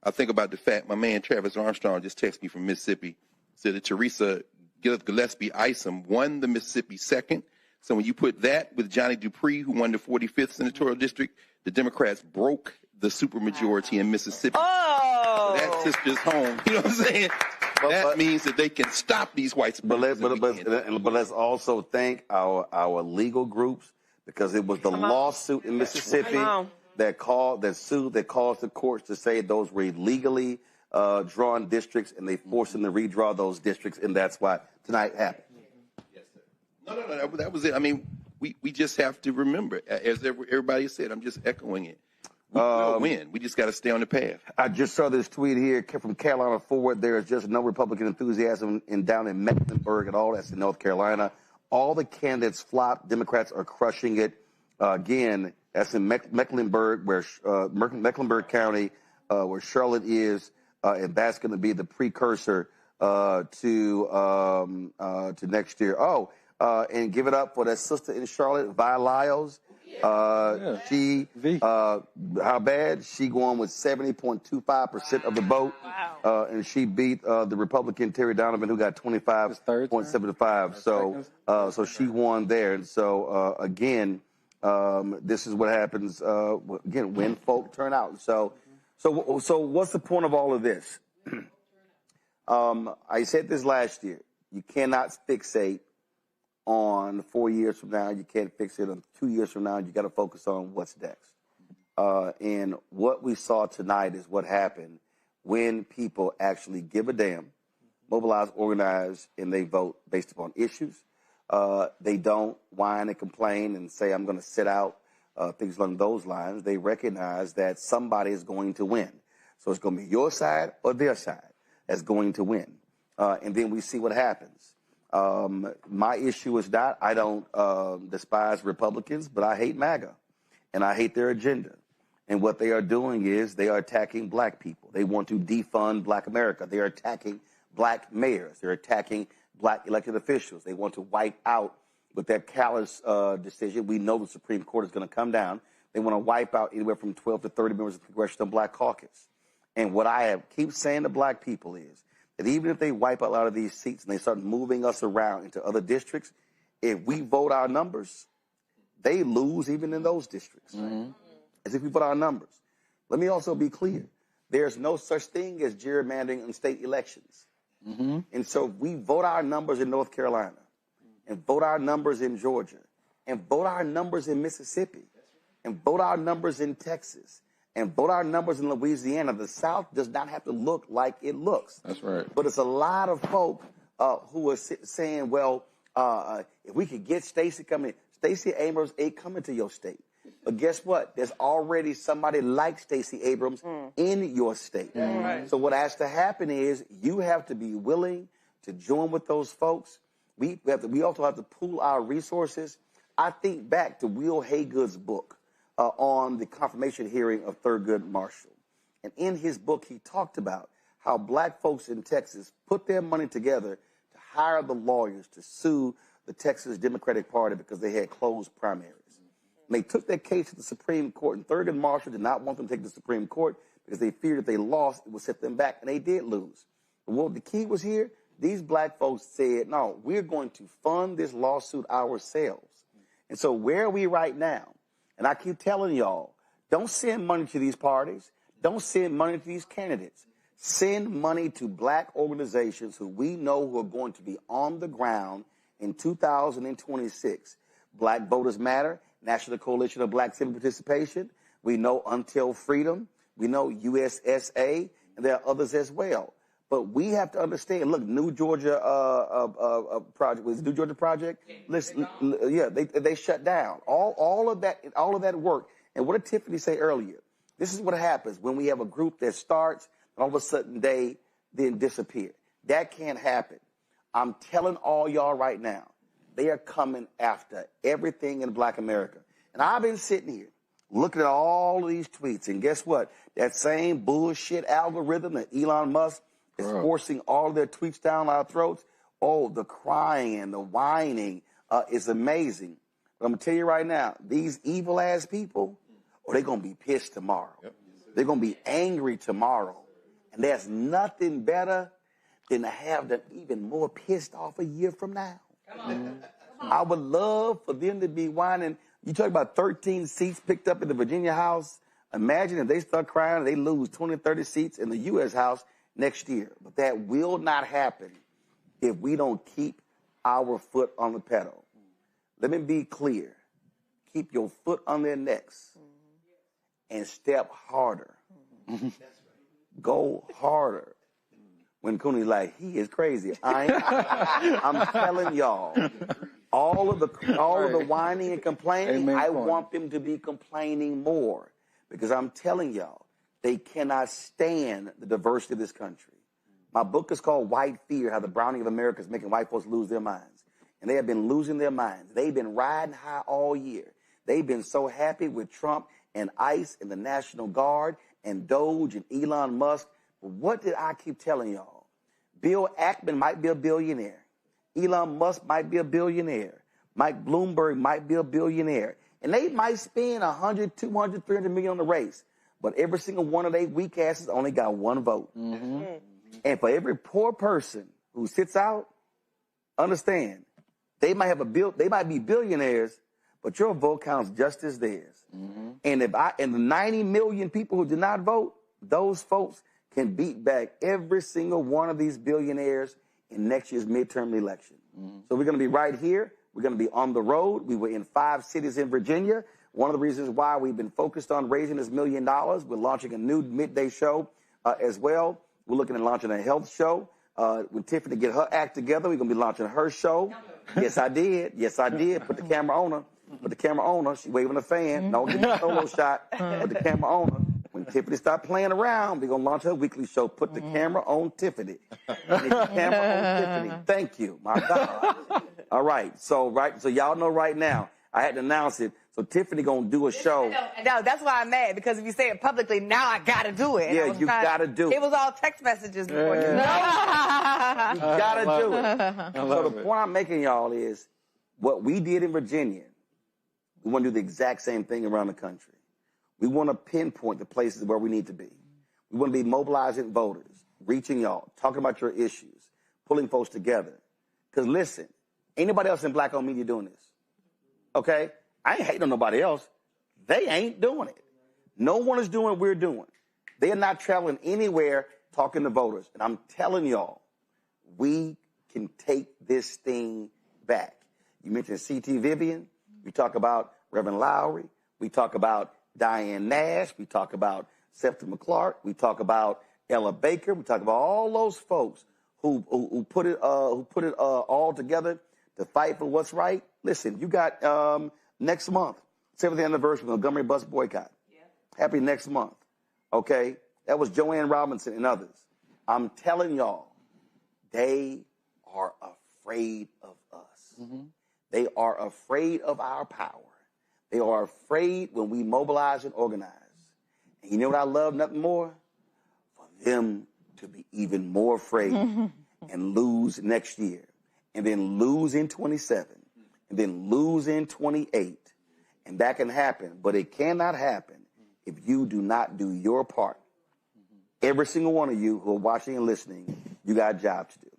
I think about the fact my man Travis Armstrong just texted me from Mississippi, said that Teresa Gillespie Isom won the Mississippi 2nd. So when you put that with Johnny Dupree, who won the 45th senatorial district, the Democrats broke the supermajority in Mississippi. Oh! So that sister's home. You know what I'm saying? That means that they can stop these white supremacists. But let's also thank our legal groups, because it was the lawsuit in Mississippi that caused the courts to say those were illegally drawn districts, and they forced them to redraw those districts, and that's why tonight happened. Yes, sir. No, that was it. I mean, we just have to remember, as everybody said, I'm just echoing it. We'll win. We just got to stay on the path. I just saw this tweet here from Carolina Forward. There is just no Republican enthusiasm down in Mecklenburg at all. That's in North Carolina. All the candidates flop. Democrats are crushing it. Again, that's in Mecklenburg, Mecklenburg County, where Charlotte is, and that's going to be the precursor to next year. And give it up for that sister in Charlotte, Vi Lyles. How bad? She won with 70.25% of the vote. Wow. And she beat the Republican Terry Donovan, who got 25.75. So she won there. And so, again, this is what happens, again, when folk turn out. So what's the point of all of this? I said this last year. You cannot fixate on 4 years from now. You can't fixate on 2 years from now. You got to focus on what's next. And what we saw tonight is what happened when people actually give a damn, mobilize, organize, and they vote based upon issues. They don't whine and complain and say, I'm going to sit out, things along those lines. They recognize that somebody is going to win. So it's going to be your side or their side that's going to win. And then we see what happens. My issue is not, I don't despise Republicans, but I hate MAGA, and I hate their agenda. And what they are doing is they are attacking black people. They want to defund black America. They are attacking black mayors. They're attacking black elected officials. They want to wipe out, with that callous decision, we know the Supreme Court is going to come down. They want to wipe out anywhere from 12 to 30 members of the Congressional Black Caucus. And what I keep saying to black people is that even if they wipe out a lot of these seats and they start moving us around into other districts, if we vote our numbers, they lose even in those districts. Mm-hmm. As if we vote our numbers. Let me also be clear. There's no such thing as gerrymandering in state elections. Mm-hmm. And so we vote our numbers in North Carolina and vote our numbers in Georgia and vote our numbers in Mississippi and vote our numbers in Texas and vote our numbers in Louisiana. The South does not have to look like it looks. That's right. But it's a lot of folk who are saying, well, if we could get Stacey coming, Stacey Abrams ain't coming to your state. But guess what? There's already somebody like Stacey Abrams in your state. Right. So what has to happen is you have to be willing to join with those folks. We also have to pool our resources. I think back to Will Haygood's book on the confirmation hearing of Thurgood Marshall. And in his book, he talked about how black folks in Texas put their money together to hire the lawyers to sue the Texas Democratic Party because they had closed primaries. And they took their case to the Supreme Court, and Thurgood Marshall did not want them to take it to the Supreme Court because they feared if they lost, it would set them back, and they did lose. But what the key was here, these black folks said, no, we're going to fund this lawsuit ourselves. And so where are we right now? And I keep telling y'all, don't send money to these parties. Don't send money to these candidates. Send money to black organizations who we know who are going to be on the ground in 2026. BlackVotesMatter, National Coalition of Black Civic Participation. We know Until Freedom. We know USSA, and there are others as well. But we have to understand, look, New Georgia Project, was it New Georgia Project? Listen, yeah, they shut down. All of that work. And what did Tiffany say earlier? This is what happens when we have a group that starts, and all of a sudden they then disappear. That can't happen. I'm telling all y'all right now, they are coming after everything in black America. And I've been sitting here looking at all of these tweets, and guess what? That same bullshit algorithm that Elon Musk is forcing all of their tweets down our throats. Oh, the crying and the whining is amazing. But I'm going to tell you right now, these evil-ass people, they're going to be pissed tomorrow. Yep. They're going to be angry tomorrow. And there's nothing better than to have them even more pissed off a year from now. Come on. I would love for them to be whining. You talk about 13 seats picked up in the Virginia House. Imagine if they start crying and they lose 20, 30 seats in the U.S. House next year. But that will not happen if we don't keep our foot on the pedal. Let me be clear. Keep your foot on their necks and step harder. Go harder. When Cooney's like, he is crazy. I'm telling y'all, all of the whining and complaining, I want them to be complaining more. Because I'm telling y'all, they cannot stand the diversity of this country. My book is called White Fear, How the Browning of America is Making White Folks Lose Their Minds. And they have been losing their minds. They've been riding high all year. They've been so happy with Trump and ICE and the National Guard and Doge and Elon Musk. But what did I keep telling y'all? Bill Ackman might be a billionaire. Elon Musk might be a billionaire. Mike Bloomberg might be a billionaire. And they might spend 100, 200, 300 million on the race. But every single one of they weak asses only got one vote. And for every poor person who sits out, understand, they might be billionaires, but your vote counts just as theirs. And the 90 million people who did not vote, those folks can beat back every single one of these billionaires in next year's midterm election. So we're going to be right here. We're going to be on the road. We were in 5 cities in Virginia. One of the reasons why we've been focused on raising this $1 million, we're launching a new midday show as well. We're looking at launching a health show. When Tiffany get her act together, we're going to be launching her show. Yes, I did. Yes, I did. Put the camera on her. Put the camera on her. She's waving a fan. No, give me a solo shot. Put the camera on her. When Tiffany start playing around, we're going to launch her weekly show. Put the camera on Tiffany. Put the camera on Tiffany. Thank you. My God. All right. So y'all know right now, I had to announce it. So Tiffany going to do a show. No, that's why I'm mad, because if you say it publicly, now I got to do it. Yeah, you got to do it. It was all text messages before. You got to do it. So the point I'm making, y'all, is what we did in Virginia, we want to do the exact same thing around the country. We want to pinpoint the places where we need to be. We want to be mobilizing voters, reaching y'all, talking about your issues, pulling folks together. Because listen, ain't nobody else in black-owned media doing this. Okay? I ain't hating on nobody else. They ain't doing it. No one is doing what we're doing. They are not traveling anywhere talking to voters. And I'm telling y'all, we can take this thing back. You mentioned C.T. Vivian. We talk about Reverend Lowry. We talk about Diane Nash. We talk about Septima Clark. We talk about Ella Baker. We talk about all those folks who put it all together to fight for what's right. Listen, you got next month, 7th anniversary of the Montgomery bus boycott. Yeah. Happy next month. Okay? That was Joanne Robinson and others. I'm telling y'all, they are afraid of us. They are afraid of our power. They are afraid when we mobilize and organize. And you know what I love nothing more? For them to be even more afraid and lose next year. And then lose in 27. And then lose in 28. And that can happen. But it cannot happen if you do not do your part. Every single one of you who are watching and listening, you got a job to do.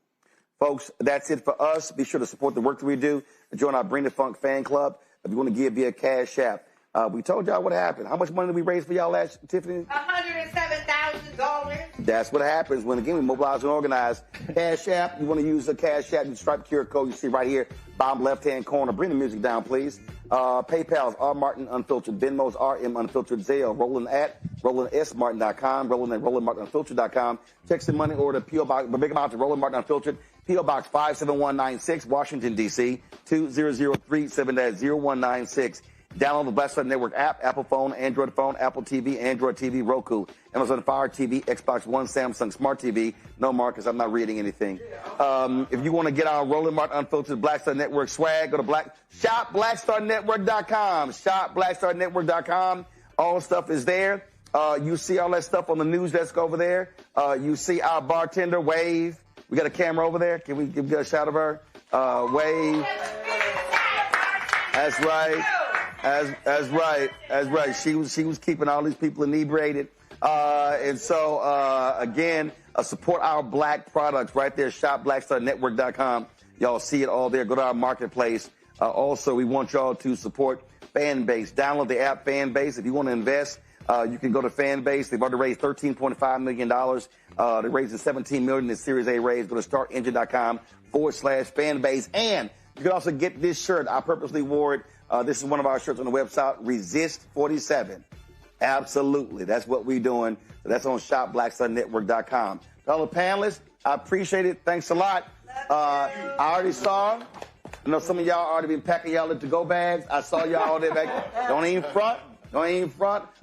Folks, that's it for us. Be sure to support the work that we do. Join our Bring the Funk fan club. If you want to give via Cash App. We told y'all what happened. How much money did we raise for y'all last, Tiffany? $107,000. That's what happens when, again, we mobilize and organize. Cash App, you want to use the Cash App, you stripe QR code you see right here, bottom left-hand corner. Bring the music down, please. PayPal's R. Martin Unfiltered. Venmo's RM Unfiltered. Zelle. Rolling at RolandSMartin.com. Rolling at RolandMartinUnfiltered.com. Check some money order. P.O. Box, big amount to Roland Martin Unfiltered. P.O. Box 57196, Washington, D.C. 20037-0196. Download the Black Star Network app, Apple phone, Android phone, Apple TV, Android TV, Roku, Amazon Fire TV, Xbox One, Samsung Smart TV. No, Marcus, I'm not reading anything. If you want to get our Roland Martin Unfiltered Black Star Network swag, go to shopblackstarnetwork.com. Shopblackstarnetwork.com. All the stuff is there. You see all that stuff on the news desk over there. You see our bartender, Wave. We got a camera over there. Can we give a shout of her? Wave. That's right. That's right. She was keeping all these people inebriated. And so, again, support our black products right there. ShopBlackStarNetwork.com. Y'all see it all there. Go to our marketplace. Also, we want y'all to support Fanbase. Download the app Fanbase. If you want to invest, you can go to Fanbase. They've already raised $13.5 million. They're raising $17 million in the Series A raise. Go to startengine.com/Fanbase. And you can also get this shirt. I purposely wore it. This is one of our shirts on the website, Resist 47. Absolutely. That's what we're doing. So that's on shopblackstarnetwork.com. To all the panelists, I appreciate it. Thanks a lot. I already saw. I know some of y'all already been packing y'all in to-go bags. I saw y'all all there back. Don't even front.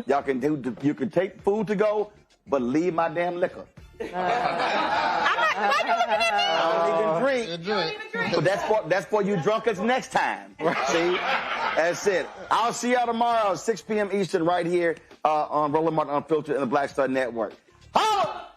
Y'all can you can take food to go, but leave my damn liquor. I don't even drink. But that's for you drunkards next time. See? That's it. I'll see y'all tomorrow, 6 p.m. Eastern, right here on Roland Martin Unfiltered and the Black Star Network. Holla!